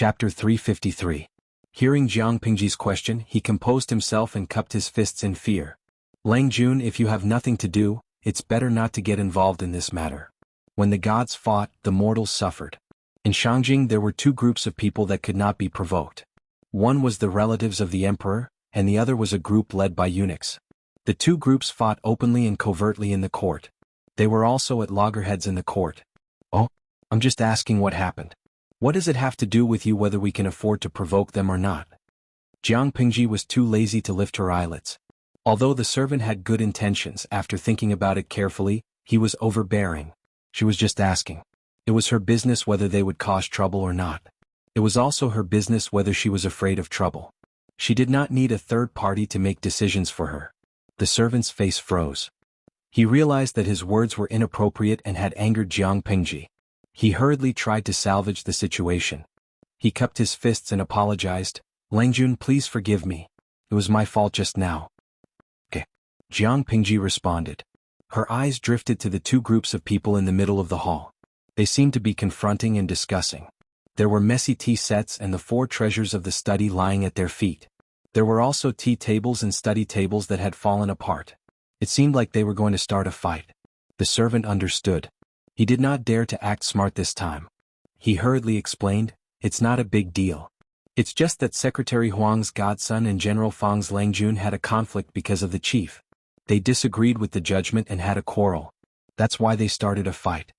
Chapter 353. Hearing Jiang Pingji's question, he composed himself and cupped his fists in fear. Lang Jun, if you have nothing to do, it's better not to get involved in this matter. When the gods fought, the mortals suffered. In Shangjing there were two groups of people that could not be provoked. One was the relatives of the emperor, and the other was a group led by eunuchs. The two groups fought openly and covertly in the court. They were also at loggerheads in the court. Oh, I'm just asking what happened. What does it have to do with you whether we can afford to provoke them or not? Jiang Pingji was too lazy to lift her eyelids. Although the servant had good intentions, after thinking about it carefully, he was overbearing. She was just asking. It was her business whether they would cause trouble or not. It was also her business whether she was afraid of trouble. She did not need a third party to make decisions for her. The servant's face froze. He realized that his words were inappropriate and had angered Jiang Pingji. He hurriedly tried to salvage the situation. He cupped his fists and apologized. Langjun, please forgive me. It was my fault just now. Okay. Jiang Pingji responded. Her eyes drifted to the two groups of people in the middle of the hall. They seemed to be confronting and discussing. There were messy tea sets and the four treasures of the study lying at their feet. There were also tea tables and study tables that had fallen apart. It seemed like they were going to start a fight. The servant understood. He did not dare to act smart this time. He hurriedly explained, it's not a big deal. It's just that Secretary Huang's godson and General Fang's Langjun had a conflict because of the chief. They disagreed with the judgment and had a quarrel. That's why they started a fight.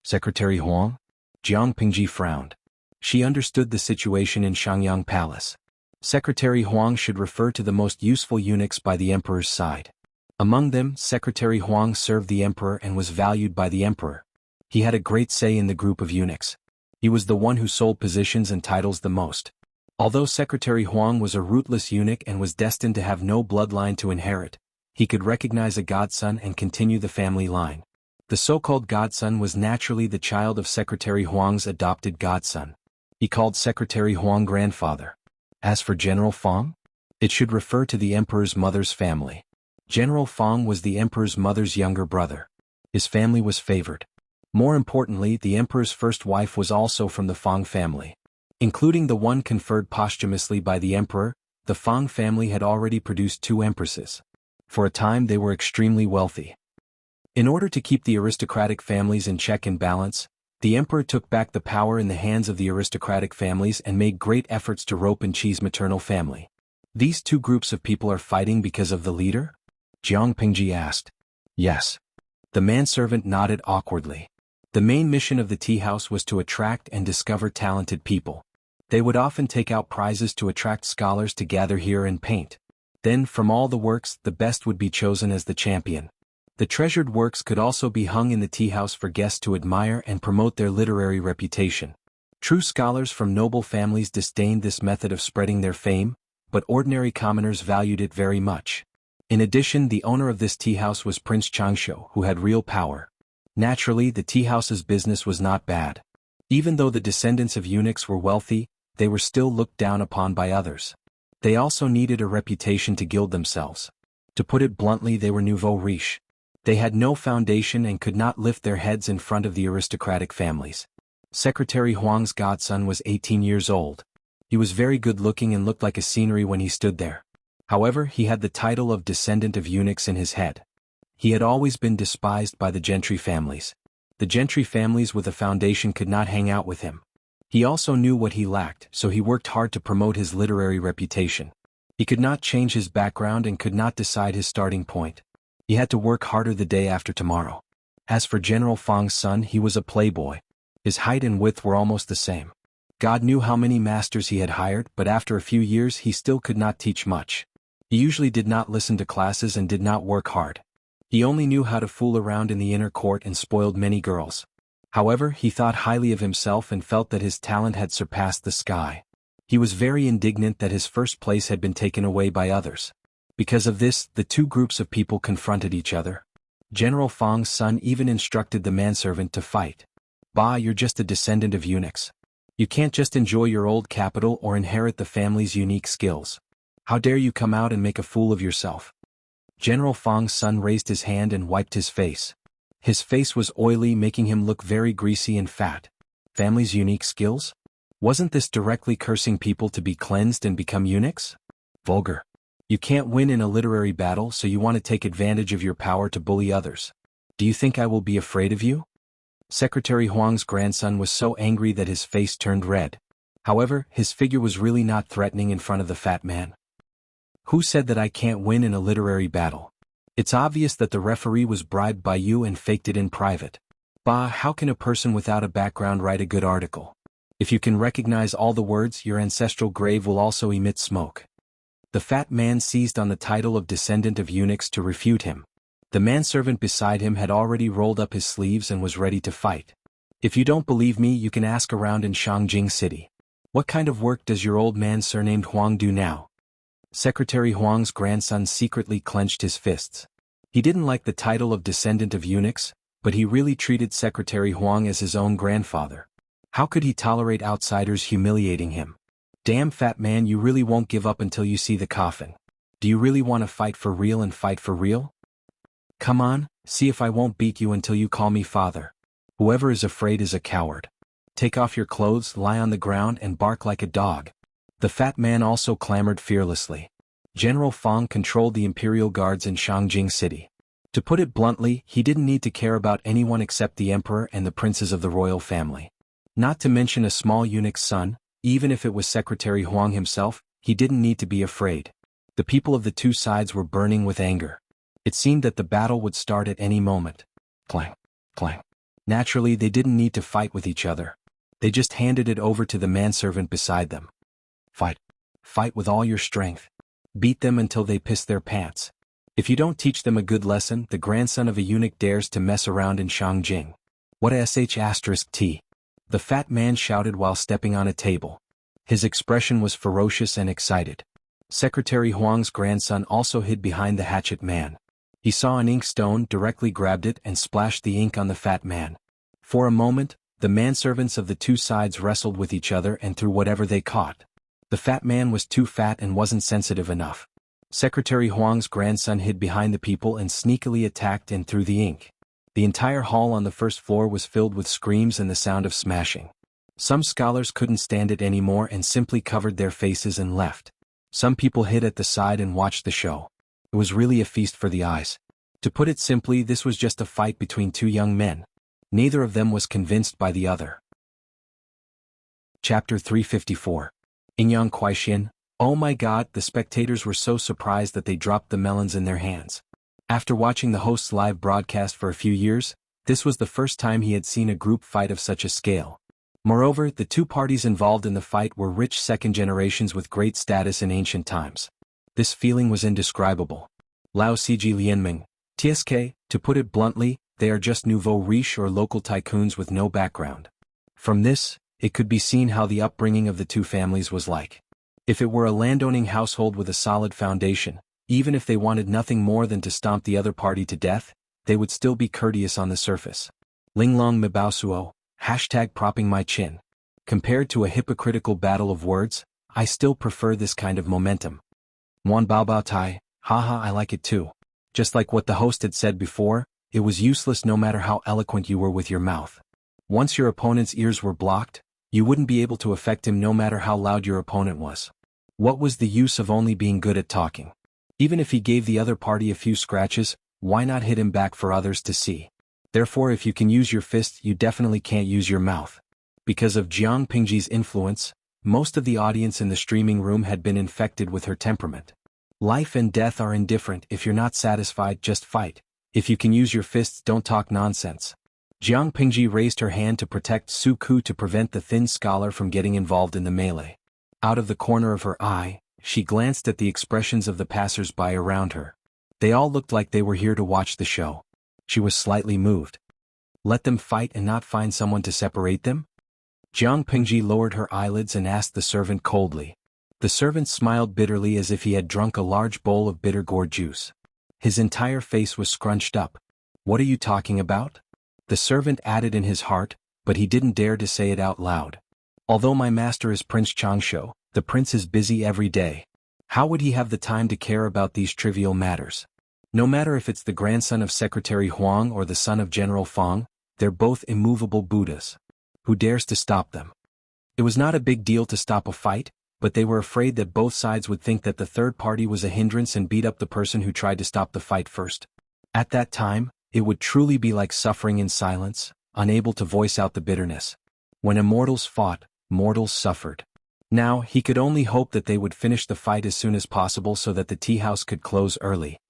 Secretary Huang? Jiang Pingji frowned. She understood the situation in Shangyang Palace. Secretary Huang should refer to the most useful eunuchs by the emperor's side. Among them, Secretary Huang served the emperor and was valued by the emperor. He had a great say in the group of eunuchs. He was the one who sold positions and titles the most. Although Secretary Huang was a rootless eunuch and was destined to have no bloodline to inherit, he could recognize a godson and continue the family line. The so-called godson was naturally the child of Secretary Huang's adopted godson. He called Secretary Huang grandfather. As for General Fang, it should refer to the emperor's mother's family. General Fang was the emperor's mother's younger brother. His family was favored. More importantly, the emperor's first wife was also from the Fang family. Including the one conferred posthumously by the emperor, the Fang family had already produced two empresses. For a time they were extremely wealthy. In order to keep the aristocratic families in check and balance, the emperor took back the power in the hands of the aristocratic families and made great efforts to rope and cheese maternal family. These two groups of people are fighting because of the leader? Jiang Pingji asked. Yes. The manservant nodded awkwardly. The main mission of the tea house was to attract and discover talented people. They would often take out prizes to attract scholars to gather here and paint. Then, from all the works, the best would be chosen as the champion. The treasured works could also be hung in the tea house for guests to admire and promote their literary reputation. True scholars from noble families disdained this method of spreading their fame, but ordinary commoners valued it very much. In addition, the owner of this tea house was Prince Changshu, who had real power. Naturally, the tea house's business was not bad. Even though the descendants of eunuchs were wealthy, they were still looked down upon by others. They also needed a reputation to gild themselves. To put it bluntly, they were nouveau riche. They had no foundation and could not lift their heads in front of the aristocratic families. Secretary Huang's godson was 18 years old. He was very good-looking and looked like a scenery when he stood there. However, he had the title of descendant of eunuchs in his head. He had always been despised by the gentry families. The gentry families with a foundation could not hang out with him. He also knew what he lacked, so he worked hard to promote his literary reputation. He could not change his background and could not decide his starting point. He had to work harder the day after tomorrow. As for General Fang's son, he was a playboy. His height and width were almost the same. God knew how many masters he had hired, but after a few years he still could not teach much. He usually did not listen to classes and did not work hard. He only knew how to fool around in the inner court and spoiled many girls. However, he thought highly of himself and felt that his talent had surpassed the sky. He was very indignant that his first place had been taken away by others. Because of this, the two groups of people confronted each other. General Fang's son even instructed the manservant to fight. Bah, you're just a descendant of eunuchs. You can't just enjoy your old capital or inherit the family's unique skills. How dare you come out and make a fool of yourself? General Fang's son raised his hand and wiped his face. His face was oily, making him look very greasy and fat. Family's unique skills? Wasn't this directly cursing people to be cleansed and become eunuchs? Vulgar. You can't win in a literary battle, so you want to take advantage of your power to bully others. Do you think I will be afraid of you? Secretary Huang's grandson was so angry that his face turned red. However, his figure was really not threatening in front of the fat man. Who said that I can't win in a literary battle? It's obvious that the referee was bribed by you and faked it in private. Bah, how can a person without a background write a good article? If you can recognize all the words, your ancestral grave will also emit smoke. The fat man seized on the title of descendant of eunuchs to refute him. The manservant beside him had already rolled up his sleeves and was ready to fight. If you don't believe me, you can ask around in Shangjing City. What kind of work does your old man surnamed Huang do now? Secretary Huang's grandson secretly clenched his fists. He didn't like the title of descendant of eunuchs, but he really treated Secretary Huang as his own grandfather. How could he tolerate outsiders humiliating him? Damn fat man, you really won't give up until you see the coffin. Do you really want to fight for real and fight for real? Come on, see if I won't beat you until you call me father. Whoever is afraid is a coward. Take off your clothes, lie on the ground and bark like a dog. The fat man also clamored fearlessly. General Fang controlled the imperial guards in Shangjing City. To put it bluntly, he didn't need to care about anyone except the emperor and the princes of the royal family. Not to mention a small eunuch's son, even if it was Secretary Huang himself, he didn't need to be afraid. The people of the two sides were burning with anger. It seemed that the battle would start at any moment. Clang, clang. Naturally, they didn't need to fight with each other. They just handed it over to the manservant beside them. Fight. Fight with all your strength. Beat them until they piss their pants. If you don't teach them a good lesson, the grandson of a eunuch dares to mess around in Shangjing. What a sh*t. The fat man shouted while stepping on a table. His expression was ferocious and excited. Secretary Huang's grandson also hid behind the hatchet man. He saw an ink stone, directly grabbed it and splashed the ink on the fat man. For a moment, the manservants of the two sides wrestled with each other and threw whatever they caught. The fat man was too fat and wasn't sensitive enough. Secretary Huang's grandson hid behind the people and sneakily attacked and threw the ink. The entire hall on the first floor was filled with screams and the sound of smashing. Some scholars couldn't stand it anymore and simply covered their faces and left. Some people hid at the side and watched the show. It was really a feast for the eyes. To put it simply, this was just a fight between two young men. Neither of them was convinced by the other. Chapter 354. Ingyang Kuaixin. Oh my god, the spectators were so surprised that they dropped the melons in their hands. After watching the host's live broadcast for a few years, this was the first time he had seen a group fight of such a scale. Moreover, the two parties involved in the fight were rich second generations with great status in ancient times. This feeling was indescribable. Lao Ciji Lianming, TSK, to put it bluntly, they are just nouveau riche or local tycoons with no background. From this, it could be seen how the upbringing of the two families was like. If it were a landowning household with a solid foundation, even if they wanted nothing more than to stomp the other party to death, they would still be courteous on the surface. Linglong Mibao # propping my chin. Compared to a hypocritical battle of words, I still prefer this kind of momentum. Muan Bao Tai, haha, I like it too. Just like what the host had said before, it was useless no matter how eloquent you were with your mouth. Once your opponent's ears were blocked, you wouldn't be able to affect him no matter how loud your opponent was. What was the use of only being good at talking? Even if he gave the other party a few scratches, why not hit him back for others to see? Therefore, if you can use your fist, you definitely can't use your mouth. Because of Jiang Pingji's influence, most of the audience in the streaming room had been infected with her temperament. Life and death are indifferent. If you're not satisfied, just fight. If you can use your fists, don't talk nonsense. Jiang Pingji raised her hand to protect Su Ku to prevent the thin scholar from getting involved in the melee. Out of the corner of her eye, she glanced at the expressions of the passers-by around her. They all looked like they were here to watch the show. She was slightly moved. Let them fight and not find someone to separate them? Jiang Pingji lowered her eyelids and asked the servant coldly. The servant smiled bitterly as if he had drunk a large bowl of bitter gourd juice. His entire face was scrunched up. What are you talking about? The servant added in his heart, but he didn't dare to say it out loud. Although my master is Prince Changsho, the prince is busy every day. How would he have the time to care about these trivial matters? No matter if it's the grandson of Secretary Huang or the son of General Fang, they're both immovable Buddhas. Who dares to stop them? It was not a big deal to stop a fight, but they were afraid that both sides would think that the third party was a hindrance and beat up the person who tried to stop the fight first. At that time, it would truly be like suffering in silence, unable to voice out the bitterness. When immortals fought, mortals suffered. Now, he could only hope that they would finish the fight as soon as possible so that the tea house could close early.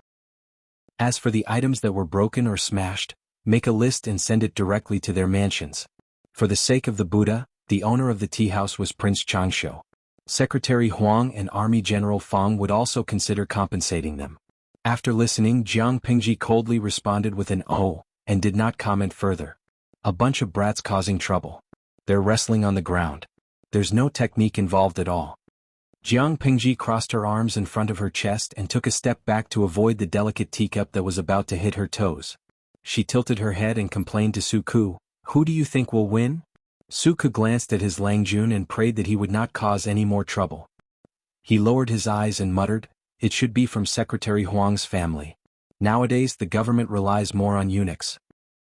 As for the items that were broken or smashed, make a list and send it directly to their mansions. For the sake of the Buddha, the owner of the tea house was Prince Changshu. Secretary Huang and Army General Feng would also consider compensating them. After listening, Jiang Pingji coldly responded with an "oh," and did not comment further. A bunch of brats causing trouble. They're wrestling on the ground. There's no technique involved at all. Jiang Pingji crossed her arms in front of her chest and took a step back to avoid the delicate teacup that was about to hit her toes. She tilted her head and complained to Su Ku, "Who do you think will win?" Su Ku glanced at his Lang Jun and prayed that he would not cause any more trouble. He lowered his eyes and muttered, "It should be from Secretary Huang's family. Nowadays the government relies more on eunuchs."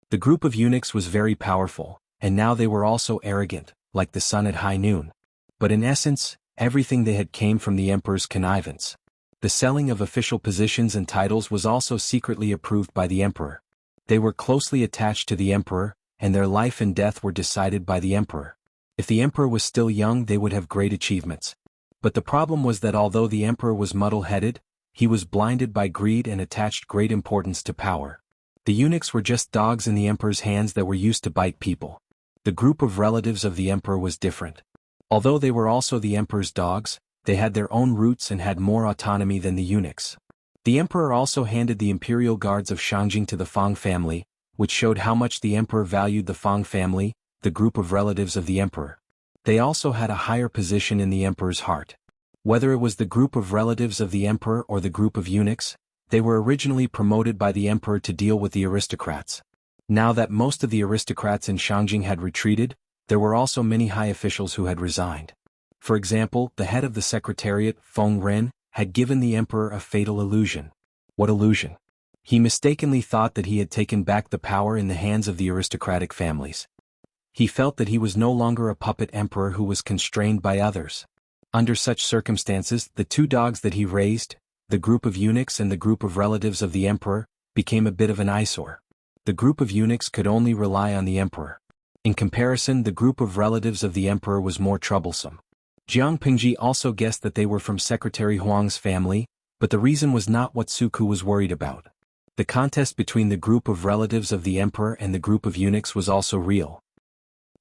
The group of eunuchs was very powerful, and now they were also arrogant, like the sun at high noon. But in essence, everything they had came from the emperor's connivance. The selling of official positions and titles was also secretly approved by the emperor. They were closely attached to the emperor, and their life and death were decided by the emperor. If the emperor was still young, they would have great achievements. But the problem was that although the emperor was muddle-headed, he was blinded by greed and attached great importance to power. The eunuchs were just dogs in the emperor's hands that were used to bite people. The group of relatives of the emperor was different. Although they were also the emperor's dogs, they had their own roots and had more autonomy than the eunuchs. The emperor also handed the imperial guards of Shangjing to the Fang family, which showed how much the emperor valued the Fang family, the group of relatives of the emperor. They also had a higher position in the emperor's heart. Whether it was the group of relatives of the emperor or the group of eunuchs, they were originally promoted by the emperor to deal with the aristocrats. Now that most of the aristocrats in Shangjing had retreated, there were also many high officials who had resigned. For example, the head of the secretariat, Feng Ren, had given the emperor a fatal illusion. What illusion? He mistakenly thought that he had taken back the power in the hands of the aristocratic families. He felt that he was no longer a puppet emperor who was constrained by others. Under such circumstances, the two dogs that he raised, the group of eunuchs and the group of relatives of the emperor, became a bit of an eyesore. The group of eunuchs could only rely on the emperor. In comparison, the group of relatives of the emperor was more troublesome. Jiang Pingji also guessed that they were from Secretary Huang's family, but the reason was not what Su Ku was worried about. The contest between the group of relatives of the emperor and the group of eunuchs was also real.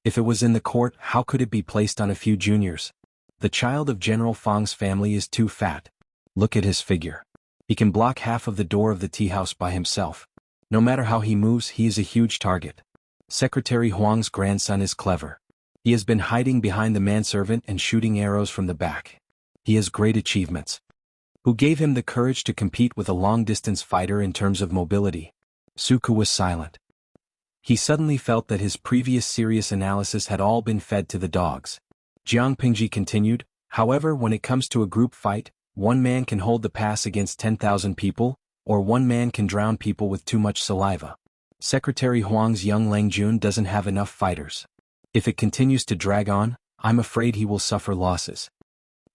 If it was in the court, how could it be placed on a few juniors? The child of General Fang's family is too fat. Look at his figure. He can block half of the door of the tea house by himself. No matter how he moves, he is a huge target. Secretary Huang's grandson is clever. He has been hiding behind the manservant and shooting arrows from the back. He has great achievements. Who gave him the courage to compete with a long-distance fighter in terms of mobility? Su Ku was silent. He suddenly felt that his previous serious analysis had all been fed to the dogs. Jiang Pingji continued, "However, when it comes to a group fight, one man can hold the pass against 10,000 people, or one man can drown people with too much saliva. Secretary Huang's young Lang Jun doesn't have enough fighters. If it continues to drag on, I'm afraid he will suffer losses."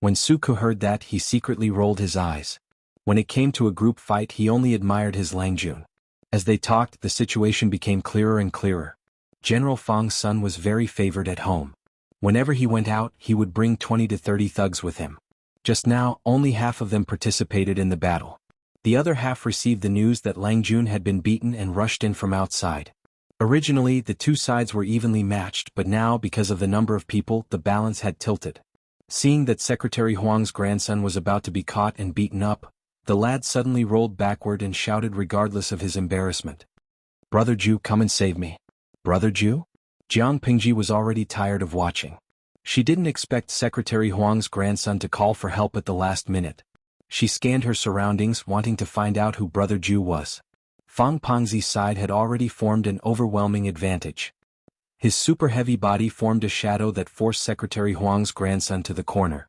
When Su Ku heard that, he secretly rolled his eyes. When it came to a group fight, he only admired his Lang Jun. As they talked, the situation became clearer and clearer. General Fang's son was very favored at home. Whenever he went out, he would bring 20 to 30 thugs with him. Just now, only half of them participated in the battle. The other half received the news that Lang Jun had been beaten and rushed in from outside. Originally, the two sides were evenly matched, but now, because of the number of people, the balance had tilted. Seeing that Secretary Huang's grandson was about to be caught and beaten up, the lad suddenly rolled backward and shouted regardless of his embarrassment. "Brother Ju, come and save me." Brother Ju? Jiang Pingji was already tired of watching. She didn't expect Secretary Huang's grandson to call for help at the last minute. She scanned her surroundings, wanting to find out who Brother Ju was. Fang Pengzi's side had already formed an overwhelming advantage. His super-heavy body formed a shadow that forced Secretary Huang's grandson to the corner.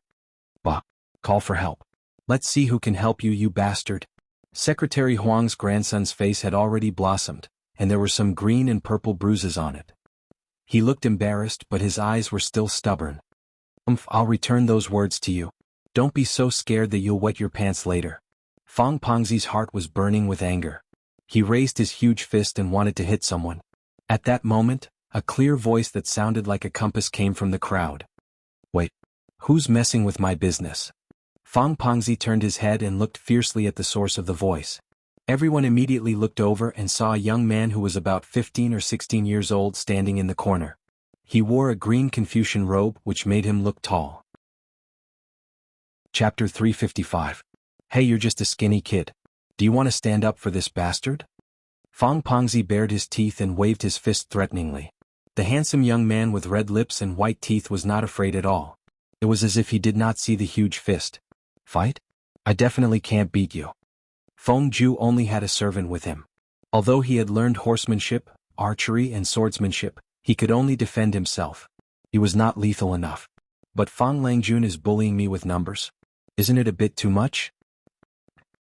"Bah! Call for help. Let's see who can help you, you bastard." Secretary Huang's grandson's face had already blossomed, and there were some green and purple bruises on it. He looked embarrassed, but his eyes were still stubborn. I'll return those words to you. Don't be so scared that you'll wet your pants later. Fong Pengzi's heart was burning with anger. He raised his huge fist and wanted to hit someone. At that moment, a clear voice that sounded like a compass came from the crowd. Wait. Who's messing with my business? Fong Pengzi turned his head and looked fiercely at the source of the voice. Everyone immediately looked over and saw a young man who was about 15 or 16 years old standing in the corner. He wore a green Confucian robe which made him look tall. Chapter 355. Hey, you're just a skinny kid. Do you want to stand up for this bastard? Fong Pengzi bared his teeth and waved his fist threateningly. The handsome young man with red lips and white teeth was not afraid at all. It was as if he did not see the huge fist. Fight? I definitely can't beat you. Feng Ju only had a servant with him. Although he had learned horsemanship, archery and swordsmanship, he could only defend himself. He was not lethal enough. But Fang Langjun is bullying me with numbers? Isn't it a bit too much?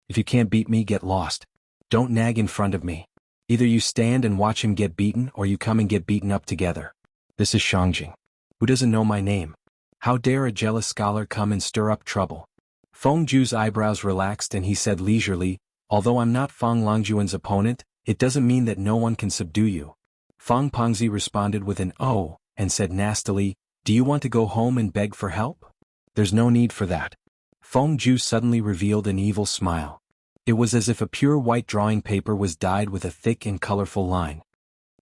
If you can't beat me, get lost. Don't nag in front of me. Either you stand and watch him get beaten or you come and get beaten up together. This is Shangjing. Who doesn't know my name? How dare a jealous scholar come and stir up trouble? Feng Ju's eyebrows relaxed and he said leisurely, although I'm not Fang Langjuan's opponent, it doesn't mean that no one can subdue you. Fong Pengzi responded with an "oh," and said nastily, do you want to go home and beg for help? There's no need for that. Feng Ju suddenly revealed an evil smile. It was as if a pure white drawing paper was dyed with a thick and colorful line.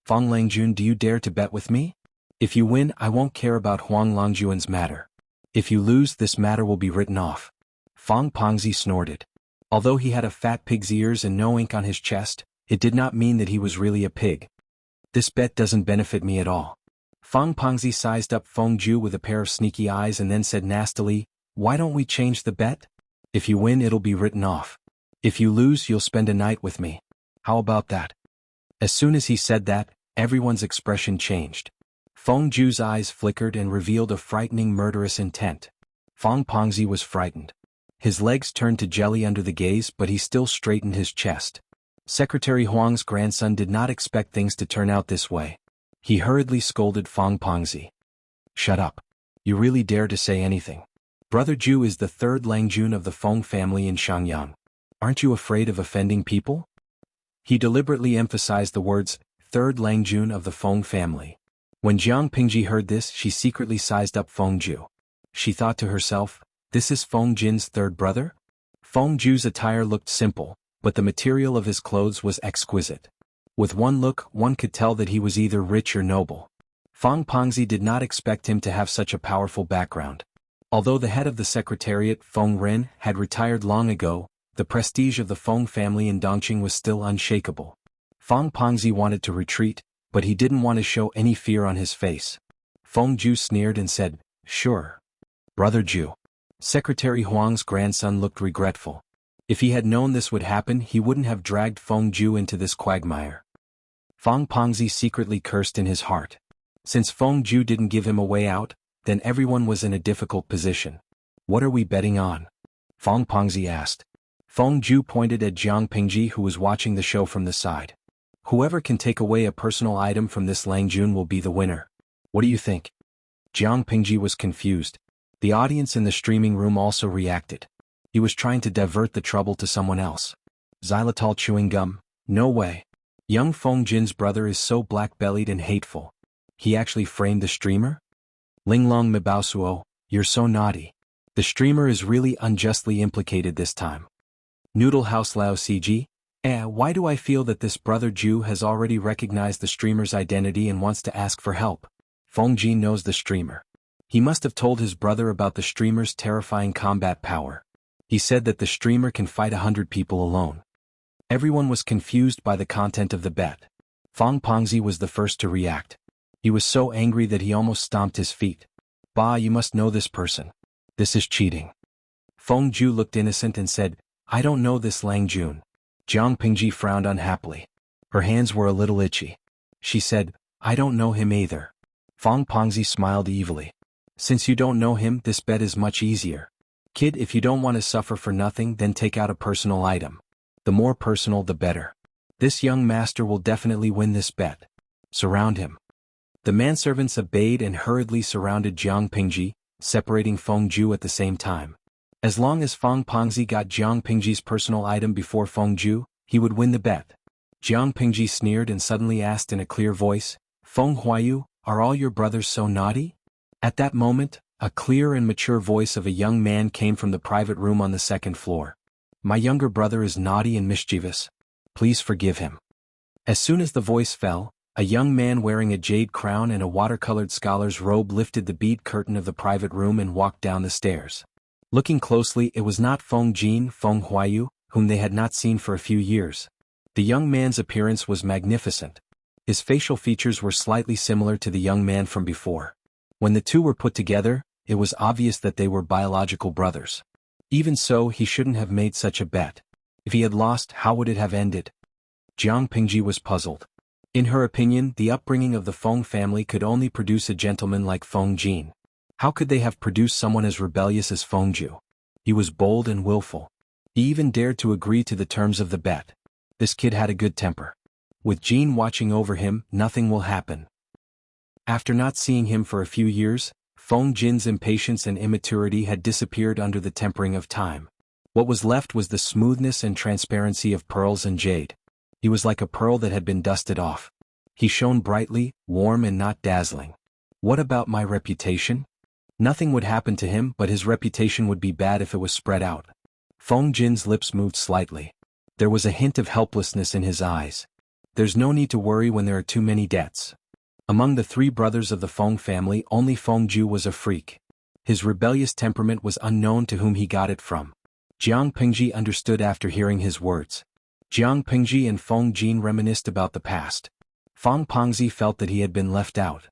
Fang Langjun, do you dare to bet with me? If you win, I won't care about Huang Langjuan's matter. If you lose, this matter will be written off. Fong Pengzi snorted. Although he had a fat pig's ears and no ink on his chest, it did not mean that he was really a pig. This bet doesn't benefit me at all. Fong Pengzi sized up Feng Ju with a pair of sneaky eyes and then said nastily, why don't we change the bet? If you win, it'll be written off. If you lose, you'll spend a night with me. How about that? As soon as he said that, everyone's expression changed. Feng Ju's eyes flickered and revealed a frightening murderous intent. Fong Pengzi was frightened. His legs turned to jelly under the gaze, but he still straightened his chest. Secretary Huang's grandson did not expect things to turn out this way. He hurriedly scolded Fong Pengzi. Shut up. You really dare to say anything. Brother Ju is the third Langjun of the Feng family in Shangyang. Aren't you afraid of offending people? He deliberately emphasized the words, third Langjun of the Feng family. When Jiang Pingji heard this, she secretly sized up Feng Ju. She thought to herself, this is Feng Jin's third brother? Feng Ju's attire looked simple, but the material of his clothes was exquisite. With one look, one could tell that he was either rich or noble. Fong Pengzi did not expect him to have such a powerful background. Although the head of the secretariat, Feng Ren, had retired long ago, the prestige of the Feng family in Dongqing was still unshakable. Fong Pengzi wanted to retreat, but he didn't want to show any fear on his face. Feng Ju sneered and said, sure. Brother Ju. Secretary Huang's grandson looked regretful. If he had known this would happen, he wouldn't have dragged Feng Ju into this quagmire. Fong Pengzi secretly cursed in his heart. Since Feng Ju didn't give him a way out, then everyone was in a difficult position. What are we betting on? Fong Pengzi asked. Feng Ju pointed at Jiang Pingji, who was watching the show from the side. Whoever can take away a personal item from this Langjun will be the winner. What do you think? Jiang Pingji was confused. The audience in the streaming room also reacted. He was trying to divert the trouble to someone else. Xylitol chewing gum? No way. Young Feng Jin's brother is so black-bellied and hateful. He actually framed the streamer? Linglong Mibao, you're so naughty. The streamer is really unjustly implicated this time. Noodle House Lao CG? Why do I feel that this brother Ju has already recognized the streamer's identity and wants to ask for help? Feng Jin knows the streamer. He must have told his brother about the streamer's terrifying combat power. He said that the streamer can fight 100 people alone. Everyone was confused by the content of the bet. Fong Pengzi was the first to react. He was so angry that he almost stomped his feet. Bah, you must know this person. This is cheating. Feng Ju looked innocent and said, I don't know this Langjun. Jiang Pingji frowned unhappily. Her hands were a little itchy. She said, I don't know him either. Fong Pengzi smiled evilly. Since you don't know him, this bet is much easier. Kid, if you don't want to suffer for nothing, then take out a personal item. The more personal, the better. This young master will definitely win this bet. Surround him. The manservants obeyed and hurriedly surrounded Jiang Pingji, separating Feng Ju at the same time. As long as Fang Pengzi got Jiang Pingji's personal item before Feng Ju, he would win the bet. Jiang Pingji sneered and suddenly asked in a clear voice, "Feng Huayu, are all your brothers so naughty?" At that moment, a clear and mature voice of a young man came from the private room on the second floor. "My younger brother is naughty and mischievous. Please forgive him." As soon as the voice fell, a young man wearing a jade crown and a watercolored scholar's robe lifted the bead curtain of the private room and walked down the stairs. Looking closely, it was not Feng Huayu, whom they had not seen for a few years. The young man's appearance was magnificent. His facial features were slightly similar to the young man from before. When the two were put together, it was obvious that they were biological brothers. Even so, he shouldn't have made such a bet. If he had lost, how would it have ended? Jiang Pingji was puzzled. In her opinion, the upbringing of the Feng family could only produce a gentleman like Feng Jin. How could they have produced someone as rebellious as Feng Ju? He was bold and willful. He even dared to agree to the terms of the bet. This kid had a good temper. With Jin watching over him, nothing will happen. After not seeing him for a few years, Feng Jin's impatience and immaturity had disappeared under the tempering of time. What was left was the smoothness and transparency of pearls and jade. He was like a pearl that had been dusted off. He shone brightly, warm and not dazzling. What about my reputation? Nothing would happen to him, but his reputation would be bad if it was spread out. Feng Jin's lips moved slightly. There was a hint of helplessness in his eyes. There's no need to worry when there are too many debts. Among the three brothers of the Feng family, only Feng Ju was a freak. His rebellious temperament was unknown to whom he got it from. Jiang Pingji understood after hearing his words. Jiang Pingji and Feng Jin reminisced about the past. Fang Pengzi felt that he had been left out.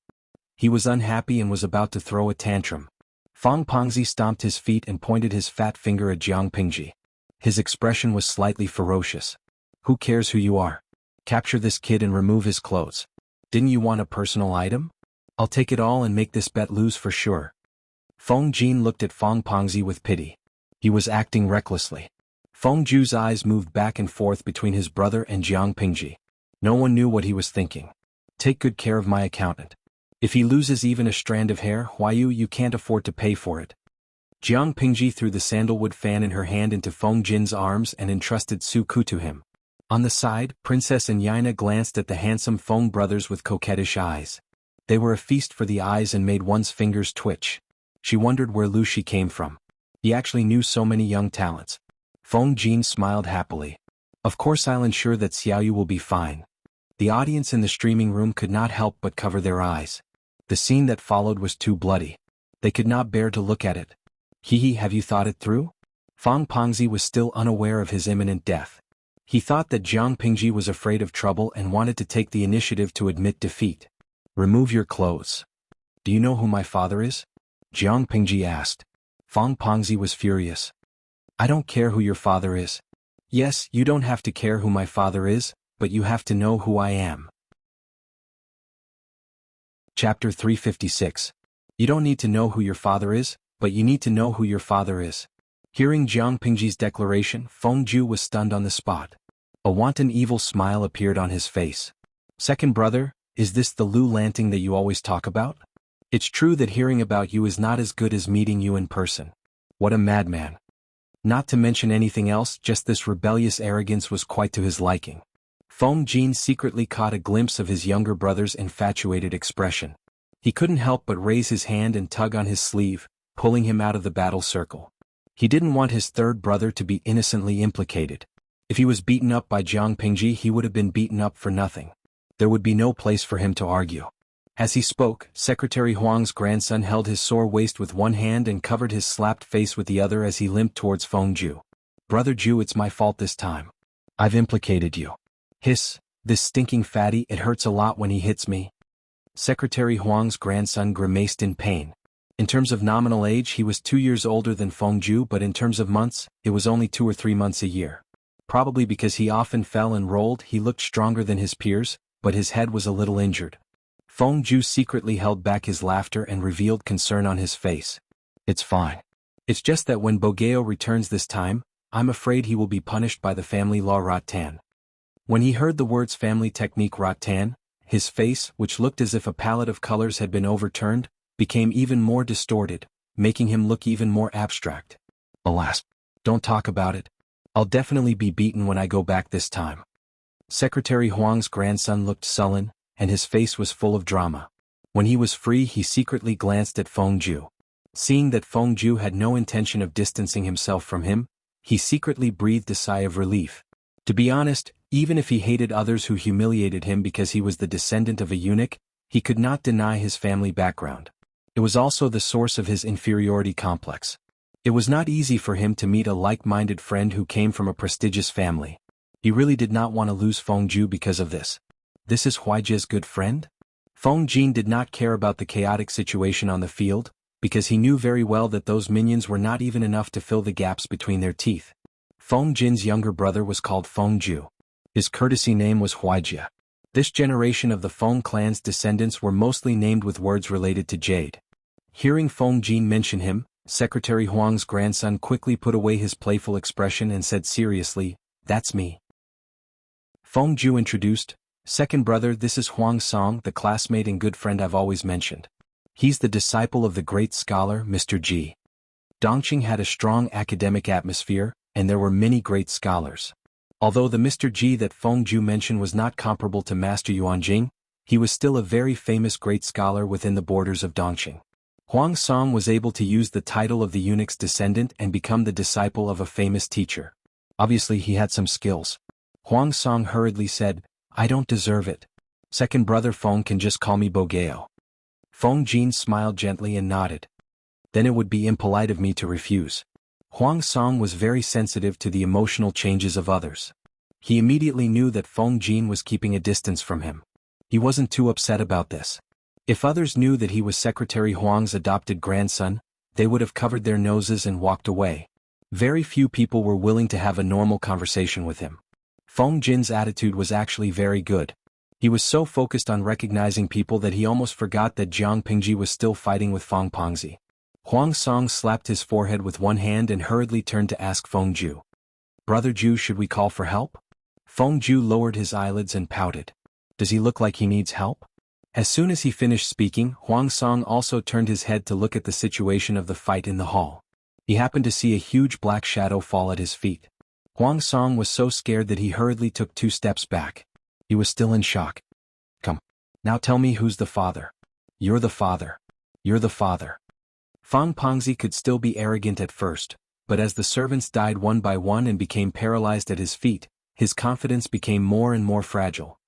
He was unhappy and was about to throw a tantrum. Fang Pengzi stomped his feet and pointed his fat finger at Jiang Pingji. His expression was slightly ferocious. "Who cares who you are? Capture this kid and remove his clothes. Didn't you want a personal item? I'll take it all and make this bet lose for sure." Feng Jin looked at Fang Pengzi with pity. He was acting recklessly. Feng Ju's eyes moved back and forth between his brother and Jiang Pingji. No one knew what he was thinking. "Take good care of my accountant. If he loses even a strand of hair, Huayu, you can't afford to pay for it." Jiang Pingji threw the sandalwood fan in her hand into Feng Jin's arms and entrusted Su Ku to him. On the side, Princess and Yaina glanced at the handsome Feng brothers with coquettish eyes. They were a feast for the eyes and made one's fingers twitch. She wondered where Lu Shi came from. He actually knew so many young talents. Feng Jin smiled happily. "Of course I'll ensure that Xiaoyu will be fine." The audience in the streaming room could not help but cover their eyes. The scene that followed was too bloody. They could not bear to look at it. "Hehe, have you thought it through?" Fang Pengzi was still unaware of his imminent death. He thought that Jiang Pingji was afraid of trouble and wanted to take the initiative to admit defeat. "Remove your clothes." "Do you know who my father is?" Jiang Pingji asked. Fang Pengzi was furious. "I don't care who your father is." "Yes, you don't have to care who my father is, but you have to know who I am." Chapter 356. You don't need to know who your father is, but you need to know who your father is. Hearing Jiang Pingji's declaration, Feng Ju was stunned on the spot. A wanton evil smile appeared on his face. "Second brother, is this the Lu Lanting that you always talk about? It's true that hearing about you is not as good as meeting you in person. What a madman. Not to mention anything else, just this rebellious arrogance was quite to his liking." Feng Jin secretly caught a glimpse of his younger brother's infatuated expression. He couldn't help but raise his hand and tug on his sleeve, pulling him out of the battle circle. He didn't want his third brother to be innocently implicated. If he was beaten up by Jiang Pingji, he would have been beaten up for nothing. There would be no place for him to argue. As he spoke, Secretary Huang's grandson held his sore waist with one hand and covered his slapped face with the other as he limped towards Feng Ju. "Brother Ju, it's my fault this time. I've implicated you." "Hiss, this stinking fatty, it hurts a lot when he hits me." Secretary Huang's grandson grimaced in pain. In terms of nominal age, he was 2 years older than Feng Ju, but in terms of months, it was only 2 or 3 months a year. Probably because he often fell and rolled, he looked stronger than his peers, but his head was a little injured. Feng Ju secretly held back his laughter and revealed concern on his face. "It's fine. It's just that when Bogeo returns this time, I'm afraid he will be punished by the family law Rattan." When he heard the words family technique Rattan, his face, which looked as if a palette of colors had been overturned, became even more distorted. making him look even more abstract. Alas, don't talk about it. I'll definitely be beaten when I go back this time. Secretary Huang's grandson looked sullen, and his face was full of drama. When he was free, he secretly glanced at Feng Ju. Seeing that Feng Ju had no intention of distancing himself from him, he secretly breathed a sigh of relief. To be honest, even if he hated others who humiliated him because he was the descendant of a eunuch, he could not deny his family background. It was also the source of his inferiority complex. It was not easy for him to meet a like-minded friend who came from a prestigious family. He really did not want to lose Feng Ju because of this. This is Huijia's good friend? Feng Jin did not care about the chaotic situation on the field, because he knew very well that those minions were not even enough to fill the gaps between their teeth. Feng Jin's younger brother was called Feng Ju. His courtesy name was Huijia. This generation of the Feng clan's descendants were mostly named with words related to jade. Hearing Feng Jin mention him, Secretary Huang's grandson quickly put away his playful expression and said seriously, "That's me." Feng Ju introduced, "Second brother, this is Huang Song, the classmate and good friend I've always mentioned. He's the disciple of the great scholar, Mr. Ji." Dongqing had a strong academic atmosphere, and there were many great scholars. Although the Mr. Ji that Feng Ju mentioned was not comparable to Master Yuanjing, he was still a very famous great scholar within the borders of Dongqing. Huang Song was able to use the title of the eunuch's descendant and become the disciple of a famous teacher. Obviously he had some skills. Huang Song hurriedly said, "I don't deserve it. Second brother Feng can just call me Bogeo." Feng Jin smiled gently and nodded. "Then it would be impolite of me to refuse." Huang Song was very sensitive to the emotional changes of others. He immediately knew that Feng Jin was keeping a distance from him. He wasn't too upset about this. If others knew that he was Secretary Huang's adopted grandson, they would have covered their noses and walked away. Very few people were willing to have a normal conversation with him. Feng Jin's attitude was actually very good. He was so focused on recognizing people that he almost forgot that Jiang Pingji was still fighting with Feng Pengzi. Huang Song slapped his forehead with one hand and hurriedly turned to ask Feng Ju, "Brother Ju, should we call for help?" Feng Ju lowered his eyelids and pouted. "Does he look like he needs help?" As soon as he finished speaking, Huang Song also turned his head to look at the situation of the fight in the hall. He happened to see a huge black shadow fall at his feet. Huang Song was so scared that he hurriedly took 2 steps back. He was still in shock. "Come. Now tell me who's the father." "You're the father. You're the father." Feng Pengzi could still be arrogant at first, but as the servants died one by one and became paralyzed at his feet, his confidence became more and more fragile.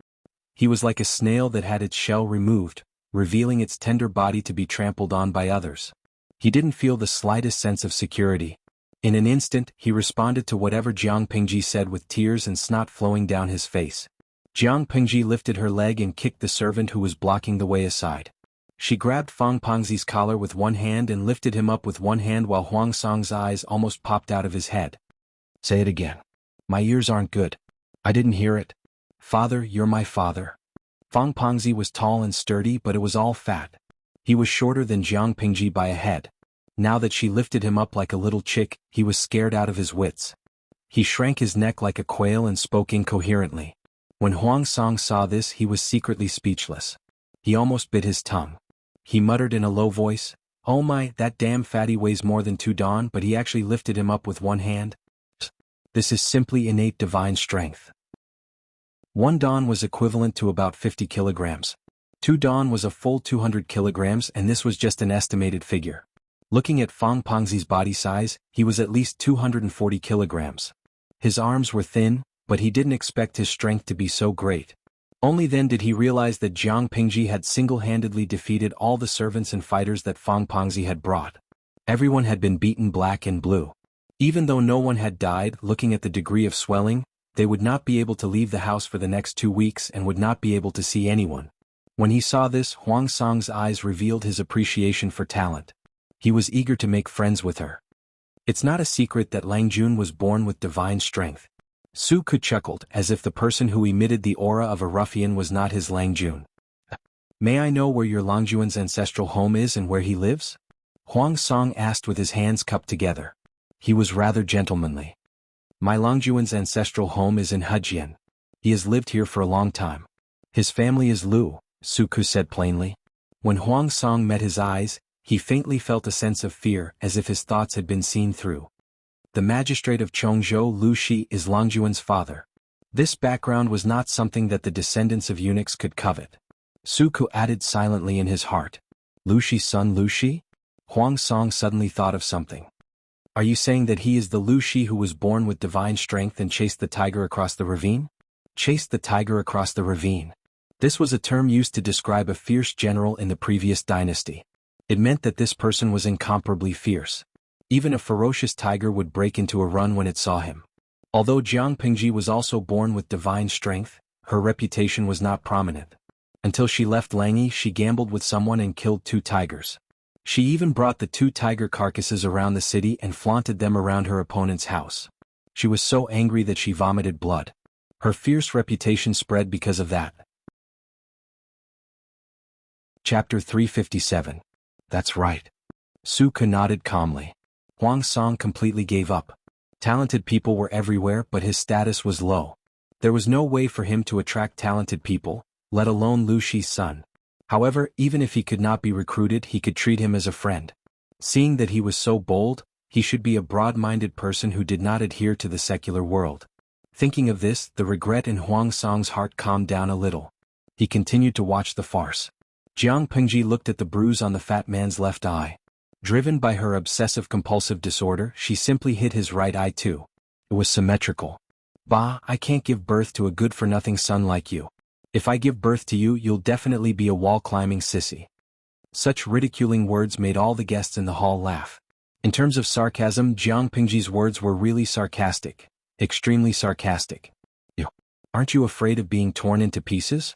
He was like a snail that had its shell removed, revealing its tender body to be trampled on by others. He didn't feel the slightest sense of security. In an instant, he responded to whatever Jiang Pingji said with tears and snot flowing down his face. Jiang Pingji lifted her leg and kicked the servant who was blocking the way aside. She grabbed Feng Pengzi's collar with one hand and lifted him up with one hand while Huang Song's eyes almost popped out of his head. "Say it again. My ears aren't good. I didn't hear it." "Father, you're my father." Feng Pengzi was tall and sturdy, but it was all fat. He was shorter than Jiang Pingji by a head. Now that she lifted him up like a little chick, he was scared out of his wits. He shrank his neck like a quail and spoke incoherently. When Huang Song saw this, he was secretly speechless. He almost bit his tongue. He muttered in a low voice, "Oh my, that damn fatty weighs more than 2 dawn," but he actually lifted him up with one hand. This is simply innate divine strength. 1 dawn was equivalent to about 50 kilograms. 2 dawn was a full 200 kilograms, and this was just an estimated figure. Looking at Feng Pengzi's body size, he was at least 240 kilograms. His arms were thin, but he didn't expect his strength to be so great. Only then did he realize that Jiang Pingji had single-handedly defeated all the servants and fighters that Feng Pengzi had brought. Everyone had been beaten black and blue. Even though no one had died, looking at the degree of swelling, they would not be able to leave the house for the next 2 weeks and would not be able to see anyone. When he saw this, Huang Song's eyes revealed his appreciation for talent. He was eager to make friends with her. It's not a secret that Lang Jun was born with divine strength. Su Ku chuckled, as if the person who emitted the aura of a ruffian was not his Lang Jun. "May I know where your Langjuan's ancestral home is and where he lives?" Huang Song asked with his hands cupped together. He was rather gentlemanly. "My Langjuan's ancestral home is in Hejian. He has lived here for a long time. His family is Lu," Su Ku said plainly. When Huang Song met his eyes, he faintly felt a sense of fear as if his thoughts had been seen through. The magistrate of Chongzhou Lu Shi is Long Juan's father. This background was not something that the descendants of eunuchs could covet. Su Ku added silently in his heart. Lu Shi's son Lu Shi? Huang Song suddenly thought of something. Are you saying that he is the Lu Shi who was born with divine strength and chased the tiger across the ravine? Chased the tiger across the ravine. This was a term used to describe a fierce general in the previous dynasty. It meant that this person was incomparably fierce. Even a ferocious tiger would break into a run when it saw him. Although Jiang Pingji was also born with divine strength, her reputation was not prominent. Until she left Langyi, she gambled with someone and killed 2 tigers. She even brought the 2 tiger carcasses around the city and flaunted them around her opponent's house. She was so angry that she vomited blood. Her fierce reputation spread because of that. Chapter 357. That's right. Su Ke nodded calmly. Huang Song completely gave up. Talented people were everywhere, but his status was low. There was no way for him to attract talented people, let alone Lu Shi's son. However, even if he could not be recruited, he could treat him as a friend. Seeing that he was so bold, he should be a broad-minded person who did not adhere to the secular world. Thinking of this, the regret in Huang Song's heart calmed down a little. He continued to watch the farce. Jiang Pingji looked at the bruise on the fat man's left eye. Driven by her obsessive-compulsive disorder, she simply hit his right eye too. It was symmetrical. Bah, I can't give birth to a good-for-nothing son like you. If I give birth to you, you'll definitely be a wall-climbing sissy. Such ridiculing words made all the guests in the hall laugh. In terms of sarcasm, Jiang Pingji's words were really sarcastic. Extremely sarcastic. You. Aren't you afraid of being torn into pieces?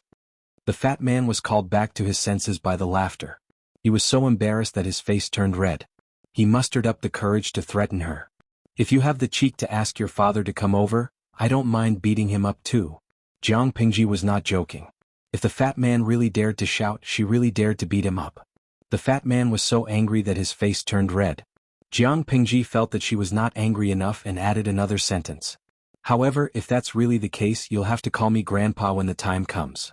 The fat man was called back to his senses by the laughter. He was so embarrassed that his face turned red. He mustered up the courage to threaten her. If you have the cheek to ask your father to come over, I don't mind beating him up too. Jiang Pingji was not joking. If the fat man really dared to shout, she really dared to beat him up. The fat man was so angry that his face turned red. Jiang Pingji felt that she was not angry enough and added another sentence. However, if that's really the case, you'll have to call me grandpa when the time comes.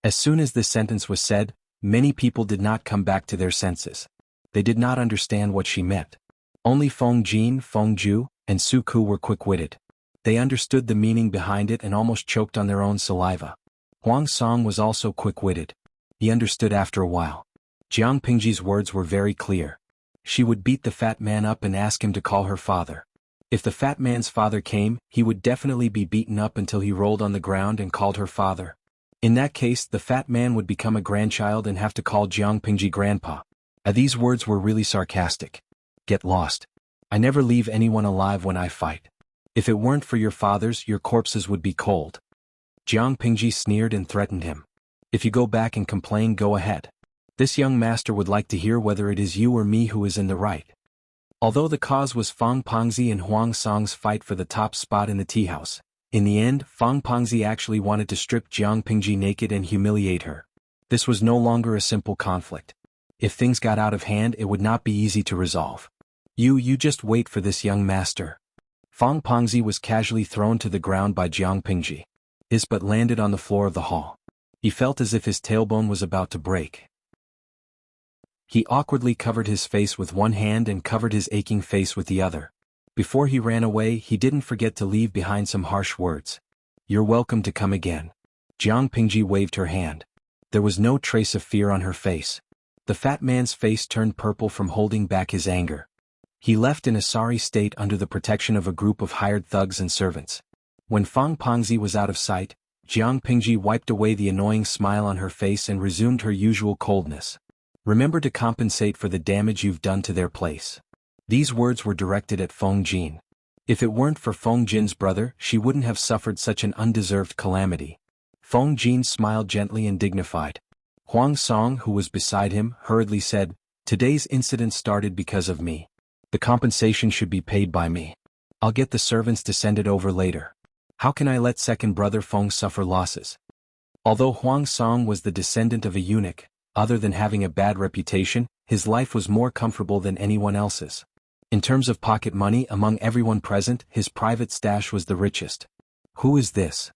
As soon as this sentence was said, many people did not come back to their senses. They did not understand what she meant. Only Feng Jin, Feng Ju, and Su Ku were quick-witted. They understood the meaning behind it and almost choked on their own saliva. Huang Song was also quick-witted. He understood after a while. Jiang Pingji's words were very clear. She would beat the fat man up and ask him to call her father. If the fat man's father came, he would definitely be beaten up until he rolled on the ground and called her father. In that case, the fat man would become a grandchild and have to call Jiang Pingji grandpa. These words were really sarcastic. Get lost. I never leave anyone alive when I fight. If it weren't for your fathers, your corpses would be cold. Jiang Pingji sneered and threatened him. If you go back and complain, go ahead. This young master would like to hear whether it is you or me who is in the right. Although the cause was Feng Pengzi and Huang Song's fight for the top spot in the tea house, in the end, Feng Pengzi actually wanted to strip Jiang Pingji naked and humiliate her. This was no longer a simple conflict. If things got out of hand, it would not be easy to resolve. You just wait for this young master. Feng Pengzi was casually thrown to the ground by Jiang Pingji. His butt landed on the floor of the hall. He felt as if his tailbone was about to break. He awkwardly covered his face with one hand and covered his aching face with the other. Before he ran away, he didn't forget to leave behind some harsh words. You're welcome to come again. Jiang Pingji waved her hand. There was no trace of fear on her face. The fat man's face turned purple from holding back his anger. He left in a sorry state under the protection of a group of hired thugs and servants. When Feng Pengzi was out of sight, Jiang Pingji wiped away the annoying smile on her face and resumed her usual coldness. Remember to compensate for the damage you've done to their place. These words were directed at Feng Jin. If it weren't for Feng Jin's brother, she wouldn't have suffered such an undeserved calamity. Feng Jin smiled gently and dignified. Huang Song, who was beside him, hurriedly said, Today's incident started because of me. The compensation should be paid by me. I'll get the servants to send it over later. How can I let second brother Feng suffer losses? Although Huang Song was the descendant of a eunuch, other than having a bad reputation, his life was more comfortable than anyone else's. In terms of pocket money among everyone present, his private stash was the richest. Who is this?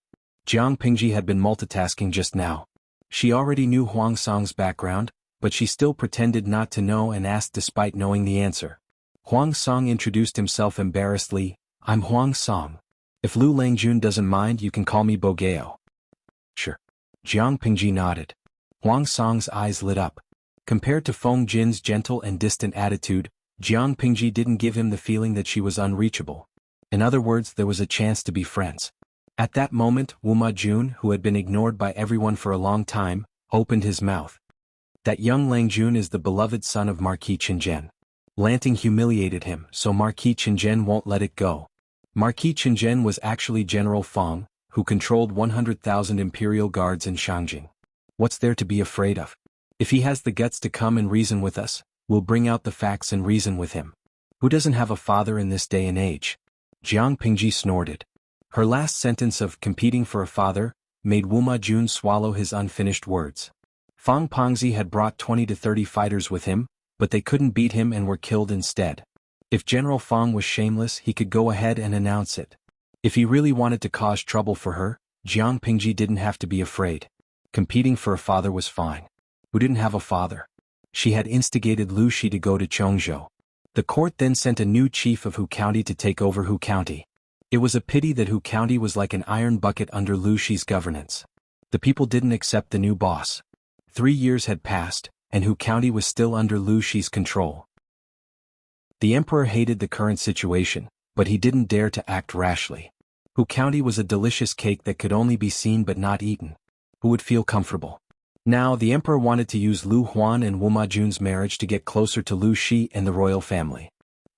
Jiang Pingji had been multitasking just now. She already knew Huang Song's background, but she still pretended not to know and asked despite knowing the answer. Huang Song introduced himself embarrassedly, "I'm Huang Song. If Lu Langjun doesn't mind, you can call me Bogeo." "Sure." Jiang Pingji nodded. Huang Song's eyes lit up. Compared to Feng Jin's gentle and distant attitude, Jiang Pingji didn't give him the feeling that she was unreachable. In other words, there was a chance to be friends. At that moment, Wuma Jun, who had been ignored by everyone for a long time, opened his mouth. "That young Langjun is the beloved son of Marquis Qingzhen. Lanting humiliated him, so Marquis Qingzhen won't let it go." Marquis Qingzhen was actually General Feng, who controlled 100,000 imperial guards in Shangjing. What's there to be afraid of? If he has the guts to come and reason with us, we'll bring out the facts and reason with him. Who doesn't have a father in this day and age? Jiang Pingji snorted. Her last sentence of competing for a father made Wuma Jun swallow his unfinished words. Fang Pengzi had brought 20 to 30 fighters with him, but they couldn't beat him and were killed instead. If General Feng was shameless, he could go ahead and announce it. If he really wanted to cause trouble for her, Jiang Pingji didn't have to be afraid. Competing for a father was fine. Who didn't have a father? She had instigated Lu Shi to go to Chongzhou. The court then sent a new chief of Hu County to take over Hu County. It was a pity that Hu County was like an iron bucket under Lu Shi's governance. The people didn't accept the new boss. 3 years had passed, and Hu County was still under Lu Shi's control. The emperor hated the current situation, but he didn't dare to act rashly. Hu County was a delicious cake that could only be seen but not eaten. Who would feel comfortable? Now the emperor wanted to use Lu Huan and Wuma Jun's marriage to get closer to Lu Shi and the royal family.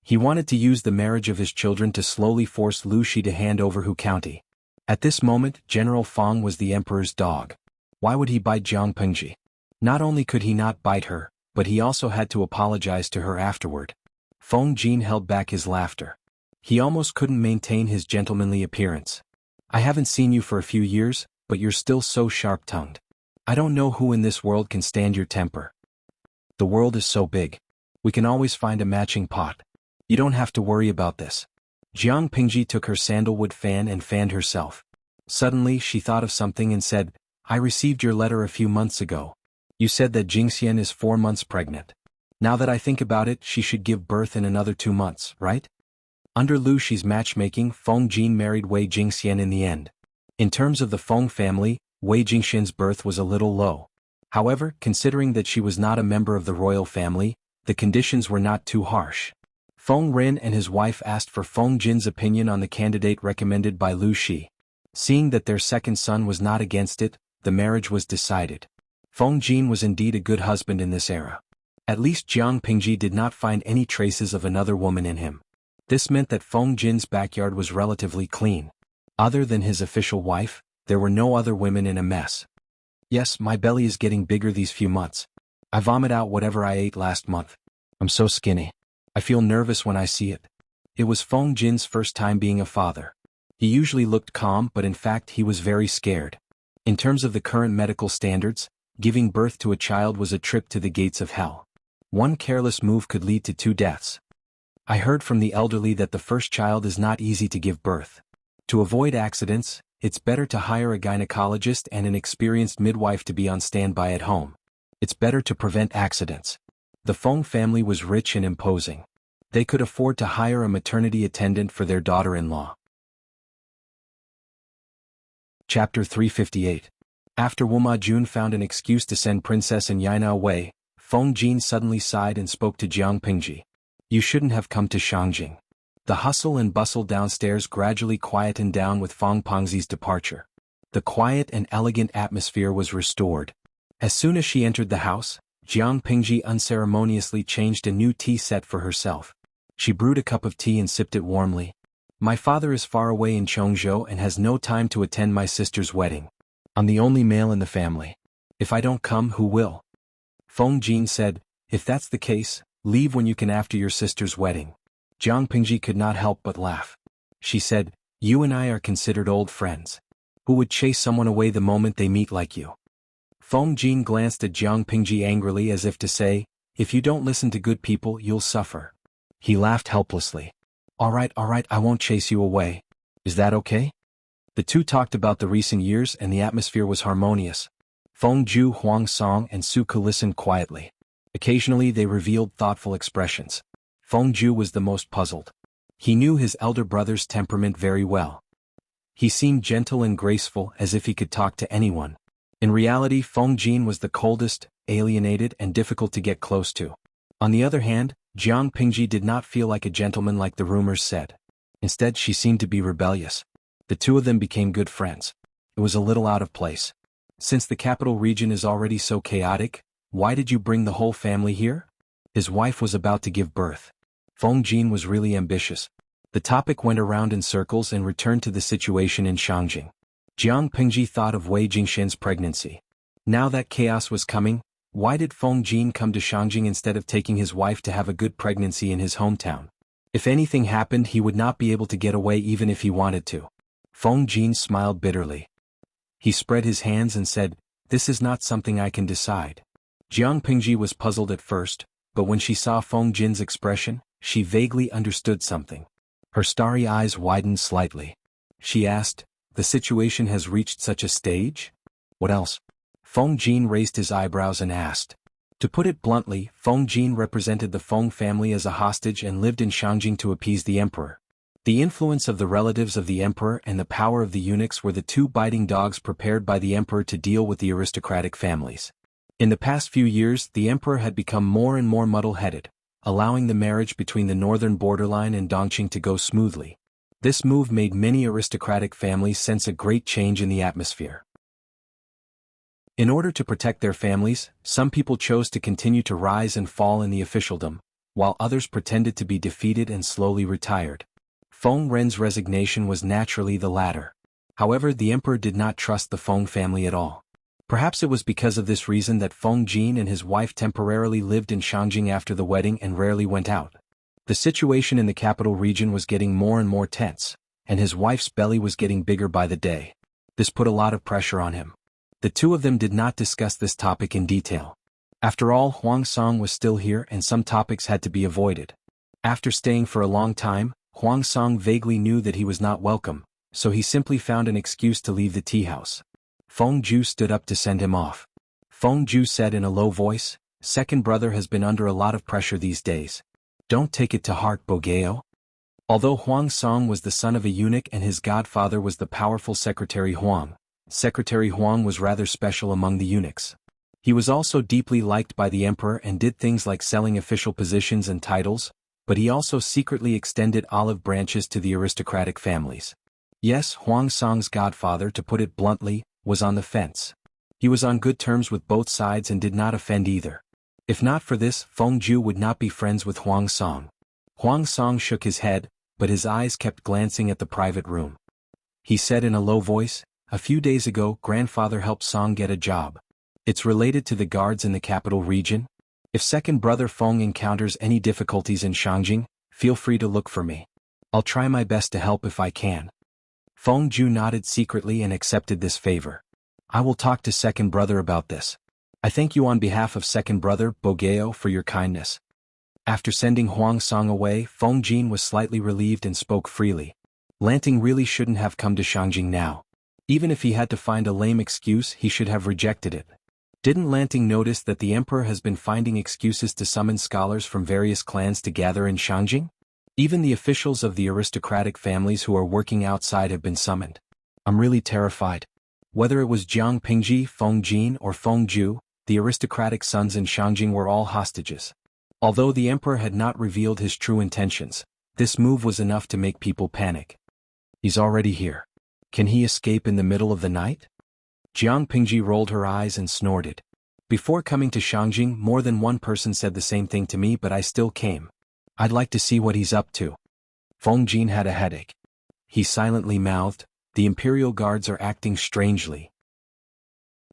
He wanted to use the marriage of his children to slowly force Lu Shi to hand over Hu County. At this moment, General Feng was the emperor's dog. Why would he bite Jiang Pingji? Not only could he not bite her, but he also had to apologize to her afterward. Feng Jin held back his laughter. He almost couldn't maintain his gentlemanly appearance. "I haven't seen you for a few years, but you're still so sharp-tongued. I don't know who in this world can stand your temper. The world is so big. We can always find a matching pot. You don't have to worry about this." Jiang Pingji took her sandalwood fan and fanned herself. Suddenly she thought of something and said, "I received your letter a few months ago. You said that Jingxian is 4 months pregnant. Now that I think about it, she should give birth in another 2 months, right?" Under Lu Shi's matchmaking, Feng Jin married Wei Jingxian in the end. In terms of the Feng family, Wei Jingxian's birth was a little low. However, considering that she was not a member of the royal family, the conditions were not too harsh. Feng Ren and his wife asked for Feng Jin's opinion on the candidate recommended by Lu Shi. Seeing that their second son was not against it, the marriage was decided. Feng Jin was indeed a good husband in this era. At least Jiang Pingji did not find any traces of another woman in him. This meant that Feng Jin's backyard was relatively clean. Other than his official wife, there were no other women in a mess. "Yes, my belly is getting bigger these few months. I vomit out whatever I ate last month. I'm so skinny. I feel nervous when I see it." It was Feng Jin's first time being a father. He usually looked calm, but in fact he was very scared. In terms of the current medical standards, giving birth to a child was a trip to the gates of hell. One careless move could lead to 2 deaths. I heard from the elderly that the first child is not easy to give birth. To avoid accidents, it's better to hire a gynecologist and an experienced midwife to be on standby at home. It's better to prevent accidents. The Feng family was rich and imposing. They could afford to hire a maternity attendant for their daughter-in-law. Chapter 358. After Wuma Jun found an excuse to send Princess and Yaina away, Feng Jin suddenly sighed and spoke to Jiang Pingji. "You shouldn't have come to Shangjing." The hustle and bustle downstairs gradually quietened down with Feng Pengzi's departure. The quiet and elegant atmosphere was restored. As soon as she entered the house, Jiang Pingji unceremoniously changed a new tea set for herself. She brewed a cup of tea and sipped it warmly. "My father is far away in Chongzhou and has no time to attend my sister's wedding. I'm the only male in the family. If I don't come, who will?" Feng Jin said, "If that's the case, leave when you can after your sister's wedding." Jiang Pingji could not help but laugh. She said, "You and I are considered old friends. Who would chase someone away the moment they meet like you?" Feng Jin glanced at Jiang Pingji angrily as if to say, "If you don't listen to good people, you'll suffer." He laughed helplessly. All right, I won't chase you away. Is that okay?" The two talked about the recent years and the atmosphere was harmonious. Feng Ju, Huang Song, and Su Ke listened quietly. Occasionally they revealed thoughtful expressions. Feng Ju was the most puzzled. He knew his elder brother's temperament very well. He seemed gentle and graceful, as if he could talk to anyone. In reality, Feng Jin was the coldest, alienated, and difficult to get close to. On the other hand, Jiang Pingji did not feel like a gentleman like the rumors said. Instead, she seemed to be rebellious. The two of them became good friends. It was a little out of place. Since the capital region is already so chaotic, why did you bring the whole family here? His wife was about to give birth. Feng Jin was really ambitious. The topic went around in circles and returned to the situation in Shangjing. Jiang Pingji thought of Wei Jingshan's pregnancy. Now that chaos was coming, why did Feng Jin come to Shangjing instead of taking his wife to have a good pregnancy in his hometown? If anything happened, he would not be able to get away even if he wanted to. Feng Jin smiled bitterly. He spread his hands and said, "This is not something I can decide." Jiang Pingji was puzzled at first, but when she saw Feng Jin's expression, she vaguely understood something. Her starry eyes widened slightly. She asked, "The situation has reached such a stage? What else?" Feng Jin raised his eyebrows and asked. To put it bluntly, Feng Jin represented the Feng family as a hostage and lived in Shangjing to appease the emperor. The influence of the relatives of the emperor and the power of the eunuchs were the two biting dogs prepared by the emperor to deal with the aristocratic families. In the past few years, the emperor had become more and more muddle-headed, allowing the marriage between the northern borderline and Dongqing to go smoothly. This move made many aristocratic families sense a great change in the atmosphere. In order to protect their families, some people chose to continue to rise and fall in the officialdom, while others pretended to be defeated and slowly retired. Feng Ren's resignation was naturally the latter. However, the emperor did not trust the Feng family at all. Perhaps it was because of this reason that Feng Jin and his wife temporarily lived in Shangjing after the wedding and rarely went out. The situation in the capital region was getting more and more tense, and his wife's belly was getting bigger by the day. This put a lot of pressure on him. The two of them did not discuss this topic in detail. After all, Huang Song was still here and some topics had to be avoided. After staying for a long time, Huang Song vaguely knew that he was not welcome, so he simply found an excuse to leave the tea house. Feng Ju stood up to send him off. Feng Ju said in a low voice, "Second brother has been under a lot of pressure these days. Don't take it to heart, Bogeo." Although Huang Song was the son of a eunuch and his godfather was the powerful Secretary Huang, Secretary Huang was rather special among the eunuchs. He was also deeply liked by the emperor and did things like selling official positions and titles, but he also secretly extended olive branches to the aristocratic families. Yes, Huang Song's godfather, to put it bluntly, was on the fence. He was on good terms with both sides and did not offend either. If not for this, Feng Ju would not be friends with Huang Song. Huang Song shook his head, but his eyes kept glancing at the private room. He said in a low voice, "A few days ago, grandfather helped Song get a job. It's related to the guards in the capital region. If second brother Feng encounters any difficulties in Shangjing, feel free to look for me. I'll try my best to help if I can." Feng Ju nodded secretly and accepted this favor. "I will talk to second brother about this. I thank you on behalf of second brother Bogeo for your kindness." After sending Huang Song away, Feng Jin was slightly relieved and spoke freely. Lanting really shouldn't have come to Shangjing now. Even if he had to find a lame excuse, he should have rejected it. Didn't Lanting notice that the emperor has been finding excuses to summon scholars from various clans to gather in Shangjing? Even the officials of the aristocratic families who are working outside have been summoned. I'm really terrified. Whether it was Jiang Pingji, Feng Jin, or Feng Ju, the aristocratic sons in Shangjing were all hostages. Although the emperor had not revealed his true intentions, this move was enough to make people panic. He's already here. Can he escape in the middle of the night? Jiang Pingji rolled her eyes and snorted. Before coming to Shangjing, more than one person said the same thing to me, but I still came. I'd like to see what he's up to. Feng Jin had a headache. He silently mouthed, "The imperial guards are acting strangely.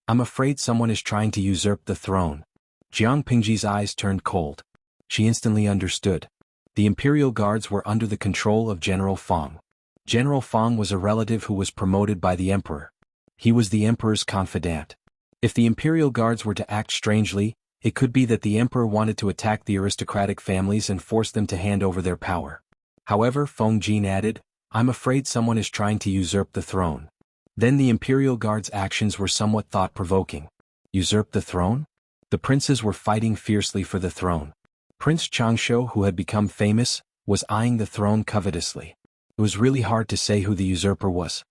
I'm afraid someone is trying to usurp the throne." Jiang Pingji's eyes turned cold. She instantly understood. The imperial guards were under the control of General Feng. General Feng was a relative who was promoted by the emperor. He was the emperor's confidant. If the imperial guards were to act strangely, it could be that the emperor wanted to attack the aristocratic families and force them to hand over their power. However, Feng Jin added, "I'm afraid someone is trying to usurp the throne." Then the imperial guard's actions were somewhat thought-provoking. Usurp the throne? The princes were fighting fiercely for the throne. Prince Changsho, who had become famous, was eyeing the throne covetously. It was really hard to say who the usurper was.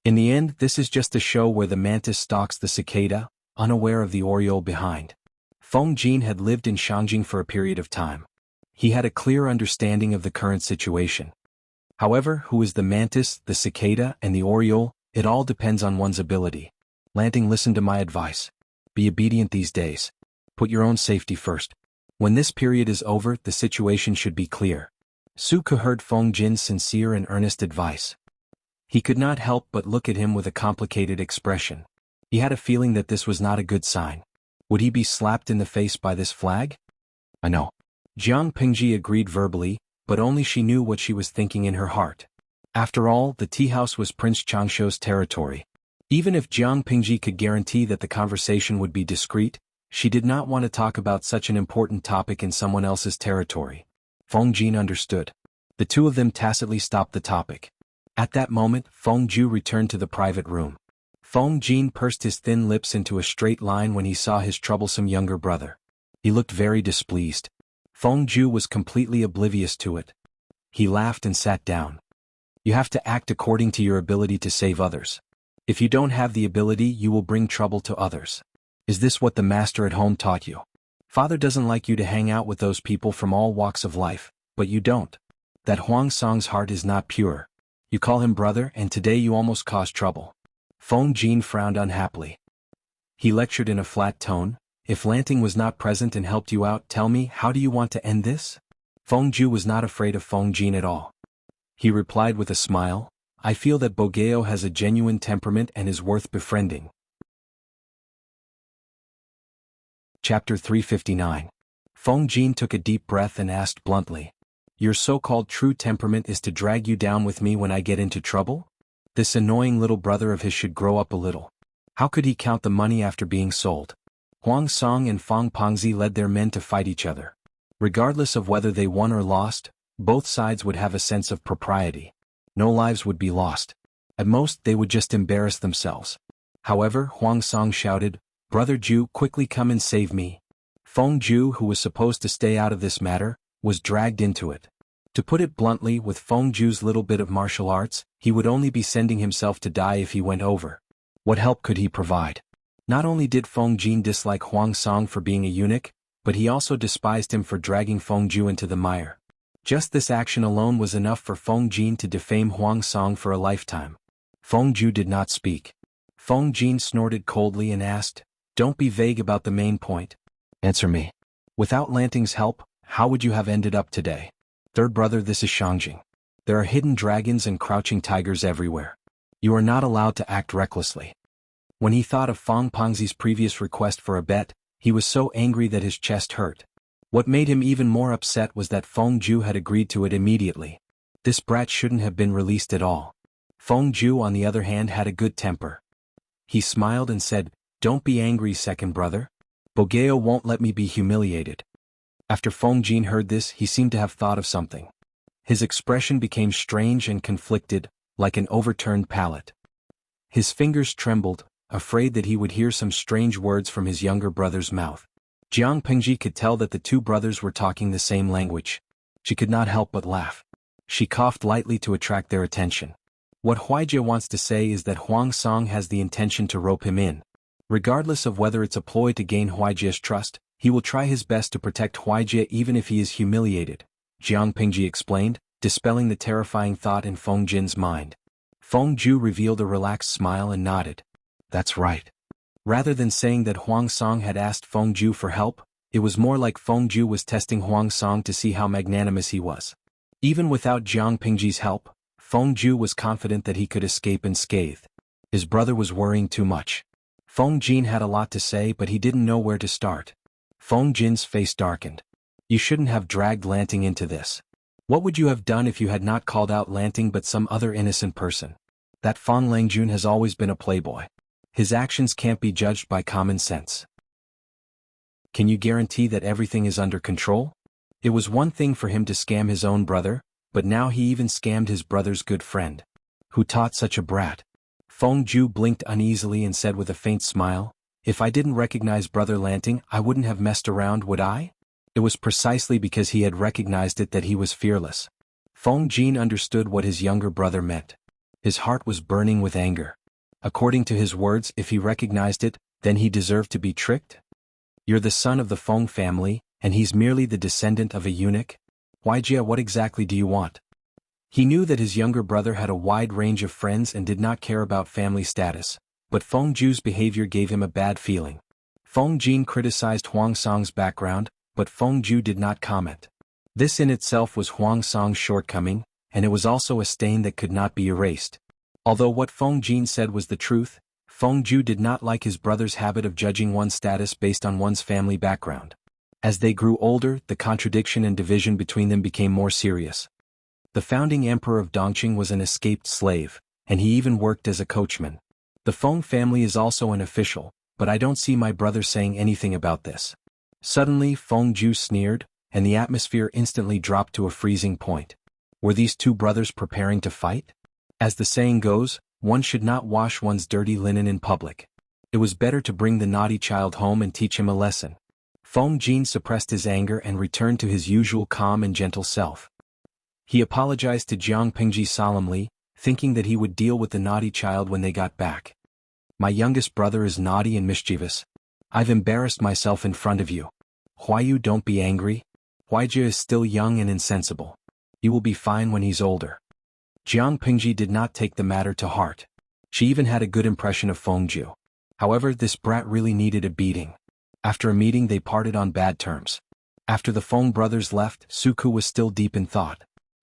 In the end, this is just a show where the mantis stalks the cicada, unaware of the oriole behind. Feng Jin had lived in Shangjing for a period of time. He had a clear understanding of the current situation. However, who is the mantis, the cicada, and the oriole? It all depends on one's ability. Lanting, listen to my advice. Be obedient these days. Put your own safety first. When this period is over, the situation should be clear. Su Ke heard Feng Jin's sincere and earnest advice. He could not help but look at him with a complicated expression. He had a feeling that this was not a good sign. Would he be slapped in the face by this flag? I know. Jiang Pingji agreed verbally, but only she knew what she was thinking in her heart. After all, the tea house was Prince Changsho's territory. Even if Jiang Pingji could guarantee that the conversation would be discreet, she did not want to talk about such an important topic in someone else's territory. Feng Jin understood. The two of them tacitly stopped the topic. At that moment, Feng Ju returned to the private room. Feng Jin pursed his thin lips into a straight line when he saw his troublesome younger brother. He looked very displeased. Feng Ju was completely oblivious to it. He laughed and sat down. You have to act according to your ability to save others. If you don't have the ability, you will bring trouble to others. Is this what the master at home taught you? Father doesn't like you to hang out with those people from all walks of life, but you don't. That Huang Song's heart is not pure. You call him brother, and today you almost caused trouble. Feng Jin frowned unhappily. He lectured in a flat tone. If Lanting was not present and helped you out, tell me, how do you want to end this? Feng Ju was not afraid of Feng Jin at all. He replied with a smile, I feel that Bogeo has a genuine temperament and is worth befriending. Chapter 359. Feng Jin took a deep breath and asked bluntly, Your so-called true temperament is to drag you down with me when I get into trouble? This annoying little brother of his should grow up a little. How could he count the money after being sold? Huang Song and Fang Pengzi led their men to fight each other. Regardless of whether they won or lost, both sides would have a sense of propriety. No lives would be lost. At most, they would just embarrass themselves. However, Huang Song shouted, Brother Ju, quickly come and save me. Feng Ju, who was supposed to stay out of this matter, was dragged into it. To put it bluntly, with Feng Ju's little bit of martial arts, he would only be sending himself to die if he went over. What help could he provide? Not only did Feng Jin dislike Huang Song for being a eunuch, but he also despised him for dragging Feng Ju into the mire. Just this action alone was enough for Feng Jin to defame Huang Song for a lifetime. Feng Ju did not speak. Feng Jin snorted coldly and asked, Don't be vague about the main point. Answer me. Without Lanting's help, how would you have ended up today? Third brother, this is Shangjing. There are hidden dragons and crouching tigers everywhere. You are not allowed to act recklessly. When he thought of Fang Pengzi's previous request for a bet, he was so angry that his chest hurt. What made him even more upset was that Feng Ju had agreed to it immediately. This brat shouldn't have been released at all. Feng Ju, on the other hand, had a good temper. He smiled and said, Don't be angry, second brother. Bogeo won't let me be humiliated. After Feng Jin heard this, he seemed to have thought of something. His expression became strange and conflicted, like an overturned pallet. His fingers trembled, afraid that he would hear some strange words from his younger brother's mouth. Jiang Pingji could tell that the two brothers were talking the same language. She could not help but laugh. She coughed lightly to attract their attention. What Huijie wants to say is that Huang Song has the intention to rope him in. Regardless of whether it's a ploy to gain Huijie's trust, he will try his best to protect Huijie even if he is humiliated, Jiang Pingji explained, dispelling the terrifying thought in Feng Jin's mind. Feng Ju revealed a relaxed smile and nodded. That's right. Rather than saying that Huang Song had asked Feng Ju for help, it was more like Feng Ju was testing Huang Song to see how magnanimous he was. Even without Jiang Pingji's help, Feng Ju was confident that he could escape unscathed. His brother was worrying too much. Feng Jin had a lot to say, but he didn't know where to start. Feng Jin's face darkened. You shouldn't have dragged Lanting into this. What would you have done if you had not called out Lanting but some other innocent person? That Fang Langjun has always been a playboy. His actions can't be judged by common sense. Can you guarantee that everything is under control? It was one thing for him to scam his own brother, but now he even scammed his brother's good friend. Who taught such a brat? Feng Ju blinked uneasily and said with a faint smile, If I didn't recognize Brother Lanting, I wouldn't have messed around, would I? It was precisely because he had recognized it that he was fearless. Feng Jin understood what his younger brother meant. His heart was burning with anger. According to his words, if he recognized it, then he deserved to be tricked? You're the son of the Feng family, and he's merely the descendant of a eunuch? Wuxia, what exactly do you want? He knew that his younger brother had a wide range of friends and did not care about family status, but Feng Ju's behavior gave him a bad feeling. Feng Jin criticized Huang Song's background, but Feng Ju did not comment. This in itself was Huang Song's shortcoming, and it was also a stain that could not be erased. Although what Feng Jin said was the truth, Feng Ju did not like his brother's habit of judging one's status based on one's family background. As they grew older, the contradiction and division between them became more serious. The founding emperor of Dongqing was an escaped slave, and he even worked as a coachman. The Feng family is also an official, but I don't see my brother saying anything about this. Suddenly Feng Ju sneered, and the atmosphere instantly dropped to a freezing point. Were these two brothers preparing to fight? As the saying goes, one should not wash one's dirty linen in public. It was better to bring the naughty child home and teach him a lesson. Feng Jin suppressed his anger and returned to his usual calm and gentle self. He apologized to Jiang Pingji solemnly, thinking that he would deal with the naughty child when they got back. My youngest brother is naughty and mischievous. I've embarrassed myself in front of you. Huayu, don't be angry. Huaijia is still young and insensible. You will be fine when he's older. Jiang Pingji did not take the matter to heart. She even had a good impression of Feng Ju. However, this brat really needed a beating. After a meeting they parted on bad terms. After the Feng brothers left, Suku was still deep in thought.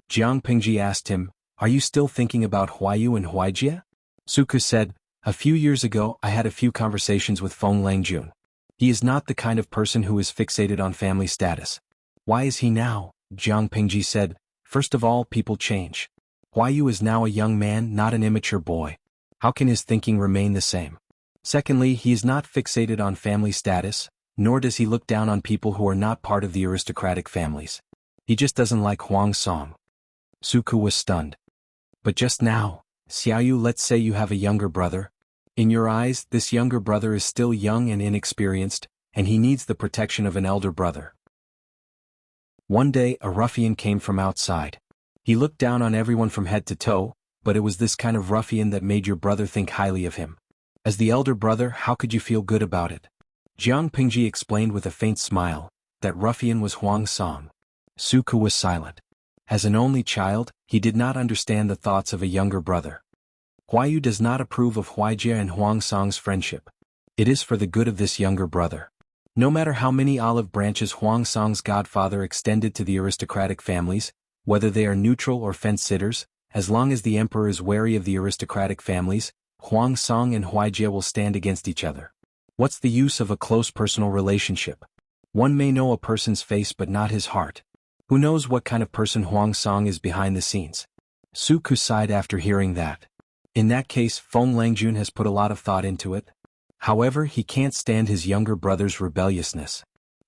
Jiang Pingji asked him, "Are you still thinking about Huayu and Huaijia?" Suku said, "A few years ago I had a few conversations with Feng Langjun. He is not the kind of person who is fixated on family status." "Why is he now?" Jiang Pingji said, "First of all, people change. Huayu is now a young man, not an immature boy. How can his thinking remain the same? Secondly, he is not fixated on family status, nor does he look down on people who are not part of the aristocratic families. He just doesn't like Huang Song." Suku was stunned. "But just now, Xiaoyu, let's say you have a younger brother. In your eyes, this younger brother is still young and inexperienced, and he needs the protection of an elder brother." One day, a ruffian came from outside. He looked down on everyone from head to toe, but it was this kind of ruffian that made your brother think highly of him. As the elder brother, how could you feel good about it? Jiang Pingji explained with a faint smile, that ruffian was Huang Song. Suku was silent. As an only child, he did not understand the thoughts of a younger brother. Huayu does not approve of Huaijia and Huang Song's friendship. It is for the good of this younger brother. No matter how many olive branches Huang Song's godfather extended to the aristocratic families, whether they are neutral or fence-sitters, as long as the emperor is wary of the aristocratic families, Huang Song and Huaijia will stand against each other. What's the use of a close personal relationship? One may know a person's face but not his heart. Who knows what kind of person Huang Song is behind the scenes? Suku sighed after hearing that. In that case, Feng Langjun has put a lot of thought into it. However, he can't stand his younger brother's rebelliousness.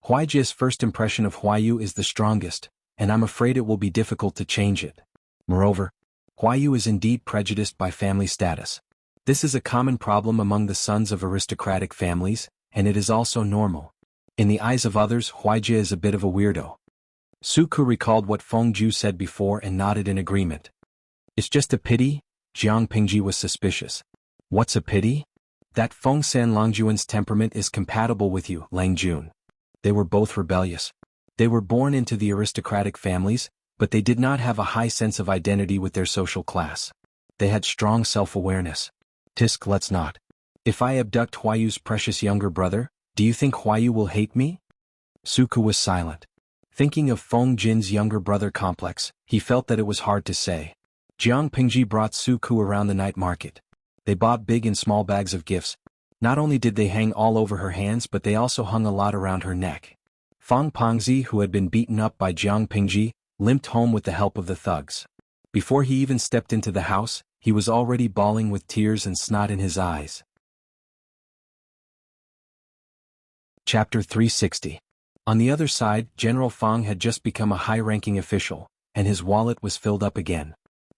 Huaijia's first impression of Huayu is the strongest, and I'm afraid it will be difficult to change it. Moreover, Huayu is indeed prejudiced by family status. This is a common problem among the sons of aristocratic families, and it is also normal. In the eyes of others, Huaijia is a bit of a weirdo. Suku recalled what Feng Ju said before and nodded in agreement. "It's just a pity?" Jiang Pingji was suspicious. "What's a pity?" "That Feng San Langjuan's temperament is compatible with you, Langjun. They were both rebellious. They were born into the aristocratic families, but they did not have a high sense of identity with their social class. They had strong self-awareness. Tisk, let's not. If I abduct Huayu's precious younger brother, do you think Huayu will hate me?" Suku was silent. Thinking of Feng Jin's younger brother complex, he felt that it was hard to say. Jiang Pingji brought Suku around the night market. They bought big and small bags of gifts. Not only did they hang all over her hands but they also hung a lot around her neck. Fang Pengzi, who had been beaten up by Jiang Pingji, limped home with the help of the thugs. Before he even stepped into the house, he was already bawling with tears and snot in his eyes. Chapter 360. On the other side, General Fang had just become a high-ranking official, and his wallet was filled up again.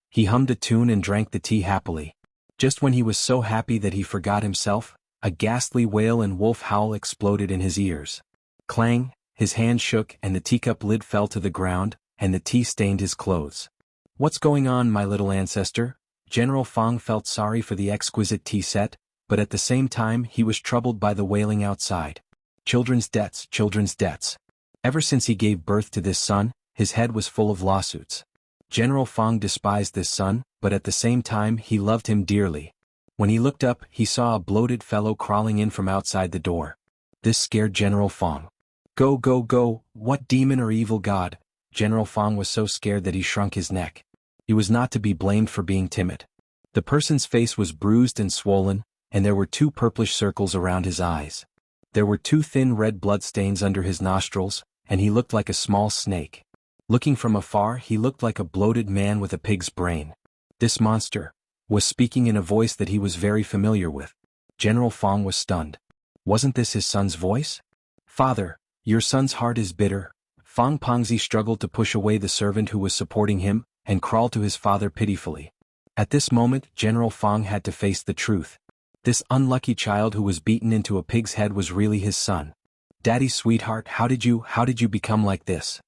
He hummed a tune and drank the tea happily. Just when he was so happy that he forgot himself, A ghastly wail and wolf howl exploded in his ears. Clang, his hand shook and the teacup lid fell to the ground, and the tea stained his clothes. What's going on, my little ancestor? General Fong felt sorry for the exquisite tea set, but at the same time he was troubled by the wailing outside. Children's debts, children's debts. Ever since he gave birth to this son, his head was full of lawsuits. General Fong despised this son, but at the same time he loved him dearly. When he looked up, he saw a bloated fellow crawling in from outside the door. This scared General Fong. Go, go, go, what demon or evil god? General Fong was so scared that he shrunk his neck. He was not to be blamed for being timid. The person's face was bruised and swollen, and there were 2 purplish circles around his eyes. There were 2 thin red bloodstains under his nostrils, and he looked like a small snake. Looking from afar, he looked like a bloated man with a pig's brain. This monster was speaking in a voice that he was very familiar with. General Fong was stunned. Wasn't this his son's voice? Father, your son's heart is bitter. Fong Pongzi struggled to push away the servant who was supporting him, and crawled to his father pitifully. At this moment, General Fong had to face the truth. This unlucky child who was beaten into a pig's head was really his son. Daddy sweetheart, how did you become like this?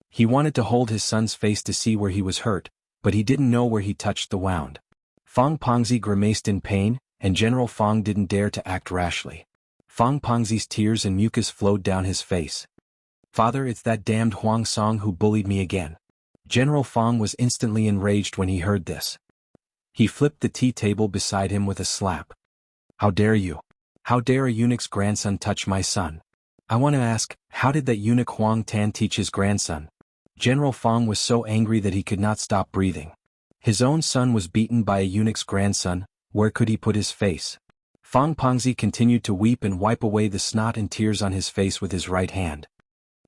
He wanted to hold his son's face to see where he was hurt, but he didn't know where he touched the wound. Fong Pongzi grimaced in pain, and General Fong didn't dare to act rashly. Fong Pongzi's tears and mucus flowed down his face. Father, it's that damned Huang Song who bullied me again. General Fong was instantly enraged when he heard this. He flipped the tea table beside him with a slap. How dare you? How dare a eunuch's grandson touch my son? I want to ask, how did that eunuch Huang Tan teach his grandson? General Fong was so angry that he could not stop breathing. His own son was beaten by a eunuch's grandson, where could he put his face? Fong Pongzi continued to weep and wipe away the snot and tears on his face with his right hand.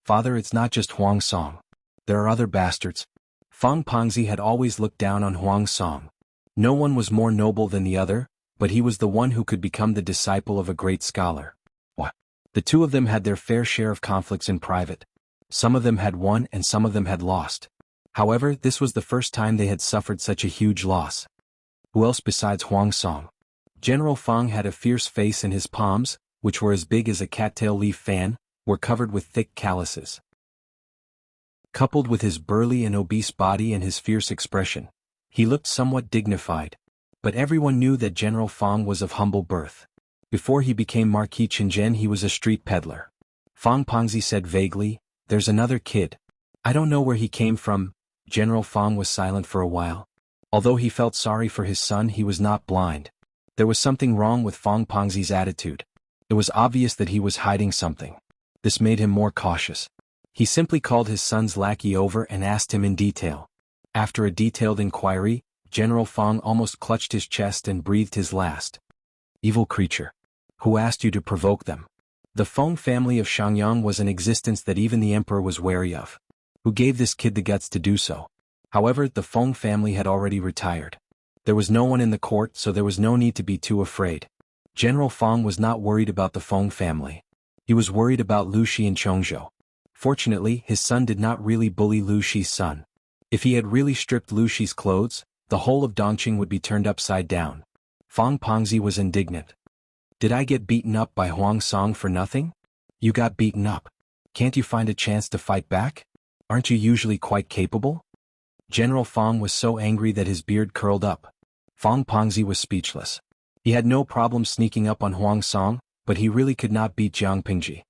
Father, it's not just Huang Song. There are other bastards. Fong Pongzi had always looked down on Huang Song. No one was more noble than the other, but he was the one who could become the disciple of a great scholar. What? The 2 of them had their fair share of conflicts in private. Some of them had won and some of them had lost. However, this was the first time they had suffered such a huge loss. Who else besides Huang Song? General Fong had a fierce face, and his palms, which were as big as a cattail leaf fan, were covered with thick calluses. Coupled with his burly and obese body and his fierce expression, he looked somewhat dignified. But everyone knew that General Fong was of humble birth. Before he became Marquis Qingzhen, he was a street peddler. Fong Pongzi said vaguely, "There's another kid. I don't know where he came from." General Fong was silent for a while. Although he felt sorry for his son, he was not blind. There was something wrong with Fong Pongzi's attitude. It was obvious that he was hiding something. This made him more cautious. He simply called his son's lackey over and asked him in detail. After a detailed inquiry, General Fong almost clutched his chest and breathed his last. Evil creature. Who asked you to provoke them? The Fong family of Shangyang was an existence that even the emperor was wary of. Who gave this kid the guts to do so? However, the Fong family had already retired. There was no one in the court, so there was no need to be too afraid. General Fong was not worried about the Fong family. He was worried about Lu Shi and Chongzhou. Fortunately, his son did not really bully Lu Shi's son. If he had really stripped Lu Shi's clothes, the whole of Dongqing would be turned upside down. Fong Pongzi was indignant. Did I get beaten up by Huang Song for nothing? You got beaten up. Can't you find a chance to fight back? Aren't you usually quite capable? General Fong was so angry that his beard curled up. Fong Pongzi was speechless. He had no problem sneaking up on Huang Song, but he really could not beat Jiang Pingji.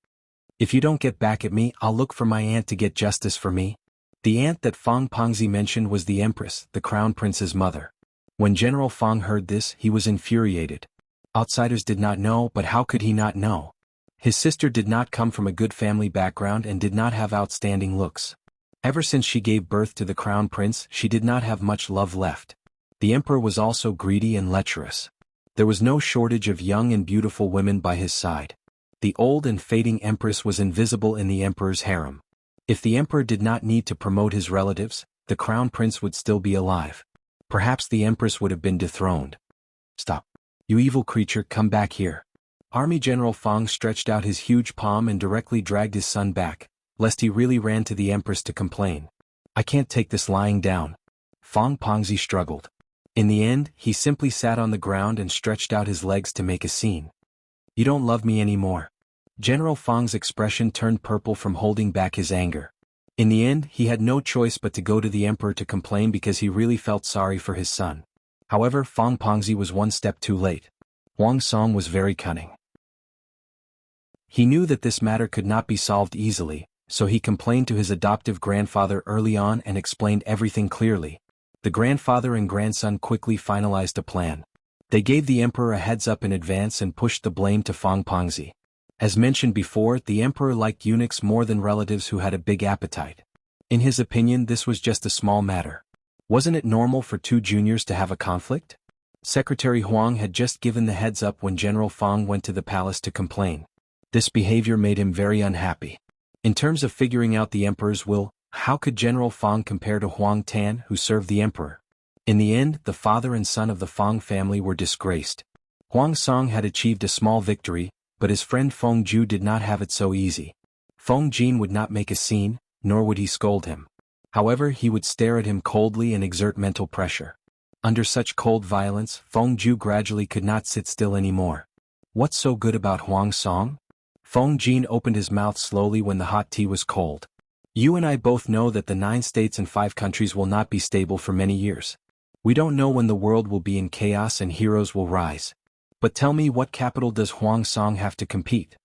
If you don't get back at me, I'll look for my aunt to get justice for me. The aunt that Fong Pongzi mentioned was the Empress, the Crown Prince's mother. When General Fong heard this, he was infuriated. Outsiders did not know, but how could he not know? His sister did not come from a good family background and did not have outstanding looks. Ever since she gave birth to the Crown Prince, she did not have much love left. The emperor was also greedy and lecherous. There was no shortage of young and beautiful women by his side. The old and fading empress was invisible in the emperor's harem. If the emperor did not need to promote his relatives, the crown prince would still be alive. Perhaps the empress would have been dethroned. Stop. You evil creature, come back here. Army General Fong stretched out his huge palm and directly dragged his son back, lest he really ran to the empress to complain. I can't take this lying down. Fong Pongzi struggled. In the end, he simply sat on the ground and stretched out his legs to make a scene. You don't love me anymore. General Fang's expression turned purple from holding back his anger. In the end, he had no choice but to go to the emperor to complain because he really felt sorry for his son. However, Fang Pengzi was one step too late. Huang Song was very cunning. He knew that this matter could not be solved easily, so he complained to his adoptive grandfather early on and explained everything clearly. The grandfather and grandson quickly finalized a plan. They gave the emperor a heads-up in advance and pushed the blame to Fang Pengzi. As mentioned before, the emperor liked eunuchs more than relatives who had a big appetite. In his opinion, this was just a small matter. Wasn't it normal for two juniors to have a conflict? Secretary Huang had just given the heads-up when General Fang went to the palace to complain. This behavior made him very unhappy. In terms of figuring out the emperor's will, how could General Fang compare to Huang Tan, who served the emperor? In the end, the father and son of the Fang family were disgraced. Huang Song had achieved a small victory, but his friend Feng Ju did not have it so easy. Feng Jin would not make a scene, nor would he scold him. However, he would stare at him coldly and exert mental pressure. Under such cold violence, Feng Ju gradually could not sit still anymore. What's so good about Huang Song? Feng Jin opened his mouth slowly when the hot tea was cold. You and I both know that the 9 states and 5 countries will not be stable for many years. We don't know when the world will be in chaos and heroes will rise. But tell me, what capital does Huang Song have to compete?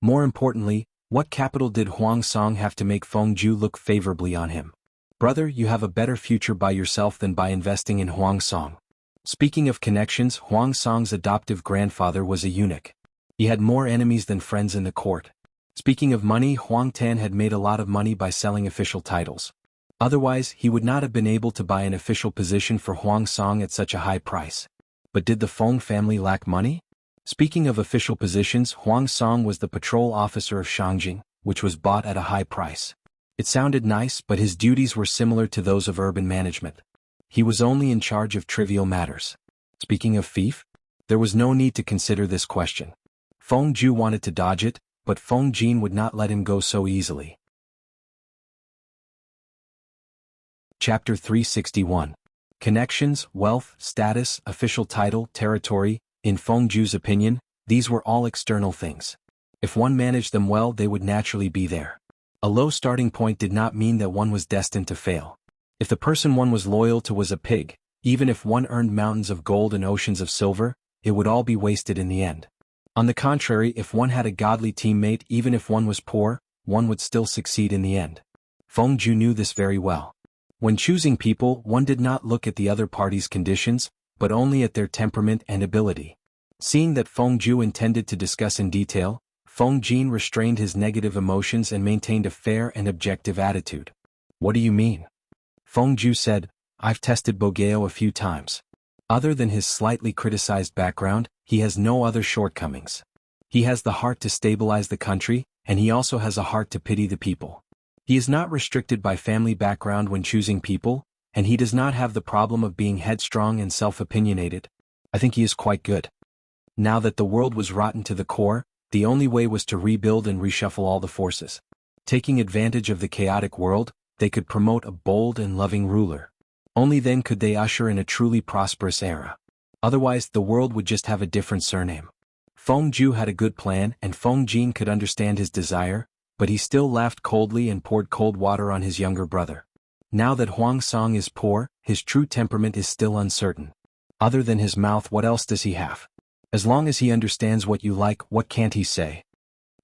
More importantly, what capital did Huang Song have to make Feng Ju look favorably on him? Brother, you have a better future by yourself than by investing in Huang Song. Speaking of connections, Huang Song's adoptive grandfather was a eunuch. He had more enemies than friends in the court. Speaking of money, Huang Tan had made a lot of money by selling official titles. Otherwise, he would not have been able to buy an official position for Huang Song at such a high price. But did the Feng family lack money? Speaking of official positions, Huang Song was the patrol officer of Shangjing, which was bought at a high price. It sounded nice, but his duties were similar to those of urban management. He was only in charge of trivial matters. Speaking of fief, there was no need to consider this question. Feng Ju wanted to dodge it, but Feng Jin would not let him go so easily. Chapter 361. Connections, wealth, status, official title, territory. In Feng Ju's opinion, these were all external things. If one managed them well, they would naturally be there. A low starting point did not mean that one was destined to fail. If the person one was loyal to was a pig, even if one earned mountains of gold and oceans of silver, it would all be wasted in the end. On the contrary, if one had a godly teammate, even if one was poor, one would still succeed in the end. Feng Ju knew this very well. When choosing people, one did not look at the other party's conditions, but only at their temperament and ability. Seeing that Feng Ju intended to discuss in detail, Feng Jin restrained his negative emotions and maintained a fair and objective attitude. What do you mean? Feng Ju said, I've tested Bogeo a few times. Other than his slightly criticized background, he has no other shortcomings. He has the heart to stabilize the country, and he also has a heart to pity the people. He is not restricted by family background when choosing people, and he does not have the problem of being headstrong and self-opinionated. I think he is quite good. Now that the world was rotten to the core, the only way was to rebuild and reshuffle all the forces. Taking advantage of the chaotic world, they could promote a bold and loving ruler. Only then could they usher in a truly prosperous era. Otherwise, the world would just have a different surname. Feng Ju had a good plan, and Feng Jin could understand his desire, but he still laughed coldly and poured cold water on his younger brother. Now that Huang Song is poor, his true temperament is still uncertain. Other than his mouth, what else does he have? As long as he understands what you like, what can't he say?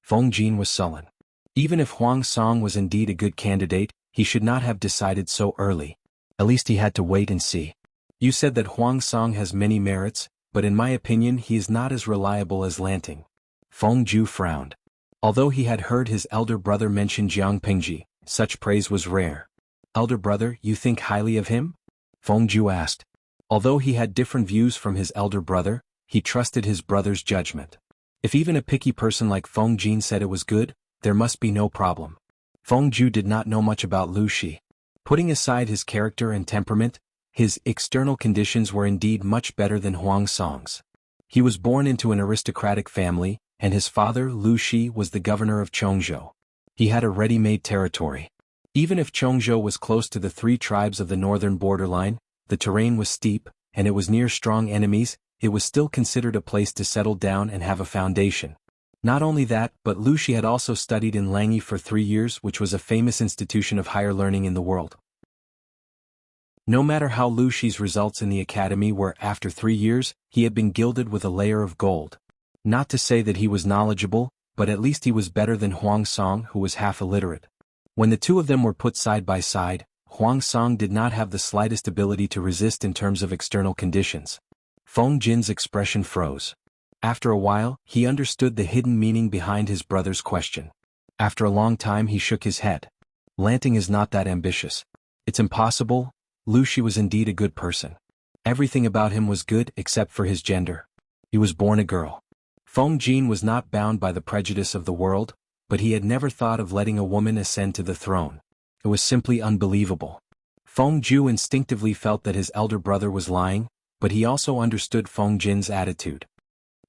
Feng Jin was sullen. Even if Huang Song was indeed a good candidate, he should not have decided so early. At least he had to wait and see. You said that Huang Song has many merits, but in my opinion he is not as reliable as Lanting. Feng Ju frowned. Although he had heard his elder brother mention Jiang Pingji, such praise was rare. Elder brother, you think highly of him? Feng Ju asked. Although he had different views from his elder brother, he trusted his brother's judgment. If even a picky person like Feng Jin said it was good, there must be no problem. Feng Ju did not know much about Lu Shi. Putting aside his character and temperament, his external conditions were indeed much better than Huang Song's. He was born into an aristocratic family, and his father, Lu Shi, was the governor of Chongzhou. He had a ready-made territory. Even if Chongzhou was close to the 3 tribes of the northern borderline, the terrain was steep, and it was near strong enemies, it was still considered a place to settle down and have a foundation. Not only that, but Wuxia had also studied in Langyi for 3 years, which was a famous institution of higher learning in the world. No matter how Wuxia's results in the academy were, after 3 years, he had been gilded with a layer of gold. Not to say that he was knowledgeable, but at least he was better than Huang Song, who was half illiterate. When the two of them were put side by side, Huang Song did not have the slightest ability to resist in terms of external conditions. Feng Jin's expression froze. After a while, he understood the hidden meaning behind his brother's question. After a long time he shook his head. Lanting is not that ambitious. It's impossible. Wuxia was indeed a good person. Everything about him was good except for his gender. He was born a girl. Feng Jin was not bound by the prejudice of the world, but he had never thought of letting a woman ascend to the throne. It was simply unbelievable. Feng Ju instinctively felt that his elder brother was lying, but he also understood Feng Jin's attitude.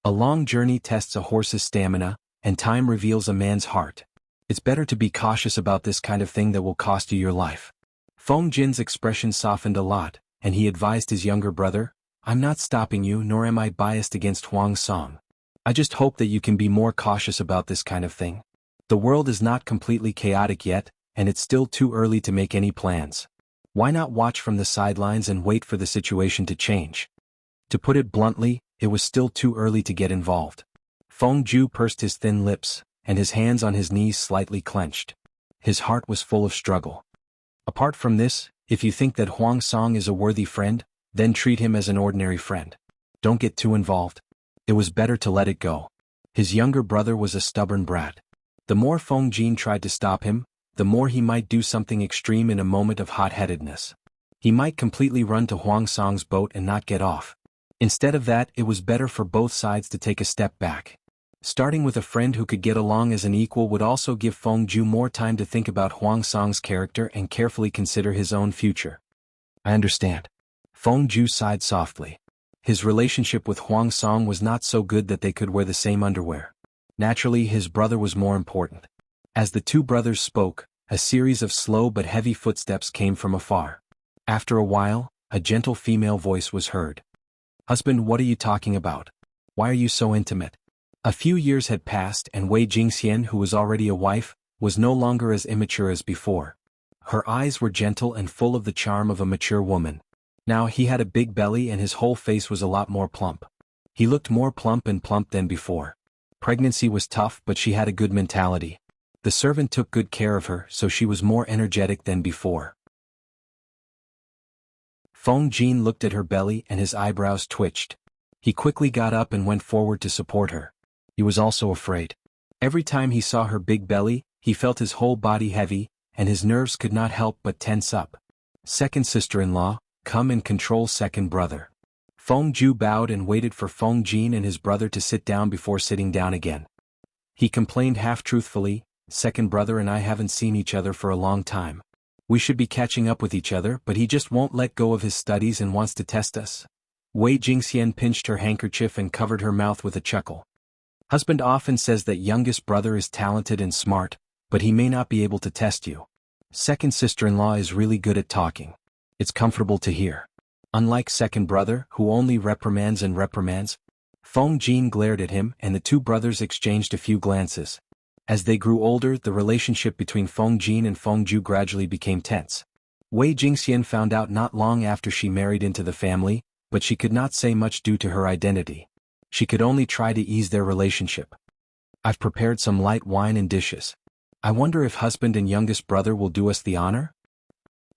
A long journey tests a horse's stamina, and time reveals a man's heart. It's better to be cautious about this kind of thing that will cost you your life. Feng Jin's expression softened a lot, and he advised his younger brother, "I'm not stopping you, nor am I biased against Huang Song. I just hope that you can be more cautious about this kind of thing. The world is not completely chaotic yet, and it's still too early to make any plans. Why not watch from the sidelines and wait for the situation to change?" To put it bluntly, it was still too early to get involved. Feng Ju pursed his thin lips, and his hands on his knees slightly clenched. His heart was full of struggle. Apart from this, if you think that Huang Song is a worthy friend, then treat him as an ordinary friend. Don't get too involved. It was better to let it go. His younger brother was a stubborn brat. The more Feng Jin tried to stop him, the more he might do something extreme in a moment of hot-headedness. He might completely run to Huang Song's boat and not get off. Instead of that, it was better for both sides to take a step back. Starting with a friend who could get along as an equal would also give Feng Ju more time to think about Huang Song's character and carefully consider his own future. I understand. Feng Ju sighed softly. His relationship with Huang Song was not so good that they could wear the same underwear. Naturally, his brother was more important. As the two brothers spoke, a series of slow but heavy footsteps came from afar. After a while, a gentle female voice was heard. "Husband, what are you talking about? Why are you so intimate?" A few years had passed and Wei Jingxian, who was already a wife, was no longer as immature as before. Her eyes were gentle and full of the charm of a mature woman. Now he had a big belly and his whole face was a lot more plump. He looked more plump than before. Pregnancy was tough, but she had a good mentality. The servant took good care of her, so she was more energetic than before. Feng Jin looked at her belly and his eyebrows twitched. He quickly got up and went forward to support her. He was also afraid. Every time he saw her big belly, he felt his whole body heavy, and his nerves could not help but tense up. Second sister-in-law, come and control second brother. Feng Ju bowed and waited for Feng Jin and his brother to sit down before sitting down again. He complained half-truthfully, "Second brother and I haven't seen each other for a long time. We should be catching up with each other, but he just won't let go of his studies and wants to test us." Wei Jingxian pinched her handkerchief and covered her mouth with a chuckle. "Husband often says that youngest brother is talented and smart, but he may not be able to test you. Second sister-in-law is really good at talking. It's comfortable to hear. Unlike second brother, who only reprimands and reprimands." Feng Jin glared at him and the two brothers exchanged a few glances. As they grew older, the relationship between Feng Jin and Feng Ju gradually became tense. Wei Jingxian found out not long after she married into the family, but she could not say much due to her identity. She could only try to ease their relationship. "I've prepared some light wine and dishes. I wonder if husband and youngest brother will do us the honor?"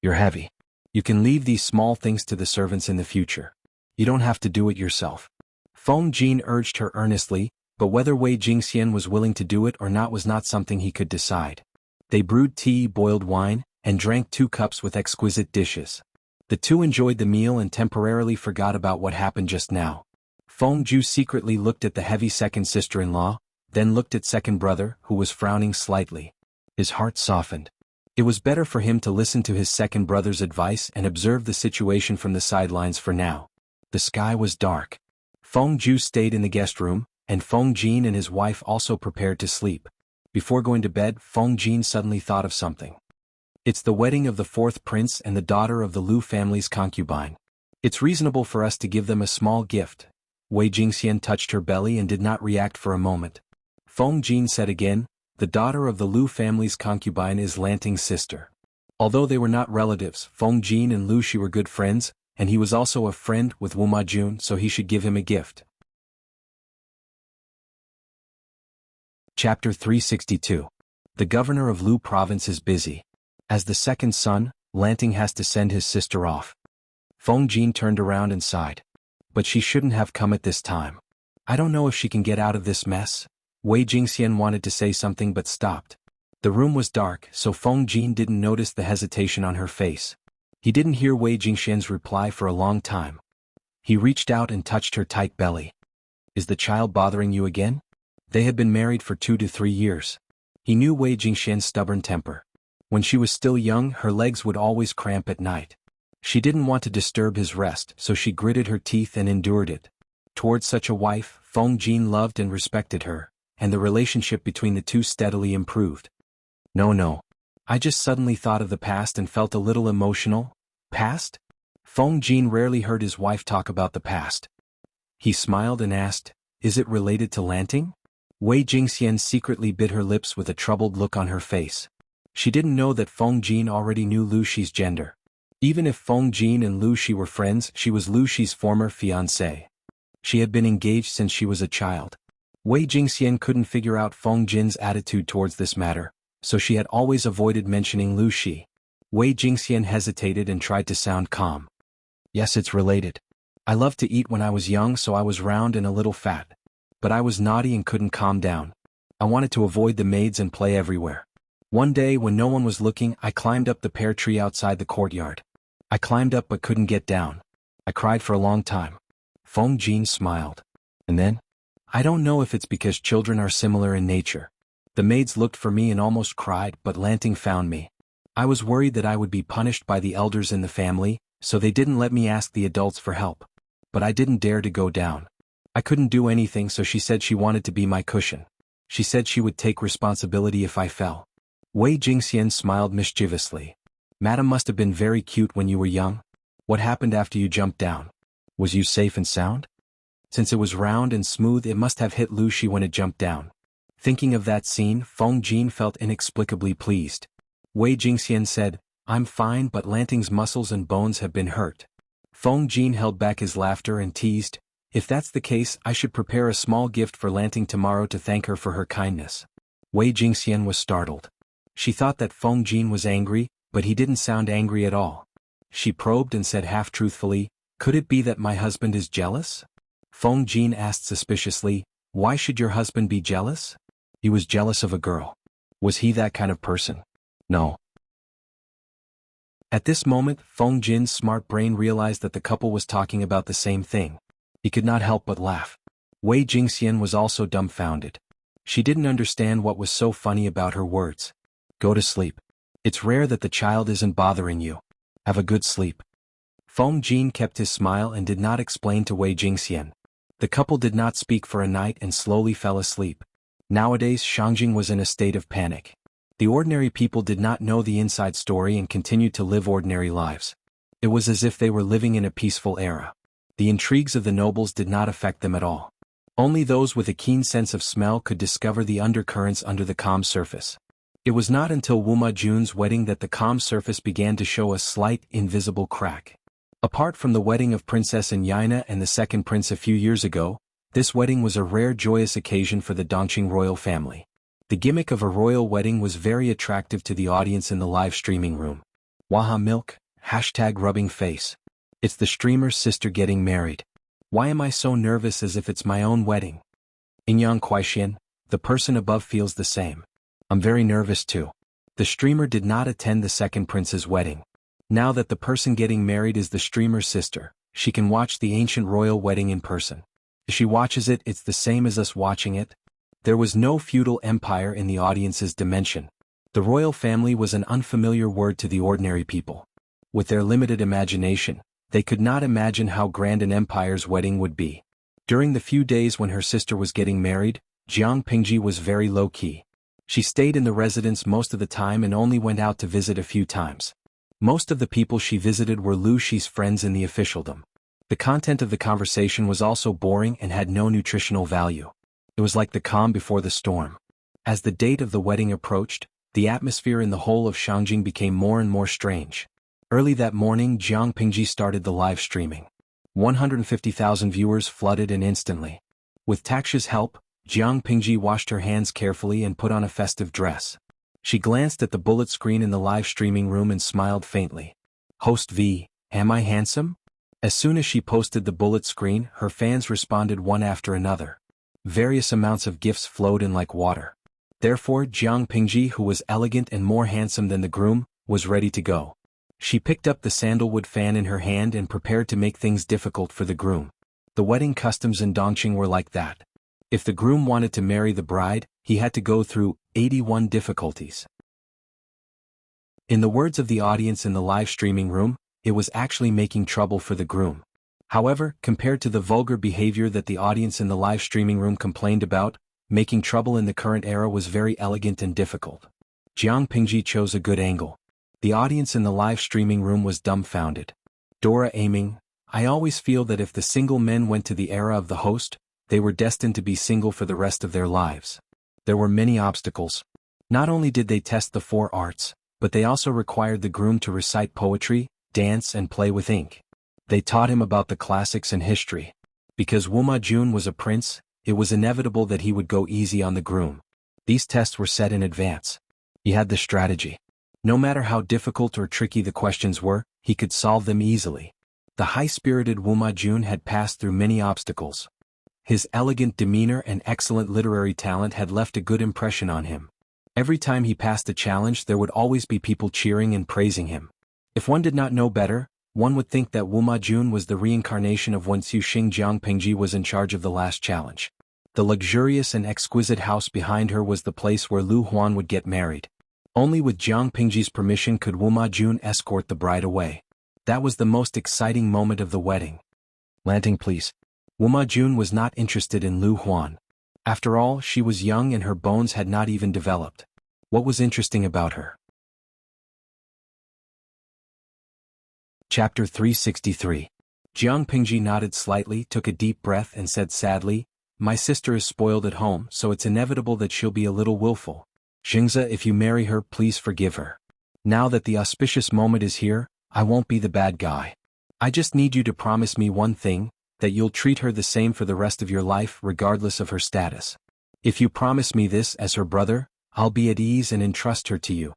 "You're heavy. You can leave these small things to the servants in the future. You don't have to do it yourself." Feng Jin urged her earnestly, but whether Wei Jingxian was willing to do it or not was not something he could decide. They brewed tea, boiled wine, and drank 2 cups with exquisite dishes. The two enjoyed the meal and temporarily forgot about what happened just now. Feng Ju secretly looked at the heavy second sister-in-law, then looked at second brother, who was frowning slightly. His heart softened. It was better for him to listen to his second brother's advice and observe the situation from the sidelines for now. The sky was dark. Feng Ju stayed in the guest room, and Feng Jin and his wife also prepared to sleep. Before going to bed, Feng Jin suddenly thought of something. "It's the wedding of the 4th prince and the daughter of the Lu family's concubine. It's reasonable for us to give them a small gift." Wei Jingxian touched her belly and did not react for a moment. Feng Jin said again, the daughter of the Lu family's concubine is Lanting's sister. Although they were not relatives, Feng Jin and Lu Shi were good friends, and he was also a friend with Wu Majun, so he should give him a gift. Chapter 362. The governor of Lu province is busy. As the second son, Lanting has to send his sister off. Feng Jin turned around and sighed. But she shouldn't have come at this time. I don't know if she can get out of this mess. Wei Jingxian wanted to say something but stopped. The room was dark, so Feng Jin didn't notice the hesitation on her face. He didn't hear Wei Jingxian's reply for a long time. He reached out and touched her tight belly. Is the child bothering you again? They had been married for 2 to 3 years. He knew Wei Jingxian's stubborn temper. When she was still young, her legs would always cramp at night. She didn't want to disturb his rest, so she gritted her teeth and endured it. Towards such a wife, Feng Jin loved and respected her, and the relationship between the two steadily improved. No. I just suddenly thought of the past and felt a little emotional. Past? Feng Jin rarely heard his wife talk about the past. He smiled and asked, is it related to Lanting? Wei Jingxian secretly bit her lips with a troubled look on her face. She didn't know that Feng Jin already knew Lu Shi's gender. Even if Feng Jin and Lu Shi were friends, she was Lu Shi's former fiancée. She had been engaged since she was a child. Wei Jingxian couldn't figure out Feng Jin's attitude towards this matter, so she had always avoided mentioning Lu Shi. Wei Jingxian hesitated and tried to sound calm. Yes, it's related. I loved to eat when I was young, so I was round and a little fat. But I was naughty and couldn't calm down. I wanted to avoid the maids and play everywhere. One day when no one was looking, I climbed up the pear tree outside the courtyard. I climbed up but couldn't get down. I cried for a long time. Feng Jin smiled. And then? I don't know if it's because children are similar in nature. The maids looked for me and almost cried, but Lanting found me. I was worried that I would be punished by the elders in the family, so they didn't let me ask the adults for help. But I didn't dare to go down. I couldn't do anything, so she said she wanted to be my cushion. She said she would take responsibility if I fell. Wei Jingxian smiled mischievously. Madam must have been very cute when you were young. What happened after you jumped down? Was you safe and sound? Since it was round and smooth, it must have hit Lu Shi when it jumped down. Thinking of that scene, Feng Jin felt inexplicably pleased. Wei Jingxian said, I'm fine, but Lanting's muscles and bones have been hurt. Feng Jin held back his laughter and teased, if that's the case, I should prepare a small gift for Lanting tomorrow to thank her for her kindness. Wei Jingxian was startled. She thought that Feng Jin was angry, but he didn't sound angry at all. She probed and said half-truthfully, could it be that my husband is jealous? Feng Jin asked suspiciously, why should your husband be jealous? He was jealous of a girl. Was he that kind of person? No. At this moment, Feng Jin's smart brain realized that the couple was talking about the same thing. He could not help but laugh. Wei Jingxian was also dumbfounded. She didn't understand what was so funny about her words. Go to sleep. It's rare that the child isn't bothering you. Have a good sleep. Feng Jin kept his smile and did not explain to Wei Jingxian. The couple did not speak for a night and slowly fell asleep. Nowadays, Shangjing was in a state of panic. The ordinary people did not know the inside story and continued to live ordinary lives. It was as if they were living in a peaceful era. The intrigues of the nobles did not affect them at all. Only those with a keen sense of smell could discover the undercurrents under the calm surface. It was not until Wu Majun's wedding that the calm surface began to show a slight, invisible crack. Apart from the wedding of Princess Yaina and the second prince a few years ago, this wedding was a rare joyous occasion for the Dongqing royal family. The gimmick of a royal wedding was very attractive to the audience in the live streaming room. Waha milk, #rubbing face. It's the streamer's sister getting married. Why am I so nervous as if it's my own wedding? Inyang Kuaixian, the person above feels the same. I'm very nervous too. The streamer did not attend the second prince's wedding. Now that the person getting married is the streamer's sister, she can watch the ancient royal wedding in person. If she watches it, it's the same as us watching it. There was no feudal empire in the audience's dimension. The royal family was an unfamiliar word to the ordinary people. With their limited imagination, they could not imagine how grand an empire's wedding would be. During the few days when her sister was getting married, Jiang Pingji was very low-key. She stayed in the residence most of the time and only went out to visit a few times. Most of the people she visited were Lu Shi's friends in the officialdom. The content of the conversation was also boring and had no nutritional value. It was like the calm before the storm. As the date of the wedding approached, the atmosphere in the whole of Shangjing became more and more strange. Early that morning, Jiang Pingji started the live streaming. 150,000 viewers flooded in instantly. With Taksha's help, Jiang Pingji washed her hands carefully and put on a festive dress. She glanced at the bullet screen in the live streaming room and smiled faintly. Host V, am I handsome? As soon as she posted the bullet screen, her fans responded one after another. Various amounts of gifts flowed in like water. Therefore, Jiang Pingji, who was elegant and more handsome than the groom, was ready to go. She picked up the sandalwood fan in her hand and prepared to make things difficult for the groom. The wedding customs in Dongqing were like that. If the groom wanted to marry the bride, he had to go through 81 difficulties. In the words of the audience in the live streaming room, it was actually making trouble for the groom. However, compared to the vulgar behavior that the audience in the live streaming room complained about, making trouble in the current era was very elegant and difficult. Jiang Pingji chose a good angle. The audience in the live streaming room was dumbfounded. Dora aiming, I always feel that if the single men went to the era of the host, they were destined to be single for the rest of their lives. There were many obstacles. Not only did they test the 4 arts, but they also required the groom to recite poetry, dance and play with ink. They taught him about the classics and history. Because Wu Majun was a prince, it was inevitable that he would go easy on the groom. These tests were set in advance. He had the strategy. No matter how difficult or tricky the questions were, he could solve them easily. The high-spirited Wu Majun had passed through many obstacles. His elegant demeanor and excellent literary talent had left a good impression on him. Every time he passed a challenge, there would always be people cheering and praising him. If one did not know better, one would think that Wu Majun was the reincarnation of when Xing. Jiang Pingji was in charge of the last challenge. The luxurious and exquisite house behind her was the place where Lu Huan would get married. Only with Jiang Pingji's permission could Wu Majun escort the bride away. That was the most exciting moment of the wedding. Lanting, please. Wu Majun was not interested in Lu Huan. After all, she was young and her bones had not even developed. What was interesting about her? Chapter 363. Jiang Pingji nodded slightly, took a deep breath and said sadly, my sister is spoiled at home, so it's inevitable that she'll be a little willful. Xingzi, if you marry her, please forgive her. Now that the auspicious moment is here, I won't be the bad guy. I just need you to promise me one thing, that you'll treat her the same for the rest of your life regardless of her status. If you promise me this as her brother, I'll be at ease and entrust her to you.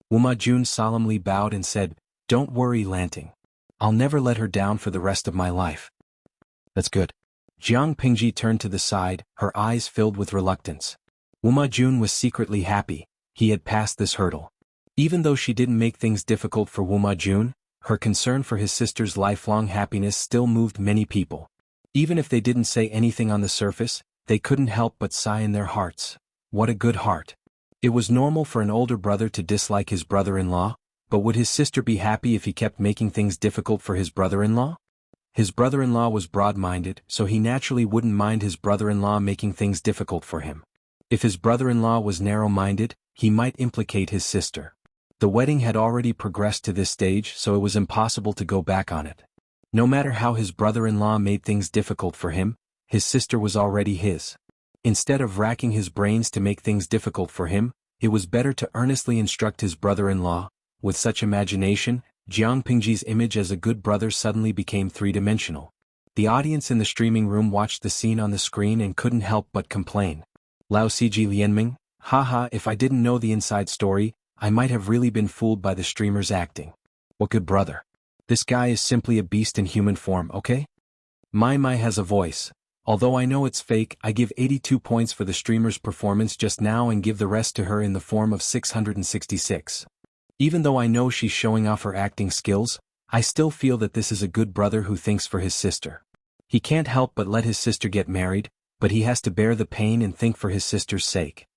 Wu Majun solemnly bowed and said, don't worry, Lanting. I'll never let her down for the rest of my life. That's good. Jiang Pingji turned to the side, her eyes filled with reluctance. Wu Majun was secretly happy. He had passed this hurdle. Even though she didn't make things difficult for Wu Majun, her concern for his sister's lifelong happiness still moved many people. Even if they didn't say anything on the surface, they couldn't help but sigh in their hearts. What a good heart. It was normal for an older brother to dislike his brother-in-law, but would his sister be happy if he kept making things difficult for his brother-in-law? His brother-in-law was broad-minded, so he naturally wouldn't mind his brother-in-law making things difficult for him. If his brother-in-law was narrow-minded, he might implicate his sister. The wedding had already progressed to this stage, so it was impossible to go back on it. No matter how his brother-in-law made things difficult for him, his sister was already his. Instead of racking his brains to make things difficult for him, it was better to earnestly instruct his brother-in-law. With such imagination, Jiang Pingji's image as a good brother suddenly became three-dimensional. The audience in the streaming room watched the scene on the screen and couldn't help but complain. Lao Ciji Lianming, haha, if I didn't know the inside story, I might have really been fooled by the streamer's acting. What good brother. This guy is simply a beast in human form, okay? Mai has a voice. Although I know it's fake, I give 82 points for the streamer's performance just now and give the rest to her in the form of 666. Even though I know she's showing off her acting skills, I still feel that this is a good brother who thinks for his sister. He can't help but let his sister get married, but he has to bear the pain and think for his sister's sake.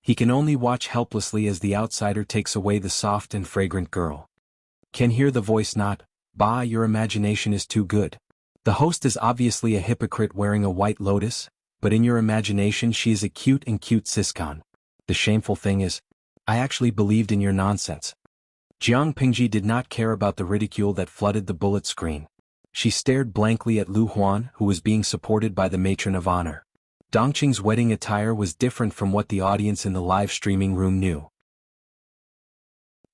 He can only watch helplessly as the outsider takes away the soft and fragrant girl. Can hear the voice not, bah, your imagination is too good. The host is obviously a hypocrite wearing a white lotus, but in your imagination she is a cute siscon. The shameful thing is, I actually believed in your nonsense. Jiang Pingji did not care about the ridicule that flooded the bullet screen. She stared blankly at Lu Huan, who was being supported by the matron of honor. Dongqing's wedding attire was different from what the audience in the live streaming room knew.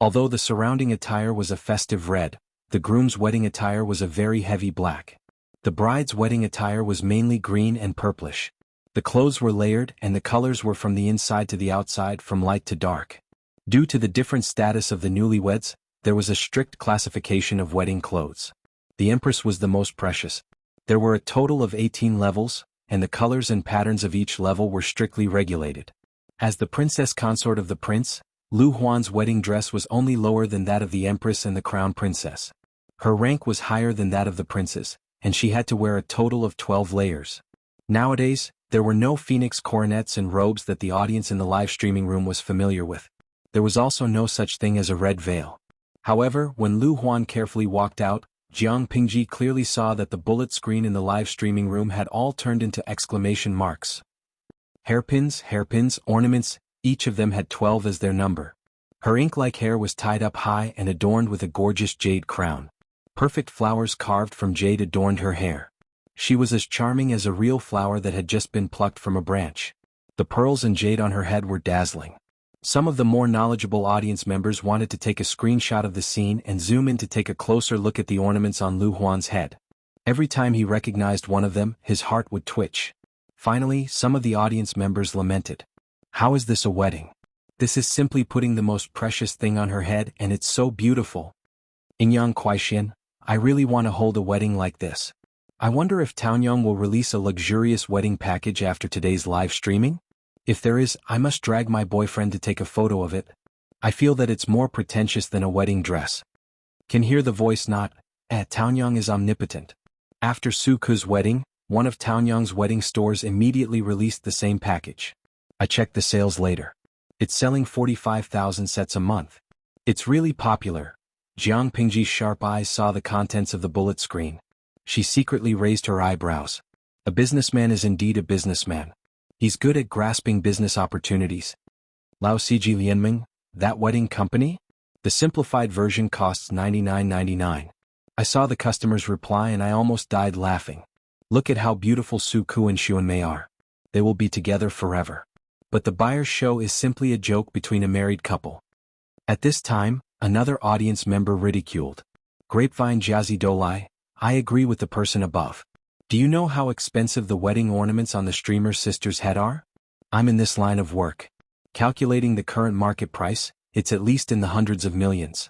Although the surrounding attire was a festive red, the groom's wedding attire was a very heavy black. The bride's wedding attire was mainly green and purplish. The clothes were layered and the colors were from the inside to the outside, from light to dark. Due to the different status of the newlyweds, there was a strict classification of wedding clothes. The Empress was the most precious. There were a total of 18 levels, and the colors and patterns of each level were strictly regulated. As the princess consort of the prince, Lu Huan's wedding dress was only lower than that of the Empress and the crown princess. Her rank was higher than that of the princes, and she had to wear a total of 12 layers. Nowadays, there were no phoenix coronets and robes that the audience in the live streaming room was familiar with. There was also no such thing as a red veil. However, when Lu Huan carefully walked out, Jiang Pingji clearly saw that the bullet screen in the live streaming room had all turned into exclamation marks. Hairpins, ornaments, each of them had 12 as their number. Her ink-like hair was tied up high and adorned with a gorgeous jade crown. Perfect flowers carved from jade adorned her hair. She was as charming as a real flower that had just been plucked from a branch. The pearls and jade on her head were dazzling. Some of the more knowledgeable audience members wanted to take a screenshot of the scene and zoom in to take a closer look at the ornaments on Lu Huan's head. Every time he recognized one of them, his heart would twitch. Finally, some of the audience members lamented. How is this a wedding? This is simply putting the most precious thing on her head, and it's so beautiful. Ingyang Kuaishin, I really want to hold a wedding like this. I wonder if Taonyang will release a luxurious wedding package after today's live streaming? If there is, I must drag my boyfriend to take a photo of it. I feel that it's more pretentious than a wedding dress. Can hear the voice not, Taonyang is omnipotent. After Su Ke's wedding, one of Taonyang's wedding stores immediately released the same package. I checked the sales later. It's selling 45,000 sets a month. It's really popular. Jiang Pingji's sharp eyes saw the contents of the bullet screen. She secretly raised her eyebrows. A businessman is indeed a businessman. He's good at grasping business opportunities. Lao Ciji Lianming, that wedding company? The simplified version costs $99.99. I saw the customer's reply and I almost died laughing. Look at how beautiful Su Ke and Xuanmei are. They will be together forever. But the buyer's show is simply a joke between a married couple. At this time, another audience member ridiculed. Grapevine Jiazi Dolai, I agree with the person above. Do you know how expensive the wedding ornaments on the streamer's sister's head are? I'm in this line of work. Calculating the current market price, it's at least in the hundreds of millions.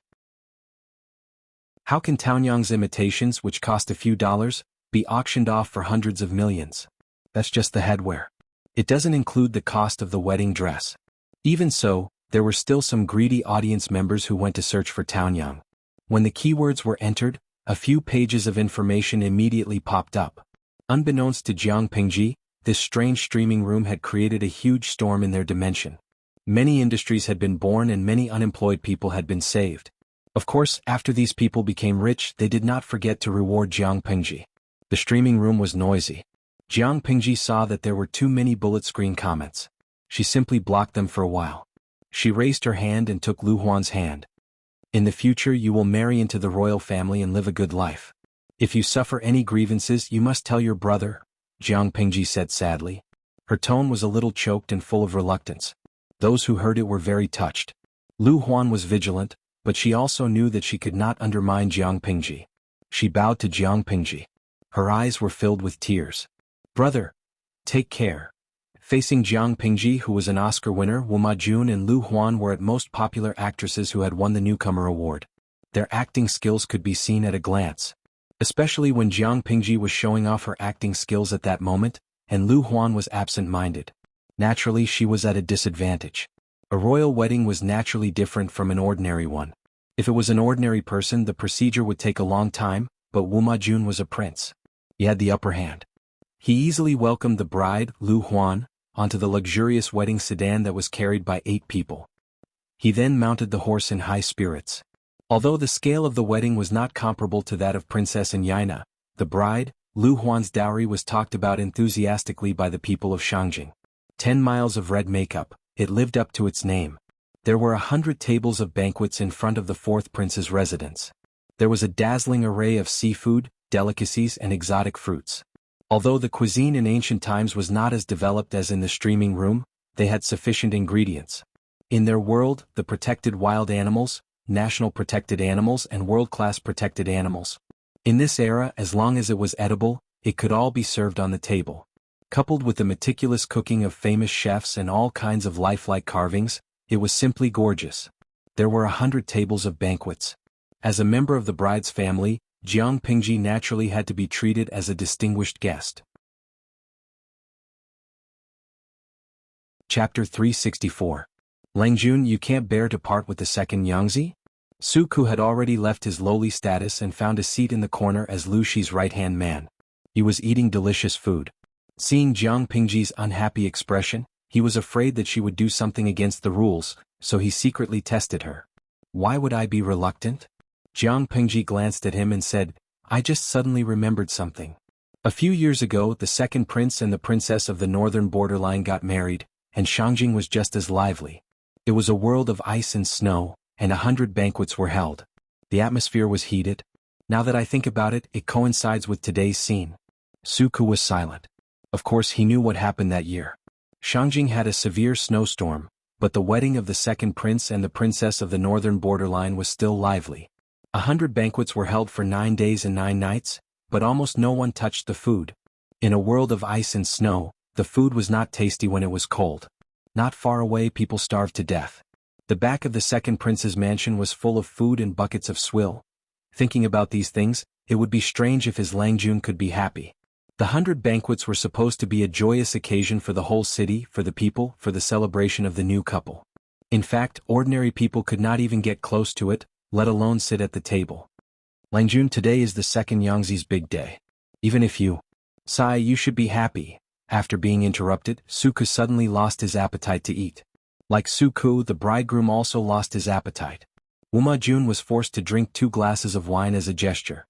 How can Taonyang's imitations, which cost a few dollars, be auctioned off for hundreds of millions? That's just the headwear. It doesn't include the cost of the wedding dress. Even so, there were still some greedy audience members who went to search for Taonyang. When the keywords were entered, a few pages of information immediately popped up. Unbeknownst to Jiang Pingji, this strange streaming room had created a huge storm in their dimension. Many industries had been born and many unemployed people had been saved. Of course, after these people became rich, they did not forget to reward Jiang Pingji. The streaming room was noisy. Jiang Pingji saw that there were too many bullet screen comments. She simply blocked them for a while. She raised her hand and took Lu Huan's hand. In the future you will marry into the royal family and live a good life. If you suffer any grievances you must tell your brother, Jiang Pingji said sadly. Her tone was a little choked and full of reluctance. Those who heard it were very touched. Lu Huan was vigilant, but she also knew that she could not undermine Jiang Pingji. She bowed to Jiang Pingji. Her eyes were filled with tears. Brother, take care. Facing Jiang Pingji, who was an Oscar winner, Wu Majun and Lu Huan were at most popular actresses who had won the Newcomer Award. Their acting skills could be seen at a glance. Especially when Jiang Pingji was showing off her acting skills at that moment, and Lu Huan was absent-minded. Naturally, she was at a disadvantage. A royal wedding was naturally different from an ordinary one. If it was an ordinary person, the procedure would take a long time, but Wu Majun was a prince. He had the upper hand. He easily welcomed the bride, Lu Huan, onto the luxurious wedding sedan that was carried by 8 people. He then mounted the horse in high spirits. Although the scale of the wedding was not comparable to that of Princess Yaina, the bride, Lu Huan's dowry was talked about enthusiastically by the people of Shangjing. 10 miles of red makeup, it lived up to its name. There were 100 tables of banquets in front of the 4th prince's residence. There was a dazzling array of seafood, delicacies and exotic fruits. Although the cuisine in ancient times was not as developed as in the streaming room, they had sufficient ingredients. In their world, the protected wild animals, national protected animals and world-class protected animals. In this era, as long as it was edible, it could all be served on the table. Coupled with the meticulous cooking of famous chefs and all kinds of lifelike carvings, it was simply gorgeous. There were 100 tables of banquets. As a member of the bride's family, Jiang Pingji naturally had to be treated as a distinguished guest. Chapter 364. Langjun, you can't bear to part with the second Yangzi? Su Ku had already left his lowly status and found a seat in the corner as Lu Shi's right-hand man. He was eating delicious food. Seeing Jiang Pingji's unhappy expression, he was afraid that she would do something against the rules, so he secretly tested her. Why would I be reluctant? Jiang Pingji glanced at him and said, I just suddenly remembered something. A few years ago, the second prince and the princess of the northern borderline got married, and Shangjing was just as lively. It was a world of ice and snow, and 100 banquets were held. The atmosphere was heated. Now that I think about it, it coincides with today's scene. Su Ku was silent. Of course he knew what happened that year. Shangjing had a severe snowstorm, but the wedding of the second prince and the princess of the northern borderline was still lively. 100 banquets were held for 9 days and 9 nights, but almost no one touched the food. In a world of ice and snow, the food was not tasty when it was cold. Not far away, people starved to death. The back of the second prince's mansion was full of food and buckets of swill. Thinking about these things, it would be strange if his Langjun could be happy. The 100 banquets were supposed to be a joyous occasion for the whole city, for the people, for the celebration of the new couple. In fact, ordinary people could not even get close to it, let alone sit at the table. Langjun, today is the second Yangzi's big day. Even if you... Sai, you should be happy. After being interrupted, Su Ku suddenly lost his appetite to eat. Like Su Ku, the bridegroom also lost his appetite. Wuma Jun was forced to drink 2 glasses of wine as a gesture.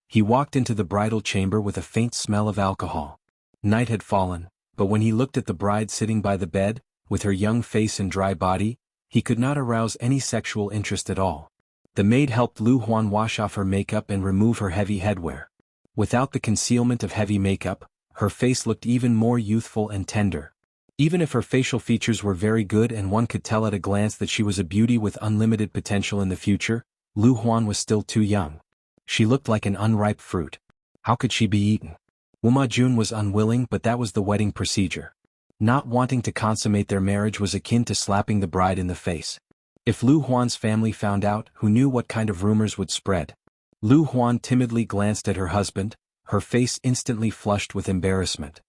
He walked into the bridal chamber with a faint smell of alcohol. Night had fallen, but when he looked at the bride sitting by the bed, with her young face and dry body, he could not arouse any sexual interest at all. The maid helped Lu Huan wash off her makeup and remove her heavy headwear. Without the concealment of heavy makeup, her face looked even more youthful and tender. Even if her facial features were very good and one could tell at a glance that she was a beauty with unlimited potential in the future, Lu Huan was still too young. She looked like an unripe fruit. How could she be eaten? Wuma Jun was unwilling, but that was the wedding procedure. Not wanting to consummate their marriage was akin to slapping the bride in the face. If Lu Huan's family found out, who knew what kind of rumors would spread? Lu Huan timidly glanced at her husband, her face instantly flushed with embarrassment.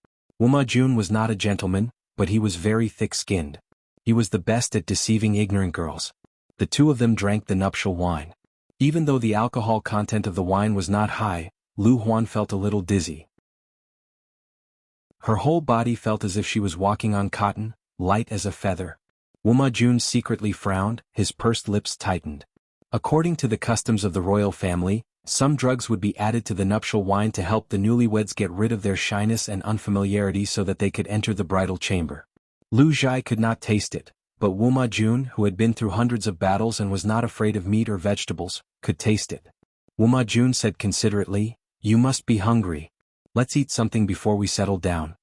Wuma Jun was not a gentleman, but he was very thick-skinned. He was the best at deceiving ignorant girls. The two of them drank the nuptial wine. Even though the alcohol content of the wine was not high, Lu Huan felt a little dizzy. Her whole body felt as if she was walking on cotton, light as a feather. Wuma Jun secretly frowned, his pursed lips tightened. According to the customs of the royal family, some drugs would be added to the nuptial wine to help the newlyweds get rid of their shyness and unfamiliarity so that they could enter the bridal chamber. Lu Zhai could not taste it, but Wuma Jun, who had been through hundreds of battles and was not afraid of meat or vegetables, could taste it. Wuma Jun said considerately, "You must be hungry. Let's eat something before we settle down."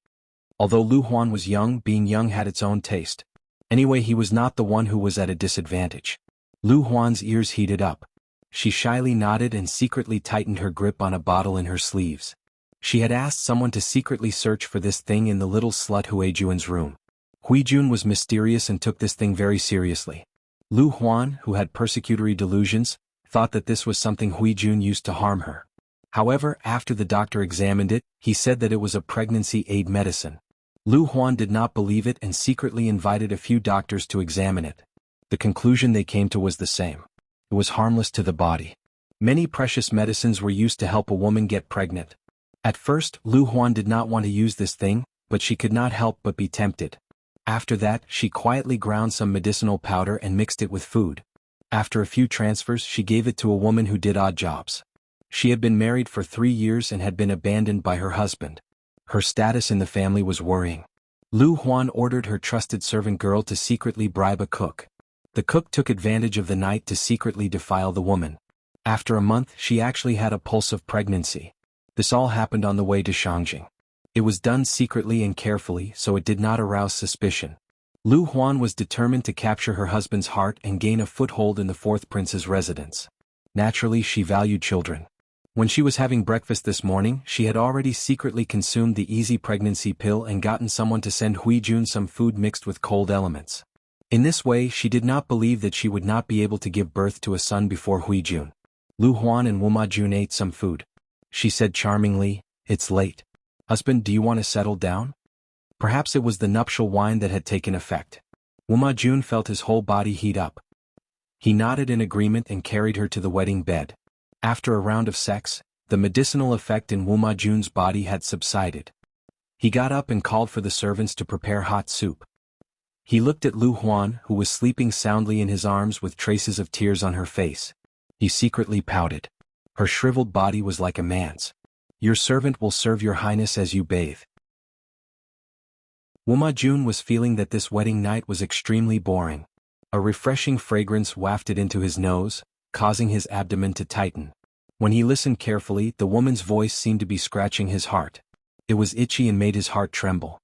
Although Lu Huan was young, being young had its own taste. Anyway, he was not the one who was at a disadvantage. Lu Huan's ears heated up. She shyly nodded and secretly tightened her grip on a bottle in her sleeves. She had asked someone to secretly search for this thing in the little slut Huijun's room. Huijun was mysterious and took this thing very seriously. Lu Huan, who had persecutory delusions, thought that this was something Huijun used to harm her. However, after the doctor examined it, he said that it was a pregnancy aid medicine. Lu Huan did not believe it and secretly invited a few doctors to examine it. The conclusion they came to was the same. It was harmless to the body. Many precious medicines were used to help a woman get pregnant. At first, Lu Huan did not want to use this thing, but she could not help but be tempted. After that, she quietly ground some medicinal powder and mixed it with food. After a few transfers, she gave it to a woman who did odd jobs. She had been married for 3 years and had been abandoned by her husband. Her status in the family was worrying. Lu Huan ordered her trusted servant girl to secretly bribe a cook. The cook took advantage of the night to secretly defile the woman. After a month, she actually had a pulse of pregnancy. This all happened on the way to Shangjing. It was done secretly and carefully so it did not arouse suspicion. Lu Huan was determined to capture her husband's heart and gain a foothold in the fourth prince's residence. Naturally, she valued children. When she was having breakfast this morning, she had already secretly consumed the easy pregnancy pill and gotten someone to send Huijun some food mixed with cold elements. In this way, she did not believe that she would not be able to give birth to a son before Huijun. Lu Huan and Wumajun ate some food. She said charmingly, "It's late. Husband, do you want to settle down?" Perhaps it was the nuptial wine that had taken effect. Wumajun felt his whole body heat up. He nodded in agreement and carried her to the wedding bed. After a round of sex, the medicinal effect in Wumajun's body had subsided. He got up and called for the servants to prepare hot soup. He looked at Lu Huan, who was sleeping soundly in his arms with traces of tears on her face. He secretly pouted. Her shriveled body was like a man's. "Your servant will serve your highness as you bathe." Wumajun was feeling that this wedding night was extremely boring. A refreshing fragrance wafted into his nose, causing his abdomen to tighten. When he listened carefully, the woman's voice seemed to be scratching his heart. It was itchy and made his heart tremble.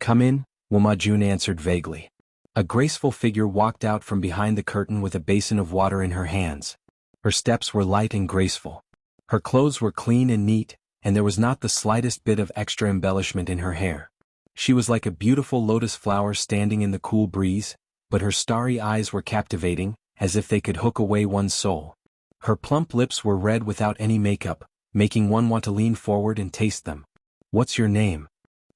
Come in," Wumajun answered vaguely. A graceful figure walked out from behind the curtain with a basin of water in her hands. Her steps were light and graceful. Her clothes were clean and neat, and there was not the slightest bit of extra embellishment in her hair. She was like a beautiful lotus flower standing in the cool breeze, but her starry eyes were captivating, as if they could hook away one's soul. Her plump lips were red without any makeup, making one want to lean forward and taste them. "What's your name?"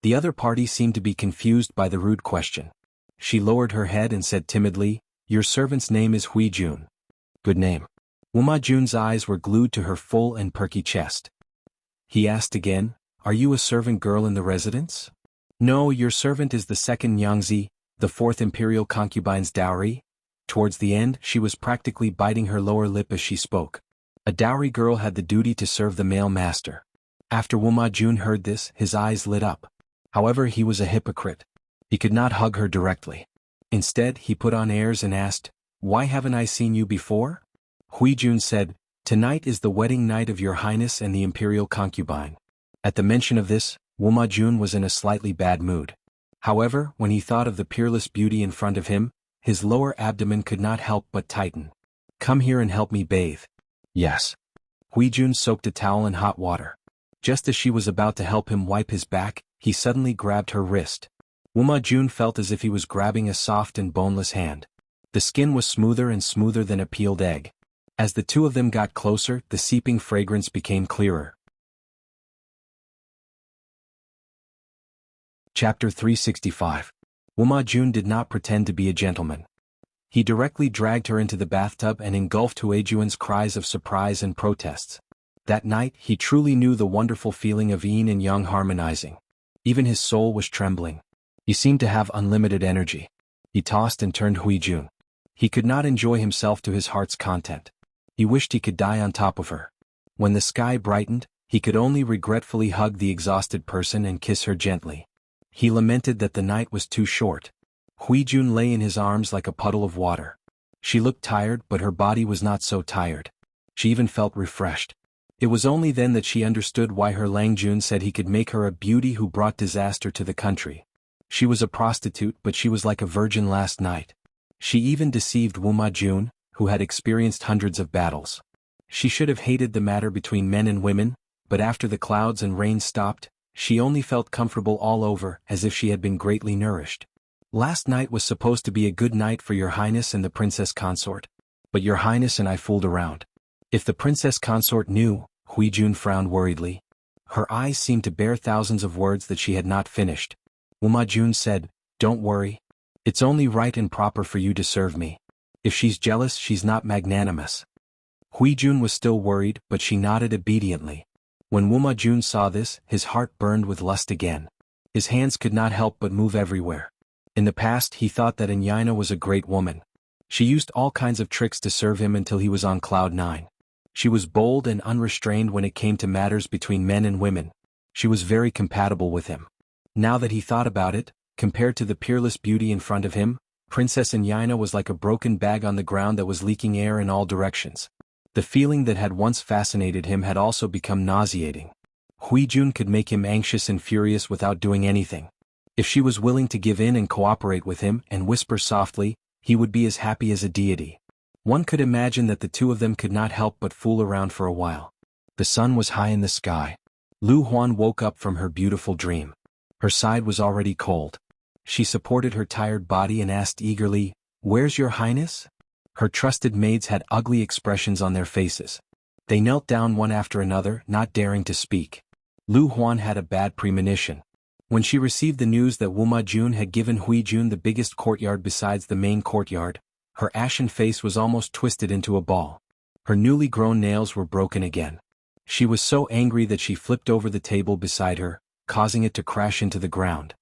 The other party seemed to be confused by the rude question. She lowered her head and said timidly, "Your servant's name is Huijun." "Good name." Wumajun's eyes were glued to her full and perky chest. He asked again, "Are you a servant girl in the residence?" "No, your servant is the second Nyangzi, the fourth imperial concubine's dowry." Towards the end, she was practically biting her lower lip as she spoke. A dowry girl had the duty to serve the male master. After Wumajun heard this, his eyes lit up. However, he was a hypocrite. He could not hug her directly. Instead, he put on airs and asked, "Why haven't I seen you before?" Huijun said, "Tonight is the wedding night of your highness and the imperial concubine." At the mention of this, Wumajun was in a slightly bad mood. However, when he thought of the peerless beauty in front of him, his lower abdomen could not help but tighten. "Come here and help me bathe." "Yes." Huijun soaked a towel in hot water. Just as she was about to help him wipe his back, he suddenly grabbed her wrist. Wumajun felt as if he was grabbing a soft and boneless hand. The skin was smoother and smoother than a peeled egg. As the two of them got closer, the seeping fragrance became clearer. Chapter 365. Wumajun did not pretend to be a gentleman. He directly dragged her into the bathtub and engulfed Huijuan's cries of surprise and protests. That night, he truly knew the wonderful feeling of yin and yang harmonizing. Even his soul was trembling. He seemed to have unlimited energy. He tossed and turned Huijun. He could not enjoy himself to his heart's content. He wished he could die on top of her. When the sky brightened, he could only regretfully hug the exhausted person and kiss her gently. He lamented that the night was too short. Huijun lay in his arms like a puddle of water. She looked tired, but her body was not so tired. She even felt refreshed. It was only then that she understood why her Langjun said he could make her a beauty who brought disaster to the country. She was a prostitute, but she was like a virgin last night. She even deceived Wumajun, who had experienced hundreds of battles. She should have hated the matter between men and women, but after the clouds and rain stopped, she only felt comfortable all over, as if she had been greatly nourished. "Last night was supposed to be a good night for your highness and the princess consort. But your highness and I fooled around." If the princess consort knew, Huijun frowned worriedly. Her eyes seemed to bear thousands of words that she had not finished. Wumajun said, "Don't worry. It's only right and proper for you to serve me. If she's jealous, she's not magnanimous." Huijun was still worried, but she nodded obediently. When Wumajun saw this, his heart burned with lust again. His hands could not help but move everywhere. In the past, he thought that Enyina was a great woman. She used all kinds of tricks to serve him until he was on cloud 9. She was bold and unrestrained when it came to matters between men and women. She was very compatible with him. Now that he thought about it, compared to the peerless beauty in front of him, Princess Enyina was like a broken bag on the ground that was leaking air in all directions. The feeling that had once fascinated him had also become nauseating. Hui Jun could make him anxious and furious without doing anything. If she was willing to give in and cooperate with him and whisper softly, he would be as happy as a deity. One could imagine that the two of them could not help but fool around for a while. The sun was high in the sky. Lu Huan woke up from her beautiful dream. Her side was already cold. She supported her tired body and asked eagerly, "Where's your highness?" Her trusted maids had ugly expressions on their faces. They knelt down one after another, not daring to speak. Lu Huan had a bad premonition. When she received the news that Wuma Jun had given Hui Jun the biggest courtyard besides the main courtyard, her ashen face was almost twisted into a ball. Her newly grown nails were broken again. She was so angry that she flipped over the table beside her, causing it to crash into the ground.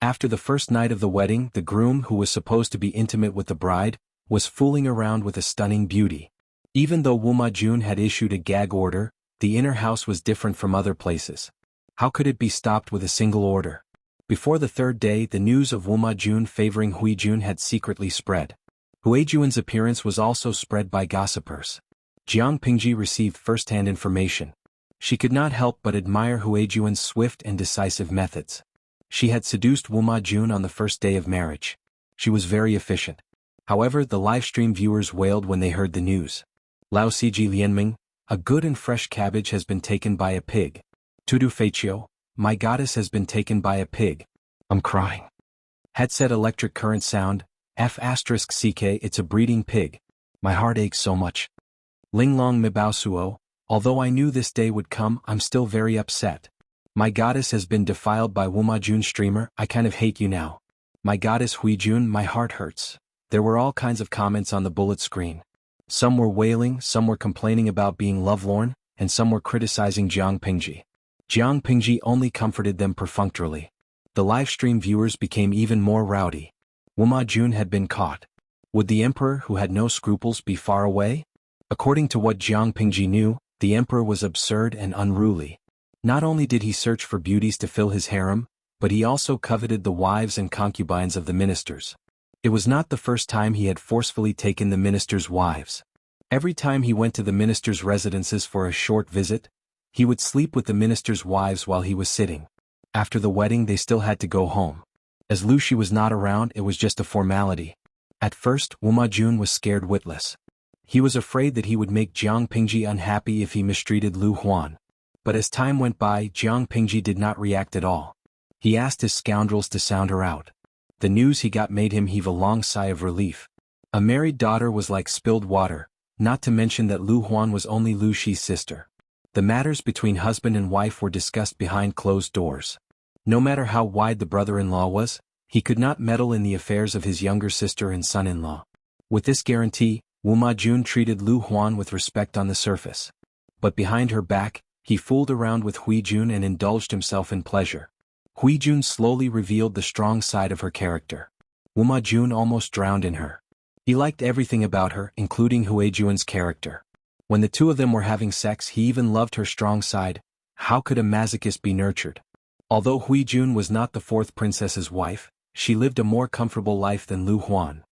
After the first night of the wedding, the groom, who was supposed to be intimate with the bride, was fooling around with a stunning beauty. Even though Wuma Jun had issued a gag order, the inner house was different from other places. How could it be stopped with a single order? Before the third day, the news of Wuma Jun favoring Hui Jun had secretly spread. Hui Jun's appearance was also spread by gossipers. Jiang Pingji received first-hand information. She could not help but admire Hui Jun's swift and decisive methods. She had seduced Wuma Jun on the first day of marriage. She was very efficient. However, the livestream viewers wailed when they heard the news. Lao Siji Lianming, a good and fresh cabbage has been taken by a pig. Tudu Feichio, my goddess has been taken by a pig. I'm crying. Headset electric current sound, F*CK it's a breeding pig. My heart aches so much. Linglong Mibao, although I knew this day would come, I'm still very upset. My goddess has been defiled by Wuma Jun streamer, I kind of hate you now. My goddess Hui Jun, my heart hurts. There were all kinds of comments on the bullet screen. Some were wailing, some were complaining about being lovelorn, and some were criticizing Jiang Pingji. Jiang Pingji only comforted them perfunctorily. The livestream viewers became even more rowdy. Wuma Jun had been caught. Would the emperor, who had no scruples, be far away? According to what Jiang Pingji knew, the emperor was absurd and unruly. Not only did he search for beauties to fill his harem, but he also coveted the wives and concubines of the ministers. It was not the first time he had forcefully taken the ministers' wives. Every time he went to the ministers' residences for a short visit, he would sleep with the ministers' wives while he was sitting. After the wedding they still had to go home. As Lu Shi was not around, it was just a formality. At first, Wuma Jun was scared witless. He was afraid that he would make Jiang Pingji unhappy if he mistreated Lu Huan. But as time went by, Jiang Pingji did not react at all. He asked his scoundrels to sound her out. The news he got made him heave a long sigh of relief. A married daughter was like spilled water, not to mention that Lu Huan was only Lu Shi's sister. The matters between husband and wife were discussed behind closed doors. No matter how wide the brother-in-law was, he could not meddle in the affairs of his younger sister and son-in-law. With this guarantee, Wuma Jun treated Lu Huan with respect on the surface. But behind her back, he fooled around with Hui Jun and indulged himself in pleasure. Hui Jun slowly revealed the strong side of her character. Wuma Jun almost drowned in her. He liked everything about her, including Hui Jun's character. When the two of them were having sex, he even loved her strong side. How could a masochist be nurtured? Although Hui Jun was not the fourth princess's wife, she lived a more comfortable life than Lu Huan.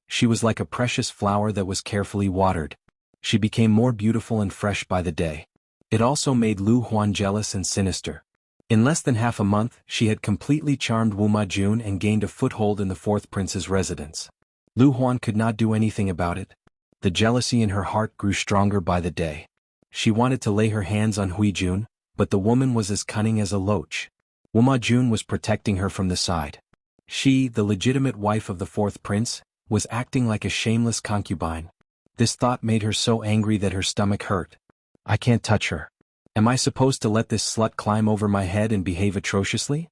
She was like a precious flower that was carefully watered. She became more beautiful and fresh by the day. It also made Lu Huan jealous and sinister. In less than half a month, she had completely charmed Wuma Jun and gained a foothold in the fourth prince's residence. Lu Huan could not do anything about it. The jealousy in her heart grew stronger by the day. She wanted to lay her hands on Hui Jun, but the woman was as cunning as a loach. Wuma Jun was protecting her from the side. She, the legitimate wife of the fourth prince, was acting like a shameless concubine. This thought made her so angry that her stomach hurt. I can't touch her. Am I supposed to let this slut climb over my head and behave atrociously?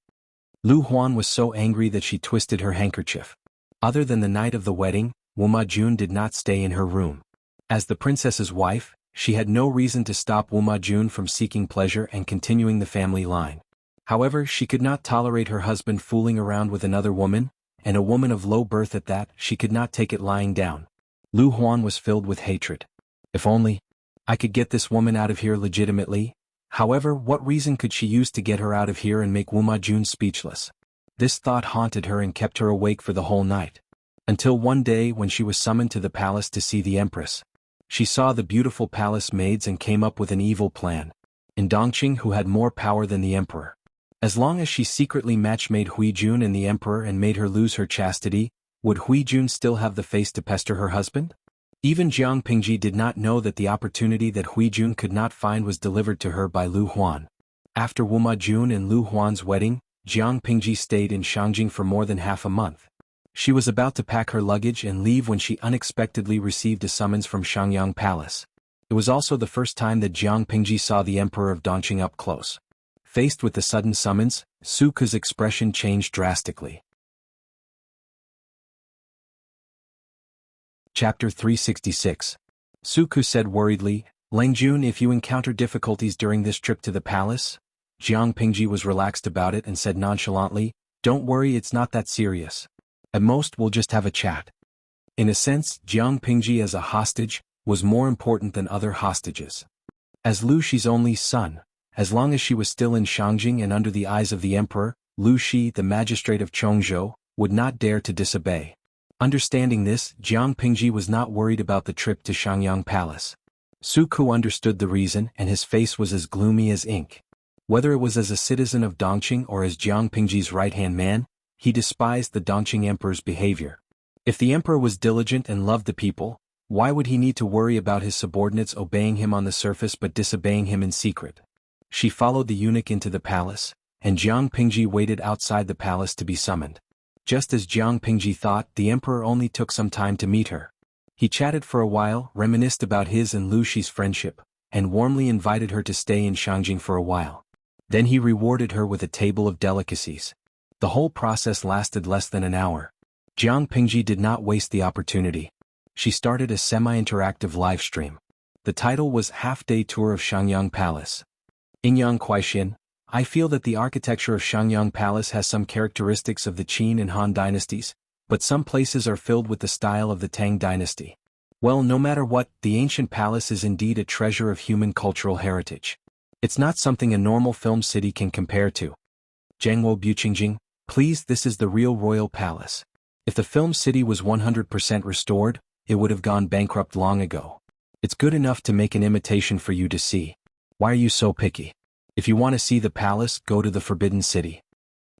Lu Huan was so angry that she twisted her handkerchief. Other than the night of the wedding, Wuma Jun did not stay in her room. As the princess's wife, she had no reason to stop Wuma Jun from seeking pleasure and continuing the family line. However, she could not tolerate her husband fooling around with another woman, and a woman of low birth at that. She could not take it lying down. Lu Huan was filled with hatred. If only I could get this woman out of here legitimately. However, what reason could she use to get her out of here and make Wuma Jun speechless? This thought haunted her and kept her awake for the whole night. Until one day when she was summoned to the palace to see the Empress. She saw the beautiful palace maids and came up with an evil plan. In Dongqing, who had more power than the emperor. As long as she secretly match-made Huijun and the emperor and made her lose her chastity, would Huijun still have the face to pester her husband? Even Jiang Pingji did not know that the opportunity that Huijun could not find was delivered to her by Lu Huan. After Wuma Jun and Lu Huan's wedding, Jiang Pingji stayed in Shangjing for more than half a month. She was about to pack her luggage and leave when she unexpectedly received a summons from Shangyang Palace. It was also the first time that Jiang Pingji saw the emperor of Dongqing up close. Faced with the sudden summons, Su Ke's expression changed drastically. Chapter 366. Su Ke said worriedly, "Langjun, if you encounter difficulties during this trip to the palace?" Jiang Pingji was relaxed about it and said nonchalantly, "Don't worry, it's not that serious. At most we'll just have a chat." In a sense, Jiang Pingji as a hostage was more important than other hostages. As Lu Shi's only son, as long as she was still in Shangjing and under the eyes of the emperor, Lu Shi, the magistrate of Chongzhou, would not dare to disobey. Understanding this, Jiang Pingji was not worried about the trip to Shangyang Palace. Su Ke understood the reason and his face was as gloomy as ink. Whether it was as a citizen of Dongqing or as Jiang Pingji's right-hand man, he despised the Dongqing emperor's behavior. If the emperor was diligent and loved the people, why would he need to worry about his subordinates obeying him on the surface but disobeying him in secret? She followed the eunuch into the palace, and Jiang Pingji waited outside the palace to be summoned. Just as Jiang Pingji thought, the emperor only took some time to meet her. He chatted for a while, reminisced about his and Lu Shi's friendship, and warmly invited her to stay in Shangjing for a while. Then he rewarded her with a table of delicacies. The whole process lasted less than an hour. Jiang Pingji did not waste the opportunity. She started a semi-interactive live stream. The title was Half-Day Tour of Shangyang Palace. Ingyang Kuaixin, I feel that the architecture of Shangyang Palace has some characteristics of the Qin and Han dynasties, but some places are filled with the style of the Tang dynasty. Well, no matter what, the ancient palace is indeed a treasure of human cultural heritage. It's not something a normal film city can compare to. Zhengwo Buqingjing, please, this is the real royal palace. If the film city was 100% restored, it would have gone bankrupt long ago. It's good enough to make an imitation for you to see. Why are you so picky? If you want to see the palace, go to the Forbidden City.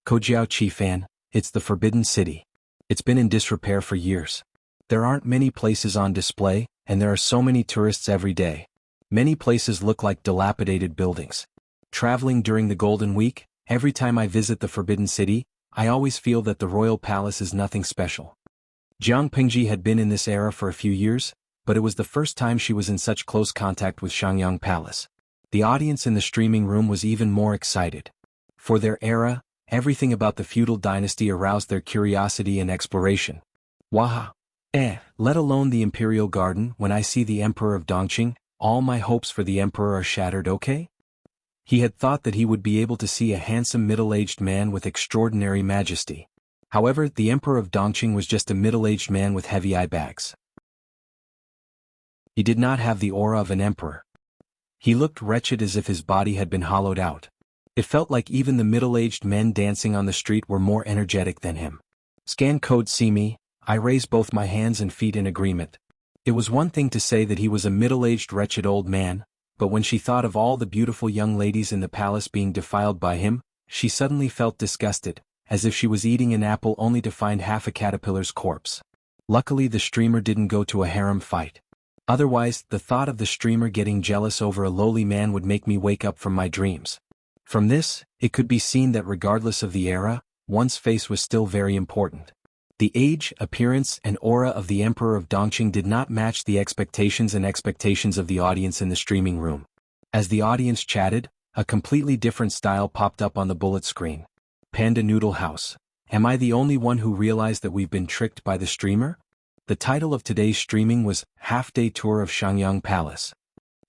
Kojiao Chi fan, it's the Forbidden City. It's been in disrepair for years. There aren't many places on display, and there are so many tourists every day. Many places look like dilapidated buildings. Traveling during the Golden Week, every time I visit the Forbidden City, I always feel that the royal palace is nothing special. Jiang Pingji had been in this era for a few years, but it was the first time she was in such close contact with Shangyang Palace. The audience in the streaming room was even more excited. For their era, everything about the feudal dynasty aroused their curiosity and exploration. Waha! Let alone the imperial garden, when I see the emperor of Dongqing, all my hopes for the emperor are shattered, okay? He had thought that he would be able to see a handsome middle-aged man with extraordinary majesty. However, the emperor of Dongqing was just a middle-aged man with heavy eye bags. He did not have the aura of an emperor. He looked wretched, as if his body had been hollowed out. It felt like even the middle-aged men dancing on the street were more energetic than him. Scan code see me, I raised both my hands and feet in agreement. It was one thing to say that he was a middle-aged wretched old man, but when she thought of all the beautiful young ladies in the palace being defiled by him, she suddenly felt disgusted, as if she was eating an apple only to find half a caterpillar's corpse. Luckily the streamer didn't go to a harem fight. Otherwise, the thought of the streamer getting jealous over a lowly man would make me wake up from my dreams. From this, it could be seen that regardless of the era, one's face was still very important. The age, appearance, and aura of the emperor of Dongqing did not match the expectations of the audience in the streaming room. As the audience chatted, a completely different style popped up on the bullet screen. Panda Noodle House. Am I the only one who realized that we've been tricked by the streamer? The title of today's streaming was Half-Day Tour of Shangyang Palace.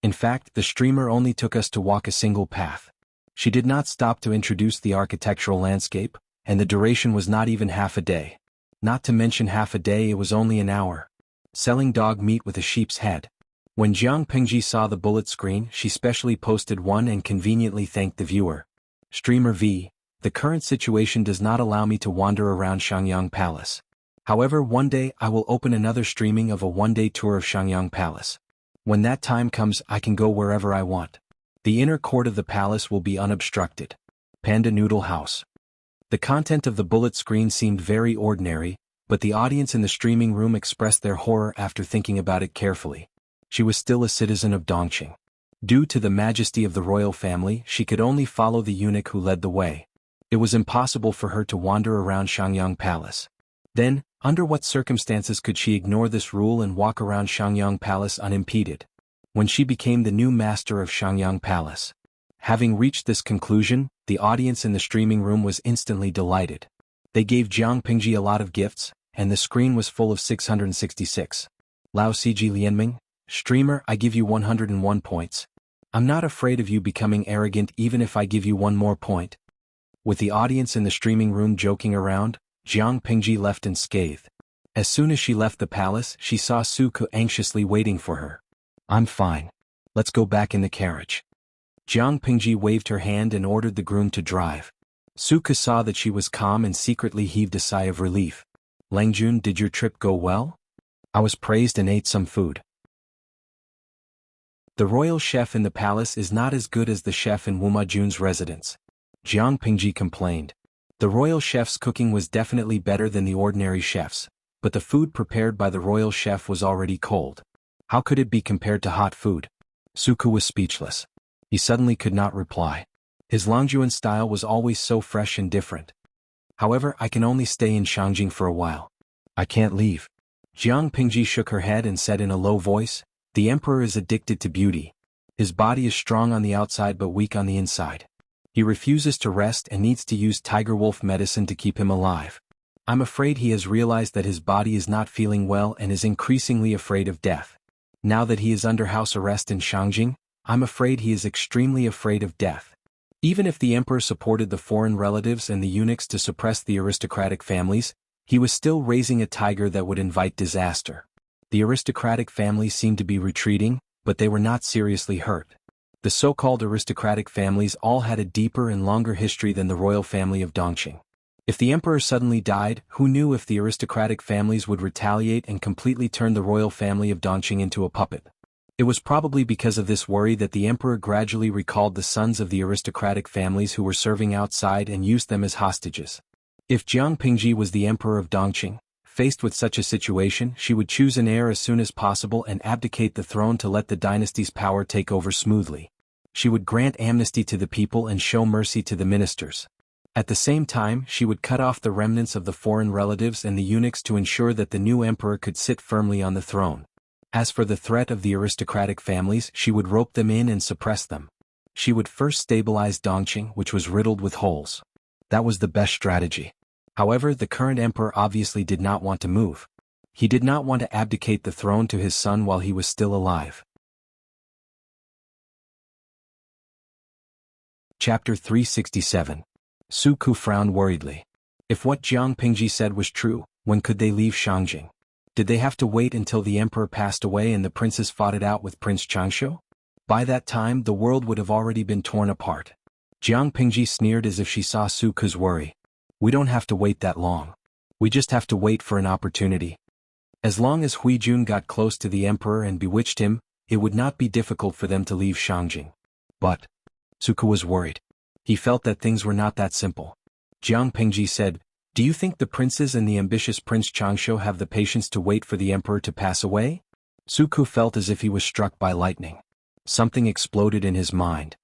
In fact, the streamer only took us to walk a single path. She did not stop to introduce the architectural landscape, and the duration was not even half a day. Not to mention half a day, it was only an hour. Selling dog meat with a sheep's head. When Jiang Pingji saw the bullet screen, she specially posted one and conveniently thanked the viewer. Streamer V, the current situation does not allow me to wander around Shangyang Palace. However, one day I will open another streaming of a one-day tour of Shangyang Palace. When that time comes, I can go wherever I want. The inner court of the palace will be unobstructed. Panda Noodle House. The content of the bullet screen seemed very ordinary, but the audience in the streaming room expressed their horror after thinking about it carefully. She was still a citizen of Dongqing. Due to the majesty of the royal family, she could only follow the eunuch who led the way. It was impossible for her to wander around Shangyang Palace. Then, under what circumstances could she ignore this rule and walk around Shangyang Palace unimpeded? When she became the new master of Shangyang Palace. Having reached this conclusion, the audience in the streaming room was instantly delighted. They gave Jiang Pingji a lot of gifts, and the screen was full of 666. Lao Cg Lianming, streamer, I give you 101 points. I'm not afraid of you becoming arrogant even if I give you one more point. With the audience in the streaming room joking around, Jiang Pingji left unscathed. As soon as she left the palace, she saw Su Ke anxiously waiting for her. I'm fine. Let's go back in the carriage. Jiang Pingji waved her hand and ordered the groom to drive. Su Ke saw that she was calm and secretly heaved a sigh of relief. Langjun, did your trip go well? I was praised and ate some food. The royal chef in the palace is not as good as the chef in Wuma Jun's residence. Jiang Pingji complained. The royal chef's cooking was definitely better than the ordinary chef's, but the food prepared by the royal chef was already cold. How could it be compared to hot food? Su Ke was speechless. He suddenly could not reply. His Longjuan style was always so fresh and different. However, I can only stay in Shangjing for a while. I can't leave. Jiang Pingji shook her head and said in a low voice, the emperor is addicted to beauty. His body is strong on the outside but weak on the inside. He refuses to rest and needs to use tiger wolf medicine to keep him alive. I'm afraid he has realized that his body is not feeling well and is increasingly afraid of death. Now that he is under house arrest in Shangjing, I'm afraid he is extremely afraid of death. Even if the emperor supported the foreign relatives and the eunuchs to suppress the aristocratic families, he was still raising a tiger that would invite disaster. The aristocratic families seemed to be retreating, but they were not seriously hurt. The so-called aristocratic families all had a deeper and longer history than the royal family of Dongqing. If the emperor suddenly died, who knew if the aristocratic families would retaliate and completely turn the royal family of Dongqing into a puppet? It was probably because of this worry that the emperor gradually recalled the sons of the aristocratic families who were serving outside and used them as hostages. If Jiang Pingji was the emperor of Dongqing, faced with such a situation, she would choose an heir as soon as possible and abdicate the throne to let the dynasty's power take over smoothly. She would grant amnesty to the people and show mercy to the ministers. At the same time, she would cut off the remnants of the foreign relatives and the eunuchs to ensure that the new emperor could sit firmly on the throne. As for the threat of the aristocratic families, she would rope them in and suppress them. She would first stabilize Dongqing, which was riddled with holes. That was the best strategy. However, the current emperor obviously did not want to move. He did not want to abdicate the throne to his son while he was still alive. Chapter 367. Su Ke frowned worriedly. If what Jiang Pingji said was true, when could they leave Shangjing? Did they have to wait until the emperor passed away and the princes fought it out with Prince Changshu? By that time, the world would have already been torn apart. Jiang Pingji sneered as if she saw Su Ke's worry. We don't have to wait that long. We just have to wait for an opportunity. As long as Hui Jun got close to the emperor and bewitched him, it would not be difficult for them to leave Shangjing. But Su Ke was worried. He felt that things were not that simple. Jiang Pingji said, do you think the princes and the ambitious Prince Changshu have the patience to wait for the emperor to pass away? Su Ke felt as if he was struck by lightning. Something exploded in his mind.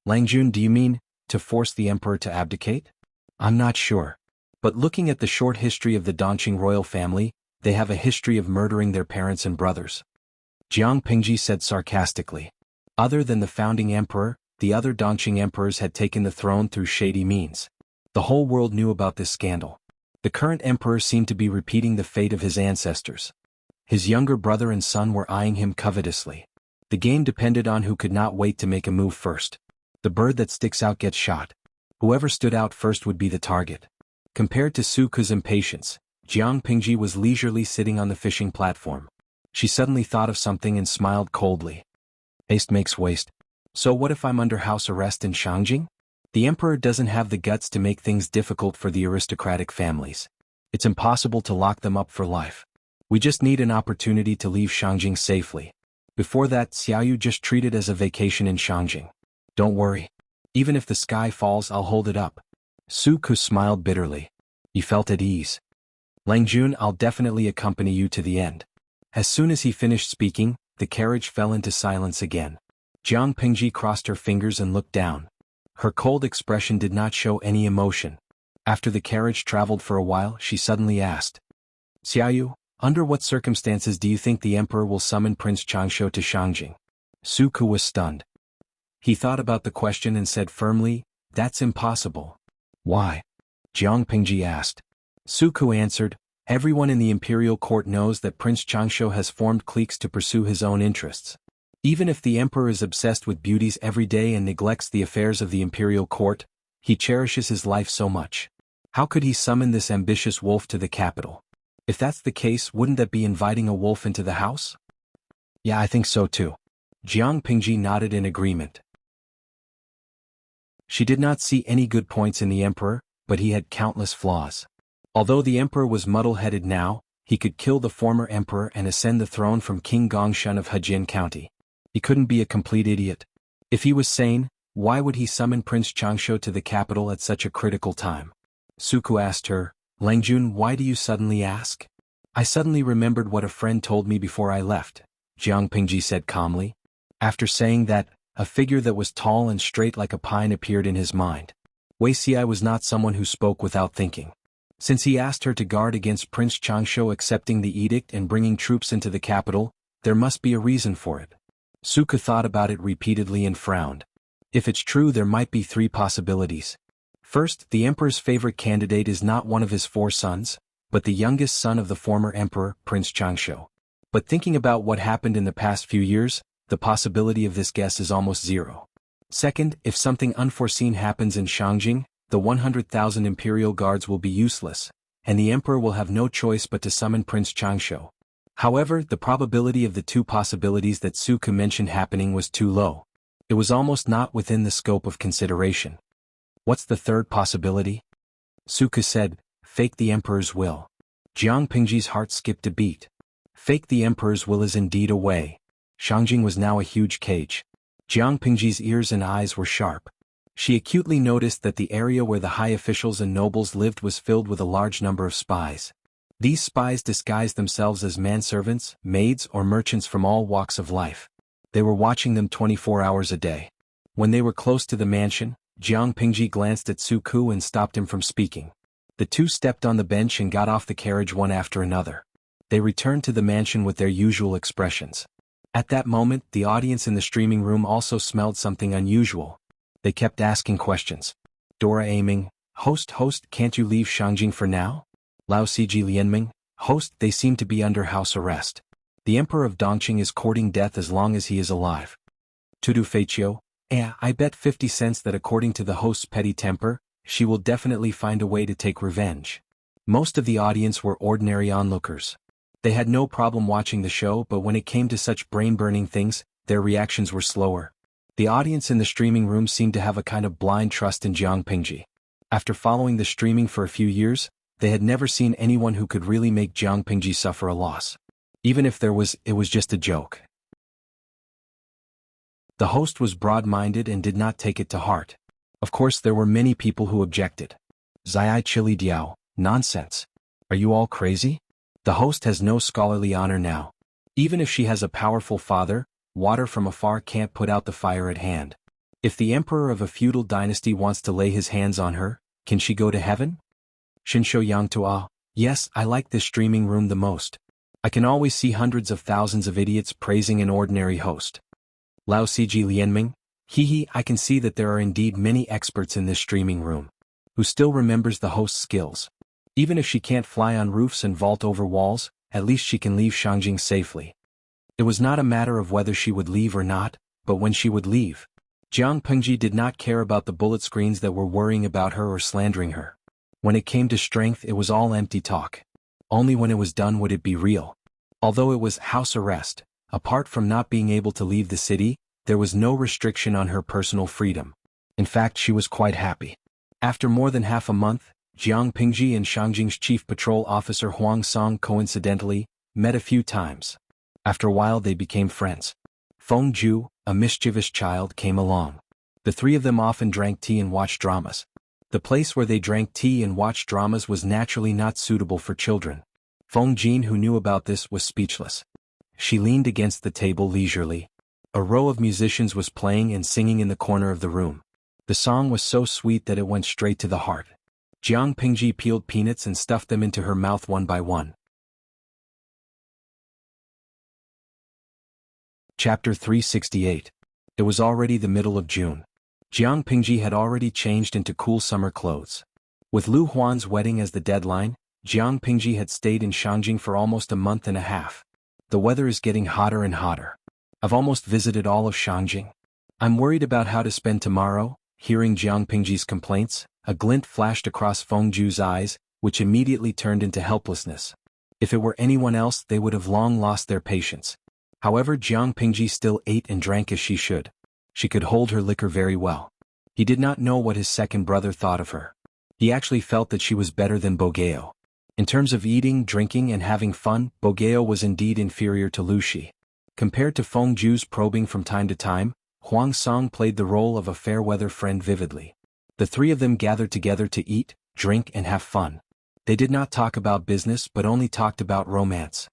Langjun, do you mean, to force the emperor to abdicate? I'm not sure. But looking at the short history of the Dongqing royal family, they have a history of murdering their parents and brothers. Jiang Pingji said sarcastically. Other than the founding emperor, the other Dongqing emperors had taken the throne through shady means. The whole world knew about this scandal. The current emperor seemed to be repeating the fate of his ancestors. His younger brother and son were eyeing him covetously. The game depended on who could not wait to make a move first. The bird that sticks out gets shot. Whoever stood out first would be the target. Compared to Su Ke's impatience, Jiang Pingji was leisurely sitting on the fishing platform. She suddenly thought of something and smiled coldly. Haste makes waste. So what if I'm under house arrest in Shangjing? The emperor doesn't have the guts to make things difficult for the aristocratic families. It's impossible to lock them up for life. We just need an opportunity to leave Shangjing safely. Before that, Xiaoyu just treated as a vacation in Shangjing. Don't worry. Even if the sky falls, I'll hold it up. Su Ku smiled bitterly. He felt at ease. Lang Jun, I'll definitely accompany you to the end. As soon as he finished speaking, the carriage fell into silence again. Jiang Pingji crossed her fingers and looked down. Her cold expression did not show any emotion. After the carriage traveled for a while, she suddenly asked, Xiaoyu, under what circumstances do you think the emperor will summon Prince Changshu to Shangjing? Su Ku was stunned. He thought about the question and said firmly, That's impossible. Why? Jiang Pingji asked. Su Ku answered, Everyone in the imperial court knows that Prince Changshu has formed cliques to pursue his own interests. Even if the emperor is obsessed with beauties every day and neglects the affairs of the imperial court, he cherishes his life so much. How could he summon this ambitious wolf to the capital? If that's the case, wouldn't that be inviting a wolf into the house? Yeah, I think so too. Jiang Pingji nodded in agreement. She did not see any good points in the emperor, but he had countless flaws. Although the emperor was muddle-headed now, he could kill the former emperor and ascend the throne from King Gongshun of Hejin County. He couldn't be a complete idiot. If he was sane, why would he summon Prince Changshu to the capital at such a critical time? Su Ku asked her, Langjun, why do you suddenly ask? I suddenly remembered what a friend told me before I left, Jiang Pingji said calmly. After saying that, a figure that was tall and straight like a pine appeared in his mind. Wuxia was not someone who spoke without thinking. Since he asked her to guard against Prince Changshu accepting the edict and bringing troops into the capital, there must be a reason for it. Su Ku thought about it repeatedly and frowned. If it's true, there might be three possibilities. First, the emperor's favorite candidate is not one of his 4 sons, but the youngest son of the former emperor, Prince Changshu. But thinking about what happened in the past few years, the possibility of this guess is almost zero. Second, if something unforeseen happens in Shangjing, the 100,000 imperial guards will be useless, and the emperor will have no choice but to summon Prince Changshu. However, the probability of the 2 possibilities that Su Ku mentioned happening was too low. It was almost not within the scope of consideration. What's the third possibility? Su Ku said, fake the emperor's will. Jiang Pingji's heart skipped a beat. Fake the emperor's will is indeed a way. Shangjing was now a huge cage. Jiang Pingji's ears and eyes were sharp. She acutely noticed that the area where the high officials and nobles lived was filled with a large number of spies. These spies disguised themselves as manservants, maids, or merchants from all walks of life. They were watching them 24 hours a day. When they were close to the mansion, Jiang Pingji glanced at Su Ku and stopped him from speaking. The two stepped on the bench and got off the carriage one after another. They returned to the mansion with their usual expressions. At that moment, the audience in the streaming room also smelled something unusual. They kept asking questions. Dora aiming, host, can't you leave Shangjing for now? Lao Ciji Lianming, host, they seem to be under house arrest. The emperor of Dongqing is courting death as long as he is alive. Tudu Feiqiu, I bet 50 cents that according to the host's petty temper, she will definitely find a way to take revenge. Most of the audience were ordinary onlookers. They had no problem watching the show, but when it came to such brain-burning things, their reactions were slower. The audience in the streaming room seemed to have a kind of blind trust in Jiang Pingji. After following the streaming for a few years, they had never seen anyone who could really make Jiang Pingji suffer a loss. Even if there was, it was just a joke. The host was broad-minded and did not take it to heart. Of course, there were many people who objected. Zai Chili Diao, nonsense. Are you all crazy? The host has no scholarly honor now. Even if she has a powerful father, water from afar can't put out the fire at hand. If the emperor of a feudal dynasty wants to lay his hands on her, can she go to heaven? Shinsho Yang Tua, yes, I like this streaming room the most. I can always see hundreds of thousands of idiots praising an ordinary host. Lao Ciji Lianming, I can see that there are indeed many experts in this streaming room. Who still remembers the host's skills. Even if she can't fly on roofs and vault over walls, at least she can leave Shangjing safely. It was not a matter of whether she would leave or not, but when she would leave. Jiang Pingji did not care about the bullet screens that were worrying about her or slandering her. When it came to strength, it was all empty talk. Only when it was done would it be real. Although it was house arrest, apart from not being able to leave the city, there was no restriction on her personal freedom. In fact, she was quite happy. After more than half a month, Jiang Pingji and Shangjing's chief patrol officer Huang Song coincidentally met a few times. After a while they became friends. Feng Ju, a mischievous child, came along. The three of them often drank tea and watched dramas. The place where they drank tea and watched dramas was naturally not suitable for children. Feng Jin, who knew about this, was speechless. She leaned against the table leisurely. A row of musicians was playing and singing in the corner of the room. The song was so sweet that it went straight to the heart. Jiang Pingji peeled peanuts and stuffed them into her mouth one by one. Chapter 368. It was already the middle of June. Jiang Pingji had already changed into cool summer clothes. With Lu Huan's wedding as the deadline, Jiang Pingji had stayed in Shangjing for almost a month and a half. The weather is getting hotter and hotter. I've almost visited all of Shangjing. I'm worried about how to spend tomorrow. Hearing Jiang Pingji's complaints, a glint flashed across Feng Ju's eyes, which immediately turned into helplessness. If it were anyone else, they would have long lost their patience. However, Jiang Pingji still ate and drank as she should. She could hold her liquor very well. He did not know what his second brother thought of her. He actually felt that she was better than Bogeo. In terms of eating, drinking, and having fun, Bogeo was indeed inferior to Lu Shi. Compared to Feng Ju's probing from time to time, Huang Song played the role of a fair-weather friend vividly. The three of them gathered together to eat, drink, and have fun. They did not talk about business but only talked about romance.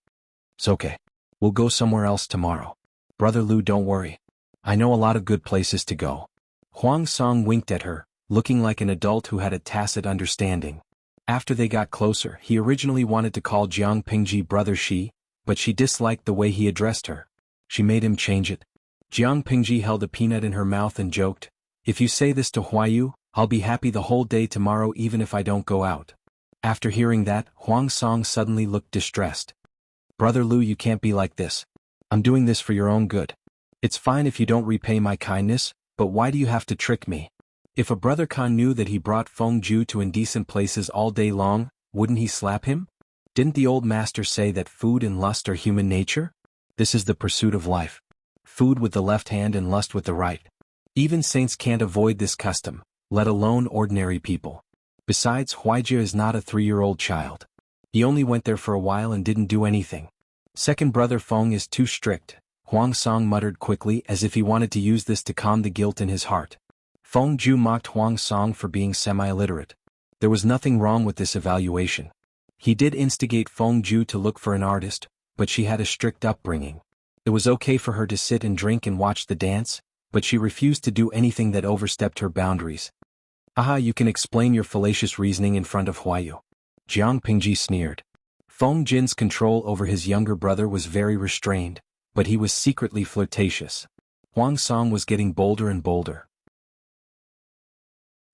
It's okay. We'll go somewhere else tomorrow. Brother Lu, don't worry. I know a lot of good places to go. Huang Song winked at her, looking like an adult who had a tacit understanding. After they got closer, he originally wanted to call Jiang Pingji Brother Shi, but she disliked the way he addressed her. She made him change it. Jiang Pingji held a peanut in her mouth and joked, "If you say this to Huayu, I'll be happy the whole day tomorrow even if I don't go out." After hearing that, Huang Song suddenly looked distressed. "Brother Lu, you can't be like this. I'm doing this for your own good. It's fine if you don't repay my kindness, but why do you have to trick me?" If a brother Khan knew that he brought Feng Ju to indecent places all day long, wouldn't he slap him? Didn't the old master say that food and lust are human nature? This is the pursuit of life. Food with the left hand and lust with the right. Even saints can't avoid this custom, let alone ordinary people. Besides, Huaijia is not a 3-year-old child. He only went there for a while and didn't do anything. Second brother Feng is too strict, Huang Song muttered quickly as if he wanted to use this to calm the guilt in his heart. Feng Ju mocked Huang Song for being semi-illiterate. There was nothing wrong with this evaluation. He did instigate Feng Ju to look for an artist, but she had a strict upbringing. It was okay for her to sit and drink and watch the dance, but she refused to do anything that overstepped her boundaries. "Aha, you can explain your fallacious reasoning in front of Huayu." Jiang Pingji sneered. Feng Jin's control over his younger brother was very restrained, but he was secretly flirtatious. Huang Song was getting bolder and bolder.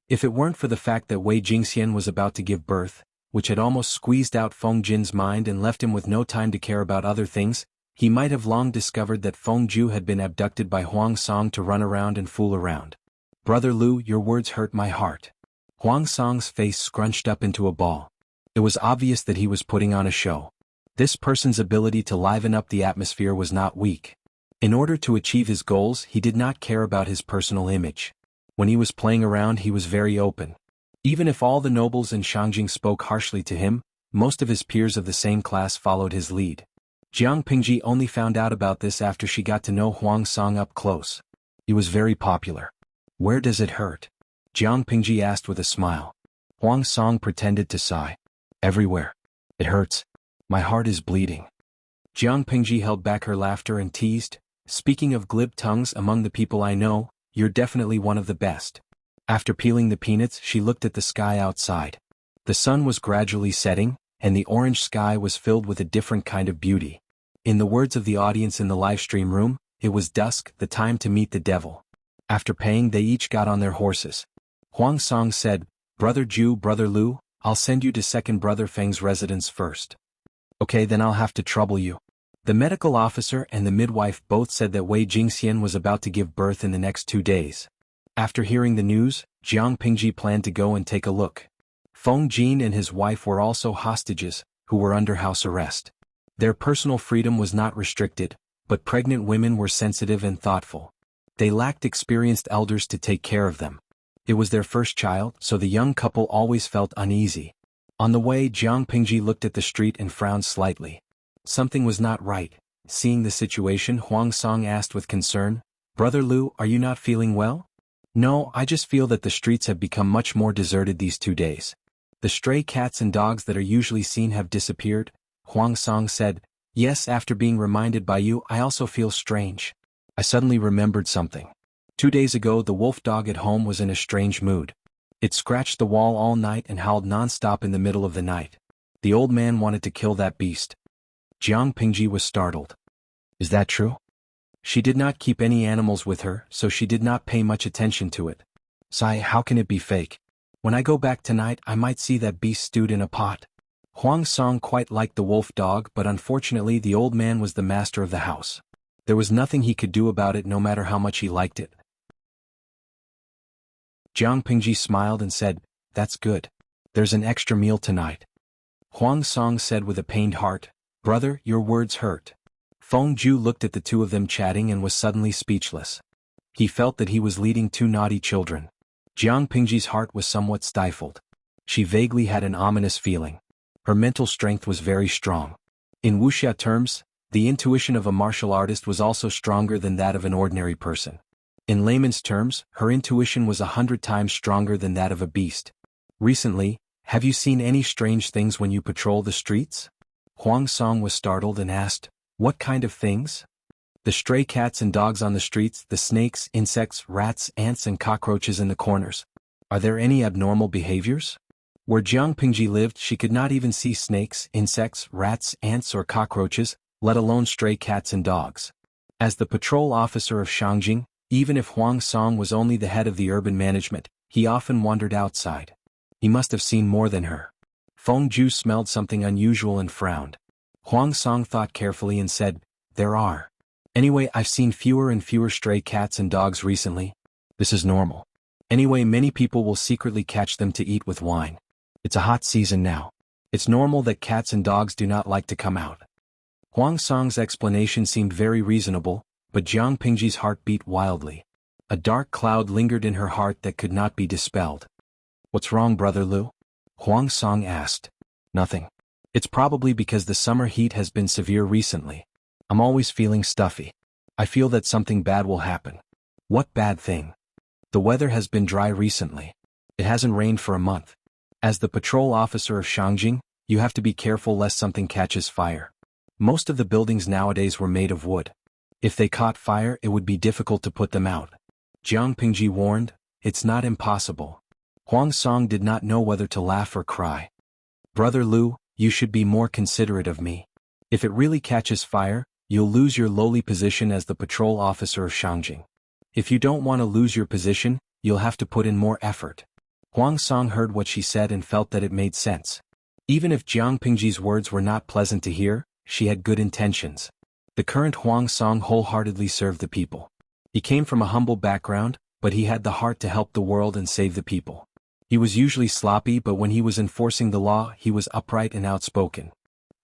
If it weren't for the fact that Wei Jingxian was about to give birth, which had almost squeezed out Feng Jin's mind and left him with no time to care about other things, he might have long discovered that Feng Ju had been abducted by Huang Song to run around and fool around. "Brother Lu, your words hurt my heart." Huang Song's face scrunched up into a ball. It was obvious that he was putting on a show. This person's ability to liven up the atmosphere was not weak. In order to achieve his goals, he did not care about his personal image. When he was playing around, he was very open. Even if all the nobles in Shangjing spoke harshly to him, most of his peers of the same class followed his lead. Jiang Pingji only found out about this after she got to know Huang Song up close. He was very popular. "Where does it hurt?" Jiang Pingji asked with a smile. Huang Song pretended to sigh. "Everywhere. It hurts. My heart is bleeding." Jiang Pingji held back her laughter and teased, "Speaking of glib tongues, among the people I know, you're definitely one of the best." After peeling the peanuts, she looked at the sky outside. The sun was gradually setting, and the orange sky was filled with a different kind of beauty. In the words of the audience in the livestream room, it was dusk, the time to meet the devil. After paying, they each got on their horses. Huang Song said, "Brother Ju, Brother Lu, I'll send you to second brother Feng's residence first." "Okay, then I'll have to trouble you." The medical officer and the midwife both said that Wei Jingxian was about to give birth in the next 2 days. After hearing the news, Jiang Pingji planned to go and take a look. Feng Jin and his wife were also hostages, who were under house arrest. Their personal freedom was not restricted, but pregnant women were sensitive and thoughtful. They lacked experienced elders to take care of them. It was their first child, so the young couple always felt uneasy. On the way, Jiang Pingji looked at the street and frowned slightly. Something was not right. Seeing the situation, Huang Song asked with concern, "Brother Lu, are you not feeling well?" "No, I just feel that the streets have become much more deserted these 2 days. The stray cats and dogs that are usually seen have disappeared," Huang Song said. "Yes, after being reminded by you, I also feel strange. I suddenly remembered something. 2 days ago the wolf dog at home was in a strange mood. It scratched the wall all night and howled non-stop in the middle of the night. The old man wanted to kill that beast." Jiang Pingji was startled. "Is that true?" She did not keep any animals with her, so she did not pay much attention to it. "Sai, how can it be fake? When I go back tonight I might see that beast stewed in a pot." Huang Song quite liked the wolf dog, but unfortunately the old man was the master of the house. There was nothing he could do about it no matter how much he liked it. Jiang Pingji smiled and said, "That's good. There's an extra meal tonight." Huang Song said with a pained heart, "Brother, your words hurt." Feng Ju looked at the two of them chatting and was suddenly speechless. He felt that he was leading two naughty children. Jiang Pingji's heart was somewhat stifled. She vaguely had an ominous feeling. Her mental strength was very strong. In Wuxia terms, the intuition of a martial artist was also stronger than that of an ordinary person. In layman's terms, her intuition was 100 times stronger than that of a beast. "Recently, have you seen any strange things when you patrol the streets?" Huang Song was startled and asked, "What kind of things?" "The stray cats and dogs on the streets, the snakes, insects, rats, ants and cockroaches in the corners. Are there any abnormal behaviors?" Where Jiang Pingji lived, she could not even see snakes, insects, rats, ants or cockroaches, let alone stray cats and dogs. As the patrol officer of Shangjing, even if Huang Song was only the head of the urban management, he often wandered outside. He must have seen more than her. Feng Ju smelled something unusual and frowned. Huang Song thought carefully and said, "There are. Anyway, I've seen fewer and fewer stray cats and dogs recently. This is normal. Anyway, many people will secretly catch them to eat with wine. It's a hot season now. It's normal that cats and dogs do not like to come out." Huang Song's explanation seemed very reasonable, but Jiang Pingji's heart beat wildly. A dark cloud lingered in her heart that could not be dispelled. "What's wrong, Brother Lu?" Huang Song asked. "Nothing. It's probably because the summer heat has been severe recently. I'm always feeling stuffy. I feel that something bad will happen." "What bad thing?" "The weather has been dry recently. It hasn't rained for a month. As the patrol officer of Shangjing, you have to be careful lest something catches fire. Most of the buildings nowadays were made of wood. If they caught fire, it would be difficult to put them out." Jiang Pingji warned, "It's not impossible." Huang Song did not know whether to laugh or cry. "Brother Lu, you should be more considerate of me. If it really catches fire, you'll lose your lowly position as the patrol officer of Shangjing. If you don't want to lose your position, you'll have to put in more effort." Huang Song heard what she said and felt that it made sense. Even if Jiang Pingji's words were not pleasant to hear, she had good intentions. The current Huang Song wholeheartedly served the people. He came from a humble background, but he had the heart to help the world and save the people. He was usually sloppy, but when he was enforcing the law, he was upright and outspoken.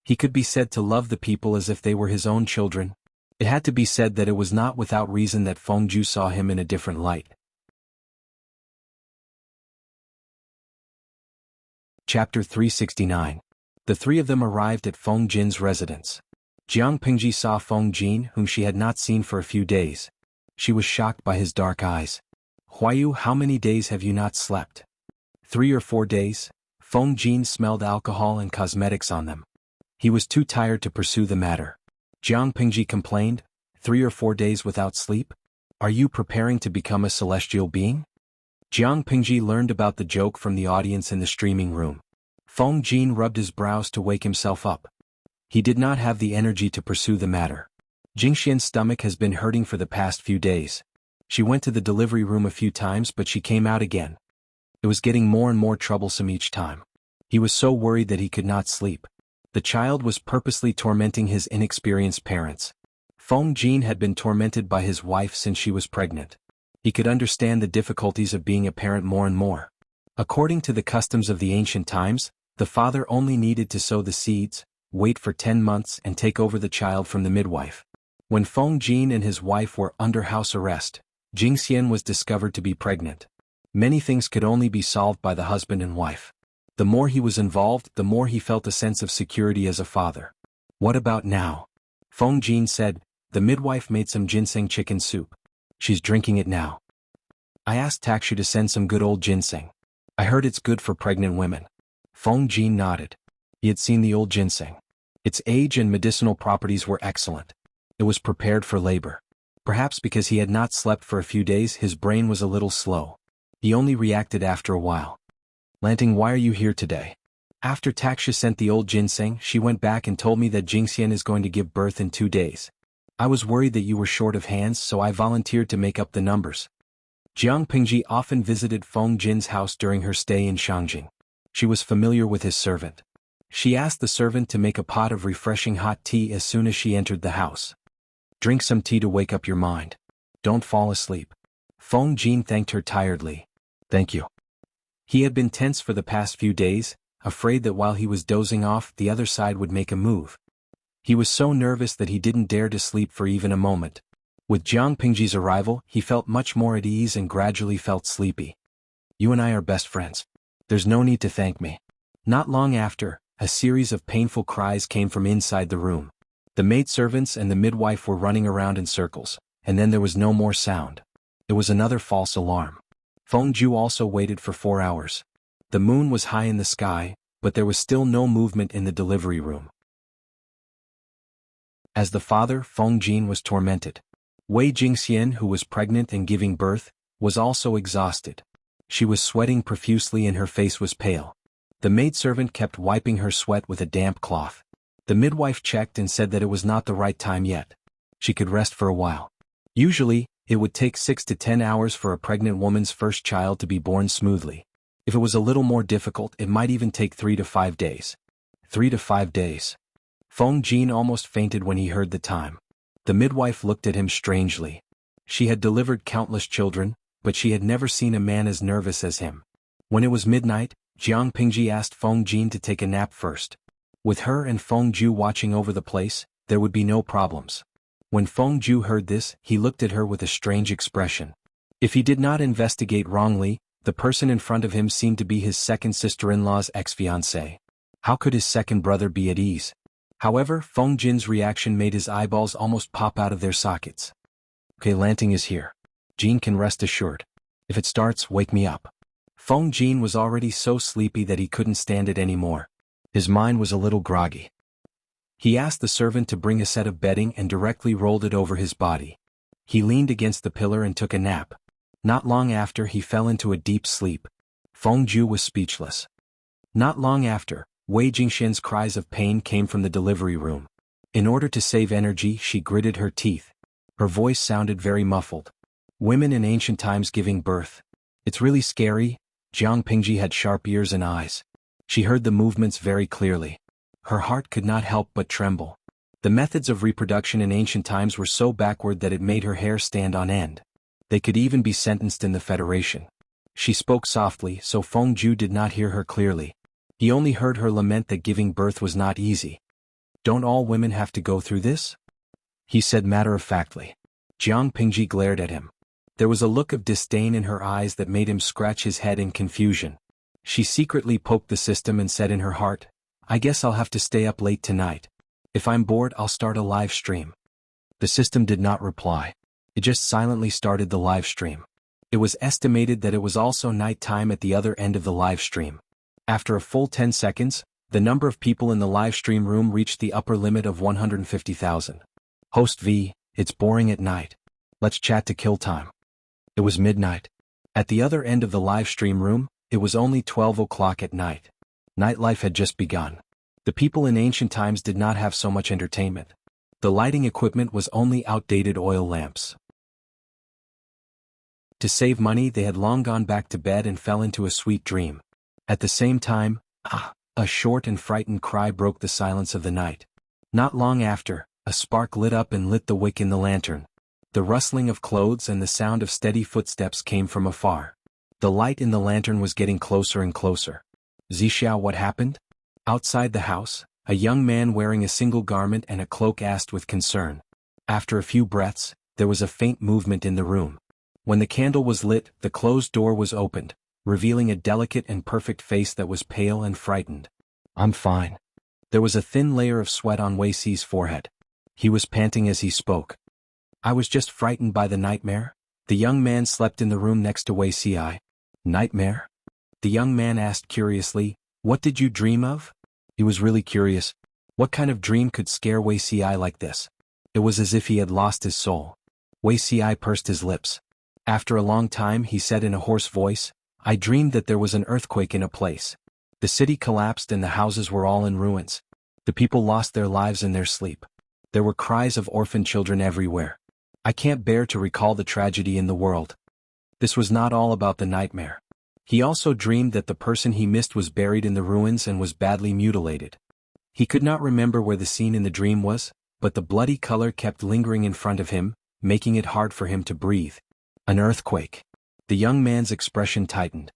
He could be said to love the people as if they were his own children. It had to be said that it was not without reason that Feng Ju saw him in a different light. Chapter 369. The three of them arrived at Feng Jin's residence. Jiang Pingji saw Feng Jin, whom she had not seen for a few days. She was shocked by his dark eyes. "Huayu, how many days have you not slept?" 3 or 4 days. Feng Jin smelled alcohol and cosmetics on them. He was too tired to pursue the matter. Jiang Pingji complained, 3 or 4 days without sleep? Are you preparing to become a celestial being? Jiang Pingji learned about the joke from the audience in the streaming room. Feng Jin rubbed his brows to wake himself up. He did not have the energy to pursue the matter. Jingxian's stomach has been hurting for the past few days. She went to the delivery room a few times, but she came out again. It was getting more and more troublesome each time. He was so worried that he could not sleep. The child was purposely tormenting his inexperienced parents. Feng Jin had been tormented by his wife since she was pregnant. He could understand the difficulties of being a parent more and more. According to the customs of the ancient times, the father only needed to sow the seeds, wait for 10 months and take over the child from the midwife. When Feng Jin and his wife were under house arrest, Jingxian was discovered to be pregnant. Many things could only be solved by the husband and wife. The more he was involved, the more he felt a sense of security as a father. What about now? Feng Jin said, "The midwife made some ginseng chicken soup. She's drinking it now. I asked Takshu to send some good old ginseng. I heard it's good for pregnant women." Feng Jin nodded. He had seen the old ginseng. Its age and medicinal properties were excellent. It was prepared for labor. Perhaps because he had not slept for a few days, his brain was a little slow. He only reacted after a while. "Lanting, why are you here today?" "After Taksha sent the old ginseng, she went back and told me that Jingxian is going to give birth in 2 days. I was worried that you were short of hands, so I volunteered to make up the numbers." Jiang Pingji often visited Feng Jin's house during her stay in Shangjing. She was familiar with his servant. She asked the servant to make a pot of refreshing hot tea as soon as she entered the house. "Drink some tea to wake up your mind. Don't fall asleep." Feng Jin thanked her tiredly. "Thank you." He had been tense for the past few days, afraid that while he was dozing off, the other side would make a move. He was so nervous that he didn't dare to sleep for even a moment. With Jiang Pingji's arrival, he felt much more at ease and gradually felt sleepy. "You and I are best friends. There's no need to thank me." Not long after, a series of painful cries came from inside the room. The maidservants and the midwife were running around in circles, and then there was no more sound. It was another false alarm. Feng Ju also waited for 4 hours. The moon was high in the sky, but there was still no movement in the delivery room. As the father, Feng Jin was tormented. Wei Jingxian, who was pregnant and giving birth, was also exhausted. She was sweating profusely and her face was pale. The maidservant kept wiping her sweat with a damp cloth. The midwife checked and said that it was not the right time yet. She could rest for a while. Usually, it would take 6 to 10 hours for a pregnant woman's first child to be born smoothly. If it was a little more difficult, it might even take 3 to 5 days. 3 to 5 days. Feng Jin almost fainted when he heard the time. The midwife looked at him strangely. She had delivered countless children, but she had never seen a man as nervous as him. When it was midnight, Jiang Pingji asked Feng Jin to take a nap first. With her and Feng Ju watching over the place, there would be no problems. When Feng Ju heard this, he looked at her with a strange expression. If he did not investigate wrongly, the person in front of him seemed to be his second sister-in-law's ex-fiancée. How could his second brother be at ease? However, Feng Jin's reaction made his eyeballs almost pop out of their sockets. "Okay, Lanting is here. Jin can rest assured. If it starts, wake me up." Feng Jin was already so sleepy that he couldn't stand it anymore. His mind was a little groggy. He asked the servant to bring a set of bedding and directly rolled it over his body. He leaned against the pillar and took a nap. Not long after, he fell into a deep sleep. Feng Ju was speechless. Not long after, Wei Jingxian's cries of pain came from the delivery room. In order to save energy, she gritted her teeth. Her voice sounded very muffled. "Women in ancient times giving birth. It's really scary." Jiang Pingji had sharp ears and eyes. She heard the movements very clearly. Her heart could not help but tremble. The methods of reproduction in ancient times were so backward that it made her hair stand on end. They could even be sentenced in the Federation. She spoke softly, so Feng Ju did not hear her clearly. He only heard her lament that giving birth was not easy. "Don't all women have to go through this?" he said matter-of-factly. Jiang Pingji glared at him. There was a look of disdain in her eyes that made him scratch his head in confusion. She secretly poked the system and said in her heart, "I guess I'll have to stay up late tonight. If I'm bored, I'll start a live stream." The system did not reply. It just silently started the live stream. It was estimated that it was also night time at the other end of the live stream. After a full 10 seconds, the number of people in the live stream room reached the upper limit of 150,000. Host V, "It's boring at night. Let's chat to kill time." It was midnight. At the other end of the live stream room, it was only 12 o'clock at night. Nightlife had just begun. The people in ancient times did not have so much entertainment. The lighting equipment was only outdated oil lamps. To save money, they had long gone back to bed and fell into a sweet dream. At the same time, a short and frightened cry broke the silence of the night. Not long after, a spark lit up and lit the wick in the lantern. The rustling of clothes and the sound of steady footsteps came from afar. The light in the lantern was getting closer and closer. "Zixiao, what happened?" Outside the house, a young man wearing a single garment and a cloak asked with concern. After a few breaths, there was a faint movement in the room. When the candle was lit, the closed door was opened, revealing a delicate and perfect face that was pale and frightened. "I'm fine." There was a thin layer of sweat on Wei Si's forehead. He was panting as he spoke. I was just frightened by the nightmare. The young man slept in the room next to Wuxia. Nightmare? The young man asked curiously, what did you dream of? He was really curious. What kind of dream could scare Wuxia like this? It was as if he had lost his soul. Wuxia pursed his lips. After a long time he said in a hoarse voice, I dreamed that there was an earthquake in a place. The city collapsed and the houses were all in ruins. The people lost their lives in their sleep. There were cries of orphan children everywhere. I can't bear to recall the tragedy in the world. This was not all about the nightmare. He also dreamed that the person he missed was buried in the ruins and was badly mutilated. He could not remember where the scene in the dream was, but the bloody color kept lingering in front of him, making it hard for him to breathe. An earthquake. The young man's expression tightened.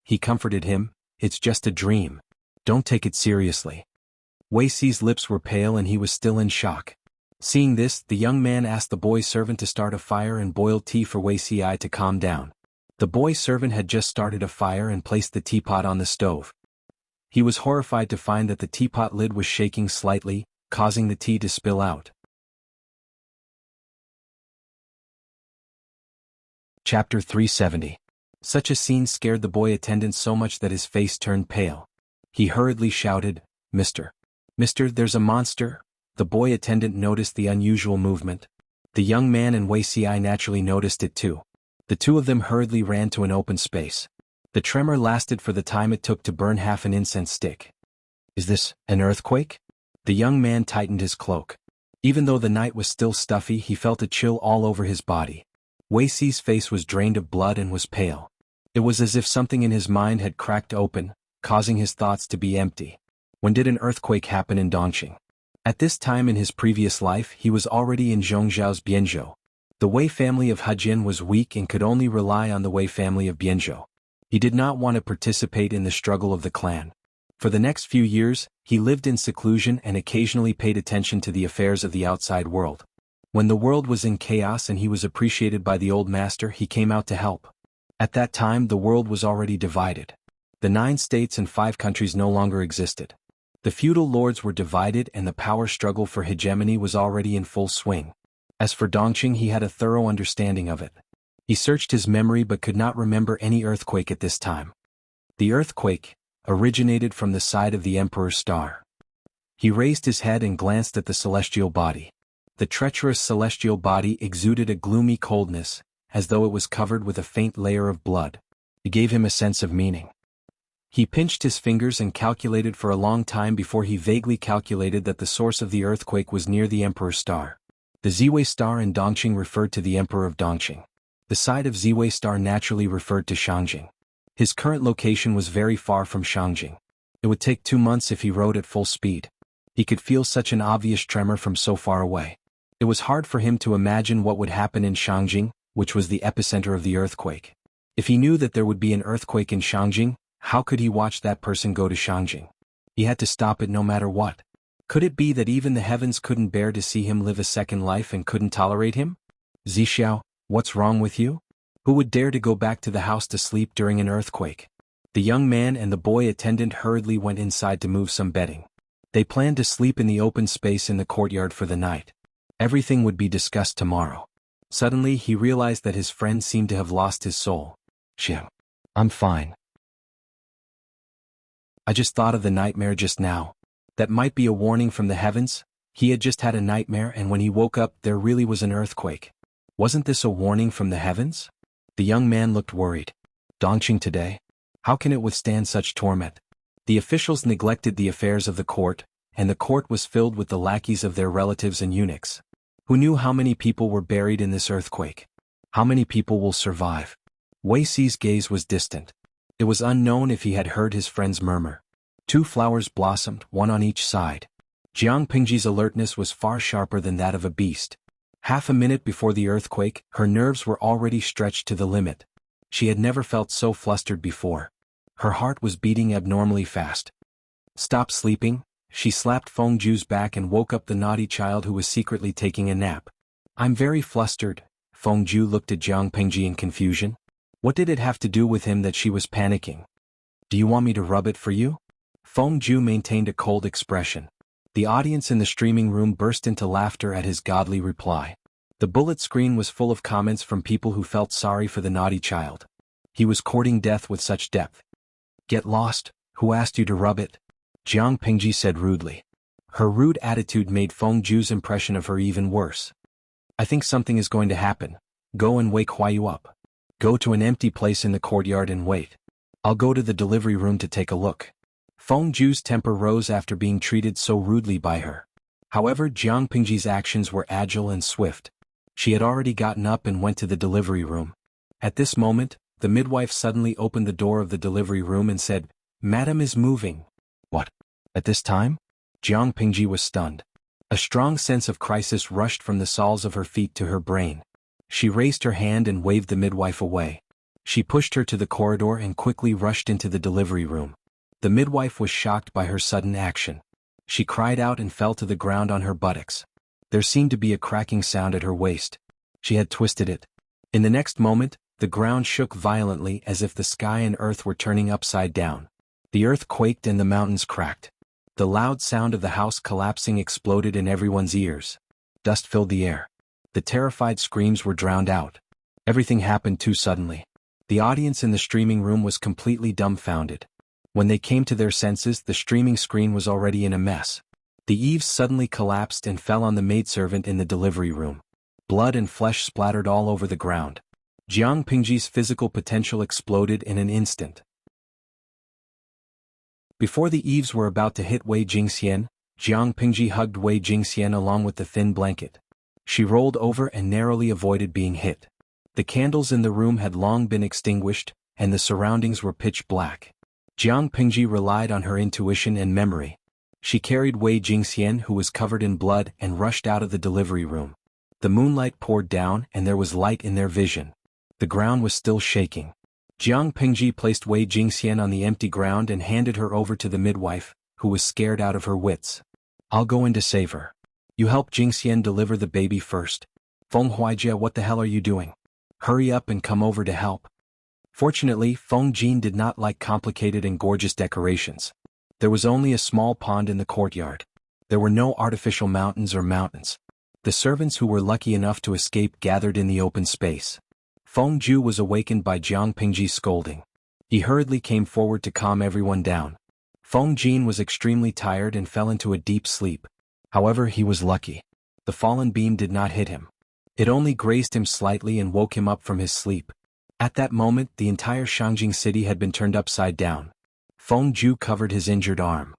He comforted him, it's just a dream. Don't take it seriously. Wuxia's lips were pale and he was still in shock. Seeing this, the young man asked the boy servant to start a fire and boiled tea for Wuxia to calm down. The boy servant had just started a fire and placed the teapot on the stove. He was horrified to find that the teapot lid was shaking slightly, causing the tea to spill out. Chapter 370. Such a scene scared the boy attendant so much that his face turned pale. He hurriedly shouted, Mister, there's a monster. The boy attendant noticed the unusual movement. The young man and Wuxia naturally noticed it too. The two of them hurriedly ran to an open space. The tremor lasted for the time it took to burn half an incense stick. Is this an earthquake? The young man tightened his cloak. Even though the night was still stuffy, he felt a chill all over his body. Wuxia's face was drained of blood and was pale. It was as if something in his mind had cracked open, causing his thoughts to be empty. When did an earthquake happen in Dongqing? At this time in his previous life he was already in Zhongzhao's Bianzhou. The Wei family of Hejin was weak and could only rely on the Wei family of Bianzhou. He did not want to participate in the struggle of the clan. For the next few years, he lived in seclusion and occasionally paid attention to the affairs of the outside world. When the world was in chaos and he was appreciated by the old master, he came out to help. At that time the world was already divided. The 9 states and 5 countries no longer existed. The feudal lords were divided and the power struggle for hegemony was already in full swing. As for Dongqing, he had a thorough understanding of it. He searched his memory but could not remember any earthquake at this time. The earthquake originated from the side of the Emperor's star. He raised his head and glanced at the celestial body. The treacherous celestial body exuded a gloomy coldness, as though it was covered with a faint layer of blood. It gave him a sense of meaning. He pinched his fingers and calculated for a long time before he vaguely calculated that the source of the earthquake was near the Emperor's star. The Ziwei star in Dongqing referred to the Emperor of Dongqing. The side of Ziwei star naturally referred to Shangjing. His current location was very far from Shangjing. It would take 2 months if he rode at full speed. He could feel such an obvious tremor from so far away. It was hard for him to imagine what would happen in Shangjing, which was the epicenter of the earthquake. If he knew that there would be an earthquake in Shangjing, how could he watch that person go to Shangjing? He had to stop it no matter what. Could it be that even the heavens couldn't bear to see him live a second life and couldn't tolerate him? Zixiao, what's wrong with you? Who would dare to go back to the house to sleep during an earthquake? The young man and the boy attendant hurriedly went inside to move some bedding. They planned to sleep in the open space in the courtyard for the night. Everything would be discussed tomorrow. Suddenly he realized that his friend seemed to have lost his soul. Xiao, I'm fine. I just thought of the nightmare just now. That might be a warning from the heavens. He had just had a nightmare and when he woke up there really was an earthquake. Wasn't this a warning from the heavens? The young man looked worried. Dongqing today? How can it withstand such torment? The officials neglected the affairs of the court, and the court was filled with the lackeys of their relatives and eunuchs. Who knew how many people were buried in this earthquake? How many people will survive? Wuxi's gaze was distant. It was unknown if he had heard his friend's murmur. 2 flowers blossomed, one on each side. Jiang Pingji's alertness was far sharper than that of a beast. Half a minute before the earthquake, her nerves were already stretched to the limit. She had never felt so flustered before. Her heart was beating abnormally fast. Stop sleeping. She slapped Fengju's back and woke up the naughty child who was secretly taking a nap. I'm very flustered. Fengju looked at Jiang Pingji in confusion. What did it have to do with him that she was panicking? Do you want me to rub it for you? Fengju maintained a cold expression. The audience in the streaming room burst into laughter at his godly reply. The bullet screen was full of comments from people who felt sorry for the naughty child. He was courting death with such depth. Get lost, who asked you to rub it? Jiang Pingji said rudely. Her rude attitude made Feng Ju's impression of her even worse. I think something is going to happen. Go and wake Huayu up. Go to an empty place in the courtyard and wait. I'll go to the delivery room to take a look. Feng Ju's temper rose after being treated so rudely by her. However, Jiang Pingji's actions were agile and swift. She had already gotten up and went to the delivery room. At this moment, the midwife suddenly opened the door of the delivery room and said, Madam is moving. What? At this time? Jiang Pingji was stunned. A strong sense of crisis rushed from the soles of her feet to her brain. She raised her hand and waved the midwife away. She pushed her to the corridor and quickly rushed into the delivery room. The midwife was shocked by her sudden action. She cried out and fell to the ground on her buttocks. There seemed to be a cracking sound at her waist. She had twisted it. In the next moment, the ground shook violently as if the sky and earth were turning upside down. The earth quaked and the mountains cracked. The loud sound of the house collapsing exploded in everyone's ears. Dust filled the air. The terrified screams were drowned out. Everything happened too suddenly. The audience in the streaming room was completely dumbfounded. When they came to their senses, the streaming screen was already in a mess. The eaves suddenly collapsed and fell on the maidservant in the delivery room. Blood and flesh splattered all over the ground. Jiang Pingji's physical potential exploded in an instant. Before the eaves were about to hit Wei Jingxian, Jiang Pingji hugged Wei Jingxian along with the thin blanket. She rolled over and narrowly avoided being hit. The candles in the room had long been extinguished, and the surroundings were pitch black. Jiang Pingji relied on her intuition and memory. She carried Wei Jingxian, who was covered in blood, and rushed out of the delivery room. The moonlight poured down and there was light in their vision. The ground was still shaking. Jiang Pingji placed Wei Jingxian on the empty ground and handed her over to the midwife, who was scared out of her wits. I'll go in to save her. You help Jingxian deliver the baby first. Feng Huaijia, what the hell are you doing? Hurry up and come over to help. Fortunately, Feng Jin did not like complicated and gorgeous decorations. There was only a small pond in the courtyard. There were no artificial mountains or mountains. The servants who were lucky enough to escape gathered in the open space. Feng Ju was awakened by Jiang Pingji's scolding. He hurriedly came forward to calm everyone down. Feng Jin was extremely tired and fell into a deep sleep. However, he was lucky. The fallen beam did not hit him. It only grazed him slightly and woke him up from his sleep. At that moment, the entire Shangjing city had been turned upside down. Feng Ju covered his injured arm.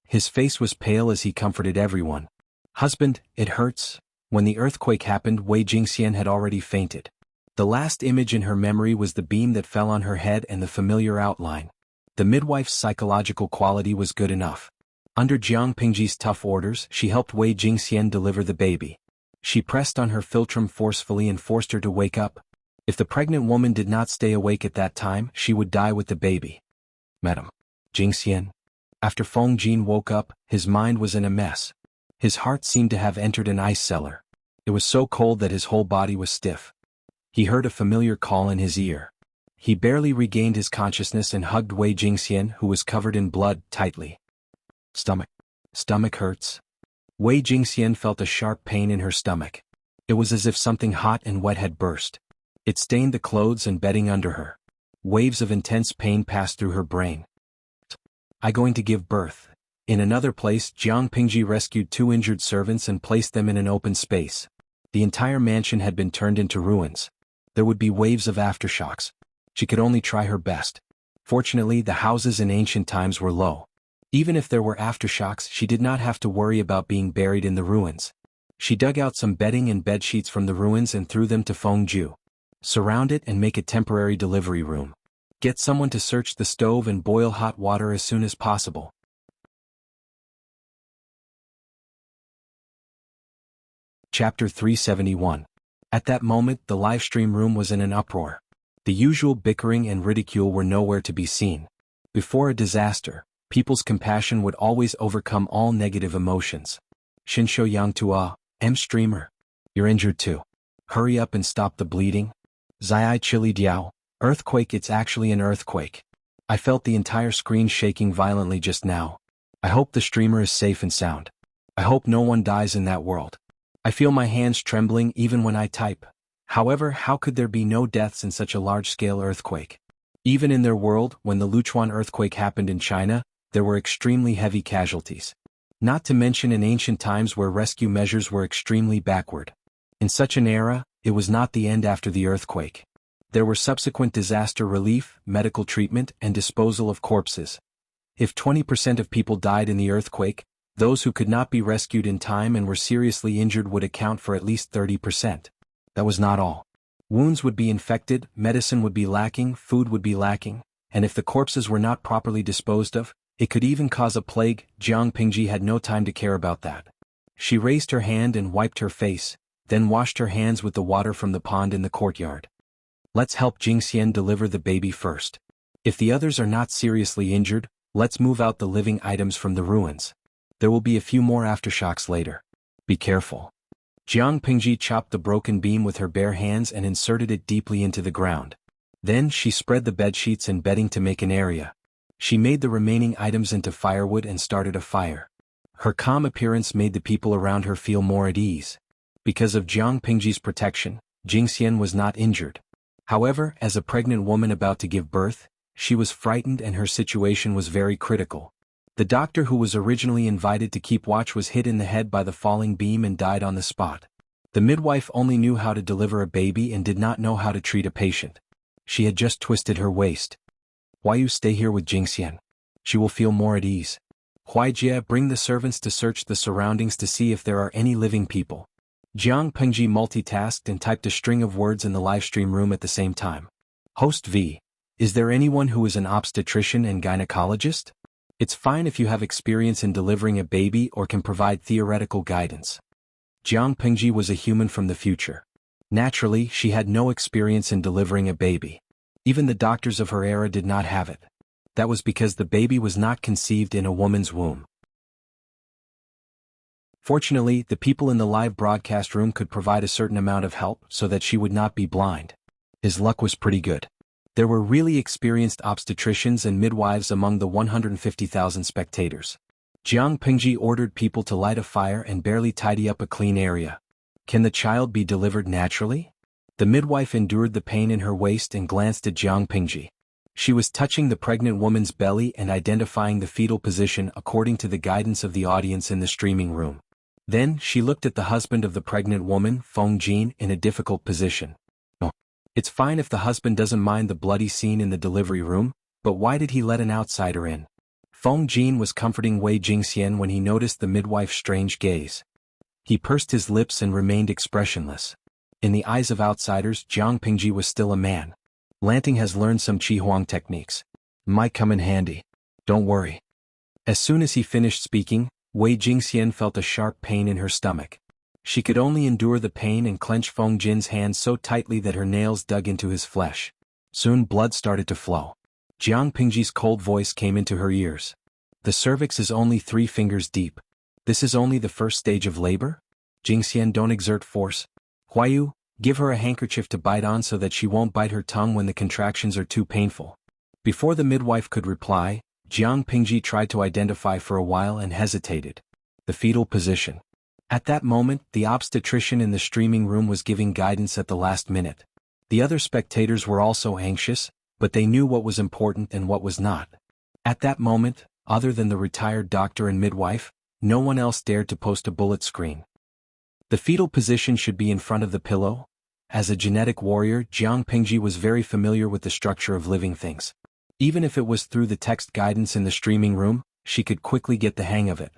His face was pale as he comforted everyone. Husband, it hurts. When the earthquake happened, Wei Jingxian had already fainted. The last image in her memory was the beam that fell on her head and the familiar outline. The midwife's psychological quality was good enough. Under Jiang Pingji's tough orders, she helped Wei Jingxian deliver the baby. She pressed on her philtrum forcefully and forced her to wake up. If the pregnant woman did not stay awake at that time, she would die with the baby. Madam Jingxian. After Feng Jin woke up, his mind was in a mess. His heart seemed to have entered an ice cellar. It was so cold that his whole body was stiff. He heard a familiar call in his ear. He barely regained his consciousness and hugged Wei Jingxian, who was covered in blood, tightly. Stomach hurts. Wei Jingxian felt a sharp pain in her stomach. It was as if something hot and wet had burst. It stained the clothes and bedding under her. Waves of intense pain passed through her brain. I'm going to give birth. In another place, Jiang Pingji rescued 2 injured servants and placed them in an open space. The entire mansion had been turned into ruins. There would be waves of aftershocks. She could only try her best. Fortunately, the houses in ancient times were low. Even if there were aftershocks, she did not have to worry about being buried in the ruins. She dug out some bedding and bedsheets from the ruins and threw them to Feng Ju. Surround it and make a temporary delivery room. Get someone to search the stove and boil hot water as soon as possible. Chapter 371. At that moment, the livestream room was in an uproar. The usual bickering and ridicule were nowhere to be seen. Before a disaster, people's compassion would always overcome all negative emotions. Shinsho Yang Tua, streamer. You're injured too. Hurry up and stop the bleeding. Zai Chili Diao. Earthquake, it's actually an earthquake. I felt the entire screen shaking violently just now. I hope the streamer is safe and sound. I I hope no one dies in that world. I feel my hands trembling even when I type. However, how could there be no deaths in such a large-scale earthquake? Even in their world, when the Luchuan earthquake happened in China, there were extremely heavy casualties. Not to mention in ancient times where rescue measures were extremely backward. In such an era, it was not the end after the earthquake. There were subsequent disaster relief, medical treatment, and disposal of corpses. If 20% of people died in the earthquake, those who could not be rescued in time and were seriously injured would account for at least 30%. That was not all. Wounds would be infected, medicine would be lacking, food would be lacking, and if the corpses were not properly disposed of, it could even cause a plague. Jiang Pingji had no time to care about that. She raised her hand and wiped her face, then washed her hands with the water from the pond in the courtyard. Let's help Jingxian deliver the baby first. If the others are not seriously injured, let's move out the living items from the ruins. There will be a few more aftershocks later. Be careful. Jiang Pingji chopped the broken beam with her bare hands and inserted it deeply into the ground. Then she spread the bedsheets and bedding to make an area. She made the remaining items into firewood and started a fire. Her calm appearance made the people around her feel more at ease. Because of Jiang Pingji's protection, Jingxian was not injured. However, as a pregnant woman about to give birth, she was frightened and her situation was very critical. The doctor who was originally invited to keep watch was hit in the head by the falling beam and died on the spot. The midwife only knew how to deliver a baby and did not know how to treat a patient. She had just twisted her waist. Why you stay here with Jingxian? She will feel more at ease. Huaijie, bring the servants to search the surroundings to see if there are any living people. Jiang Pengji multitasked and typed a string of words in the livestream room at the same time. Host V. Is there anyone who is an obstetrician and gynecologist? It's fine if you have experience in delivering a baby or can provide theoretical guidance. Jiang Pengji was a human from the future. Naturally, she had no experience in delivering a baby. Even the doctors of her era did not have it. That was because the baby was not conceived in a woman's womb. Fortunately, the people in the live broadcast room could provide a certain amount of help so that she would not be blind. His luck was pretty good. There were really experienced obstetricians and midwives among the 150,000 spectators. Jiang Pingji ordered people to light a fire and barely tidy up a clean area. Can the child be delivered naturally? The midwife endured the pain in her waist and glanced at Jiang Pingji. She was touching the pregnant woman's belly and identifying the fetal position according to the guidance of the audience in the streaming room. Then, she looked at the husband of the pregnant woman, Feng Jin, in a difficult position. It's fine if the husband doesn't mind the bloody scene in the delivery room, but why did he let an outsider in? Feng Jin was comforting Wei Jingxian when he noticed the midwife's strange gaze. He pursed his lips and remained expressionless. In the eyes of outsiders, Jiang Pingji was still a man. Lanting has learned some Qi Huang techniques. Might come in handy. Don't worry. As soon as he finished speaking, Wei Jingxian felt a sharp pain in her stomach. She could only endure the pain and clench Feng Jin's hand so tightly that her nails dug into his flesh. Soon blood started to flow. Jiang Pingji's cold voice came into her ears. The cervix is only 3 fingers deep. This is only the first stage of labor? Jingxian, don't exert force. Huayu, give her a handkerchief to bite on so that she won't bite her tongue when the contractions are too painful. Before the midwife could reply, Jiang Pingji tried to identify for a while and hesitated. The fetal position. At that moment, the obstetrician in the streaming room was giving guidance at the last minute. The other spectators were also anxious, but they knew what was important and what was not. At that moment, other than the retired doctor and midwife, no one else dared to post a bullet screen. The fetal position should be in front of the pillow. As a genetic warrior, Jiang Pingji was very familiar with the structure of living things. Even if it was through the text guidance in the streaming room, she could quickly get the hang of it.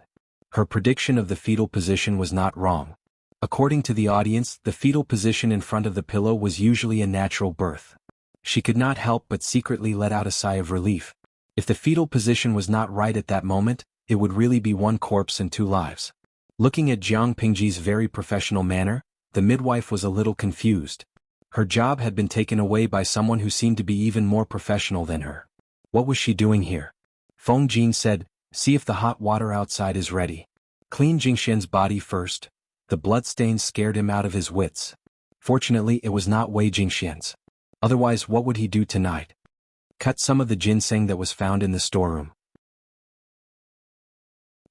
Her prediction of the fetal position was not wrong. According to the audience, the fetal position in front of the pillow was usually a natural birth. She could not help but secretly let out a sigh of relief. If the fetal position was not right at that moment, it would really be 1 corpse and 2 lives. Looking at Jiang Pingji's very professional manner, the midwife was a little confused. Her job had been taken away by someone who seemed to be even more professional than her. What was she doing here? Feng Jin said, see if the hot water outside is ready. Clean Jingxian's body first. The bloodstains scared him out of his wits. Fortunately, it was not Wei Jingxian's. Otherwise, what would he do tonight? Cut some of the ginseng that was found in the storeroom.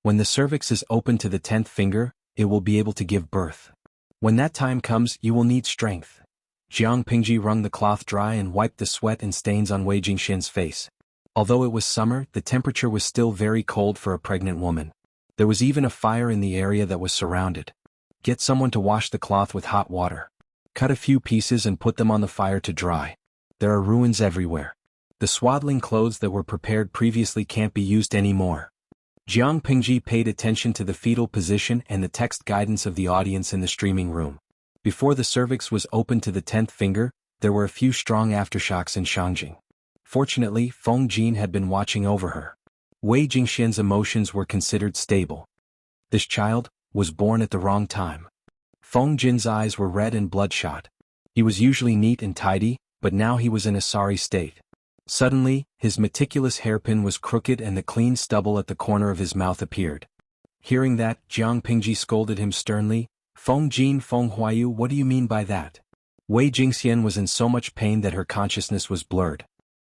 When the cervix is open to the 10th finger, it will be able to give birth. When that time comes, you will need strength. Jiang Pingji wrung the cloth dry and wiped the sweat and stains on Wei Jingxian's face. Although it was summer, the temperature was still very cold for a pregnant woman. There was even a fire in the area that was surrounded. Get someone to wash the cloth with hot water. Cut a few pieces and put them on the fire to dry. There are ruins everywhere. The swaddling clothes that were prepared previously can't be used anymore. Jiang Pingji paid attention to the fetal position and the text guidance of the audience in the streaming room. Before the cervix was open to the 10th finger, there were a few strong aftershocks in Shangjing. Fortunately, Feng Jin had been watching over her. Wei Jingxian's emotions were considered stable. This child was born at the wrong time. Feng Jin's eyes were red and bloodshot. He was usually neat and tidy, but now he was in a sorry state. Suddenly, his meticulous hairpin was crooked and the clean stubble at the corner of his mouth appeared. Hearing that, Jiang Pingji scolded him sternly. Feng Jin, Feng Huayu, what do you mean by that? Wei Jingxian was in so much pain that her consciousness was blurred.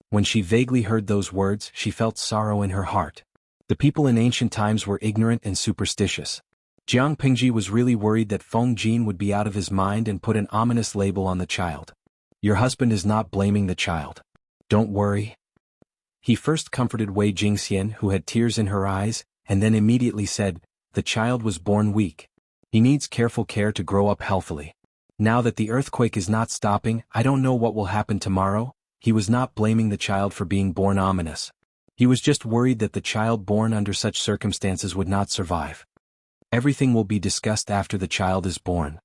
When she vaguely heard those words, she felt sorrow in her heart. The people in ancient times were ignorant and superstitious. Jiang Pingji was really worried that Feng Jin would be out of his mind and put an ominous label on the child. Your husband is not blaming the child. Don't worry. He first comforted Wei Jingxian, who had tears in her eyes, and then immediately said, the child was born weak. He needs careful care to grow up healthily. Now that the earthquake is not stopping, I don't know what will happen tomorrow. He was not blaming the child for being born ominous. He was just worried that the child born under such circumstances would not survive. Everything will be discussed after the child is born.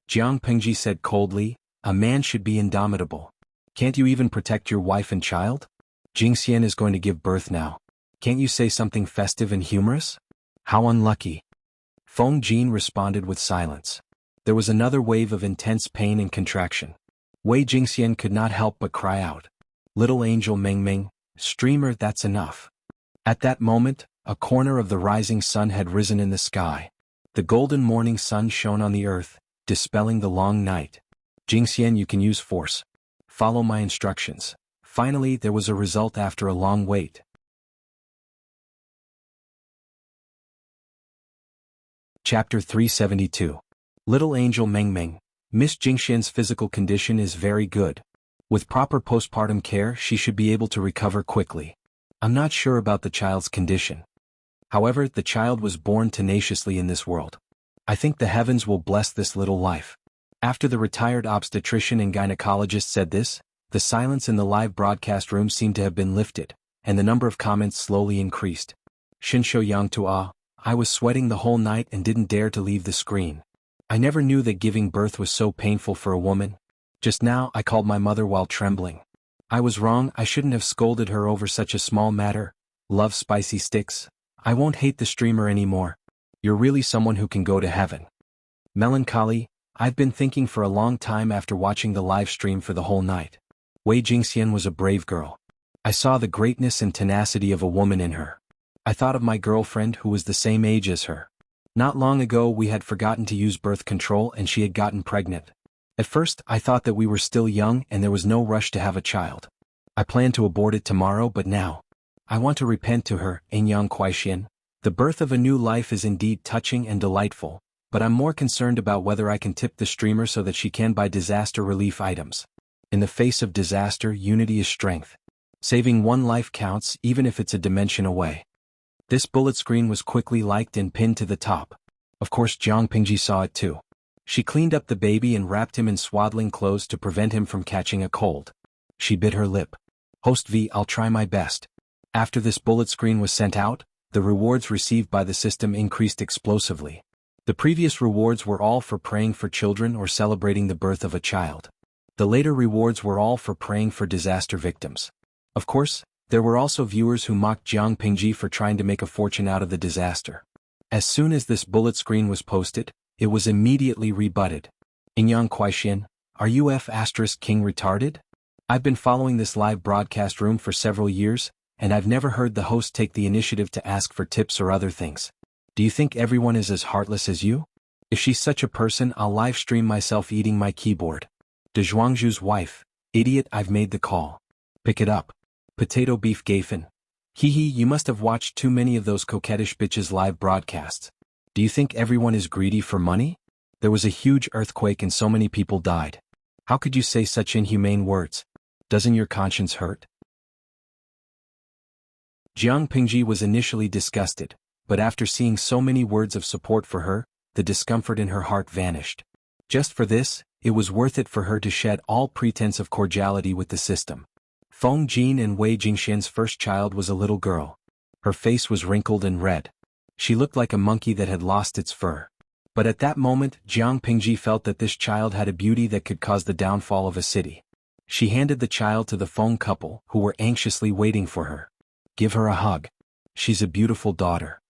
Jiang Pingji said coldly, a man should be indomitable. Can't you even protect your wife and child? Jingxian is going to give birth now. Can't you say something festive and humorous? How unlucky. Feng Jin responded with silence. There was another wave of intense pain and contraction. Wei Jingxian could not help but cry out. Little angel Meng Meng, streamer, that's enough. At that moment, a corner of the rising sun had risen in the sky. The golden morning sun shone on the earth, dispelling the long night. Jingxian, you can use force. Follow my instructions. Finally, there was a result after a long wait. Chapter 372. Little Angel Meng Meng. Miss Jingxian's physical condition is very good. With proper postpartum care, she should be able to recover quickly. I'm not sure about the child's condition. However, the child was born tenaciously in this world. I think the heavens will bless this little life. After the retired obstetrician and gynecologist said this, the silence in the live broadcast room seemed to have been lifted, and the number of comments slowly increased. Xinsho Yang Tua, I was sweating the whole night and didn't dare to leave the screen. I never knew that giving birth was so painful for a woman. Just now I called my mother while trembling. I was wrong, I shouldn't have scolded her over such a small matter. Love spicy sticks. I won't hate the streamer anymore. You're really someone who can go to heaven. Melancholy, I've been thinking for a long time after watching the live stream for the whole night. Wei Jingxian was a brave girl. I saw the greatness and tenacity of a woman in her. I thought of my girlfriend who was the same age as her. Not long ago we had forgotten to use birth control and she had gotten pregnant. At first I thought that we were still young and there was no rush to have a child. I planned to abort it tomorrow, but now I want to repent to her, Enyang Kuaixian. The birth of a new life is indeed touching and delightful, but I'm more concerned about whether I can tip the streamer so that she can buy disaster relief items. In the face of disaster, unity is strength. Saving one life counts even if it's a dimension away. This bullet screen was quickly liked and pinned to the top. Of course Jiang Pingji saw it too. She cleaned up the baby and wrapped him in swaddling clothes to prevent him from catching a cold. She bit her lip. Host V, I'll try my best. After this bullet screen was sent out, the rewards received by the system increased explosively. The previous rewards were all for praying for children or celebrating the birth of a child. The later rewards were all for praying for disaster victims. Of course, there were also viewers who mocked Jiang Pingji for trying to make a fortune out of the disaster. As soon as this bullet screen was posted, it was immediately rebutted. Enyang Kuaixian, are you King retarded? I've been following this live broadcast room for several years, and I've never heard the host take the initiative to ask for tips or other things. Do you think everyone is as heartless as you? If she's such a person, I'll live stream myself eating my keyboard. De Zhuangzhu's wife, idiot, I've made the call. Pick it up. Potato beef Gafen. Hee hee, you must have watched too many of those coquettish bitches' live broadcasts. Do you think everyone is greedy for money? There was a huge earthquake and so many people died. How could you say such inhumane words? Doesn't your conscience hurt? Jiang Pingji was initially disgusted, but after seeing so many words of support for her, the discomfort in her heart vanished. Just for this, it was worth it for her to shed all pretense of cordiality with the system. Feng Jin and Wei Jingxian's first child was a little girl. Her face was wrinkled and red. She looked like a monkey that had lost its fur. But at that moment, Jiang Pingji felt that this child had a beauty that could cause the downfall of a city. She handed the child to the Feng couple, who were anxiously waiting for her. Give her a hug. She's a beautiful daughter.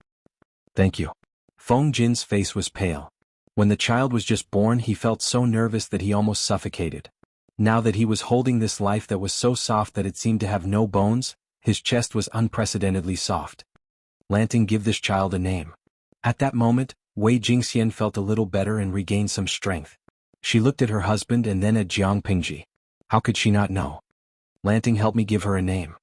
Thank you. Feng Jin's face was pale. When the child was just born, he felt so nervous that he almost suffocated. Now that he was holding this life that was so soft that it seemed to have no bones, his chest was unprecedentedly soft. Lanting, give this child a name. At that moment, Wei Jingxian felt a little better and regained some strength. She looked at her husband and then at Jiang Pingji. How could she not know? Lanting, help me give her a name.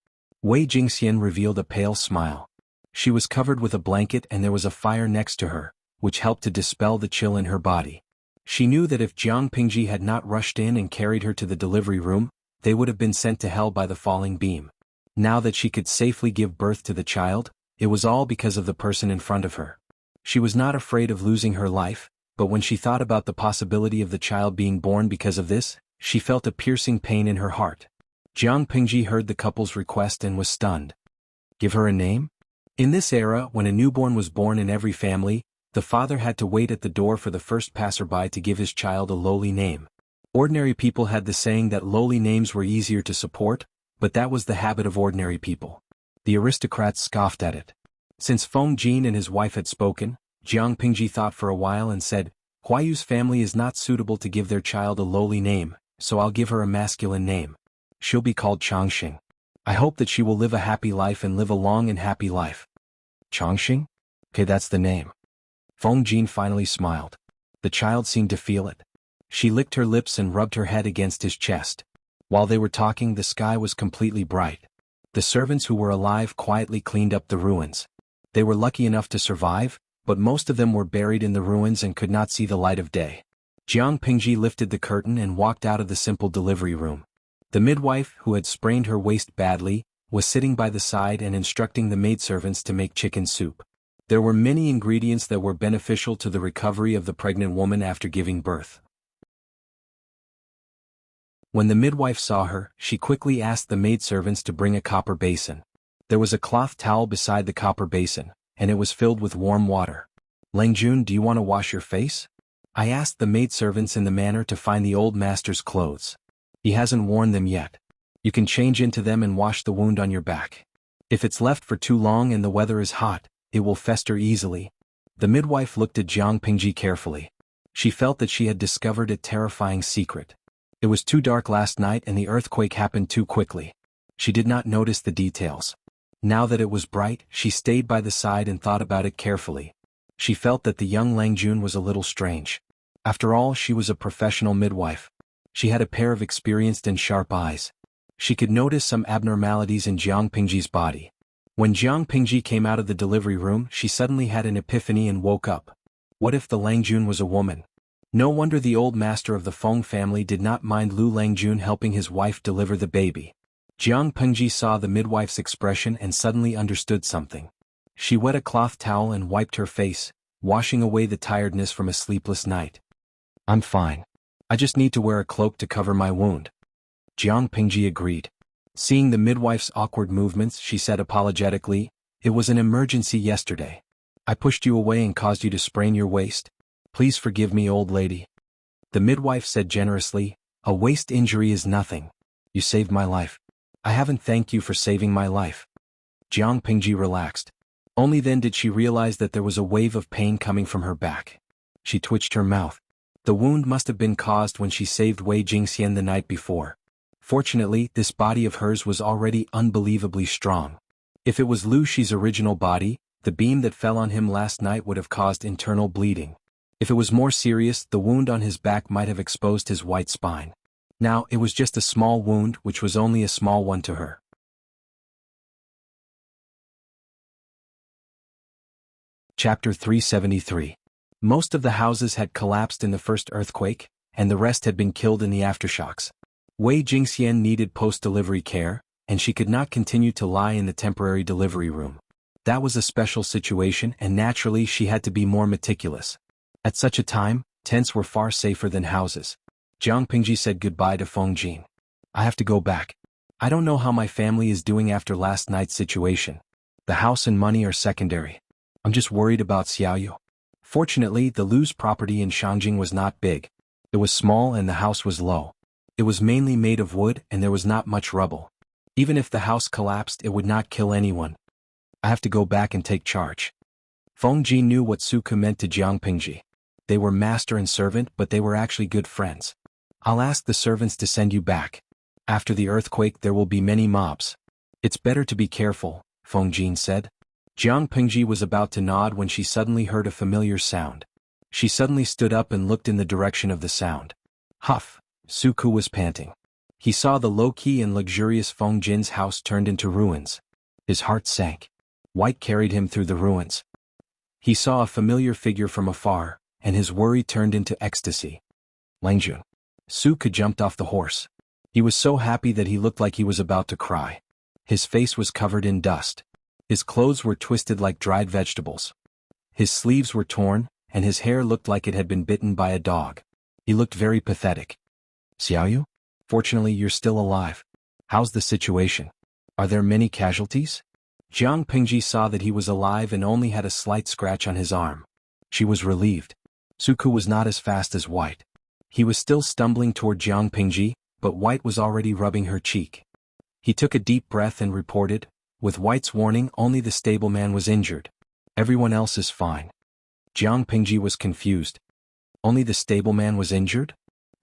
Wei Jingxian revealed a pale smile. She was covered with a blanket and there was a fire next to her, which helped to dispel the chill in her body. She knew that if Jiang Pingji had not rushed in and carried her to the delivery room, they would have been sent to hell by the falling beam. Now that she could safely give birth to the child, it was all because of the person in front of her. She was not afraid of losing her life, but when she thought about the possibility of the child being born because of this, she felt a piercing pain in her heart. Jiang Pingji heard the couple's request and was stunned. Give her a name? In this era, when a newborn was born in every family, the father had to wait at the door for the first passerby to give his child a lowly name. Ordinary people had the saying that lowly names were easier to support, but that was the habit of ordinary people. The aristocrats scoffed at it. Since Feng Jin and his wife had spoken, Jiang Pingji thought for a while and said, Huayu's family is not suitable to give their child a lowly name, so I'll give her a masculine name. She'll be called Changxing. I hope that she will live a happy life and live a long and happy life. Changxing? Okay, that's the name. Feng Jin finally smiled. The child seemed to feel it. She licked her lips and rubbed her head against his chest. While they were talking, the sky was completely bright. The servants who were alive quietly cleaned up the ruins. They were lucky enough to survive, but most of them were buried in the ruins and could not see the light of day. Jiang Pingji lifted the curtain and walked out of the simple delivery room. The midwife, who had sprained her waist badly, was sitting by the side and instructing the maidservants to make chicken soup. There were many ingredients that were beneficial to the recovery of the pregnant woman after giving birth. When the midwife saw her, she quickly asked the maidservants to bring a copper basin. There was a cloth towel beside the copper basin, and it was filled with warm water. Langjun, do you want to wash your face? I asked the maidservants in the manner to find the old master's clothes. He hasn't worn them yet. You can change into them and wash the wound on your back. If it's left for too long and the weather is hot, it will fester easily. The midwife looked at Jiang Pingji carefully. She felt that she had discovered a terrifying secret. It was too dark last night and the earthquake happened too quickly. She did not notice the details. Now that it was bright, she stayed by the side and thought about it carefully. She felt that the young Langjun was a little strange. After all, she was a professional midwife. She had a pair of experienced and sharp eyes. She could notice some abnormalities in Jiang Pingji's body. When Jiang Pingji came out of the delivery room, she suddenly had an epiphany and woke up. What if the Langjun was a woman? No wonder the old master of the Feng family did not mind Lu Langjun helping his wife deliver the baby. Jiang Pingji saw the midwife's expression and suddenly understood something. She wet a cloth towel and wiped her face, washing away the tiredness from a sleepless night. I'm fine. I just need to wear a cloak to cover my wound. Jiang Pingji agreed. Seeing the midwife's awkward movements, she said apologetically, It was an emergency yesterday. I pushed you away and caused you to sprain your waist. Please forgive me, old lady. The midwife said generously, A waist injury is nothing. You saved my life. I haven't thanked you for saving my life. Jiang Pingji relaxed. Only then did she realize that there was a wave of pain coming from her back. She twitched her mouth. The wound must have been caused when she saved Wei Jingxian the night before. Fortunately, this body of hers was already unbelievably strong. If it was Lu Shi's original body, the beam that fell on him last night would have caused internal bleeding. If it was more serious, the wound on his back might have exposed his white spine. Now, it was just a small wound, which was only a small one to her. Chapter 373. Most of the houses had collapsed in the first earthquake, and the rest had been killed in the aftershocks. Wei Jingxian needed post-delivery care, and she could not continue to lie in the temporary delivery room. That was a special situation, and naturally she had to be more meticulous. At such a time, tents were far safer than houses. Jiang Pingji said goodbye to Feng Jin. I have to go back. I don't know how my family is doing after last night's situation. The house and money are secondary. I'm just worried about Xiaoyu. Fortunately, the Lu's property in Shangjing was not big. It was small and the house was low. It was mainly made of wood and there was not much rubble. Even if the house collapsed, it would not kill anyone. I have to go back and take charge. Feng Ji knew what Suku meant to Jiang Pingji. They were master and servant, but they were actually good friends. I'll ask the servants to send you back. After the earthquake there will be many mobs. It's better to be careful, Feng Jin said. Jiang Pingji was about to nod when she suddenly heard a familiar sound. She suddenly stood up and looked in the direction of the sound. Huff! Suku was panting. He saw the low-key and luxurious Feng Jin's house turned into ruins. His heart sank. White carried him through the ruins. He saw a familiar figure from afar, and his worry turned into ecstasy. Langjun. Suku jumped off the horse. He was so happy that he looked like he was about to cry. His face was covered in dust. His clothes were twisted like dried vegetables. His sleeves were torn, and his hair looked like it had been bitten by a dog. He looked very pathetic. Xiaoyu? Fortunately, you're still alive. How's the situation? Are there many casualties? Jiang Pingji saw that he was alive and only had a slight scratch on his arm. She was relieved. Suku was not as fast as White. He was still stumbling toward Jiang Pingji, but White was already rubbing her cheek. He took a deep breath and reported, with White's warning, only the stableman was injured. Everyone else is fine. Jiang Pingji was confused. Only the stableman was injured?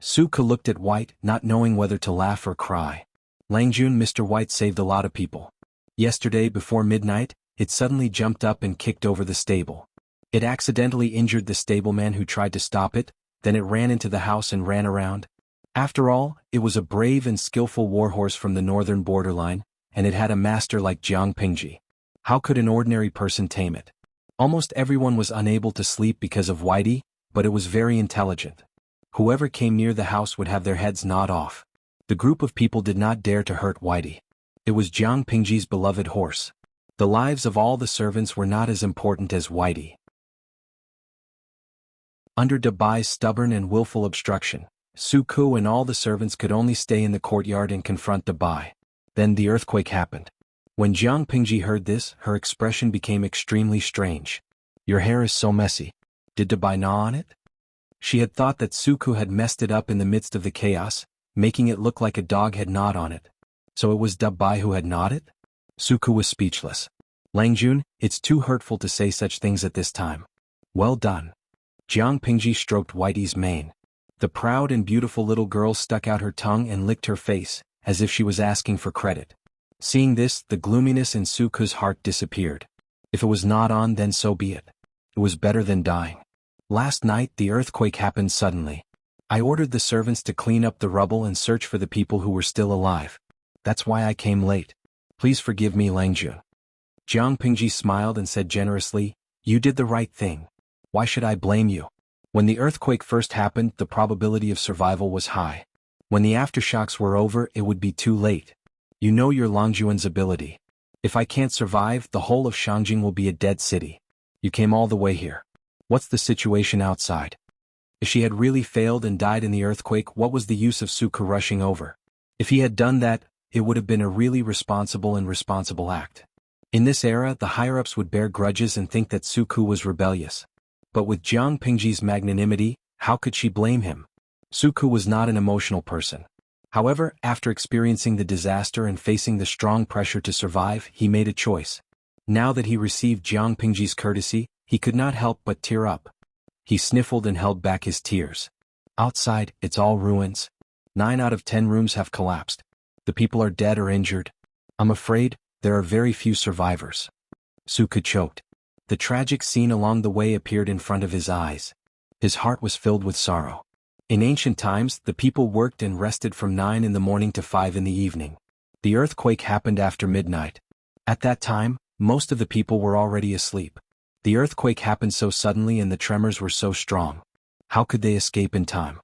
Suku looked at White, not knowing whether to laugh or cry. Langjun, Mr. White saved a lot of people. Yesterday before midnight, it suddenly jumped up and kicked over the stable. It accidentally injured the stableman who tried to stop it, then it ran into the house and ran around. After all, it was a brave and skillful warhorse from the northern borderline, and it had a master like Jiang Pingji. How could an ordinary person tame it? Almost everyone was unable to sleep because of Whitey, but it was very intelligent. Whoever came near the house would have their heads gnawed off. The group of people did not dare to hurt Whitey. It was Jiang Pingji's beloved horse. The lives of all the servants were not as important as Whitey. Under Dabai's stubborn and willful obstruction, Suku and all the servants could only stay in the courtyard and confront Dabai. Then the earthquake happened. When Jiang Pingji heard this, her expression became extremely strange. Your hair is so messy. Did Dabai gnaw on it? She had thought that Suku had messed it up in the midst of the chaos, making it look like a dog had gnawed on it. So it was Dabai who had gnawed it? Suku was speechless. Langjun, it's too hurtful to say such things at this time. Well done. Jiang Pingji stroked Whitey's mane. The proud and beautiful little girl stuck out her tongue and licked her face, as if she was asking for credit. Seeing this, the gloominess in Suku's heart disappeared. If it was not on, then so be it. It was better than dying. Last night the earthquake happened suddenly. I ordered the servants to clean up the rubble and search for the people who were still alive. That's why I came late. Please forgive me, Langjun. Jiang Pingji smiled and said generously, you did the right thing. Why should I blame you? When the earthquake first happened, the probability of survival was high. When the aftershocks were over, it would be too late. You know your Longjuan's ability. If I can't survive, the whole of Shangjing will be a dead city. You came all the way here. What's the situation outside? If she had really failed and died in the earthquake, what was the use of Suku rushing over? If he had done that, it would have been a really responsible act. In this era, the higher-ups would bear grudges and think that Suku was rebellious. But with Jiang Pingji's magnanimity, how could she blame him? Suku was not an emotional person. However, after experiencing the disaster and facing the strong pressure to survive, he made a choice. Now that he received Jiang Pingji's courtesy, he could not help but tear up. He sniffled and held back his tears. Outside, it's all ruins. 9 out of 10 rooms have collapsed. The people are dead or injured. I'm afraid there are very few survivors. Suku choked. The tragic scene along the way appeared in front of his eyes. His heart was filled with sorrow. In ancient times, the people worked and rested from 9 in the morning to 5 in the evening. The earthquake happened after midnight. At that time, most of the people were already asleep. The earthquake happened so suddenly and the tremors were so strong. How could they escape in time?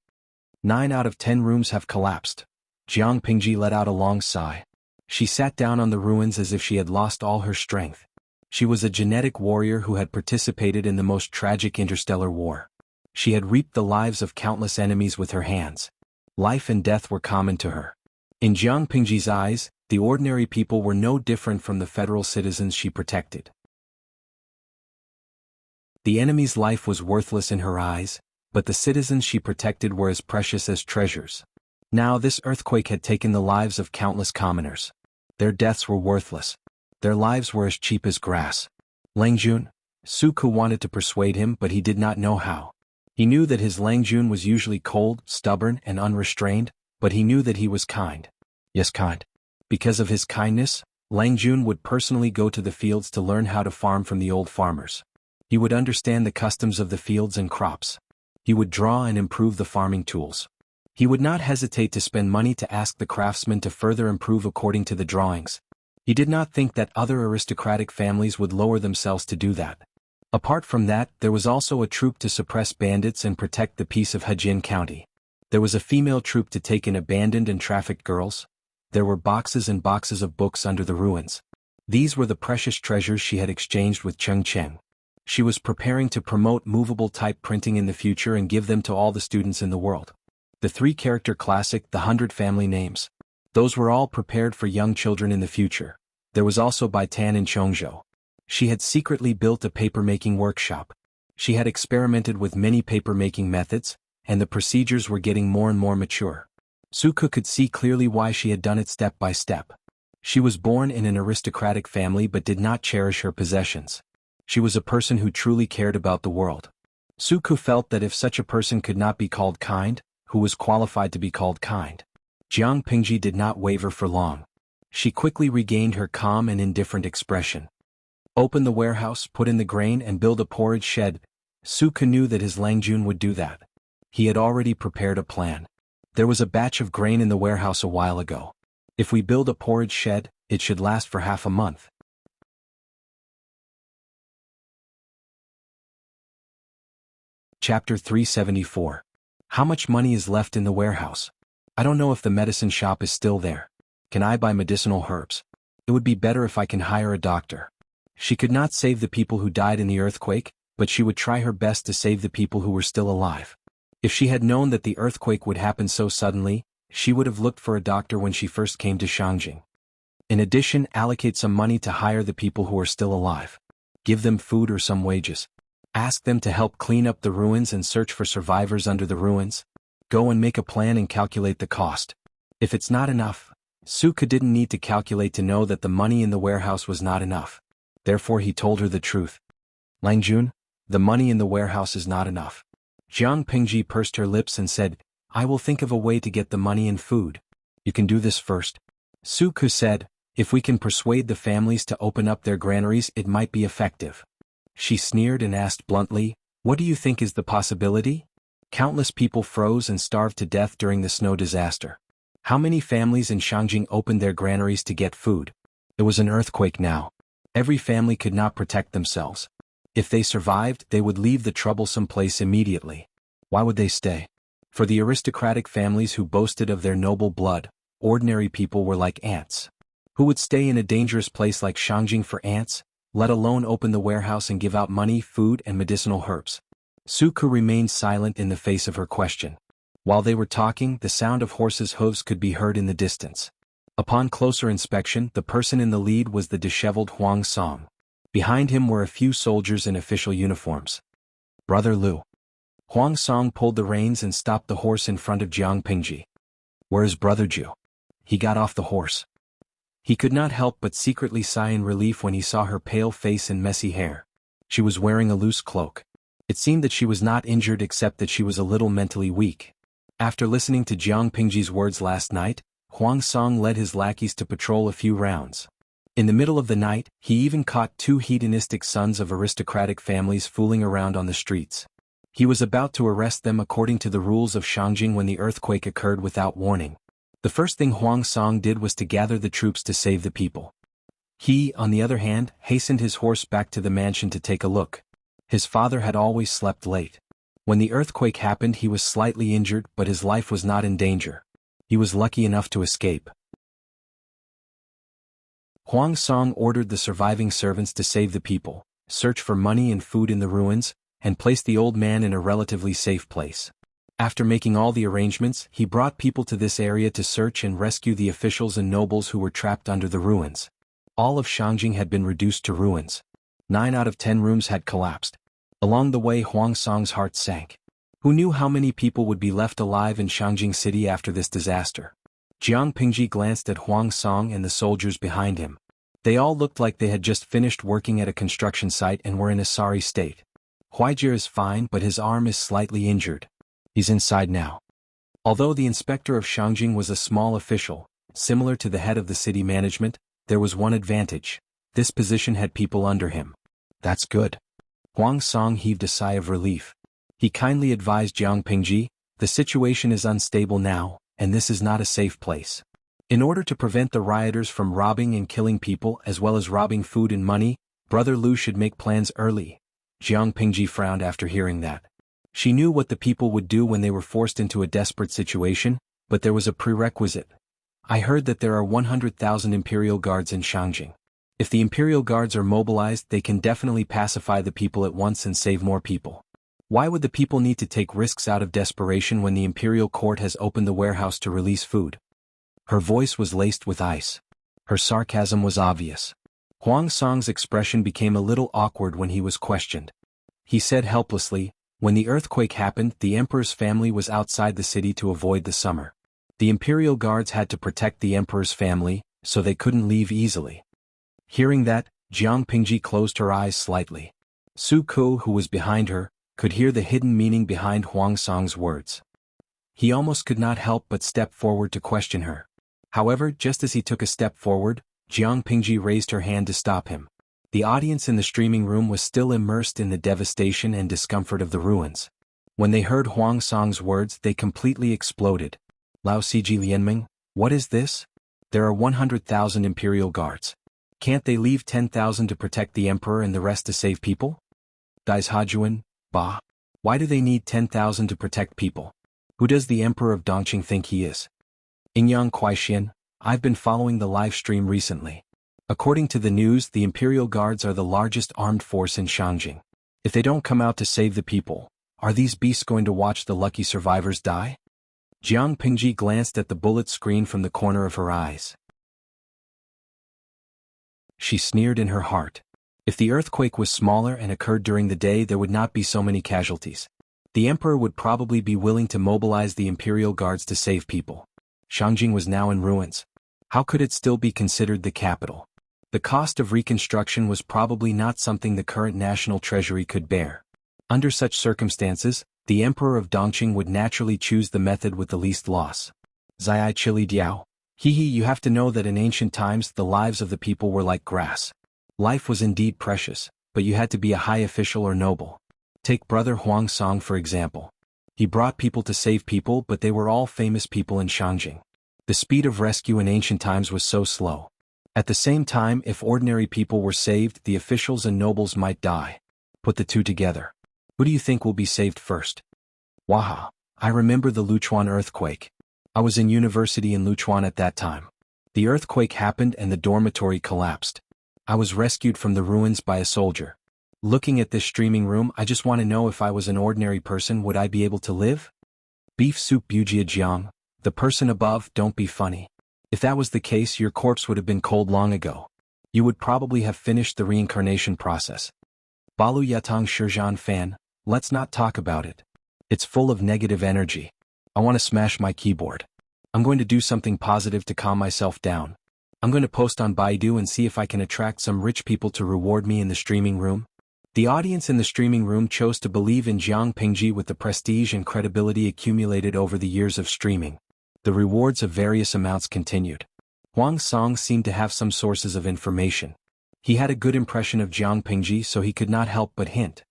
9 out of 10 rooms have collapsed. Jiang Pingji let out a long sigh. She sat down on the ruins as if she had lost all her strength. She was a genetic warrior who had participated in the most tragic interstellar war. She had reaped the lives of countless enemies with her hands. Life and death were common to her. In Jiang Pingji's eyes, the ordinary people were no different from the federal citizens she protected. The enemy's life was worthless in her eyes, but the citizens she protected were as precious as treasures. Now this earthquake had taken the lives of countless commoners. Their deaths were worthless. Their lives were as cheap as grass. Langjun, Su Ke wanted to persuade him, but he did not know how. He knew that his Langjun was usually cold, stubborn, and unrestrained, but he knew that he was kind. Yes, kind. Because of his kindness, Langjun would personally go to the fields to learn how to farm from the old farmers. He would understand the customs of the fields and crops. He would draw and improve the farming tools. He would not hesitate to spend money to ask the craftsmen to further improve according to the drawings. He did not think that other aristocratic families would lower themselves to do that. Apart from that, there was also a troop to suppress bandits and protect the peace of Hejin County. There was a female troop to take in abandoned and trafficked girls. There were boxes and boxes of books under the ruins. These were the precious treasures she had exchanged with Cheng Cheng. She was preparing to promote movable type printing in the future and give them to all the students in the world. The 3-character classic, The 100 Family Names. Those were all prepared for young children in the future. There was also Bai Tan in Chongzhou. She had secretly built a paper-making workshop. She had experimented with many paper-making methods, and the procedures were getting more and more mature. Su Ke could see clearly why she had done it step by step. She was born in an aristocratic family but did not cherish her possessions. She was a person who truly cared about the world. Su Ke felt that if such a person could not be called kind, who was qualified to be called kind? Jiang Pingji did not waver for long. She quickly regained her calm and indifferent expression. Open the warehouse, put in the grain, and build a porridge shed. Su Ke knew that his Langjun would do that. He had already prepared a plan. There was a batch of grain in the warehouse a while ago. If we build a porridge shed, it should last for half a month. Chapter 374. How much money is left in the warehouse? I don't know if the medicine shop is still there. Can I buy medicinal herbs? It would be better if I can hire a doctor. She could not save the people who died in the earthquake, but she would try her best to save the people who were still alive. If she had known that the earthquake would happen so suddenly, she would have looked for a doctor when she first came to Shangjing. In addition, allocate some money to hire the people who are still alive. Give them food or some wages. Ask them to help clean up the ruins and search for survivors under the ruins. Go and make a plan and calculate the cost. If it's not enough, Su Ke didn't need to calculate to know that the money in the warehouse was not enough. Therefore he told her the truth. Langjun, the money in the warehouse is not enough. Jiang Pingji pursed her lips and said, I will think of a way to get the money and food. You can do this first. Su Ke said, if we can persuade the families to open up their granaries, it might be effective. She sneered and asked bluntly, what do you think is the possibility? Countless people froze and starved to death during the snow disaster. How many families in Shangjing opened their granaries to get food? It was an earthquake now. Every family could not protect themselves. If they survived, they would leave the troublesome place immediately. Why would they stay? For the aristocratic families who boasted of their noble blood, ordinary people were like ants. Who would stay in a dangerous place like Shangjing for ants, let alone open the warehouse and give out money, food, and medicinal herbs? Su Ke remained silent in the face of her question. While they were talking, the sound of horses' hooves could be heard in the distance. Upon closer inspection, the person in the lead was the disheveled Huang Song. Behind him were a few soldiers in official uniforms. Brother Lu. Huang Song pulled the reins and stopped the horse in front of Jiang Pingji. Where is Brother Ju? He got off the horse. He could not help but secretly sigh in relief when he saw her pale face and messy hair. She was wearing a loose cloak. It seemed that she was not injured except that she was a little mentally weak. After listening to Jiang Pingji's words last night, Huang Song led his lackeys to patrol a few rounds. In the middle of the night, he even caught 2 hedonistic sons of aristocratic families fooling around on the streets. He was about to arrest them according to the rules of Shangjing when the earthquake occurred without warning. The first thing Huang Song did was to gather the troops to save the people. He, on the other hand, hastened his horse back to the mansion to take a look. His father had always slept late. When the earthquake happened, he was slightly injured, but his life was not in danger. He was lucky enough to escape. Huang Song ordered the surviving servants to save the people, search for money and food in the ruins, and place the old man in a relatively safe place. After making all the arrangements, he brought people to this area to search and rescue the officials and nobles who were trapped under the ruins. All of Shangjing had been reduced to ruins. 9 out of 10 rooms had collapsed. Along the way, Huang Song's heart sank. Who knew how many people would be left alive in Shangjing City after this disaster? Jiang Pingji glanced at Huang Song and the soldiers behind him. They all looked like they had just finished working at a construction site and were in a sorry state. Huijie is fine, but his arm is slightly injured. He's inside now. Although the inspector of Shangjing was a small official, similar to the head of the city management, there was one advantage. This position had people under him. That's good. Huang Song heaved a sigh of relief. He kindly advised Jiang Pingji, the situation is unstable now, and this is not a safe place. In order to prevent the rioters from robbing and killing people as well as robbing food and money, Brother Lu should make plans early. Jiang Pingji frowned after hearing that. She knew what the people would do when they were forced into a desperate situation, but there was a prerequisite. I heard that there are 100,000 Imperial Guards in Shangjing. If the Imperial Guards are mobilized, they can definitely pacify the people at once and save more people. Why would the people need to take risks out of desperation when the Imperial Court has opened the warehouse to release food? Her voice was laced with ice. Her sarcasm was obvious. Huang Song's expression became a little awkward when he was questioned. He said helplessly, when the earthquake happened, the Emperor's family was outside the city to avoid the summer. The Imperial Guards had to protect the Emperor's family, so they couldn't leave easily. Hearing that, Jiang Pingji closed her eyes slightly. Su Ku, who was behind her, could hear the hidden meaning behind Huang Song's words. He almost could not help but step forward to question her. However, just as he took a step forward, Jiang Pingji raised her hand to stop him. The audience in the streaming room was still immersed in the devastation and discomfort of the ruins. When they heard Huang Song's words, they completely exploded. Lao Siji Lianming, what is this? There are 100,000 Imperial Guards. Can't they leave 10,000 to protect the Emperor and the rest to save people? Dais Hajuan, Bah. Why do they need 10,000 to protect people? Who does the Emperor of Dongqing think he is? Ingyang Kuaixian, I've been following the live stream recently. According to the news, the Imperial Guards are the largest armed force in Shangjing. If they don't come out to save the people, are these beasts going to watch the lucky survivors die? Jiang Pingji glanced at the bullet screen from the corner of her eyes. She sneered in her heart. If the earthquake was smaller and occurred during the day, there would not be so many casualties. The Emperor would probably be willing to mobilize the Imperial Guards to save people. Shangjing was now in ruins. How could it still be considered the capital? The cost of reconstruction was probably not something the current national treasury could bear. Under such circumstances, the Emperor of Dongqing would naturally choose the method with the least loss. Zai Chili Diao. You have to know that in ancient times the lives of the people were like grass. Life was indeed precious, but you had to be a high official or noble. Take Brother Huang Song for example. He brought people to save people, but they were all famous people in Shangjing. The speed of rescue in ancient times was so slow. At the same time, if ordinary people were saved, the officials and nobles might die. Put the two together. Who do you think will be saved first? Waha. I remember the Luchuan earthquake. I was in university in Luchuan at that time. The earthquake happened and the dormitory collapsed. I was rescued from the ruins by a soldier. Looking at this streaming room, I just want to know if I was an ordinary person, would I be able to live? Beef soup Bujia Jiang, the person above, don't be funny. If that was the case, your corpse would have been cold long ago. You would probably have finished the reincarnation process. Balu Yatang Shizhan fan, let's not talk about it. It's full of negative energy. I want to smash my keyboard. I'm going to do something positive to calm myself down. I'm going to post on Baidu and see if I can attract some rich people to reward me in the streaming room. The audience in the streaming room chose to believe in Jiang Pingji with the prestige and credibility accumulated over the years of streaming. The rewards of various amounts continued. Huang Song seemed to have some sources of information. He had a good impression of Jiang Pingji, so he could not help but hint.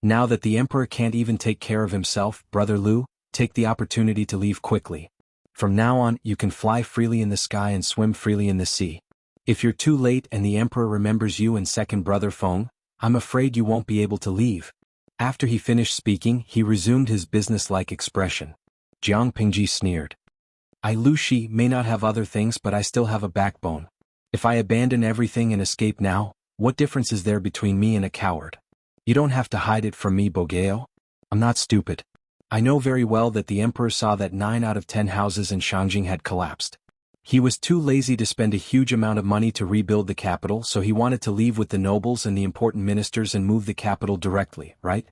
Now that the Emperor can't even take care of himself, Brother Lu, take the opportunity to leave quickly. From now on, you can fly freely in the sky and swim freely in the sea. If you're too late and the Emperor remembers you and second Brother Feng, I'm afraid you won't be able to leave. After he finished speaking, he resumed his businesslike expression. Jiang Pingji sneered. I Lu Shi may not have other things, but I still have a backbone. If I abandon everything and escape now, what difference is there between me and a coward? You don't have to hide it from me, Bogeo. I'm not stupid. I know very well that the emperor saw that 9 out of 10 houses in Shangjing had collapsed. He was too lazy to spend a huge amount of money to rebuild the capital, so he wanted to leave with the nobles and the important ministers and move the capital directly, right?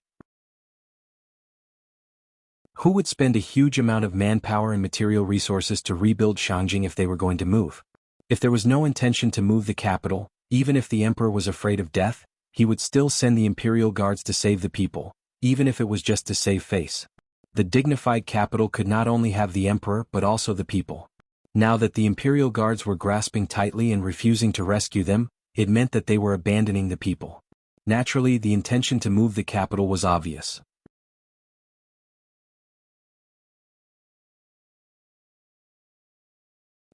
Who would spend a huge amount of manpower and material resources to rebuild Shangjing if they were going to move? If there was no intention to move the capital, even if the emperor was afraid of death, he would still send the imperial guards to save the people, even if it was just to save face. The dignified capital could not only have the emperor but also the people. Now that the imperial guards were grasping tightly and refusing to rescue them, it meant that they were abandoning the people. Naturally, the intention to move the capital was obvious.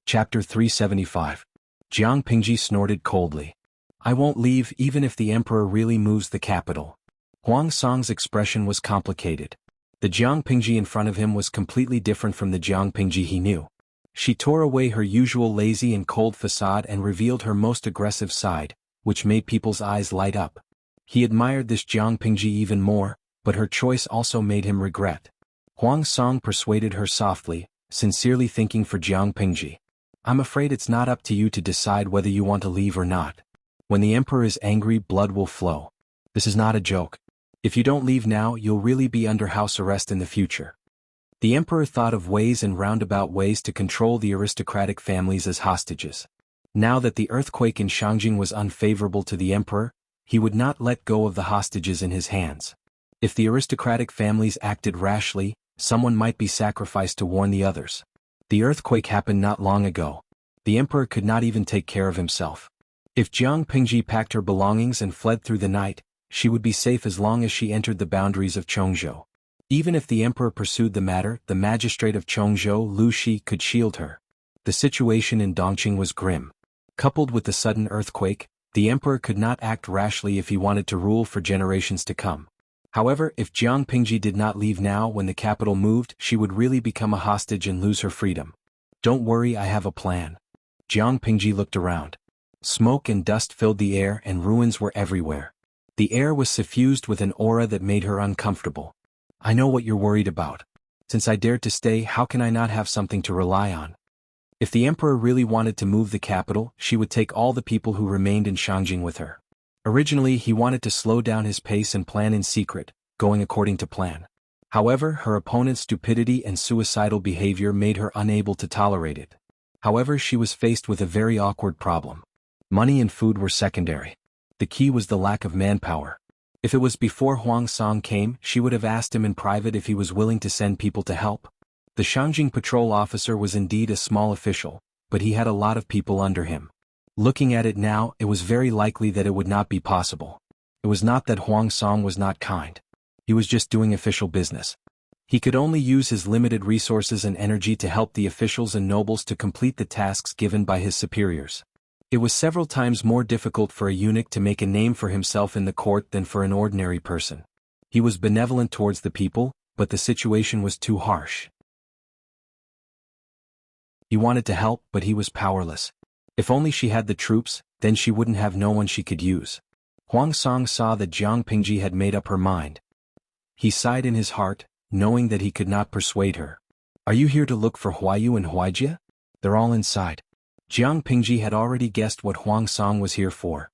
Chapter 375. Jiang Pingji snorted coldly. I won't leave even if the emperor really moves the capital. Huang Song's expression was complicated. The Jiang Pingji in front of him was completely different from the Jiang Pingji he knew. She tore away her usual lazy and cold facade and revealed her most aggressive side, which made people's eyes light up. He admired this Jiang Pingji even more, but her choice also made him regret. Huang Song persuaded her softly, sincerely thinking for Jiang Pingji. I'm afraid it's not up to you to decide whether you want to leave or not. When the emperor is angry, blood will flow. This is not a joke. If you don't leave now, you'll really be under house arrest in the future. The emperor thought of ways and roundabout ways to control the aristocratic families as hostages. Now that the earthquake in Shangjing was unfavorable to the emperor, he would not let go of the hostages in his hands. If the aristocratic families acted rashly, someone might be sacrificed to warn the others. The earthquake happened not long ago. The emperor could not even take care of himself. If Jiang Pingji packed her belongings and fled through the night, she would be safe as long as she entered the boundaries of Chongzhou. Even if the emperor pursued the matter, the magistrate of Chongzhou, Lu Shi, could shield her. The situation in Dongqing was grim. Coupled with the sudden earthquake, the emperor could not act rashly if he wanted to rule for generations to come. However, if Jiang Pingji did not leave now when the capital moved, she would really become a hostage and lose her freedom. Don't worry, I have a plan. Jiang Pingji looked around. Smoke and dust filled the air and ruins were everywhere. The air was suffused with an aura that made her uncomfortable. I know what you're worried about. Since I dared to stay, how can I not have something to rely on? If the emperor really wanted to move the capital, she would take all the people who remained in Shangjing with her. Originally, he wanted to slow down his pace and plan in secret, going according to plan. However, her opponent's stupidity and suicidal behavior made her unable to tolerate it. However, she was faced with a very awkward problem. Money and food were secondary. The key was the lack of manpower. If it was before Huang Song came, she would have asked him in private if he was willing to send people to help. The Shangjing patrol officer was indeed a small official, but he had a lot of people under him. Looking at it now, it was very likely that it would not be possible. It was not that Huang Song was not kind. He was just doing official business. He could only use his limited resources and energy to help the officials and nobles to complete the tasks given by his superiors. It was several times more difficult for a eunuch to make a name for himself in the court than for an ordinary person. He was benevolent towards the people, but the situation was too harsh. He wanted to help, but he was powerless. If only she had the troops, then she wouldn't have no one she could use. Huang Song saw that Jiang Pingji had made up her mind. He sighed in his heart, knowing that he could not persuade her. Are you here to look for Huayu and Huaijia? They're all inside. Jiang Pingji had already guessed what Huang Song was here for.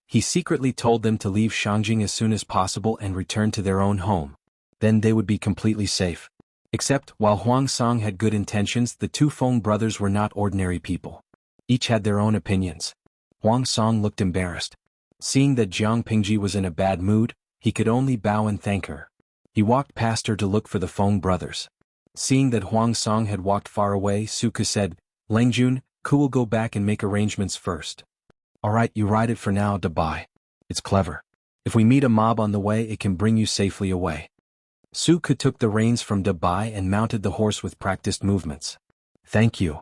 He secretly told them to leave Shangjing as soon as possible and return to their own home. Then they would be completely safe. Except, while Huang Song had good intentions, the two Feng brothers were not ordinary people. Each had their own opinions. Huang Song looked embarrassed. Seeing that Jiang Pingji was in a bad mood, he could only bow and thank her. He walked past her to look for the Feng brothers. Seeing that Huang Song had walked far away, Suka said, Langjun, Ku will go back and make arrangements first. Alright, you ride it for now, Dabai. It's clever. If we meet a mob on the way, it can bring you safely away. Suka took the reins from Dabai and mounted the horse with practiced movements. Thank you.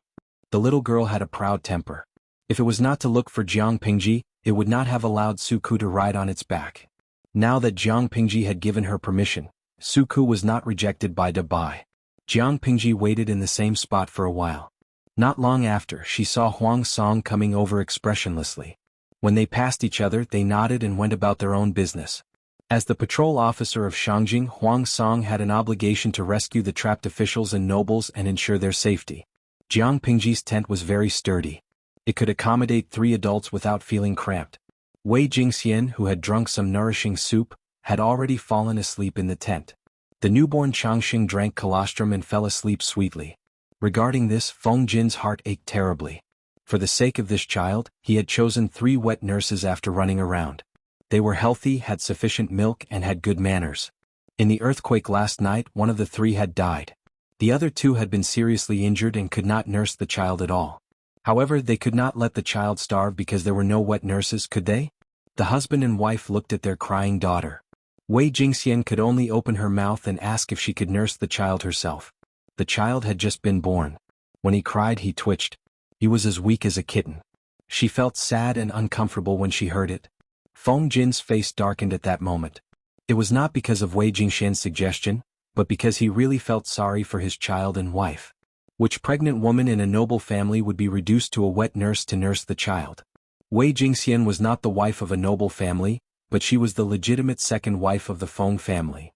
The little girl had a proud temper. If it was not to look for Jiang Pingji, it would not have allowed Suku to ride on its back. Now that Jiang Pingji had given her permission, Suku was not rejected by Dabai. Jiang Pingji waited in the same spot for a while. Not long after, she saw Huang Song coming over expressionlessly. When they passed each other, they nodded and went about their own business. As the patrol officer of Shangjing, Huang Song had an obligation to rescue the trapped officials and nobles and ensure their safety. Jiang Pingji's tent was very sturdy. It could accommodate 3 adults without feeling cramped. Wei Jingxian, who had drunk some nourishing soup, had already fallen asleep in the tent. The newborn Changxing drank colostrum and fell asleep sweetly. Regarding this, Feng Jin's heart ached terribly. For the sake of this child, he had chosen 3 wet nurses after running around. They were healthy, had sufficient milk, and had good manners. In the earthquake last night, one of the 3 had died. The other 2 had been seriously injured and could not nurse the child at all. However, they could not let the child starve because there were no wet nurses, could they? The husband and wife looked at their crying daughter. Wei Jingxian could only open her mouth and ask if she could nurse the child herself. The child had just been born. When he cried, he twitched. He was as weak as a kitten. She felt sad and uncomfortable when she heard it. Feng Jin's face darkened at that moment. It was not because of Wei Jingxian's suggestion, but because he really felt sorry for his child and wife. Which pregnant woman in a noble family would be reduced to a wet nurse to nurse the child? Wei Jingxian was not the wife of a noble family, but she was the legitimate second wife of the Feng family.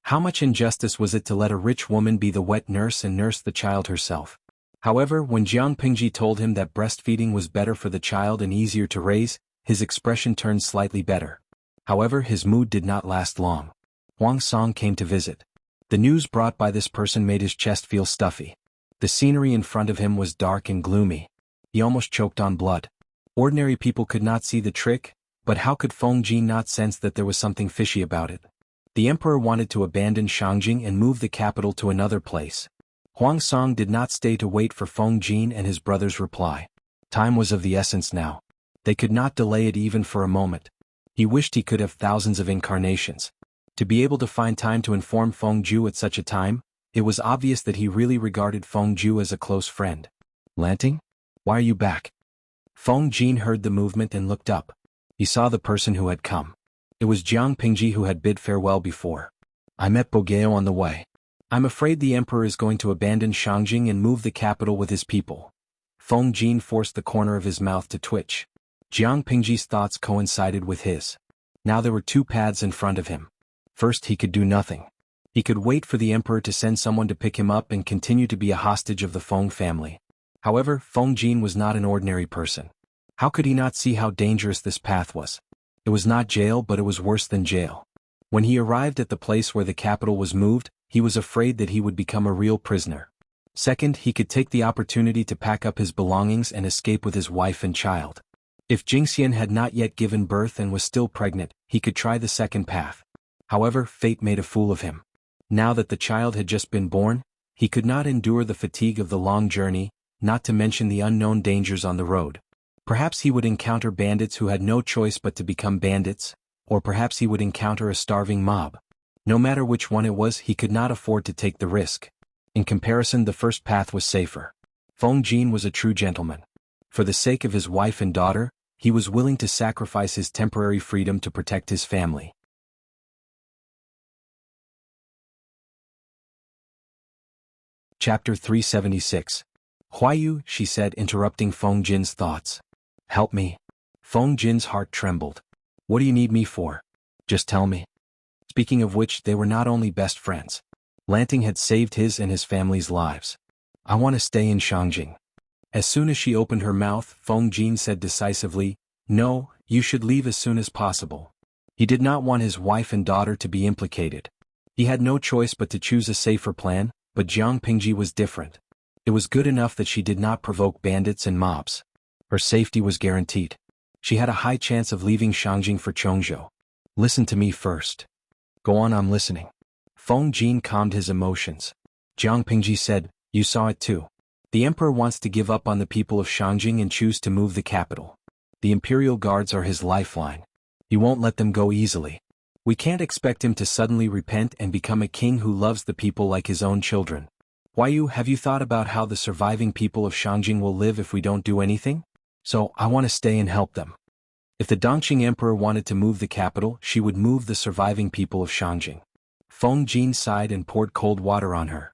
How much injustice was it to let a rich woman be the wet nurse and nurse the child herself? However, when Jiang Pingji told him that breastfeeding was better for the child and easier to raise, his expression turned slightly better. However, his mood did not last long. Huang Song came to visit. The news brought by this person made his chest feel stuffy. The scenery in front of him was dark and gloomy. He almost choked on blood. Ordinary people could not see the trick, but how could Feng Jin not sense that there was something fishy about it? The emperor wanted to abandon Shangjing and move the capital to another place. Huang Song did not stay to wait for Feng Jin and his brother's reply. Time was of the essence now. They could not delay it even for a moment. He wished he could have thousands of incarnations. To be able to find time to inform Feng Ju at such a time, it was obvious that he really regarded Feng Ju as a close friend. Lanting? Why are you back? Feng Jin heard the movement and looked up. He saw the person who had come. It was Jiang Pingji who had bid farewell before. I met Bogeo on the way. I'm afraid the emperor is going to abandon Shangjing and move the capital with his people. Feng Jin forced the corner of his mouth to twitch. Jiang Pingji's thoughts coincided with his. Now there were 2 paths in front of him. First, he could do nothing. He could wait for the emperor to send someone to pick him up and continue to be a hostage of the Feng family. However, Feng Jin was not an ordinary person. How could he not see how dangerous this path was? It was not jail, but it was worse than jail. When he arrived at the place where the capital was moved, he was afraid that he would become a real prisoner. Second, he could take the opportunity to pack up his belongings and escape with his wife and child. If Jingxian had not yet given birth and was still pregnant, he could try the second path. However, fate made a fool of him. Now that the child had just been born, he could not endure the fatigue of the long journey, not to mention the unknown dangers on the road. Perhaps he would encounter bandits who had no choice but to become bandits, or perhaps he would encounter a starving mob. No matter which one it was, he could not afford to take the risk. In comparison, the first path was safer. Feng Jin was a true gentleman. For the sake of his wife and daughter, he was willing to sacrifice his temporary freedom to protect his family. Chapter 376. Huayu, she said, interrupting Feng Jin's thoughts. Help me. Feng Jin's heart trembled. What do you need me for? Just tell me. Speaking of which, they were not only best friends. Lanting had saved his and his family's lives. I want to stay in Shangjing. As soon as she opened her mouth, Feng Jin said decisively, No, you should leave as soon as possible. He did not want his wife and daughter to be implicated. He had no choice but to choose a safer plan, but Jiang Pingji was different. It was good enough that she did not provoke bandits and mobs. Her safety was guaranteed. She had a high chance of leaving Shangjing for Chongzhou. Listen to me first. Go on, I'm listening. Feng Jin calmed his emotions. Jiang Pingji said, You saw it too. The emperor wants to give up on the people of Shangjing and choose to move the capital. The imperial guards are his lifeline. He won't let them go easily. We can't expect him to suddenly repent and become a king who loves the people like his own children. Huayu, have you thought about how the surviving people of Shangjing will live if we don't do anything? So, I want to stay and help them. If the Dongqing Emperor wanted to move the capital, she would move the surviving people of Shangjing. Feng Jin sighed and poured cold water on her.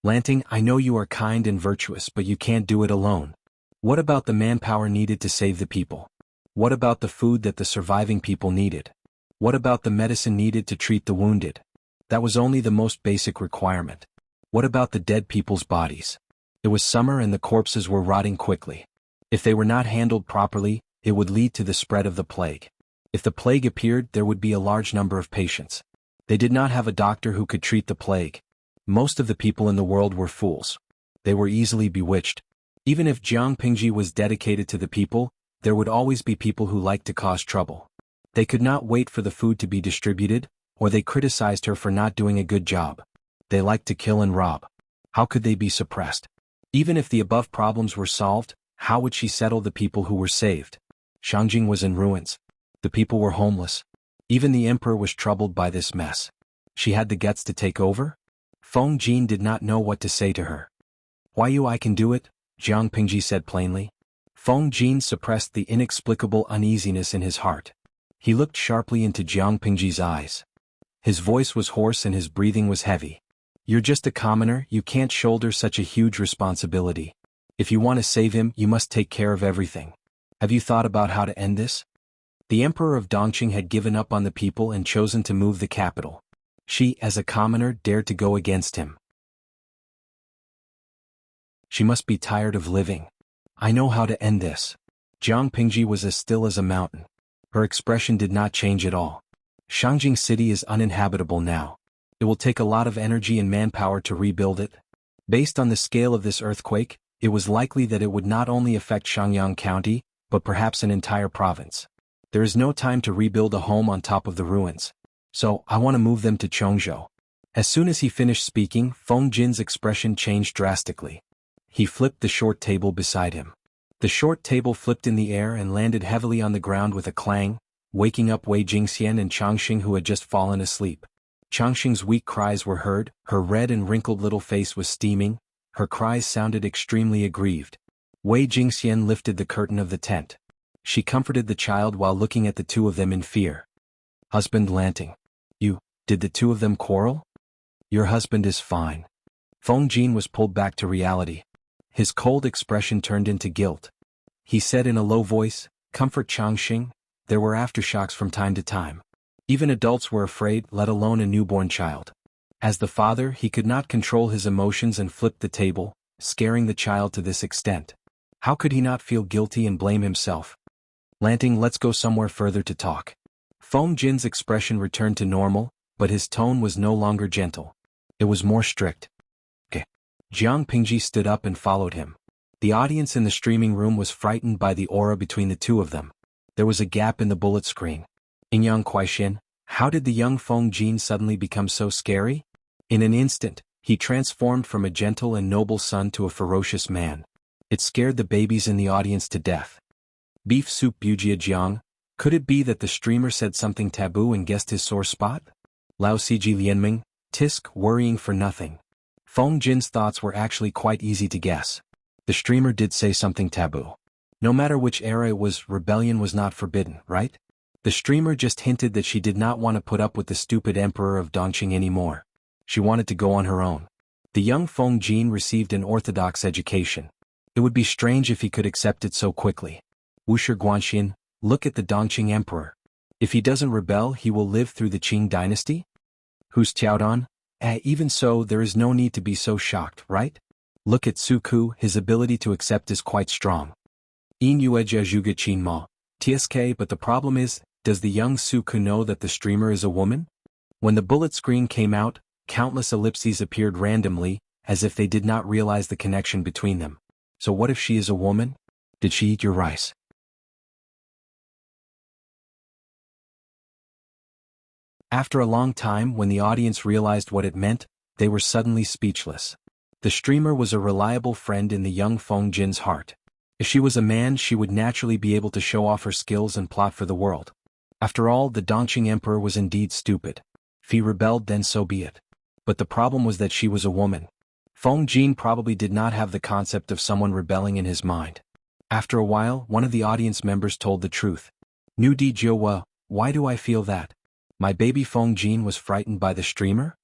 Lanting, I know you are kind and virtuous, but you can't do it alone. What about the manpower needed to save the people? What about the food that the surviving people needed? What about the medicine needed to treat the wounded? That was only the most basic requirement. What about the dead people's bodies? It was summer and the corpses were rotting quickly. If they were not handled properly, it would lead to the spread of the plague. If the plague appeared, there would be a large number of patients. They did not have a doctor who could treat the plague. Most of the people in the world were fools. They were easily bewitched. Even if Jiang Pingji was dedicated to the people, there would always be people who liked to cause trouble. They could not wait for the food to be distributed, or they criticized her for not doing a good job. They liked to kill and rob. How could they be suppressed? Even if the above problems were solved, how would she settle the people who were saved? Shangjing was in ruins. The people were homeless. Even the emperor was troubled by this mess. She had the guts to take over? Feng Jin did not know what to say to her. Why you I can do it, Jiang Pingji said plainly. Feng Jin suppressed the inexplicable uneasiness in his heart. He looked sharply into Jiang Pingji's eyes. His voice was hoarse and his breathing was heavy. You're just a commoner, you can't shoulder such a huge responsibility. If you want to save him, you must take care of everything. Have you thought about how to end this? The emperor of Dongqing had given up on the people and chosen to move the capital. She, as a commoner, dared to go against him. She must be tired of living. I know how to end this. Jiang Pingji was as still as a mountain. Her expression did not change at all. Shangjing City is uninhabitable now. It will take a lot of energy and manpower to rebuild it. Based on the scale of this earthquake, it was likely that it would not only affect Shangyang County, but perhaps an entire province. There is no time to rebuild a home on top of the ruins. So, I want to move them to Chongzhou. As soon as he finished speaking, Feng Jin's expression changed drastically. He flipped the short table beside him. The short table flipped in the air and landed heavily on the ground with a clang, waking up Wei Jingxian and Changxing who had just fallen asleep. Changxing's weak cries were heard, her red and wrinkled little face was steaming, her cries sounded extremely aggrieved. Wei Jingxian lifted the curtain of the tent. She comforted the child while looking at the two of them in fear. Husband Lanting. Did the two of them quarrel? Your husband is fine. Feng Jin was pulled back to reality. His cold expression turned into guilt. He said in a low voice, Comfort Changxing, there were aftershocks from time to time. Even adults were afraid, let alone a newborn child. As the father, he could not control his emotions and flipped the table, scaring the child to this extent. How could he not feel guilty and blame himself? Lanting, let's go somewhere further to talk. Feng Jin's expression returned to normal, but his tone was no longer gentle. It was more strict. Okay. Jiang Pingji stood up and followed him. The audience in the streaming room was frightened by the aura between the two of them. There was a gap in the bullet screen. Ingyang Kuaixin, how did the young Feng Jin suddenly become so scary? In an instant, he transformed from a gentle and noble son to a ferocious man. It scared the babies in the audience to death. Beef soup Bujia Jiang, could it be that the streamer said something taboo and guessed his sore spot? Lao Siji Lianming, tisk, worrying for nothing. Feng Jin's thoughts were actually quite easy to guess. The streamer did say something taboo. No matter which era it was, rebellion was not forbidden, right? The streamer just hinted that she did not want to put up with the stupid emperor of Dongqing anymore. She wanted to go on her own. The young Feng Jin received an orthodox education. It would be strange if he could accept it so quickly. Wuxia Guanxin, look at the Dongqing emperor. If he doesn't rebel, he will live through the Qing dynasty? Who's Qiaodan? Even so, there is no need to be so shocked, right? Look at Suku, his ability to accept is quite strong. In Yueja Zhuge Qin Ma, TSK, but the problem is, does the young Suku know that the streamer is a woman? When the bullet screen came out, countless ellipses appeared randomly, as if they did not realize the connection between them. So what if she is a woman? Did she eat your rice? After a long time, when the audience realized what it meant, they were suddenly speechless. The streamer was a reliable friend in the young Feng Jin's heart. If she was a man, she would naturally be able to show off her skills and plot for the world. After all, the Dongqing emperor was indeed stupid. If he rebelled, then so be it. But the problem was that she was a woman. Feng Jin probably did not have the concept of someone rebelling in his mind. After a while, one of the audience members told the truth. Nu Di Jiwa, why do I feel that? My baby Feng Jin was frightened by the streamer?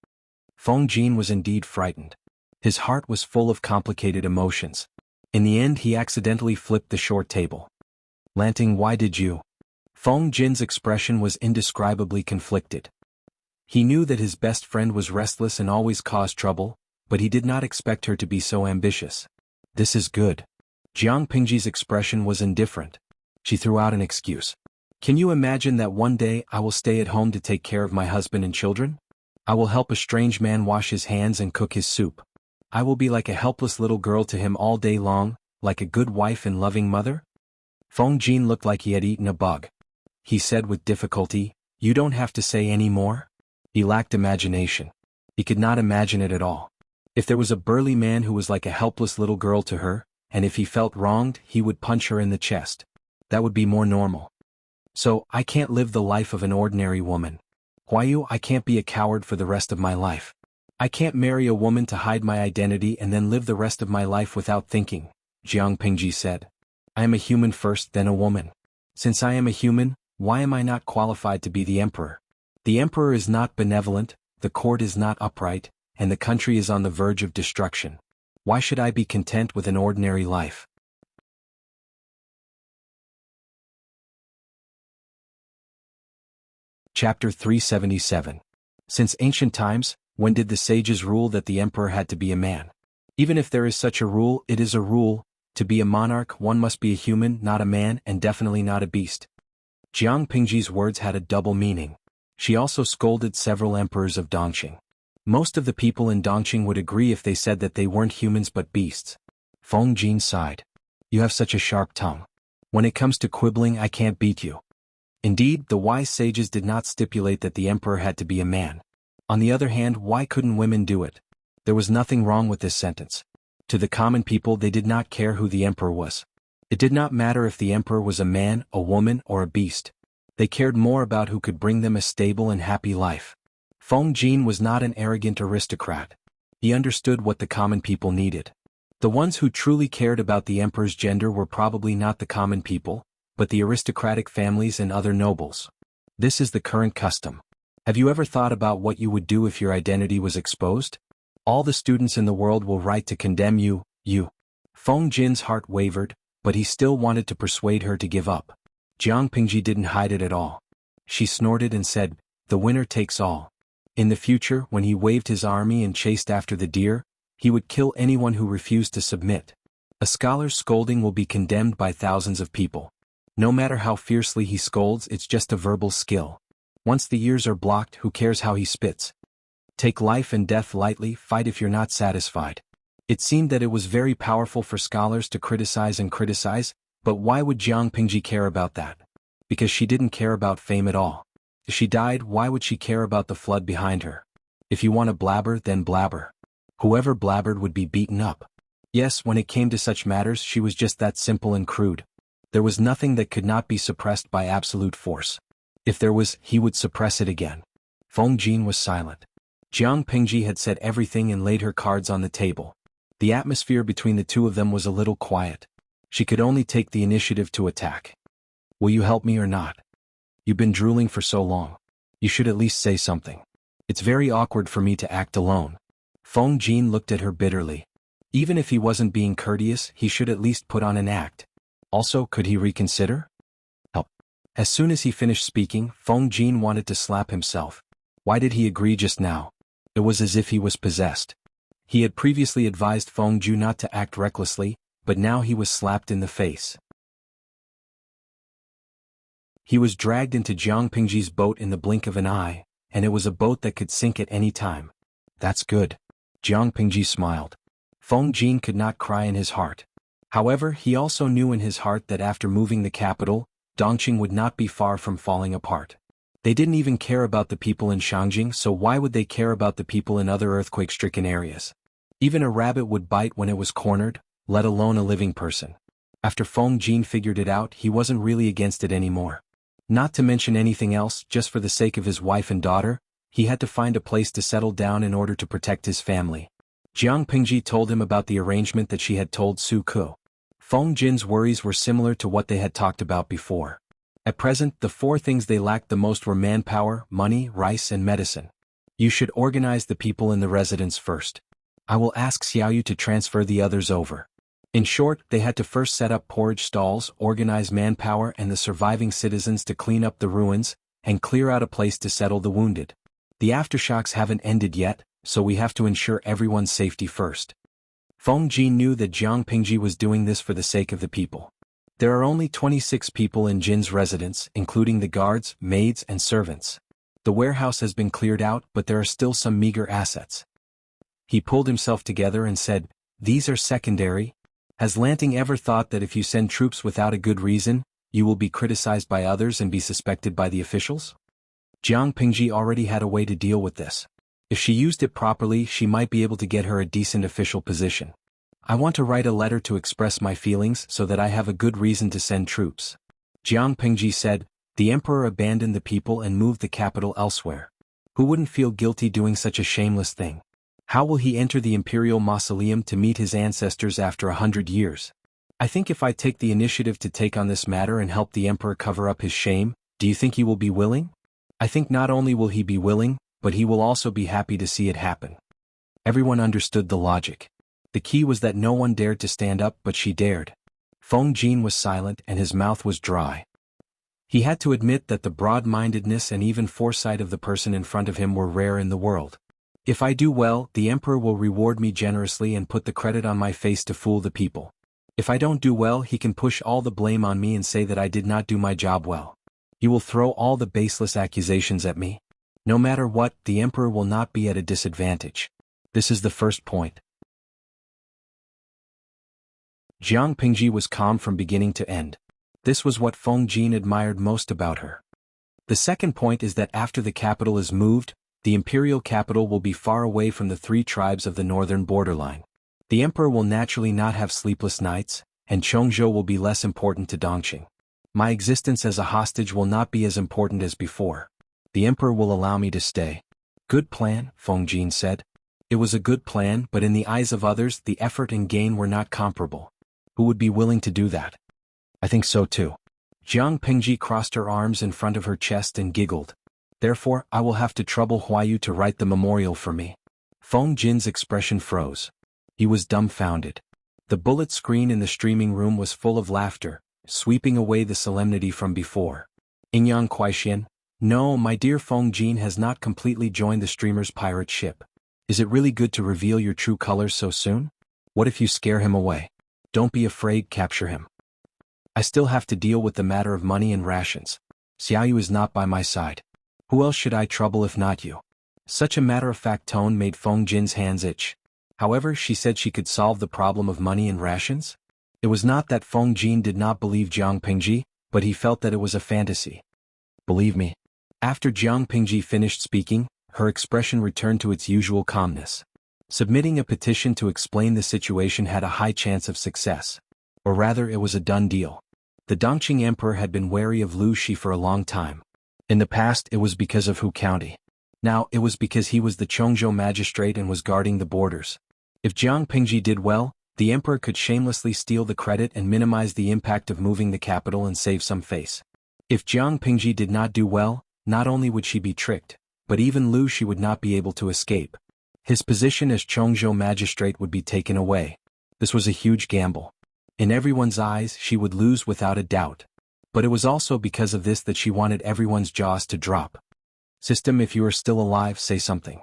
Feng Jin was indeed frightened. His heart was full of complicated emotions. In the end, he accidentally flipped the short table. Lanting, why did you? Feng Jin's expression was indescribably conflicted. He knew that his best friend was restless and always caused trouble, but he did not expect her to be so ambitious. This is good. Jiang Pingji's expression was indifferent. She threw out an excuse. Can you imagine that one day I will stay at home to take care of my husband and children? I will help a strange man wash his hands and cook his soup. I will be like a helpless little girl to him all day long, like a good wife and loving mother? Feng Jin looked like he had eaten a bug. He said with difficulty, you don't have to say any more? He lacked imagination. He could not imagine it at all. If there was a burly man who was like a helpless little girl to her, and if he felt wronged, he would punch her in the chest. That would be more normal. So, I can't live the life of an ordinary woman. Huayu, I can't be a coward for the rest of my life. I can't marry a woman to hide my identity and then live the rest of my life without thinking, Jiang Pingji said. I am a human first, then a woman. Since I am a human, why am I not qualified to be the emperor? The emperor is not benevolent, the court is not upright, and the country is on the verge of destruction. Why should I be content with an ordinary life? Chapter 377. Since ancient times, when did the sages rule that the emperor had to be a man? Even if there is such a rule, it is a rule. To be a monarch, one must be a human, not a man, and definitely not a beast. Jiang Pingji's words had a double meaning. She also scolded several emperors of Dongqing. Most of the people in Dongqing would agree if they said that they weren't humans but beasts. Feng Jin sighed. You have such a sharp tongue. When it comes to quibbling, I can't beat you. Indeed, the wise sages did not stipulate that the emperor had to be a man. On the other hand, why couldn't women do it? There was nothing wrong with this sentence. To the common people, they did not care who the emperor was. It did not matter if the emperor was a man, a woman, or a beast. They cared more about who could bring them a stable and happy life. Feng Jin was not an arrogant aristocrat. He understood what the common people needed. The ones who truly cared about the emperor's gender were probably not the common people, but the aristocratic families and other nobles. This is the current custom. Have you ever thought about what you would do if your identity was exposed? All the students in the world will write to condemn you. Feng Jin's heart wavered, but he still wanted to persuade her to give up. Jiang Pingji didn't hide it at all. She snorted and said, the winner takes all. In the future, when he waved his army and chased after the deer, he would kill anyone who refused to submit. A scholar's scolding will be condemned by thousands of people. No matter how fiercely he scolds, it's just a verbal skill. Once the ears are blocked, who cares how he spits? Take life and death lightly, fight if you're not satisfied. It seemed that it was very powerful for scholars to criticize and criticize, but why would Jiang Pingji care about that? Because she didn't care about fame at all. If she died, why would she care about the flood behind her? If you want to blabber, then blabber. Whoever blabbered would be beaten up. Yes, when it came to such matters, she was just that simple and crude. There was nothing that could not be suppressed by absolute force. If there was, he would suppress it again. Feng Jin was silent. Jiang Pingji had said everything and laid her cards on the table. The atmosphere between the two of them was a little quiet. She could only take the initiative to attack. Will you help me or not? You've been drooling for so long. You should at least say something. It's very awkward for me to act alone. Feng Jin looked at her bitterly. Even if he wasn't being courteous, he should at least put on an act. Also, could he reconsider? Help. As soon as he finished speaking, Feng Jin wanted to slap himself. Why did he agree just now? It was as if he was possessed. He had previously advised Feng Ju not to act recklessly, but now he was slapped in the face. He was dragged into Jiang Pingji's boat in the blink of an eye, and it was a boat that could sink at any time. That's good. Jiang Pingji smiled. Feng Jin could not cry in his heart. However, he also knew in his heart that after moving the capital, Dongqing would not be far from falling apart. They didn't even care about the people in Shangjing, so why would they care about the people in other earthquake-stricken areas? Even a rabbit would bite when it was cornered, let alone a living person. After Feng Jin figured it out, he wasn't really against it anymore. Not to mention anything else, just for the sake of his wife and daughter, he had to find a place to settle down in order to protect his family. Jiang Pingji told him about the arrangement that she had told Su Ku. Feng Jin's worries were similar to what they had talked about before. At present, the four things they lacked the most were manpower, money, rice and medicine. You should organize the people in the residence first. I will ask Xiaoyu to transfer the others over. In short, they had to first set up porridge stalls, organize manpower and the surviving citizens to clean up the ruins, and clear out a place to settle the wounded. The aftershocks haven't ended yet, so we have to ensure everyone's safety first. Feng Jin knew that Jiang Pingji was doing this for the sake of the people. There are only 26 people in Jin's residence, including the guards, maids and servants. The warehouse has been cleared out, but there are still some meager assets. He pulled himself together and said, "These are secondary. Has Lanting ever thought that if you send troops without a good reason, you will be criticized by others and be suspected by the officials?" Jiang Pingji already had a way to deal with this. If she used it properly, she might be able to get her a decent official position. I want to write a letter to express my feelings so that I have a good reason to send troops. Jiang Pingji said, "The emperor abandoned the people and moved the capital elsewhere. Who wouldn't feel guilty doing such a shameless thing? How will he enter the imperial mausoleum to meet his ancestors after 100 years? I think if I take the initiative to take on this matter and help the emperor cover up his shame, do you think he will be willing? I think not only will he be willing, but he will also be happy to see it happen." Everyone understood the logic. The key was that no one dared to stand up, but she dared. Feng Jin was silent and his mouth was dry. He had to admit that the broad-mindedness and even foresight of the person in front of him were rare in the world. If I do well, the emperor will reward me generously and put the credit on my face to fool the people. If I don't do well, he can push all the blame on me and say that I did not do my job well. He will throw all the baseless accusations at me. No matter what, the emperor will not be at a disadvantage. This is the first point. Jiang Pingji was calm from beginning to end. This was what Feng Jin admired most about her. The second point is that after the capital is moved, the imperial capital will be far away from the three tribes of the northern borderline. The emperor will naturally not have sleepless nights, and Chongzhou will be less important to Dongqing. My existence as a hostage will not be as important as before. The emperor will allow me to stay. Good plan, Feng Jin said. It was a good plan, but in the eyes of others, the effort and gain were not comparable. Who would be willing to do that? I think so too. Jiang Pingji crossed her arms in front of her chest and giggled. Therefore, I will have to trouble Huayu to write the memorial for me. Feng Jin's expression froze. He was dumbfounded. The bullet screen in the streaming room was full of laughter, sweeping away the solemnity from before. Ingyang Kuaixian, no, my dear Feng Jin has not completely joined the streamer's pirate ship. Is it really good to reveal your true colors so soon? What if you scare him away? Don't be afraid, capture him. I still have to deal with the matter of money and rations. Xiaoyu is not by my side. Who else should I trouble if not you? Such a matter-of-fact tone made Feng Jin's hands itch. However, she said she could solve the problem of money and rations. It was not that Feng Jin did not believe Jiang Pingji, but he felt that it was a fantasy. Believe me. After Jiang Pingji finished speaking, her expression returned to its usual calmness. Submitting a petition to explain the situation had a high chance of success. Or rather, it was a done deal. The Dongqing Emperor had been wary of Lu Shi for a long time. In the past, it was because of Hu County. Now, it was because he was the Chongzhou magistrate and was guarding the borders. If Jiang Pingji did well, the emperor could shamelessly steal the credit and minimize the impact of moving the capital and save some face. If Jiang Pingji did not do well, not only would she be tricked, but even Lu Shi would not be able to escape. His position as Chongzhou magistrate would be taken away. This was a huge gamble. In everyone's eyes, she would lose without a doubt. But it was also because of this that she wanted everyone's jaws to drop. System, if you are still alive, say something.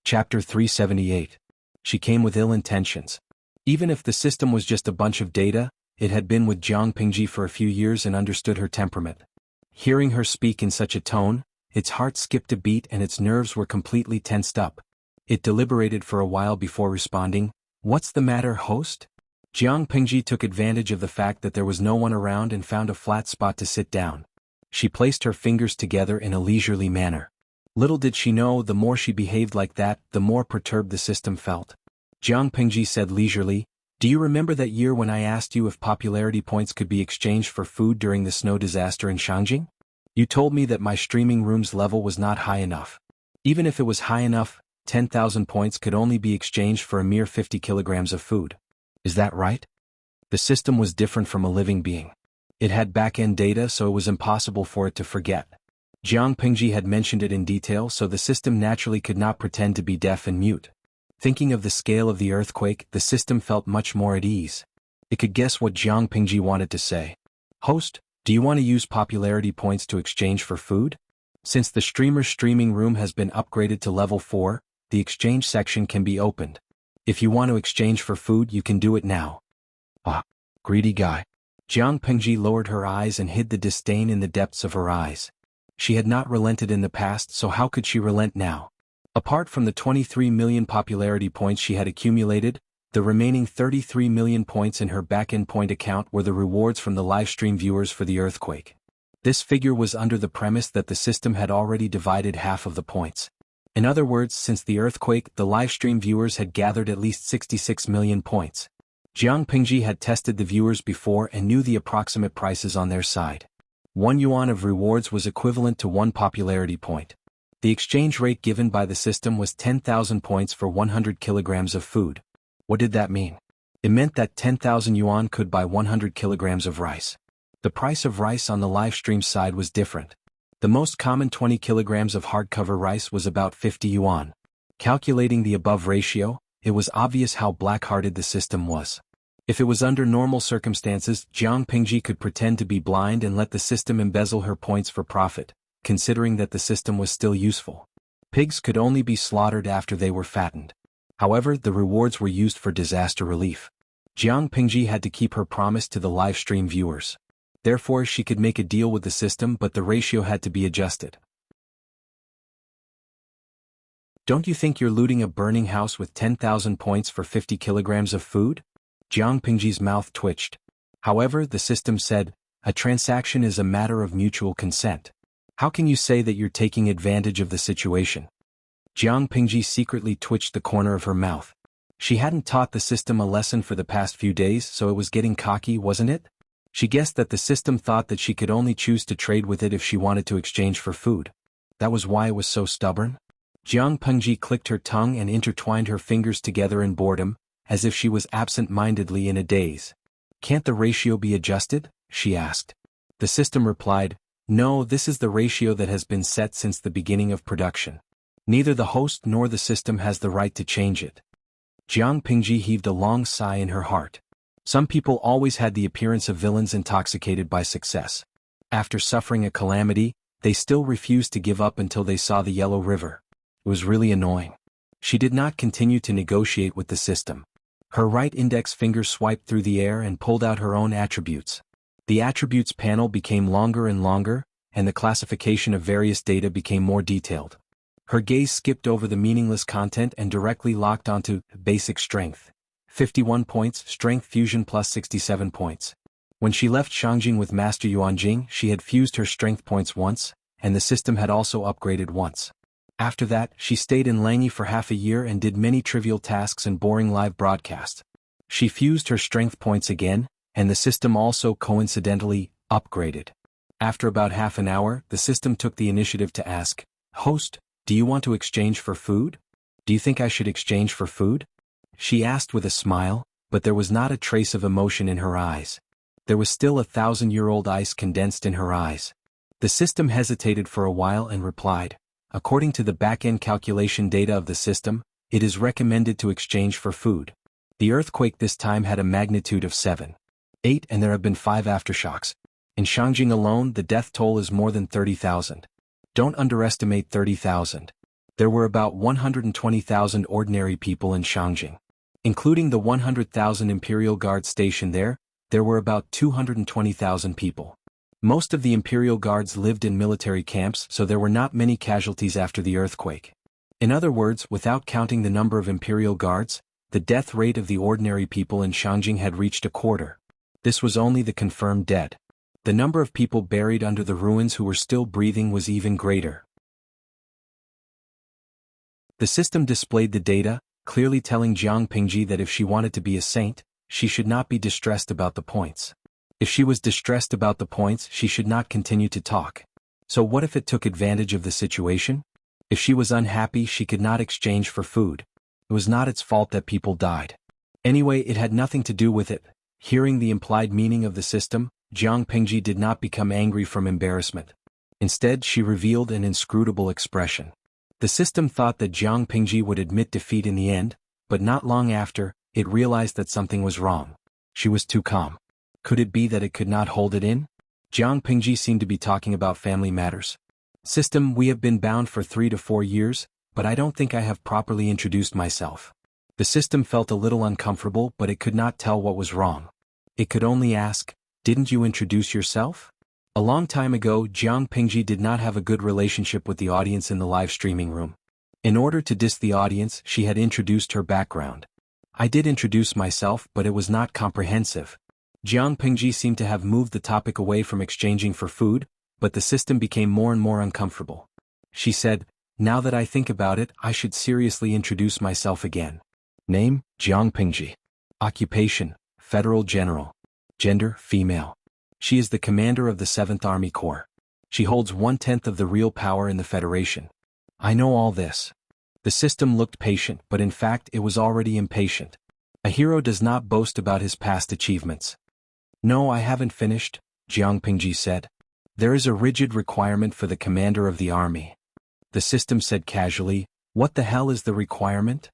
Chapter 378. She came with ill intentions. Even if the system was just a bunch of data, it had been with Jiang Pingji for a few years and understood her temperament. Hearing her speak in such a tone, its heart skipped a beat and its nerves were completely tensed up. It deliberated for a while before responding, "What's the matter, host?" Jiang Pingji took advantage of the fact that there was no one around and found a flat spot to sit down. She placed her fingers together in a leisurely manner. Little did she know, the more she behaved like that, the more perturbed the system felt. Jiang Pingji said leisurely, "Do you remember that year when I asked you if popularity points could be exchanged for food during the snow disaster in Shangjing? You told me that my streaming room's level was not high enough. Even if it was high enough, 10,000 points could only be exchanged for a mere 50 kilograms of food. Is that right? The system was different from a living being. It had back-end data, so it was impossible for it to forget. Jiang Pingji had mentioned it in detail, so the system naturally could not pretend to be deaf and mute. Thinking of the scale of the earthquake, the system felt much more at ease. It could guess what Jiang Pingji wanted to say. Host, do you want to use popularity points to exchange for food? Since the streamer's streaming room has been upgraded to level 4, the exchange section can be opened. If you want to exchange for food, you can do it now. Ah, greedy guy. Jiang Pingji lowered her eyes and hid the disdain in the depths of her eyes. She had not relented in the past, so how could she relent now? Apart from the 23 million popularity points she had accumulated, the remaining 33 million points in her back-end point account were the rewards from the livestream viewers for the earthquake. This figure was under the premise that the system had already divided half of the points. In other words, since the earthquake, the livestream viewers had gathered at least 66 million points. Jiang Pingji had tested the viewers before and knew the approximate prices on their side. 1 yuan of rewards was equivalent to 1 popularity point. The exchange rate given by the system was 10,000 points for 100 kilograms of food. What did that mean? It meant that 10,000 yuan could buy 100 kilograms of rice. The price of rice on the live stream side was different. The most common 20 kilograms of hardcover rice was about 50 yuan. Calculating the above ratio, it was obvious how black-hearted the system was. If it was under normal circumstances, Jiang Pingji could pretend to be blind and let the system embezzle her points for profit, considering that the system was still useful. Pigs could only be slaughtered after they were fattened. However, the rewards were used for disaster relief. Jiang Pingji had to keep her promise to the live stream viewers. Therefore, she could make a deal with the system, but the ratio had to be adjusted. Don't you think you're looting a burning house with 10,000 points for 50 kilograms of food? Jiang Pingji's mouth twitched. However, the system said, a transaction is a matter of mutual consent. How can you say that you're taking advantage of the situation? Jiang Pingji secretly twitched the corner of her mouth. She hadn't taught the system a lesson for the past few days, so it was getting cocky, wasn't it? She guessed that the system thought that she could only choose to trade with it if she wanted to exchange for food. That was why it was so stubborn? Jiang Pingji clicked her tongue and intertwined her fingers together in boredom, as if she was absent-mindedly in a daze. Can't the ratio be adjusted? She asked. The system replied, no, this is the ratio that has been set since the beginning of production. Neither the host nor the system has the right to change it. Jiang Pingji heaved a long sigh in her heart. Some people always had the appearance of villains intoxicated by success. After suffering a calamity, they still refused to give up until they saw the Yellow River. It was really annoying. She did not continue to negotiate with the system. Her right index finger swiped through the air and pulled out her own attributes. The attributes panel became longer and longer, and the classification of various data became more detailed. Her gaze skipped over the meaningless content and directly locked onto basic strength. 51 points, strength fusion plus 67 points. When she left Shangjing with Master Yuanjing, she had fused her strength points once, and the system had also upgraded once. After that, she stayed in Langyi for half a year and did many trivial tasks and boring live broadcasts. She fused her strength points again, and the system also coincidentally upgraded. After about half an hour, the system took the initiative to ask, Host, do you want to exchange for food? Do you think I should exchange for food? She asked with a smile, but there was not a trace of emotion in her eyes. There was still 1,000-year-old ice condensed in her eyes. The system hesitated for a while and replied, according to the back-end calculation data of the system, it is recommended to exchange for food. The earthquake this time had a magnitude of 7.8 and there have been 5 aftershocks. In Shangjing alone, the death toll is more than 30,000. Don't underestimate 30,000. There were about 120,000 ordinary people in Shangjing. Including the 100,000 Imperial Guards stationed there were about 220,000 people. Most of the Imperial Guards lived in military camps, so there were not many casualties after the earthquake. In other words, without counting the number of Imperial Guards, the death rate of the ordinary people in Shangjing had reached a quarter. This was only the confirmed dead. The number of people buried under the ruins who were still breathing was even greater. The system displayed the data, clearly telling Jiang Pingji that if she wanted to be a saint, she should not be distressed about the points. If she was distressed about the points, she should not continue to talk. So what if it took advantage of the situation? If she was unhappy, she could not exchange for food. It was not its fault that people died. Anyway, it had nothing to do with it. Hearing the implied meaning of the system, Jiang Pingji did not become angry from embarrassment. Instead, she revealed an inscrutable expression. The system thought that Jiang Pingji would admit defeat in the end, but not long after, it realized that something was wrong. She was too calm. Could it be that it could not hold it in? Jiang Pingji seemed to be talking about family matters. System, we have been bound for 3 to 4 years, but I don't think I have properly introduced myself. The system felt a little uncomfortable, but it could not tell what was wrong. It could only ask, didn't you introduce yourself? A long time ago, Jiang Pingji did not have a good relationship with the audience in the live streaming room. In order to diss the audience, she had introduced her background. I did introduce myself, but it was not comprehensive. Jiang Pingji seemed to have moved the topic away from exchanging for food, but the system became more and more uncomfortable. She said, now that I think about it, I should seriously introduce myself again. Name, Jiang Pingji. Occupation, Federal General. Gender, female. She is the commander of the 7th Army Corps. She holds 1/10 of the real power in the Federation. I know all this. The system looked patient, but in fact it was already impatient. A hero does not boast about his past achievements. No, I haven't finished, Jiang Pingji said. There is a rigid requirement for the commander of the army. The system said casually, what the hell is the requirement?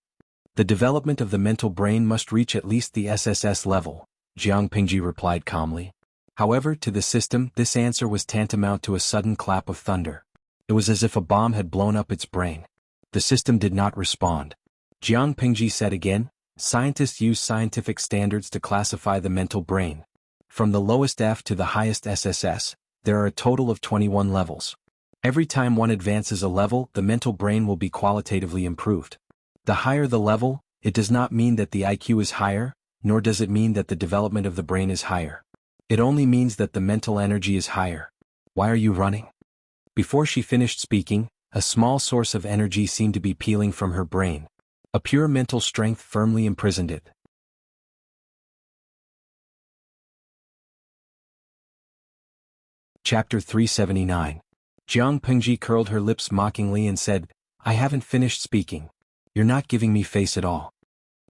The development of the mental brain must reach at least the SSS level, Jiang Pingji replied calmly. However, to the system, this answer was tantamount to a sudden clap of thunder. It was as if a bomb had blown up its brain. The system did not respond. Jiang Pingji said again, scientists use scientific standards to classify the mental brain. From the lowest F to the highest SSS, there are a total of 21 levels. Every time one advances a level, the mental brain will be qualitatively improved. The higher the level, it does not mean that the IQ is higher, nor does it mean that the development of the brain is higher. It only means that the mental energy is higher. Why are you running? Before she finished speaking, a small source of energy seemed to be peeling from her brain. A pure mental strength firmly imprisoned it. Chapter 379. Jiang Pingji curled her lips mockingly and said, I haven't finished speaking. You're not giving me face at all.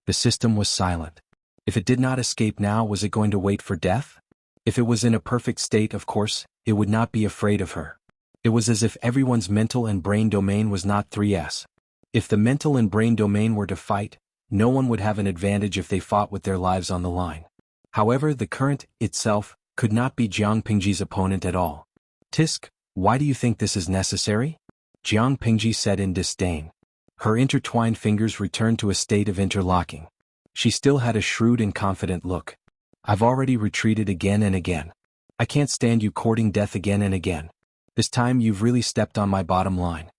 The system was silent. If it did not escape now, was it going to wait for death? If it was in a perfect state, of course, it would not be afraid of her. It was as if everyone's mental and brain domain was not 3S. If the mental and brain domain were to fight, no one would have an advantage if they fought with their lives on the line. However, the current, itself, could not be Jiang Pingji's opponent at all. Tisk, why do you think this is necessary? Jiang Pingji said in disdain. Her intertwined fingers returned to a state of interlocking. She still had a shrewd and confident look. I've already retreated again and again. I can't stand you courting death again and again. This time you've really stepped on my bottom line.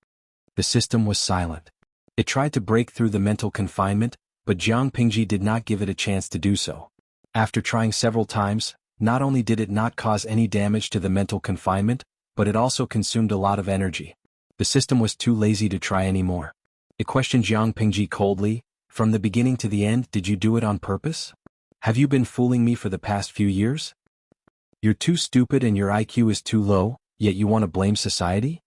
The system was silent. It tried to break through the mental confinement, but Jiang Pingji did not give it a chance to do so. After trying several times, not only did it not cause any damage to the mental confinement, but it also consumed a lot of energy. The system was too lazy to try anymore. It questioned Jiang Pingji coldly, from the beginning to the end, did you do it on purpose? Have you been fooling me for the past few years? You're too stupid and your IQ is too low, yet you want to blame society?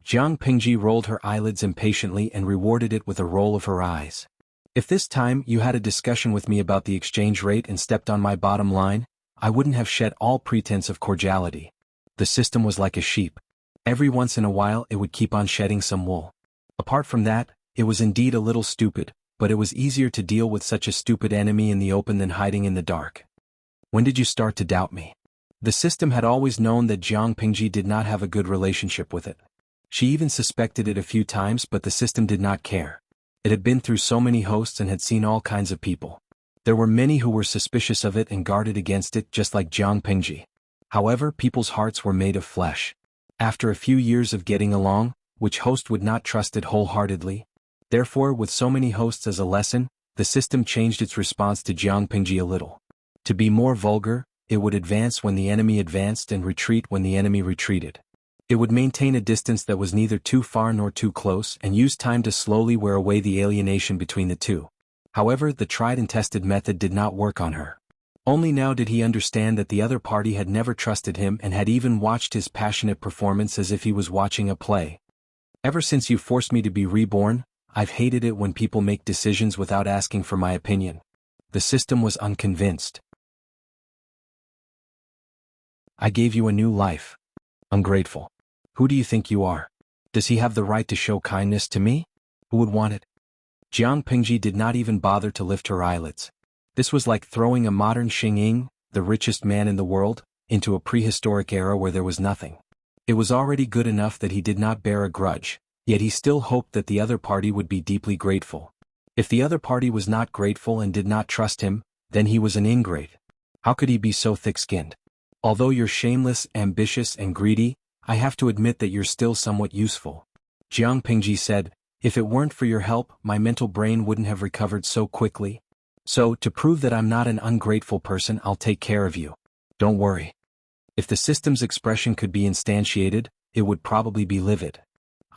Jiang Pingji rolled her eyelids impatiently and rewarded it with a roll of her eyes. If this time you had a discussion with me about the exchange rate and stepped on my bottom line, I wouldn't have shed all pretense of cordiality. The system was like a sheep. Every once in a while it would keep on shedding some wool. Apart from that, it was indeed a little stupid, but it was easier to deal with such a stupid enemy in the open than hiding in the dark. When did you start to doubt me? The system had always known that Jiang Pingji did not have a good relationship with it. She even suspected it a few times, but the system did not care. It had been through so many hosts and had seen all kinds of people. There were many who were suspicious of it and guarded against it, just like Jiang Pingji. However, people's hearts were made of flesh. After a few years of getting along, which host would not trust it wholeheartedly? Therefore, with so many hosts as a lesson, the system changed its response to Jiang Pingji a little. To be more vulgar, it would advance when the enemy advanced and retreat when the enemy retreated. It would maintain a distance that was neither too far nor too close and use time to slowly wear away the alienation between the two. However, the tried and tested method did not work on her. Only now did he understand that the other party had never trusted him and had even watched his passionate performance as if he was watching a play. Ever since you forced me to be reborn, I've hated it when people make decisions without asking for my opinion. The system was unconvinced. I gave you a new life. Ungrateful. Who do you think you are? Does he have the right to show kindness to me? Who would want it? Jiang Pingji did not even bother to lift her eyelids. This was like throwing a modern Xing Ying, the richest man in the world, into a prehistoric era where there was nothing. It was already good enough that he did not bear a grudge, yet he still hoped that the other party would be deeply grateful. If the other party was not grateful and did not trust him, then he was an ingrate. How could he be so thick-skinned? Although you're shameless, ambitious, and greedy, I have to admit that you're still somewhat useful. Jiang Pingji said, if it weren't for your help, my mental brain wouldn't have recovered so quickly. So, to prove that I'm not an ungrateful person, I'll take care of you. Don't worry. If the system's expression could be instantiated, it would probably be livid.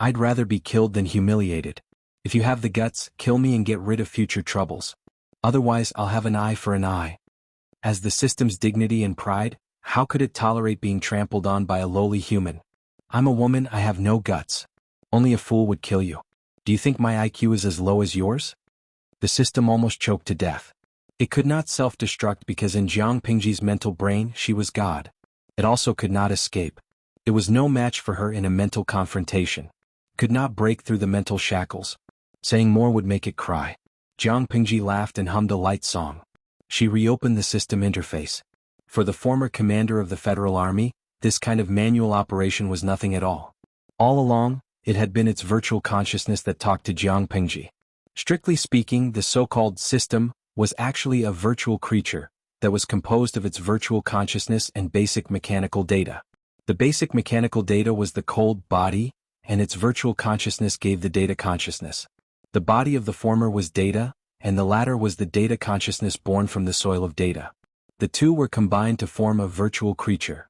I'd rather be killed than humiliated. If you have the guts, kill me and get rid of future troubles. Otherwise, I'll have an eye for an eye. As the system's dignity and pride, how could it tolerate being trampled on by a lowly human? I'm a woman, I have no guts. Only a fool would kill you. Do you think my IQ is as low as yours? The system almost choked to death. It could not self-destruct because in Jiang Pingji's mental brain she was God. It also could not escape. It was no match for her in a mental confrontation. Could not break through the mental shackles. Saying more would make it cry. Jiang Pingji laughed and hummed a light song. She reopened the system interface. For the former commander of the Federal Army, this kind of manual operation was nothing at all. All along, it had been its virtual consciousness that talked to Jiang Pingji. Strictly speaking, the so-called system was actually a virtual creature that was composed of its virtual consciousness and basic mechanical data. The basic mechanical data was the cold body, and its virtual consciousness gave the data consciousness. The body of the former was data, and the latter was the data consciousness born from the soil of data. The two were combined to form a virtual creature.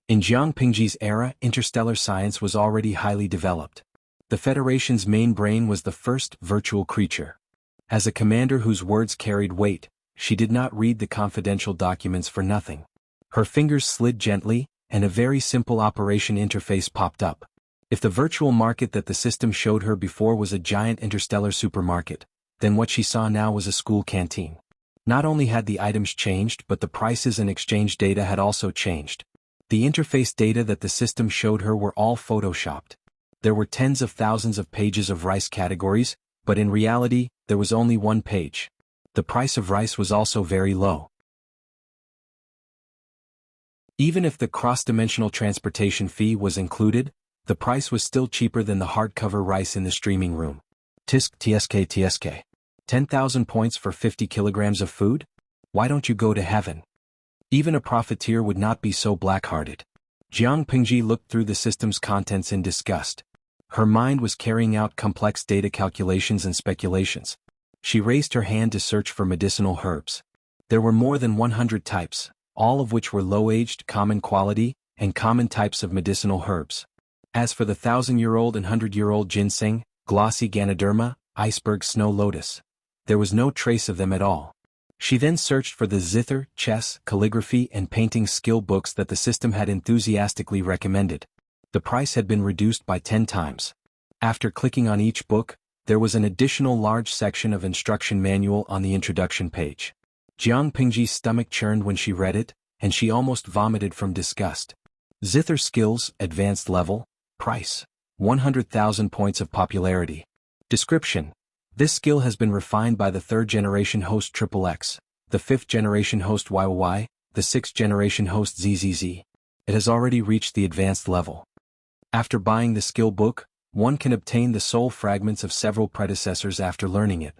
In Jiang Pingji's era, interstellar science was already highly developed. The Federation's main brain was the first virtual creature. As a commander whose words carried weight, she did not read the confidential documents for nothing. Her fingers slid gently, and a very simple operation interface popped up. If the virtual market that the system showed her before was a giant interstellar supermarket, then what she saw now was a school canteen. Not only had the items changed, but the prices and exchange data had also changed. The interface data that the system showed her were all photoshopped. There were tens of thousands of pages of rice categories, but in reality, there was only one page. The price of rice was also very low. Even if the cross-dimensional transportation fee was included, the price was still cheaper than the hardcover rice in the streaming room. TSK. 10,000 points for 50 kilograms of food? Why don't you go to heaven? Even a profiteer would not be so black-hearted. Jiang Pingji looked through the system's contents in disgust. Her mind was carrying out complex data calculations and speculations. She raised her hand to search for medicinal herbs. There were more than 100 types, all of which were low-aged, common quality, and common types of medicinal herbs. As for the 1,000-year-old and 100-year-old ginseng, glossy ganoderma, iceberg snow lotus, there was no trace of them at all. She then searched for the zither, chess, calligraphy, and painting skill books that the system had enthusiastically recommended. The price had been reduced by 10 times. After clicking on each book, there was an additional large section of instruction manual on the introduction page. Jiang Pingji's stomach churned when she read it, and she almost vomited from disgust. Zither skills, advanced level, price, 100,000 points of popularity. Description: this skill has been refined by the 3rd-generation host XXX, the 5th-generation host YYY, the 6th-generation host ZZZ. It has already reached the advanced level. After buying the skill book, one can obtain the soul fragments of several predecessors after learning it.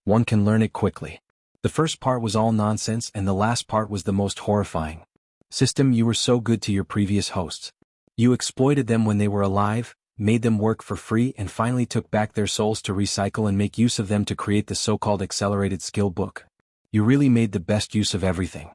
One can learn it quickly. The first part was all nonsense and the last part was the most horrifying. System, you were so good to your previous hosts. You exploited them when they were alive, made them work for free, and finally took back their souls to recycle and make use of them to create the so-called accelerated skill book. You really made the best use of everything.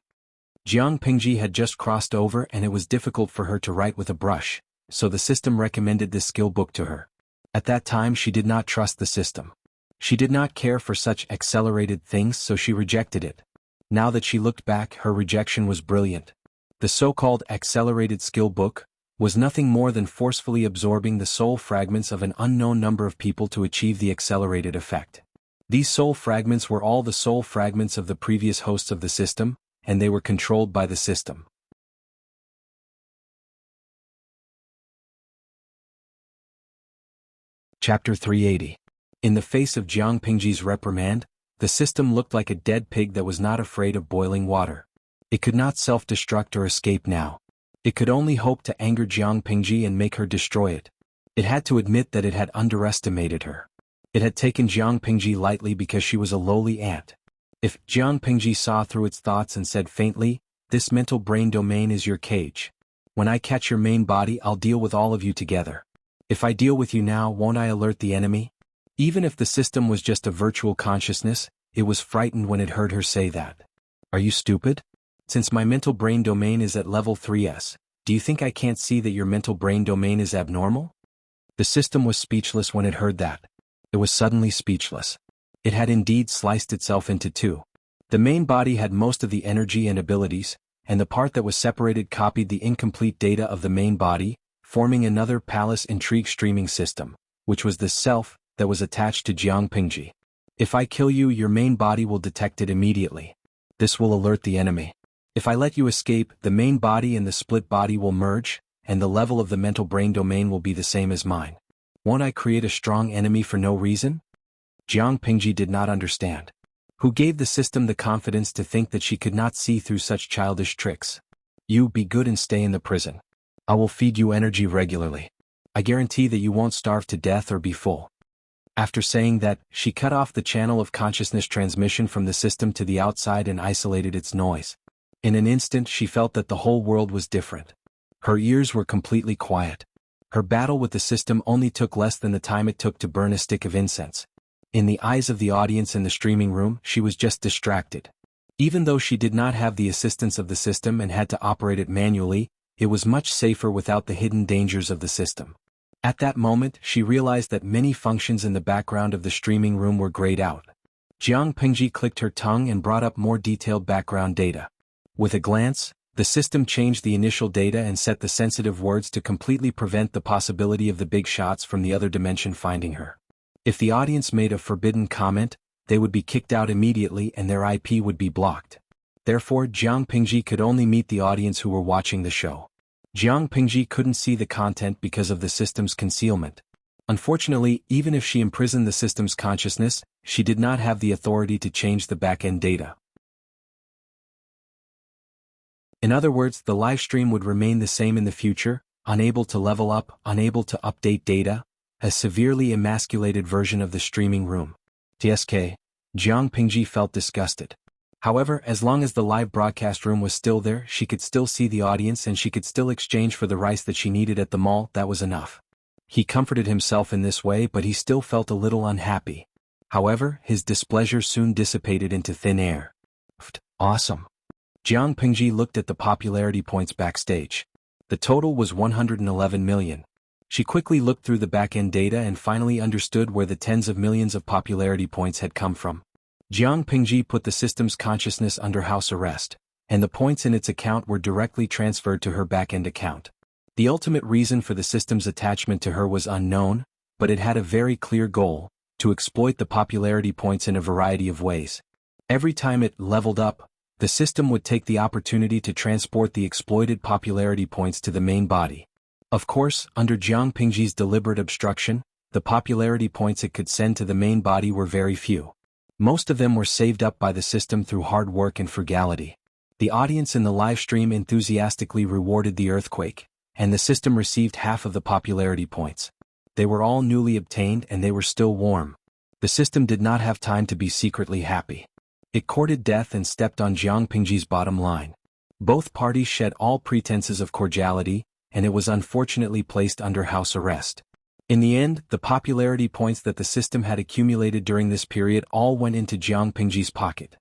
Jiang Pingji had just crossed over and it was difficult for her to write with a brush, so the system recommended this skill book to her. At that time she did not trust the system. She did not care for such accelerated things, so she rejected it. Now that she looked back, her rejection was brilliant. The so-called accelerated skill book, was nothing more than forcefully absorbing the soul fragments of an unknown number of people to achieve the accelerated effect. These soul fragments were all the soul fragments of the previous hosts of the system, and they were controlled by the system. Chapter 380. In the face of Jiang Pingji's reprimand, the system looked like a dead pig that was not afraid of boiling water. It could not self-destruct or escape now. It could only hope to anger Jiang Pingji and make her destroy it. It had to admit that it had underestimated her. It had taken Jiang Pingji lightly because she was a lowly ant. If Jiang Pingji saw through its thoughts and said faintly, "This mental brain domain is your cage. When I catch your main body, I'll deal with all of you together. If I deal with you now, won't I alert the enemy?" Even if the system was just a virtual consciousness, it was frightened when it heard her say that. "Are you stupid? Since my mental brain domain is at level 3S, do you think I can't see that your mental brain domain is abnormal?" The system was speechless when it heard that. It was suddenly speechless. It had indeed sliced itself into two. The main body had most of the energy and abilities, and the part that was separated copied the incomplete data of the main body, forming another palace intrigue streaming system, which was the self that was attached to Jiang Pingji. If I kill you, your main body will detect it immediately. This will alert the enemy. If I let you escape, the main body and the split body will merge, and the level of the mental brain domain will be the same as mine. Won't I create a strong enemy for no reason? Jiang Pingji did not understand. Who gave the system the confidence to think that she could not see through such childish tricks? You be good and stay in the prison. I will feed you energy regularly. I guarantee that you won't starve to death or be full. After saying that, she cut off the channel of consciousness transmission from the system to the outside and isolated its noise. In an instant she felt that the whole world was different. Her ears were completely quiet. Her battle with the system only took less than the time it took to burn a stick of incense. In the eyes of the audience in the streaming room, she was just distracted. Even though she did not have the assistance of the system and had to operate it manually, it was much safer without the hidden dangers of the system. At that moment, she realized that many functions in the background of the streaming room were grayed out. Jiang Pingji clicked her tongue and brought up more detailed background data. With a glance, the system changed the initial data and set the sensitive words to completely prevent the possibility of the big shots from the other dimension finding her. If the audience made a forbidden comment, they would be kicked out immediately and their IP would be blocked. Therefore, Jiang Pingji could only meet the audience who were watching the show. Jiang Pingji couldn't see the content because of the system's concealment. Unfortunately, even if she imprisoned the system's consciousness, she did not have the authority to change the back-end data. In other words, the live stream would remain the same in the future, unable to level up, unable to update data, a severely emasculated version of the streaming room. TSK. Jiang Pingji felt disgusted. However, as long as the live broadcast room was still there, she could still see the audience and she could still exchange for the rice that she needed at the mall. That was enough. He comforted himself in this way, but he still felt a little unhappy. However, his displeasure soon dissipated into thin air. Awesome. Jiang Pingji looked at the popularity points backstage. The total was 111 million. She quickly looked through the back-end data and finally understood where the tens of millions of popularity points had come from. Jiang Pingji put the system's consciousness under house arrest, and the points in its account were directly transferred to her back-end account. The ultimate reason for the system's attachment to her was unknown, but it had a very clear goal: to exploit the popularity points in a variety of ways. Every time it leveled up, the system would take the opportunity to transport the exploited popularity points to the main body. Of course, under Jiang Pingji's deliberate obstruction, the popularity points it could send to the main body were very few. Most of them were saved up by the system through hard work and frugality. The audience in the live stream enthusiastically rewarded the earthquake, and the system received half of the popularity points. They were all newly obtained and they were still warm. The system did not have time to be secretly happy. It courted death and stepped on Jiang Pingji's bottom line. Both parties shed all pretenses of cordiality, and it was unfortunately placed under house arrest. In the end, the popularity points that the system had accumulated during this period all went into Jiang Pingji's pocket.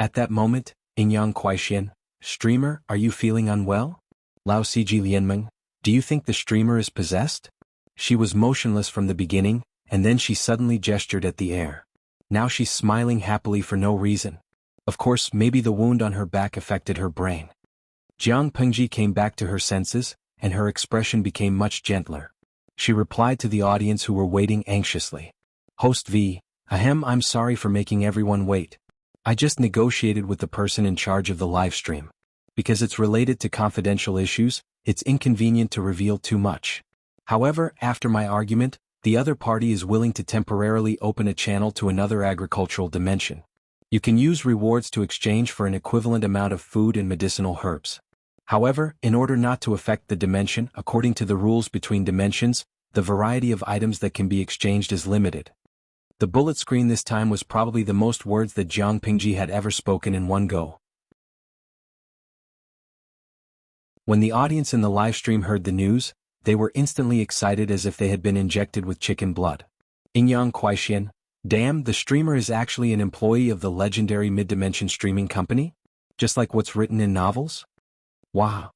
At that moment, Ingyang Kuaixian, "Streamer, are you feeling unwell?" Lao Siji Lianmeng, "Do you think the streamer is possessed?" She was motionless from the beginning, and then she suddenly gestured at the air. Now she's smiling happily for no reason. Of course, maybe the wound on her back affected her brain. Jiang Pingji came back to her senses, and her expression became much gentler. She replied to the audience who were waiting anxiously. Host V: Ahem, I'm sorry for making everyone wait. I just negotiated with the person in charge of the live stream. Because it's related to confidential issues, it's inconvenient to reveal too much. However, after my argument, the other party is willing to temporarily open a channel to another agricultural dimension. You can use rewards to exchange for an equivalent amount of food and medicinal herbs. However, in order not to affect the dimension, according to the rules between dimensions, the variety of items that can be exchanged is limited. The bullet screen this time was probably the most words that Jiang Pingji had ever spoken in one go. When the audience in the live stream heard the news, they were instantly excited as if they had been injected with chicken blood. Ingyang Kuaixian, damn, the streamer is actually an employee of the legendary mid-dimension streaming company? Just like what's written in novels? Wow.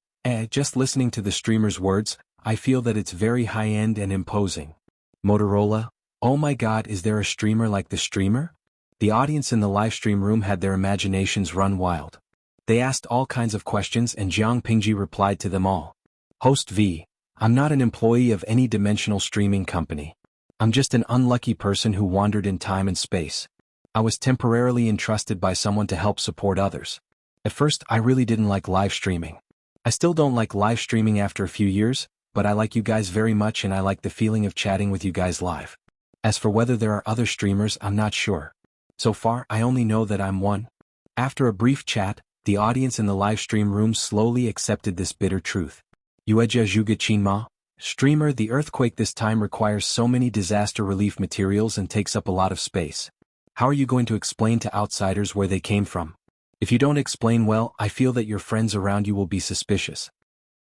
Just listening to the streamer's words, I feel that it's very high-end and imposing. Motorola, oh my god, is there a streamer like the streamer? The audience in the live stream room had their imaginations run wild. They asked all kinds of questions and Jiang Pingji replied to them all. Host V: I'm not an employee of any dimensional streaming company. I'm just an unlucky person who wandered in time and space. I was temporarily entrusted by someone to help support others. At first, I really didn't like live streaming. I still don't like live streaming after a few years, but I like you guys very much and I like the feeling of chatting with you guys live. As for whether there are other streamers, I'm not sure. So far, I only know that I'm one. After a brief chat, the audience in the live stream room slowly accepted this bitter truth. Yueja Zhuge Qinma, streamer, the earthquake this time requires so many disaster relief materials and takes up a lot of space. How are you going to explain to outsiders where they came from? If you don't explain well, I feel that your friends around you will be suspicious.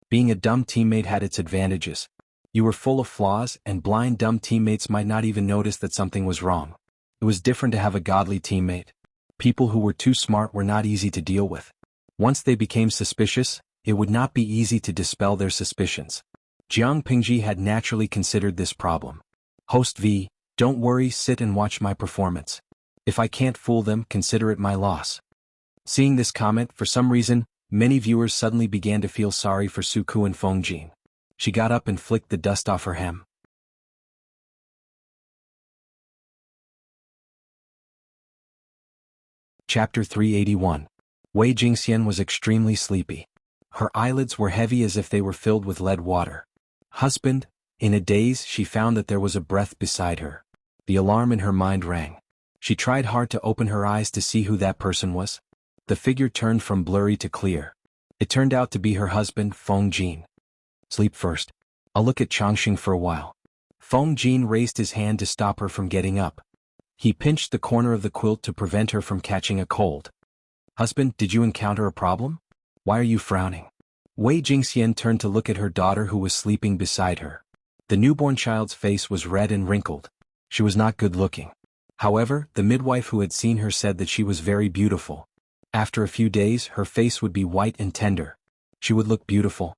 Being a dumb teammate had its advantages. You were full of flaws, and blind dumb teammates might not even notice that something was wrong. It was different to have a godly teammate. People who were too smart were not easy to deal with. Once they became suspicious, it would not be easy to dispel their suspicions. Jiang Pingji had naturally considered this problem. Host V: Don't worry, sit and watch my performance. If I can't fool them, consider it my loss. Seeing this comment, for some reason, many viewers suddenly began to feel sorry for Suku and Fengjin. She got up and flicked the dust off her hem. Chapter 381. Wei Jingxian was extremely sleepy. Her eyelids were heavy as if they were filled with lead water. Husband, in a daze she found that there was a breath beside her. The alarm in her mind rang. She tried hard to open her eyes to see who that person was. The figure turned from blurry to clear. It turned out to be her husband, Fengjin. Sleep first. I'll look at Changxing for a while. Fengjin raised his hand to stop her from getting up. He pinched the corner of the quilt to prevent her from catching a cold. Husband, did you encounter a problem? Why are you frowning? Wei Jingxian turned to look at her daughter who was sleeping beside her. The newborn child's face was red and wrinkled. She was not good looking. However, the midwife who had seen her said that she was very beautiful. After a few days, her face would be white and tender. She would look beautiful.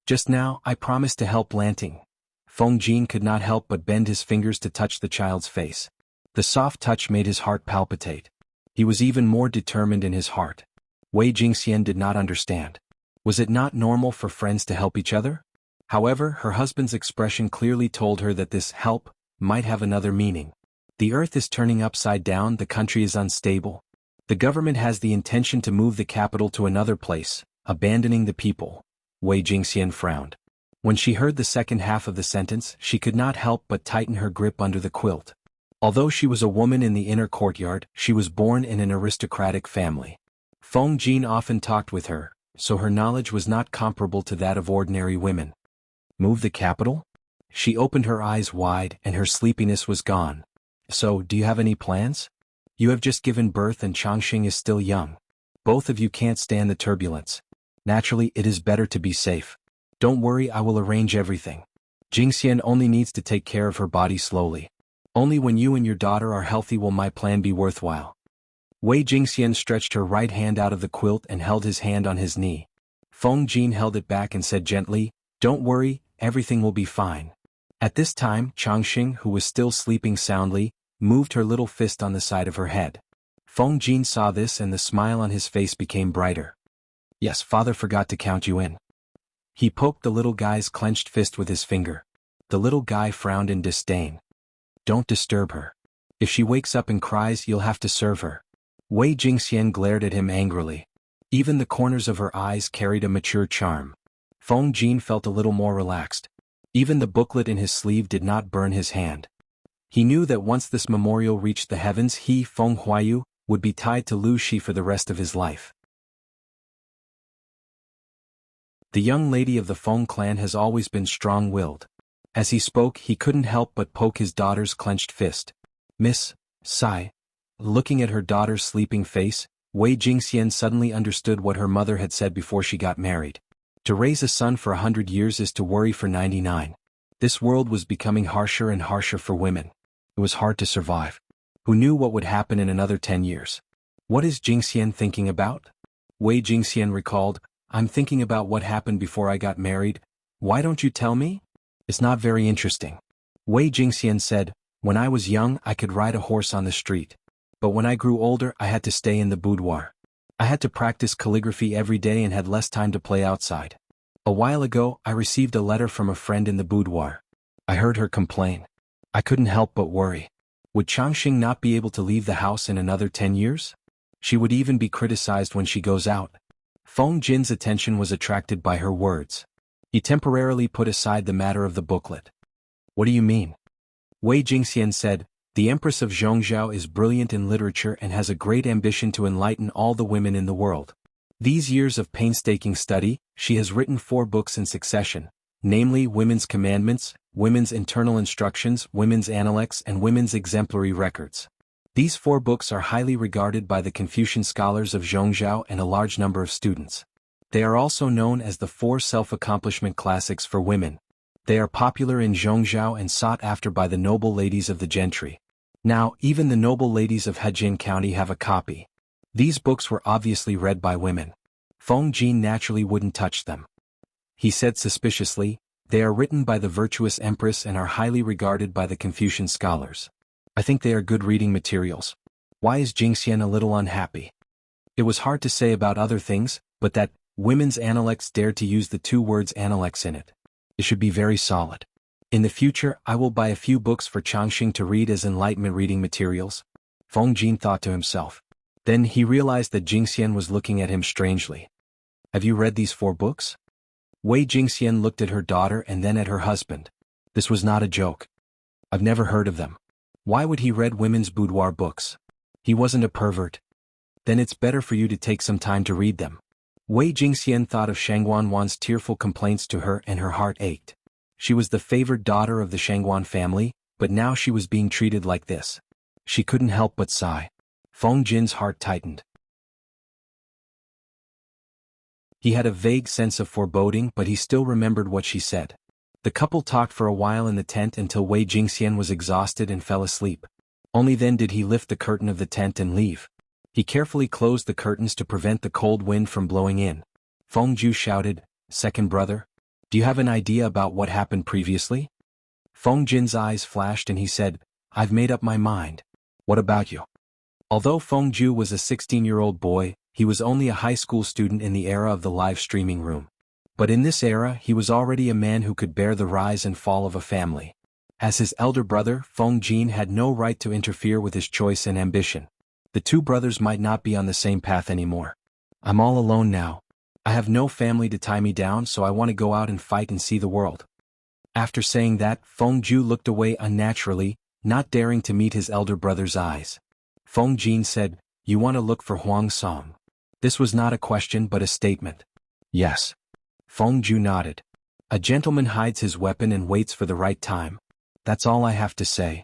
Just now, I promised to help Lanting. Fengjin could not help but bend his fingers to touch the child's face. The soft touch made his heart palpitate. He was even more determined in his heart. Wei Jingxian did not understand. Was it not normal for friends to help each other? However, her husband's expression clearly told her that this help might have another meaning. The earth is turning upside down, the country is unstable. The government has the intention to move the capital to another place, abandoning the people. Wei Jingxian frowned. When she heard the second half of the sentence, she could not help but tighten her grip under the quilt. Although she was a woman in the inner courtyard, she was born in an aristocratic family. Fengjin often talked with her, so her knowledge was not comparable to that of ordinary women. Move the capital? She opened her eyes wide and her sleepiness was gone. So, do you have any plans? You have just given birth and Changxing is still young. Both of you can't stand the turbulence. Naturally, it is better to be safe. Don't worry, I will arrange everything. Jingxian only needs to take care of her body slowly. Only when you and your daughter are healthy will my plan be worthwhile. Wei Jingxian stretched her right hand out of the quilt and held his hand on his knee. Fengjin held it back and said gently, Don't worry, everything will be fine. At this time, Changxing, who was still sleeping soundly, moved her little fist on the side of her head. Fengjin saw this and the smile on his face became brighter. Yes, father forgot to count you in. He poked the little guy's clenched fist with his finger. The little guy frowned in disdain. Don't disturb her. If she wakes up and cries, you'll have to serve her. Wei Jingxian glared at him angrily. Even the corners of her eyes carried a mature charm. Feng Jin felt a little more relaxed. Even the booklet in his sleeve did not burn his hand. He knew that once this memorial reached the heavens, he, Feng Huayu, would be tied to Lu Shi for the rest of his life. The young lady of the Feng clan has always been strong-willed. As he spoke, he couldn't help but poke his daughter's clenched fist. Miss Sai. Looking at her daughter's sleeping face, Wei Jingxian suddenly understood what her mother had said before she got married. To raise a son for 100 years is to worry for 99. This world was becoming harsher and harsher for women. It was hard to survive. Who knew what would happen in another 10 years? What is Jingxian thinking about? Wei Jingxian recalled, I'm thinking about what happened before I got married. Why don't you tell me? It's not very interesting. Wei Jingxian said, when I was young I could ride a horse on the street. But when I grew older I had to stay in the boudoir. I had to practice calligraphy every day and had less time to play outside. A while ago I received a letter from a friend in the boudoir. I heard her complain. I couldn't help but worry. Would Changxing not be able to leave the house in another 10 years? She would even be criticized when she goes out. Feng Jin's attention was attracted by her words. He temporarily put aside the matter of the booklet. What do you mean? Wei Jingxian said, the Empress of Zhongzhou is brilliant in literature and has a great ambition to enlighten all the women in the world. These years of painstaking study, she has written 4 books in succession, namely Women's Commandments, Women's Internal Instructions, Women's Analects, and Women's Exemplary Records. These 4 books are highly regarded by the Confucian scholars of Zhongzhou and a large number of students. They are also known as the 4 self-accomplishment classics for women. They are popular in Zhongzhou and sought after by the noble ladies of the gentry. Now, even the noble ladies of Hejin County have a copy. These books were obviously read by women. Feng Jin naturally wouldn't touch them. He said suspiciously, they are written by the virtuous Empress and are highly regarded by the Confucian scholars. I think they are good reading materials. Why is Jingxian a little unhappy? It was hard to say about other things, but that Women's Analects dared to use the 2 words Analects in it. It should be very solid. In the future, I will buy a few books for Changxing to read as enlightenment reading materials. Feng Jin thought to himself. Then he realized that Jingxian was looking at him strangely. Have you read these 4 books? Wei Jingxian looked at her daughter and then at her husband. This was not a joke. I've never heard of them. Why would he read women's boudoir books? He wasn't a pervert. Then it's better for you to take some time to read them. Wei Jingxian thought of Shangguan Wan's tearful complaints to her and her heart ached. She was the favored daughter of the Shangguan family, but now she was being treated like this. She couldn't help but sigh. Feng Jin's heart tightened. He had a vague sense of foreboding, but he still remembered what she said. The couple talked for a while in the tent until Wei Jingxian was exhausted and fell asleep. Only then did he lift the curtain of the tent and leave. He carefully closed the curtains to prevent the cold wind from blowing in. Feng Ju shouted, "Second brother? Do you have an idea about what happened previously?" Feng Jin's eyes flashed and he said, "I've made up my mind. What about you?" Although Feng Ju was a 16-year-old boy, he was only a high school student in the era of the live streaming room. But in this era he was already a man who could bear the rise and fall of a family. As his elder brother, Feng Jin had no right to interfere with his choice and ambition. The 2 brothers might not be on the same path anymore. I'm all alone now. I have no family to tie me down, so I want to go out and fight and see the world. After saying that, Feng Ju looked away unnaturally, not daring to meet his elder brother's eyes. Feng Jin said, "You want to look for Huang Song?" This was not a question but a statement. Yes. Feng Ju nodded. A gentleman hides his weapon and waits for the right time. That's all I have to say.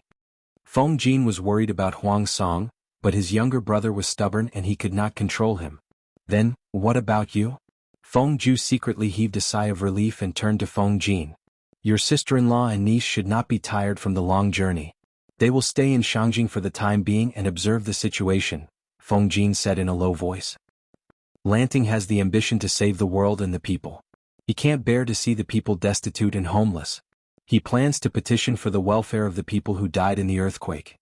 Feng Jin was worried about Huang Song, but his younger brother was stubborn and he could not control him. Then, what about you? Feng Ju secretly heaved a sigh of relief and turned to Feng Jin. Your sister-in-law and niece should not be tired from the long journey. They will stay in Shangjing for the time being and observe the situation, Feng Jin said in a low voice. Lanting has the ambition to save the world and the people. He can't bear to see the people destitute and homeless. He plans to petition for the welfare of the people who died in the earthquake.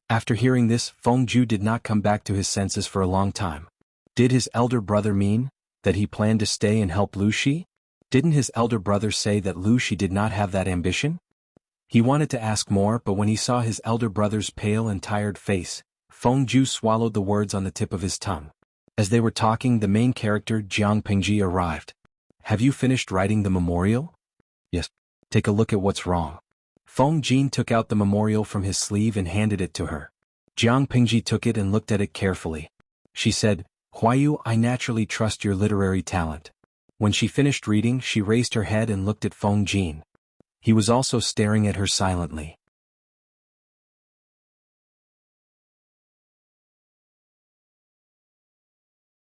After hearing this, Feng Ju did not come back to his senses for a long time. Did his elder brother mean that he planned to stay and help Lu Shi? Didn't his elder brother say that Lu Shi did not have that ambition? He wanted to ask more, but when he saw his elder brother's pale and tired face, Feng Ju swallowed the words on the tip of his tongue. As they were talking, the main character, Jiang Pingji, arrived. Have you finished writing the memorial? Yes. Take a look at what's wrong. Feng Jin took out the memorial from his sleeve and handed it to her. Jiang Pingji took it and looked at it carefully. She said, Huayu, I naturally trust your literary talent. When she finished reading, she raised her head and looked at Feng Jin. He was also staring at her silently.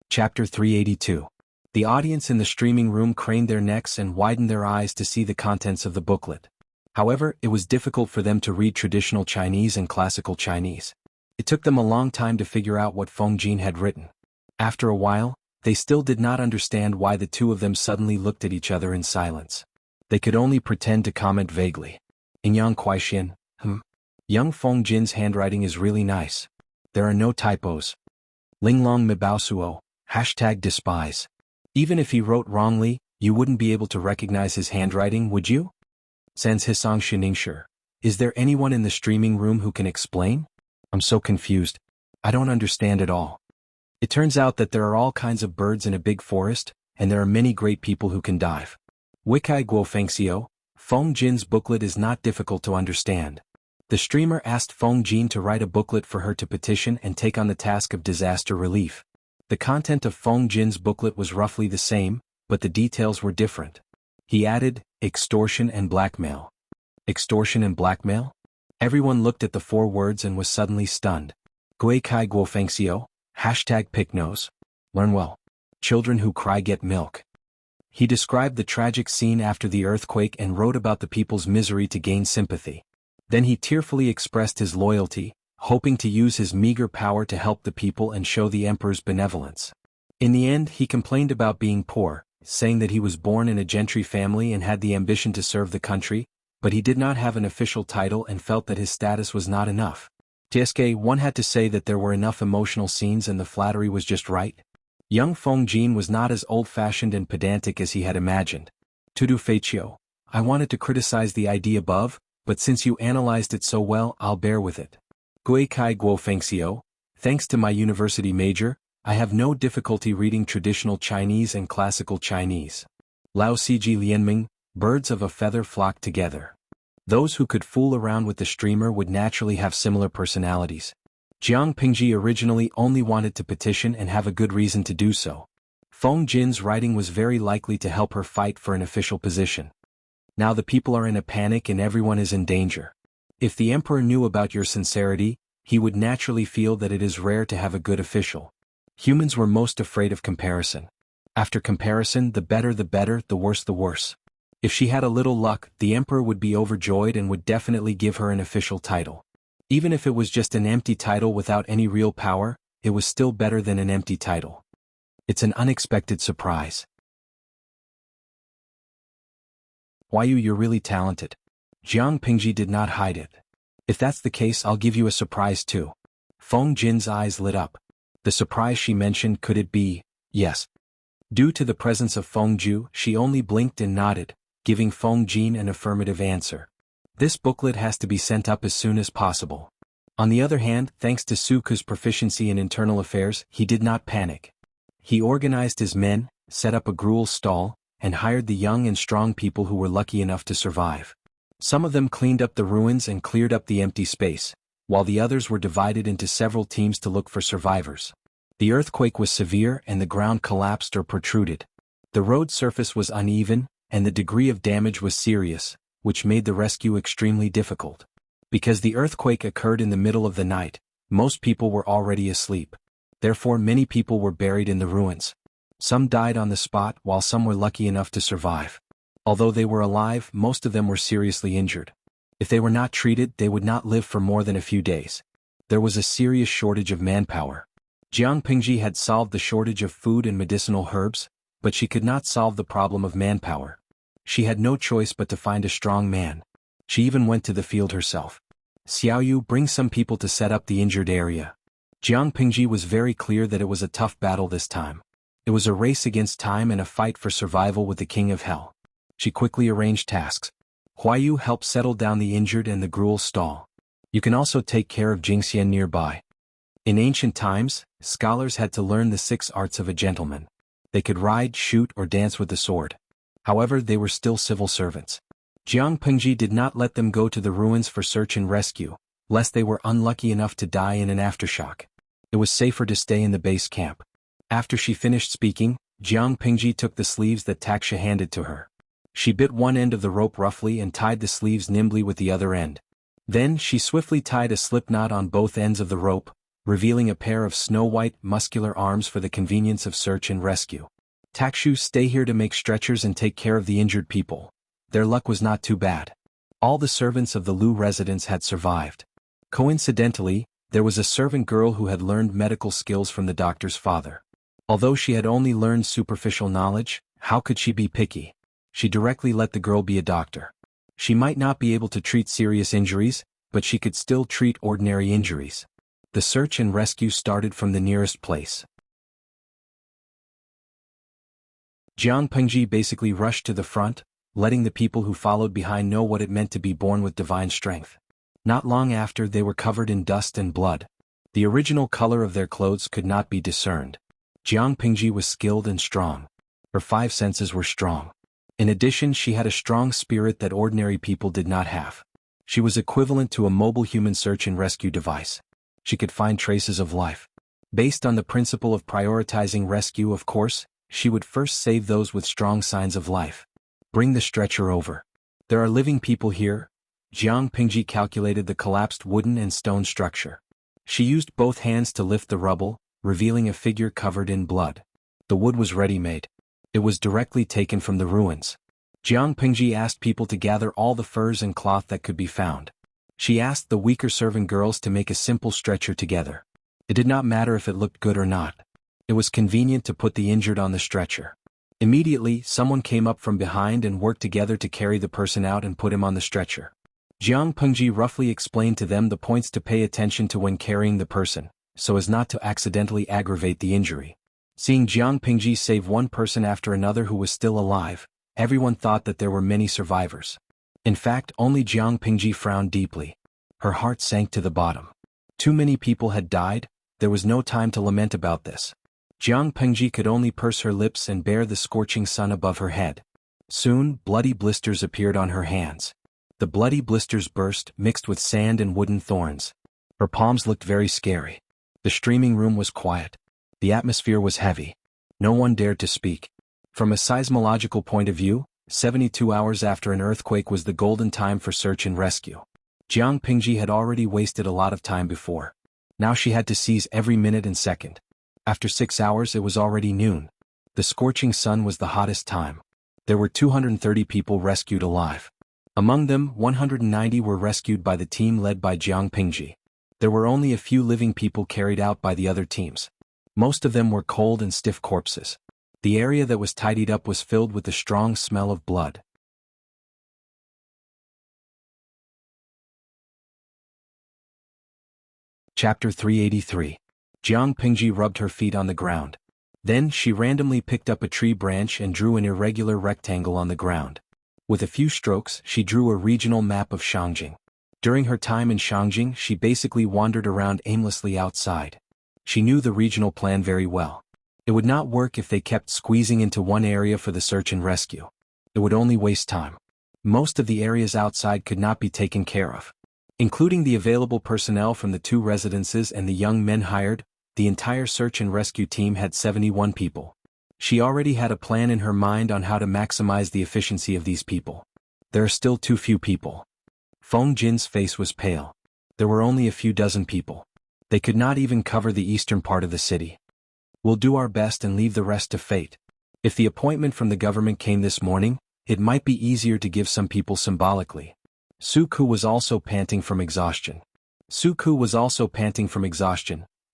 Chapter 382. The audience in the streaming room craned their necks and widened their eyes to see the contents of the booklet. However, it was difficult for them to read traditional Chinese and classical Chinese. It took them a long time to figure out what Feng Jin had written. After a while, they still did not understand why the two of them suddenly looked at each other in silence. They could only pretend to comment vaguely. Yang Kuaixian, Young Feng Jin's handwriting is really nice. There are no typos. Linglong Mibao #despise. Even if he wrote wrongly, you wouldn't be able to recognize his handwriting, would you? Sans Hisong Shiningsher. Is there anyone in the streaming room who can explain? I'm so confused. I don't understand at all. It turns out that there are all kinds of birds in a big forest, and there are many great people who can dive. Wikai Guo Fengxiu, Feng Jin's booklet is not difficult to understand. The streamer asked Feng Jin to write a booklet for her to petition and take on the task of disaster relief. The content of Feng Jin's booklet was roughly the same, but the details were different. He added, extortion and blackmail. Extortion and blackmail? Everyone looked at the 4 words and was suddenly stunned. Gui Kai Guo Fengxiu, #picknose. Learn well. Children who cry get milk. He described the tragic scene after the earthquake and wrote about the people's misery to gain sympathy. Then he tearfully expressed his loyalty, hoping to use his meager power to help the people and show the emperor's benevolence. In the end, he complained about being poor, saying that he was born in a gentry family and had the ambition to serve the country, but he did not have an official title and felt that his status was not enough. TSK, one had to say that there were enough emotional scenes and the flattery was just right. Young Feng Jin was not as old-fashioned and pedantic as he had imagined. Tudu Feiqiu, I wanted to criticize the idea above, but since you analyzed it so well, I'll bear with it. Gui Kai Guo Fengxiu, thanks to my university major, I have no difficulty reading traditional Chinese and classical Chinese. Lao Ciji Lianming, birds of a feather flock together. Those who could fool around with the streamer would naturally have similar personalities. Jiang Pingji originally only wanted to petition and have a good reason to do so. Feng Jin's writing was very likely to help her fight for an official position. Now the people are in a panic and everyone is in danger. If the emperor knew about your sincerity, he would naturally feel that it is rare to have a good official. Humans were most afraid of comparison. After comparison, the better, the worse the worse. If she had a little luck, the emperor would be overjoyed and would definitely give her an official title. Even if it was just an empty title without any real power, it was still better than an empty title. It's an unexpected surprise. Huayu, you're really talented. Jiang Pingji did not hide it. If that's the case, I'll give you a surprise too. Feng Jin's eyes lit up. The surprise she mentioned, could it be? Yes. Due to the presence of Feng Ju, she only blinked and nodded, giving Feng Jin an affirmative answer. This booklet has to be sent up as soon as possible. On the other hand, thanks to Suku's proficiency in internal affairs, he did not panic. He organized his men, set up a gruel stall, and hired the young and strong people who were lucky enough to survive. Some of them cleaned up the ruins and cleared up the empty space, while the others were divided into several teams to look for survivors. The earthquake was severe and the ground collapsed or protruded. The road surface was uneven, and the degree of damage was serious, which made the rescue extremely difficult. Because the earthquake occurred in the middle of the night, most people were already asleep. Therefore, many people were buried in the ruins. Some died on the spot while some were lucky enough to survive. Although they were alive, most of them were seriously injured. If they were not treated, they would not live for more than a few days. There was a serious shortage of manpower. Jiang Pingji had solved the shortage of food and medicinal herbs, but she could not solve the problem of manpower. She had no choice but to find a strong man. She even went to the field herself. Xiaoyu, bring some people to set up the injured area. Jiang Pingji was very clear that it was a tough battle this time. It was a race against time and a fight for survival with the King of Hell. She quickly arranged tasks. Huayu helped settle down the injured and the gruel stall. You can also take care of Jingxian nearby. In ancient times, scholars had to learn the 6 arts of a gentleman. They could ride, shoot, or dance with the sword. However, they were still civil servants. Jiang Pengji did not let them go to the ruins for search and rescue, lest they were unlucky enough to die in an aftershock. It was safer to stay in the base camp. After she finished speaking, Jiang Pengji took the sleeves that Taksha handed to her. She bit one end of the rope roughly and tied the sleeves nimbly with the other end. Then she swiftly tied a slip knot on both ends of the rope, revealing a pair of snow-white, muscular arms for the convenience of search and rescue. Takshu, stay here to make stretchers and take care of the injured people. Their luck was not too bad. All the servants of the Lu residence had survived. Coincidentally, there was a servant girl who had learned medical skills from the doctor's father. Although she had only learned superficial knowledge, how could she be picky? She directly let the girl be a doctor. She might not be able to treat serious injuries, but she could still treat ordinary injuries. The search and rescue started from the nearest place. Jiang Pengji basically rushed to the front, letting the people who followed behind know what it meant to be born with divine strength. Not long after, they were covered in dust and blood. The original color of their clothes could not be discerned. Jiang Pengji was skilled and strong. Her 5 senses were strong. In addition, she had a strong spirit that ordinary people did not have. She was equivalent to a mobile human search and rescue device. She could find traces of life. Based on the principle of prioritizing rescue, of course, she would first save those with strong signs of life. Bring the stretcher over. There are living people here. Jiang Pengji calculated the collapsed wooden and stone structure. She used both hands to lift the rubble, revealing a figure covered in blood. The wood was ready-made. It was directly taken from the ruins. Jiang Pengji asked people to gather all the furs and cloth that could be found. She asked the weaker servant girls to make a simple stretcher together. It did not matter if it looked good or not. It was convenient to put the injured on the stretcher. Immediately, someone came up from behind and worked together to carry the person out and put him on the stretcher. Jiang Pengji roughly explained to them the points to pay attention to when carrying the person, so as not to accidentally aggravate the injury. Seeing Jiang Pengji save one person after another who was still alive, everyone thought that there were many survivors. In fact, only Jiang Pengji frowned deeply. Her heart sank to the bottom. Too many people had died. There was no time to lament about this. Jiang Pengji could only purse her lips and bear the scorching sun above her head. Soon, bloody blisters appeared on her hands. The bloody blisters burst, mixed with sand and wooden thorns. Her palms looked very scary. The streaming room was quiet. The atmosphere was heavy. No one dared to speak. From a seismological point of view, 72 hours after an earthquake was the golden time for search and rescue. Jiang Pengji had already wasted a lot of time before. Now she had to seize every minute and second. After 6 hours, it was already noon. The scorching sun was the hottest time. There were 230 people rescued alive. Among them, 190 were rescued by the team led by Jiang Pengji. There were only a few living people carried out by the other teams. Most of them were cold and stiff corpses. The area that was tidied up was filled with the strong smell of blood. Chapter 383. Jiang Pengji rubbed her feet on the ground. Then she randomly picked up a tree branch and drew an irregular rectangle on the ground. With a few strokes, she drew a regional map of Shangjing. During her time in Shangjing, she basically wandered around aimlessly outside. She knew the regional plan very well. It would not work if they kept squeezing into one area for the search and rescue. It would only waste time. Most of the areas outside could not be taken care of. Including the available personnel from the 2 residences and the young men hired, the entire search and rescue team had 71 people. She already had a plan in her mind on how to maximize the efficiency of these people. There are still too few people. Feng Jin's face was pale. There were only a few dozen people. They could not even cover the eastern part of the city. We'll do our best and leave the rest to fate. If the appointment from the government came this morning, it might be easier to give some people symbolically. Suku was also panting from exhaustion.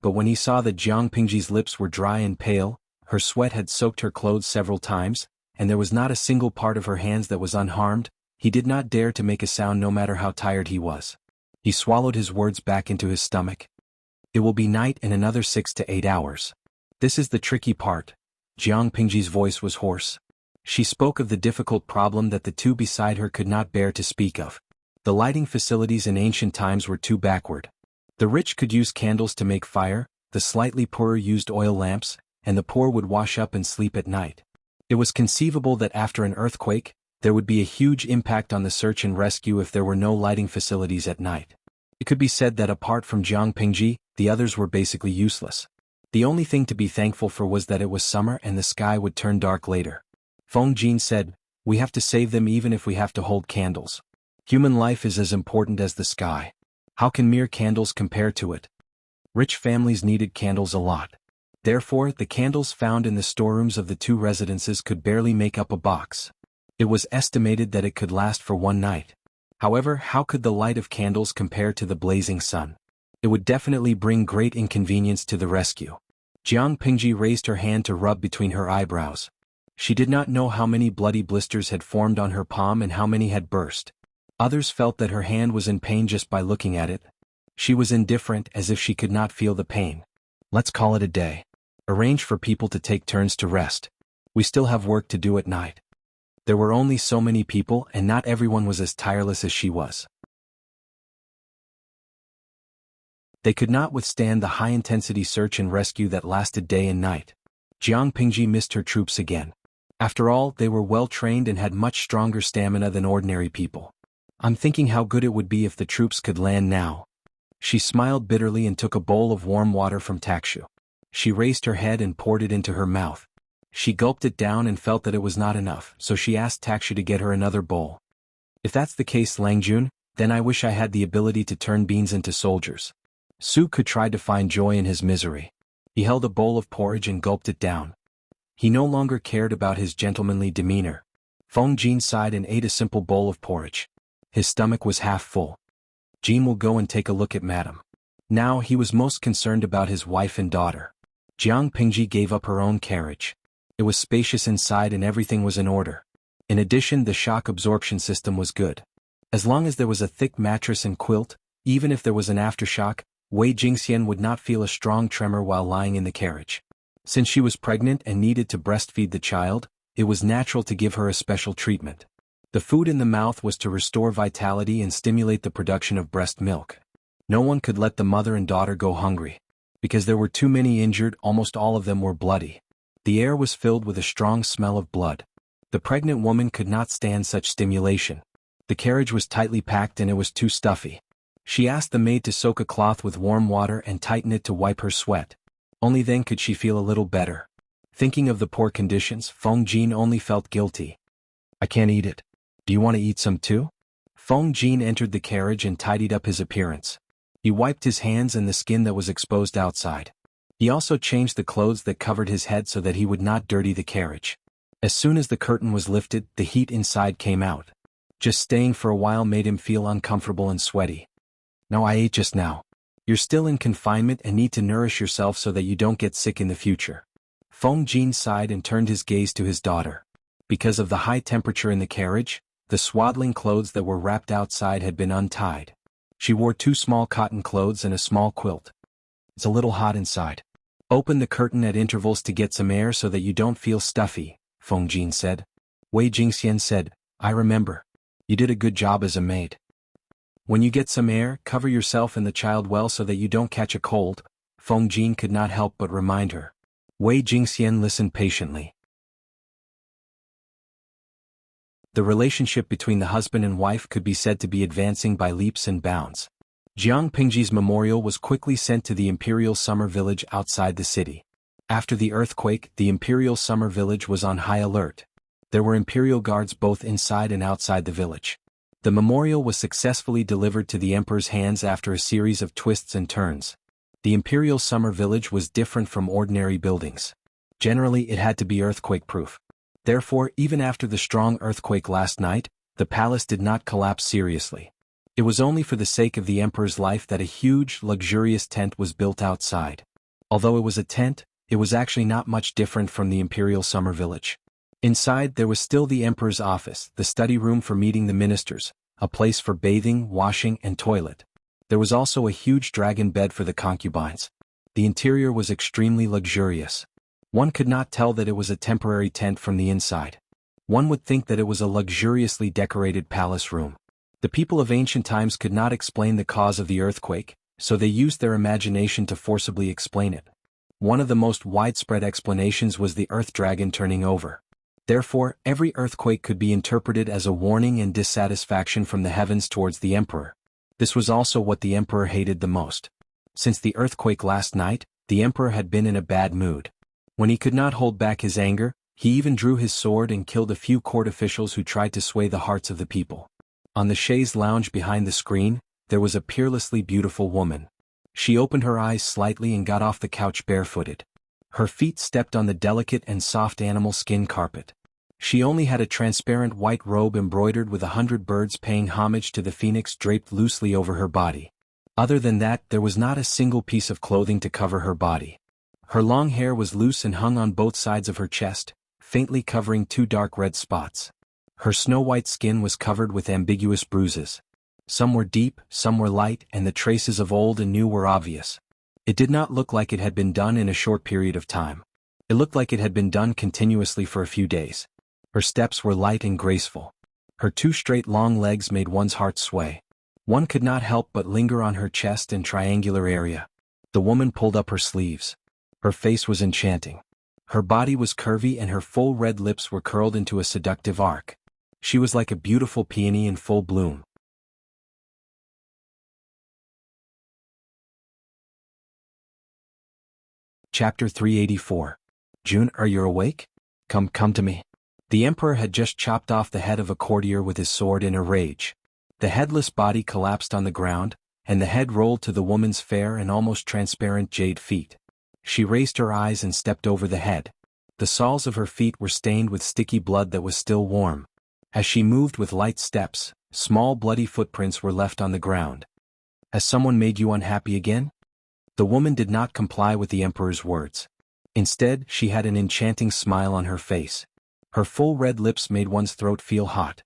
But when he saw that Jiang Pengji's lips were dry and pale, her sweat had soaked her clothes several times, and there was not a single part of her hands that was unharmed, he did not dare to make a sound no matter how tired he was. He swallowed his words back into his stomach. It will be night in another 6 to 8 hours. This is the tricky part. Jiang Pengji's voice was hoarse. She spoke of the difficult problem that the two beside her could not bear to speak of. The lighting facilities in ancient times were too backward. The rich could use candles to make fire, the slightly poorer used oil lamps, and the poor would wash up and sleep at night. It was conceivable that after an earthquake, there would be a huge impact on the search and rescue if there were no lighting facilities at night. It could be said that apart from Jiang Pingji, the others were basically useless. The only thing to be thankful for was that it was summer and the sky would turn dark later. Feng Jin said, "We have to save them even if we have to hold candles. Human life is as important as the sky. How can mere candles compare to it?" Rich families needed candles a lot. Therefore, the candles found in the storerooms of the two residences could barely make up a box. It was estimated that it could last for one night. However, how could the light of candles compare to the blazing sun? It would definitely bring great inconvenience to the rescue. Jiang Pingji raised her hand to rub between her eyebrows. She did not know how many bloody blisters had formed on her palm and how many had burst. Others felt that her hand was in pain just by looking at it. She was indifferent, as if she could not feel the pain. "Let's call it a day. Arrange for people to take turns to rest. We still have work to do at night." There were only so many people and not everyone was as tireless as she was. They could not withstand the high-intensity search and rescue that lasted day and night. Jiang Pingji missed her troops again. After all, they were well-trained and had much stronger stamina than ordinary people. "I'm thinking how good it would be if the troops could land now." She smiled bitterly and took a bowl of warm water from Takshu. She raised her head and poured it into her mouth. She gulped it down and felt that it was not enough, so she asked Takshu to get her another bowl. "If that's the case, Langjun, then I wish I had the ability to turn beans into soldiers." Su could try to find joy in his misery. He held a bowl of porridge and gulped it down. He no longer cared about his gentlemanly demeanor. Feng Jin sighed and ate a simple bowl of porridge. His stomach was half full. Jin will go and take a look at Madam. Now he was most concerned about his wife and daughter. Jiang Pingji gave up her own carriage. It was spacious inside and everything was in order. In addition, the shock absorption system was good. As long as there was a thick mattress and quilt, even if there was an aftershock, Wei Jingxian would not feel a strong tremor while lying in the carriage. Since she was pregnant and needed to breastfeed the child, it was natural to give her a special treatment. The food in the mouth was to restore vitality and stimulate the production of breast milk. No one could let the mother and daughter go hungry. Because there were too many injured, almost all of them were bloody. The air was filled with a strong smell of blood. The pregnant woman could not stand such stimulation. The carriage was tightly packed and it was too stuffy. She asked the maid to soak a cloth with warm water and tighten it to wipe her sweat. Only then could she feel a little better. Thinking of the poor conditions, Feng Jin only felt guilty. "I can't eat it. Do you want to eat some too?" Feng Jin entered the carriage and tidied up his appearance. He wiped his hands and the skin that was exposed outside. He also changed the clothes that covered his head so that he would not dirty the carriage. As soon as the curtain was lifted, the heat inside came out. Just staying for a while made him feel uncomfortable and sweaty. "No, I ate just now. You're still in confinement and need to nourish yourself so that you don't get sick in the future." Feng Jin sighed and turned his gaze to his daughter. Because of the high temperature in the carriage, the swaddling clothes that were wrapped outside had been untied. She wore 2 small cotton clothes and a small quilt. "It's a little hot inside. Open the curtain at intervals to get some air so that you don't feel stuffy," Feng Jin said. Wei Jingxian said, "I remember. You did a good job as a maid. When you get some air, cover yourself and the child well so that you don't catch a cold," Feng Jin could not help but remind her. Wei Jingxian listened patiently. The relationship between the husband and wife could be said to be advancing by leaps and bounds. Jiang Pingji's memorial was quickly sent to the Imperial Summer Village outside the city. After the earthquake, the Imperial Summer Village was on high alert. There were Imperial guards both inside and outside the village. The memorial was successfully delivered to the Emperor's hands after a series of twists and turns. The Imperial Summer Village was different from ordinary buildings. Generally, it had to be earthquake-proof. Therefore, even after the strong earthquake last night, the palace did not collapse seriously. It was only for the sake of the Emperor's life that a huge, luxurious tent was built outside. Although it was a tent, it was actually not much different from the Imperial Summer Village. Inside there was still the Emperor's office, the study room for meeting the ministers, a place for bathing, washing, and toilet. There was also a huge dragon bed for the concubines. The interior was extremely luxurious. One could not tell that it was a temporary tent from the inside. One would think that it was a luxuriously decorated palace room. The people of ancient times could not explain the cause of the earthquake, so they used their imagination to forcibly explain it. One of the most widespread explanations was the earth dragon turning over. Therefore, every earthquake could be interpreted as a warning and dissatisfaction from the heavens towards the emperor. This was also what the emperor hated the most. Since the earthquake last night, the emperor had been in a bad mood. When he could not hold back his anger, he even drew his sword and killed a few court officials who tried to sway the hearts of the people. On the chaise lounge behind the screen, there was a peerlessly beautiful woman. She opened her eyes slightly and got off the couch barefooted. Her feet stepped on the delicate and soft animal skin carpet. She only had a transparent white robe embroidered with 100 birds paying homage to the phoenix draped loosely over her body. Other than that, there was not a single piece of clothing to cover her body. Her long hair was loose and hung on both sides of her chest, faintly covering 2 dark red spots. Her snow-white skin was covered with ambiguous bruises. Some were deep, some were light, and the traces of old and new were obvious. It did not look like it had been done in a short period of time. It looked like it had been done continuously for a few days. Her steps were light and graceful. Her 2 straight long legs made one's heart sway. One could not help but linger on her chest and triangular area. The woman pulled up her sleeves. Her face was enchanting. Her body was curvy and her full red lips were curled into a seductive arc. She was like a beautiful peony in full bloom. Chapter 384. June, are you awake? Come to me. The emperor had just chopped off the head of a courtier with his sword in a rage. The headless body collapsed on the ground, and the head rolled to the woman's fair and almost transparent jade feet. She raised her eyes and stepped over the head. The soles of her feet were stained with sticky blood that was still warm. As she moved with light steps, small bloody footprints were left on the ground. Has someone made you unhappy again? The woman did not comply with the emperor's words. Instead, she had an enchanting smile on her face. Her full red lips made one's throat feel hot.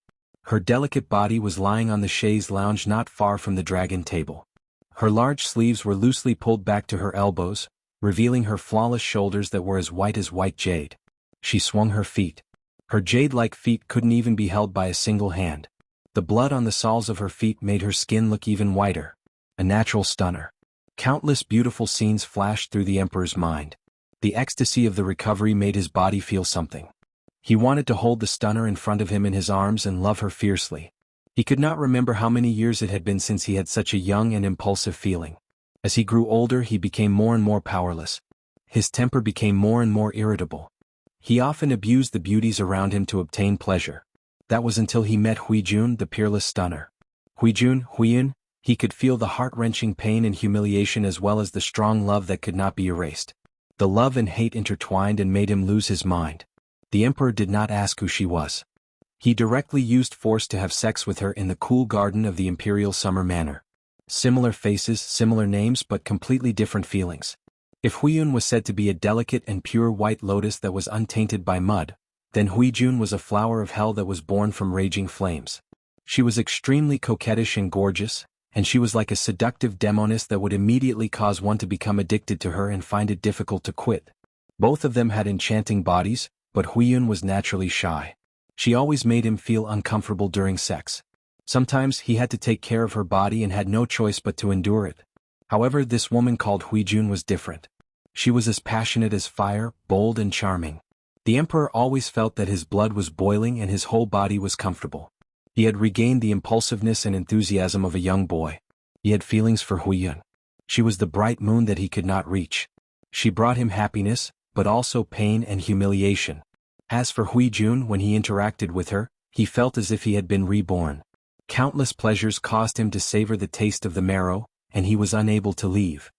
Her delicate body was lying on the chaise lounge not far from the dragon table. Her large sleeves were loosely pulled back to her elbows, revealing her flawless shoulders that were as white jade. She swung her feet. Her jade-like feet couldn't even be held by a single hand. The blood on the soles of her feet made her skin look even whiter. A natural stunner. Countless beautiful scenes flashed through the emperor's mind. The ecstasy of the recovery made his body feel something. He wanted to hold the stunner in front of him in his arms and love her fiercely. He could not remember how many years it had been since he had such a young and impulsive feeling. As he grew older, he became more and more powerless. His temper became more and more irritable. He often abused the beauties around him to obtain pleasure. That was until he met Huijun, the peerless stunner. Huiyun, he could feel the heart-wrenching pain and humiliation as well as the strong love that could not be erased. The love and hate intertwined and made him lose his mind. The emperor did not ask who she was. He directly used force to have sex with her in the cool garden of the imperial summer manor. Similar faces, similar names, but completely different feelings. If Huiyun was said to be a delicate and pure white lotus that was untainted by mud, then Huijun was a flower of hell that was born from raging flames. She was extremely coquettish and gorgeous, and she was like a seductive demoness that would immediately cause one to become addicted to her and find it difficult to quit. Both of them had enchanting bodies, but Huiyun was naturally shy. She always made him feel uncomfortable during sex. Sometimes he had to take care of her body and had no choice but to endure it. However, this woman called Huijun was different. She was as passionate as fire, bold and charming. The emperor always felt that his blood was boiling and his whole body was comfortable. He had regained the impulsiveness and enthusiasm of a young boy. He had feelings for Huiyun. She was the bright moon that he could not reach. She brought him happiness, but also pain and humiliation. As for Huijun, when he interacted with her, he felt as if he had been reborn. Countless pleasures caused him to savor the taste of the marrow, and he was unable to leave.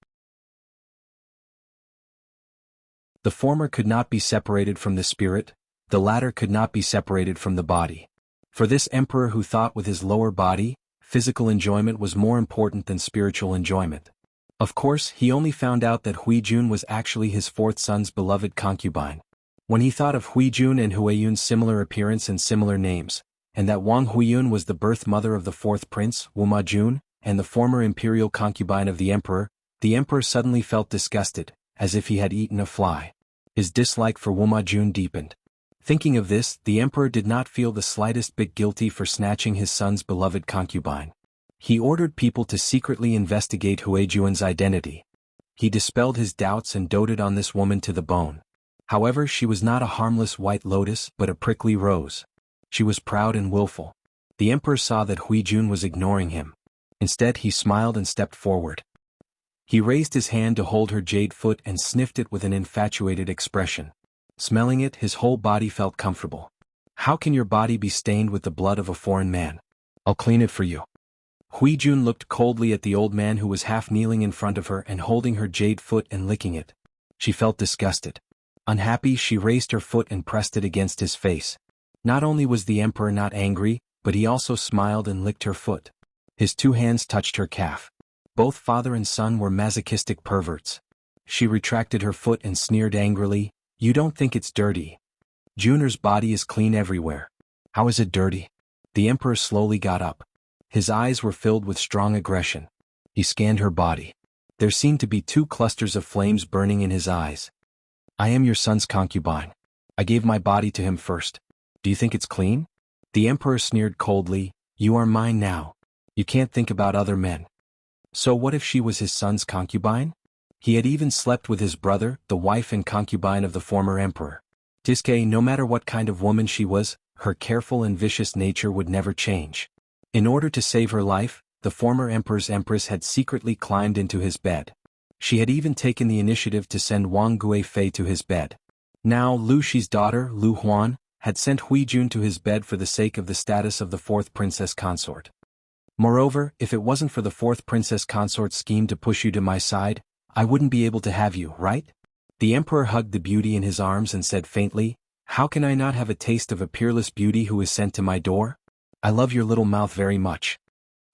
The former could not be separated from the spirit, the latter could not be separated from the body. For this emperor who thought with his lower body, physical enjoyment was more important than spiritual enjoyment. Of course, he only found out that Huijun was actually his fourth son's beloved concubine. When he thought of Huijun and Huiyun's similar appearance and similar names, and that Wang Huiyun was the birth mother of the fourth prince, Wumajun, and the former imperial concubine of the emperor suddenly felt disgusted, as if he had eaten a fly. His dislike for Wumajun deepened. Thinking of this, the emperor did not feel the slightest bit guilty for snatching his son's beloved concubine. He ordered people to secretly investigate Huijuan's identity. He dispelled his doubts and doted on this woman to the bone. However, she was not a harmless white lotus but a prickly rose. She was proud and willful. The emperor saw that Huijun was ignoring him. Instead, he smiled and stepped forward. He raised his hand to hold her jade foot and sniffed it with an infatuated expression. Smelling it, his whole body felt comfortable. How can your body be stained with the blood of a foreign man? I'll clean it for you. Huijun looked coldly at the old man who was half kneeling in front of her and holding her jade foot and licking it. She felt disgusted. Unhappy, she raised her foot and pressed it against his face. Not only was the emperor not angry, but he also smiled and licked her foot. His two hands touched her calf. Both father and son were masochistic perverts. She retracted her foot and sneered angrily, "You don't think it's dirty? Juner's body is clean everywhere. How is it dirty?" The emperor slowly got up. His eyes were filled with strong aggression. He scanned her body. There seemed to be two clusters of flames burning in his eyes. "I am your son's concubine. I gave my body to him first. Do you think it's clean?" The emperor sneered coldly, "You are mine now. You can't think about other men." So what if she was his son's concubine? He had even slept with his brother, the wife and concubine of the former emperor. Tiske, no matter what kind of woman she was, her careful and vicious nature would never change. In order to save her life, the former emperor's empress had secretly climbed into his bed. She had even taken the initiative to send Wang Guifei to his bed. Now Lu Shi's daughter, Lu Huan, had sent Huijun to his bed for the sake of the status of the fourth princess consort. Moreover, if it wasn't for the fourth princess consort's scheme to push you to my side, I wouldn't be able to have you, right? The emperor hugged the beauty in his arms and said faintly, "How can I not have a taste of a peerless beauty who is sent to my door? I love your little mouth very much."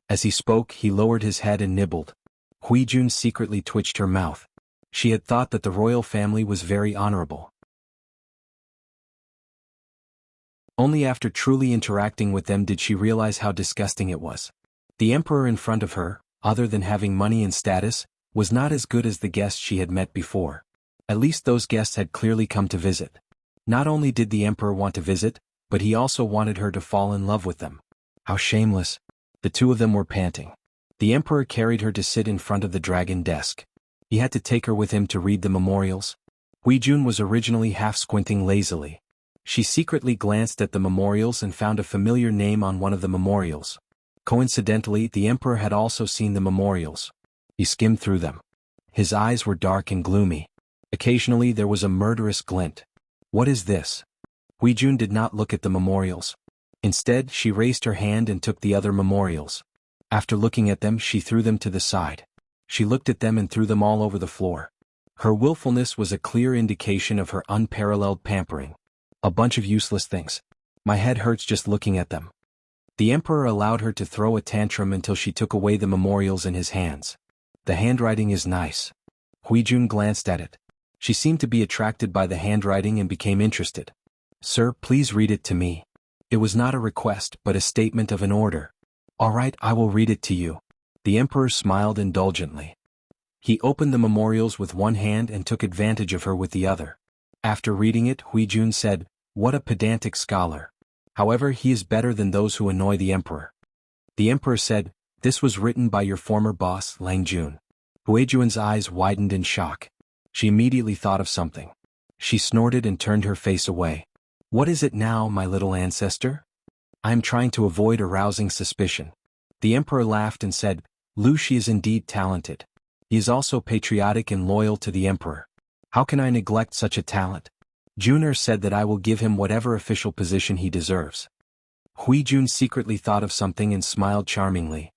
As he spoke, he lowered his head and nibbled. Huijun secretly twitched her mouth. She had thought that the royal family was very honorable. Only after truly interacting with them did she realize how disgusting it was. The emperor in front of her, other than having money and status, was not as good as the guests she had met before. At least those guests had clearly come to visit. Not only did the emperor want to visit, but he also wanted her to fall in love with them. How shameless. The two of them were panting. The emperor carried her to sit in front of the dragon desk. He had to take her with him to read the memorials. Huijun was originally half squinting lazily. She secretly glanced at the memorials and found a familiar name on one of the memorials. Coincidentally, the emperor had also seen the memorials. He skimmed through them. His eyes were dark and gloomy. Occasionally there was a murderous glint. What is this? Huijun did not look at the memorials. Instead, she raised her hand and took the other memorials. After looking at them, she threw them to the side. She looked at them and threw them all over the floor. Her willfulness was a clear indication of her unparalleled pampering. A bunch of useless things. My head hurts just looking at them. The emperor allowed her to throw a tantrum until she took away the memorials in his hands. The handwriting is nice. Huijun glanced at it. She seemed to be attracted by the handwriting and became interested. "Sir, please read it to me." It was not a request but a statement of an order. "All right, I will read it to you." The emperor smiled indulgently. He opened the memorials with one hand and took advantage of her with the other. After reading it, Huijun said, "What a pedantic scholar. However, he is better than those who annoy the emperor." The emperor said, "This was written by your former boss, Lang Jun." Huijun's eyes widened in shock. She immediately thought of something. She snorted and turned her face away. "What is it now, my little ancestor?" "I am trying to avoid arousing suspicion." The emperor laughed and said, "Lu Shi is indeed talented. He is also patriotic and loyal to the emperor. How can I neglect such a talent? Juner said that I will give him whatever official position he deserves." Huijun secretly thought of something and smiled charmingly.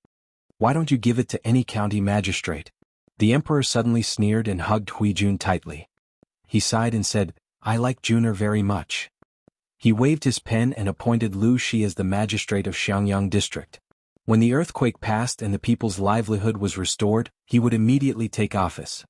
"Why don't you give it to any county magistrate?" The emperor suddenly sneered and hugged Huijun tightly. He sighed and said, "I like Juner very much." He waved his pen and appointed Lu Shi as the magistrate of Xiangyang district. When the earthquake passed and the people's livelihood was restored, he would immediately take office.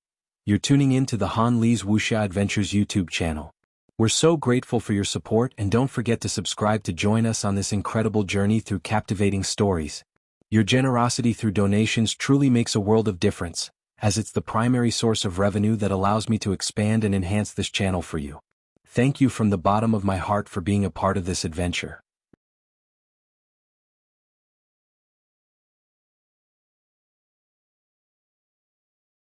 You're tuning in to the Han Li's Wuxia Adventures YouTube channel. We're so grateful for your support, and don't forget to subscribe to join us on this incredible journey through captivating stories. Your generosity through donations truly makes a world of difference, as it's the primary source of revenue that allows me to expand and enhance this channel for you. Thank you from the bottom of my heart for being a part of this adventure.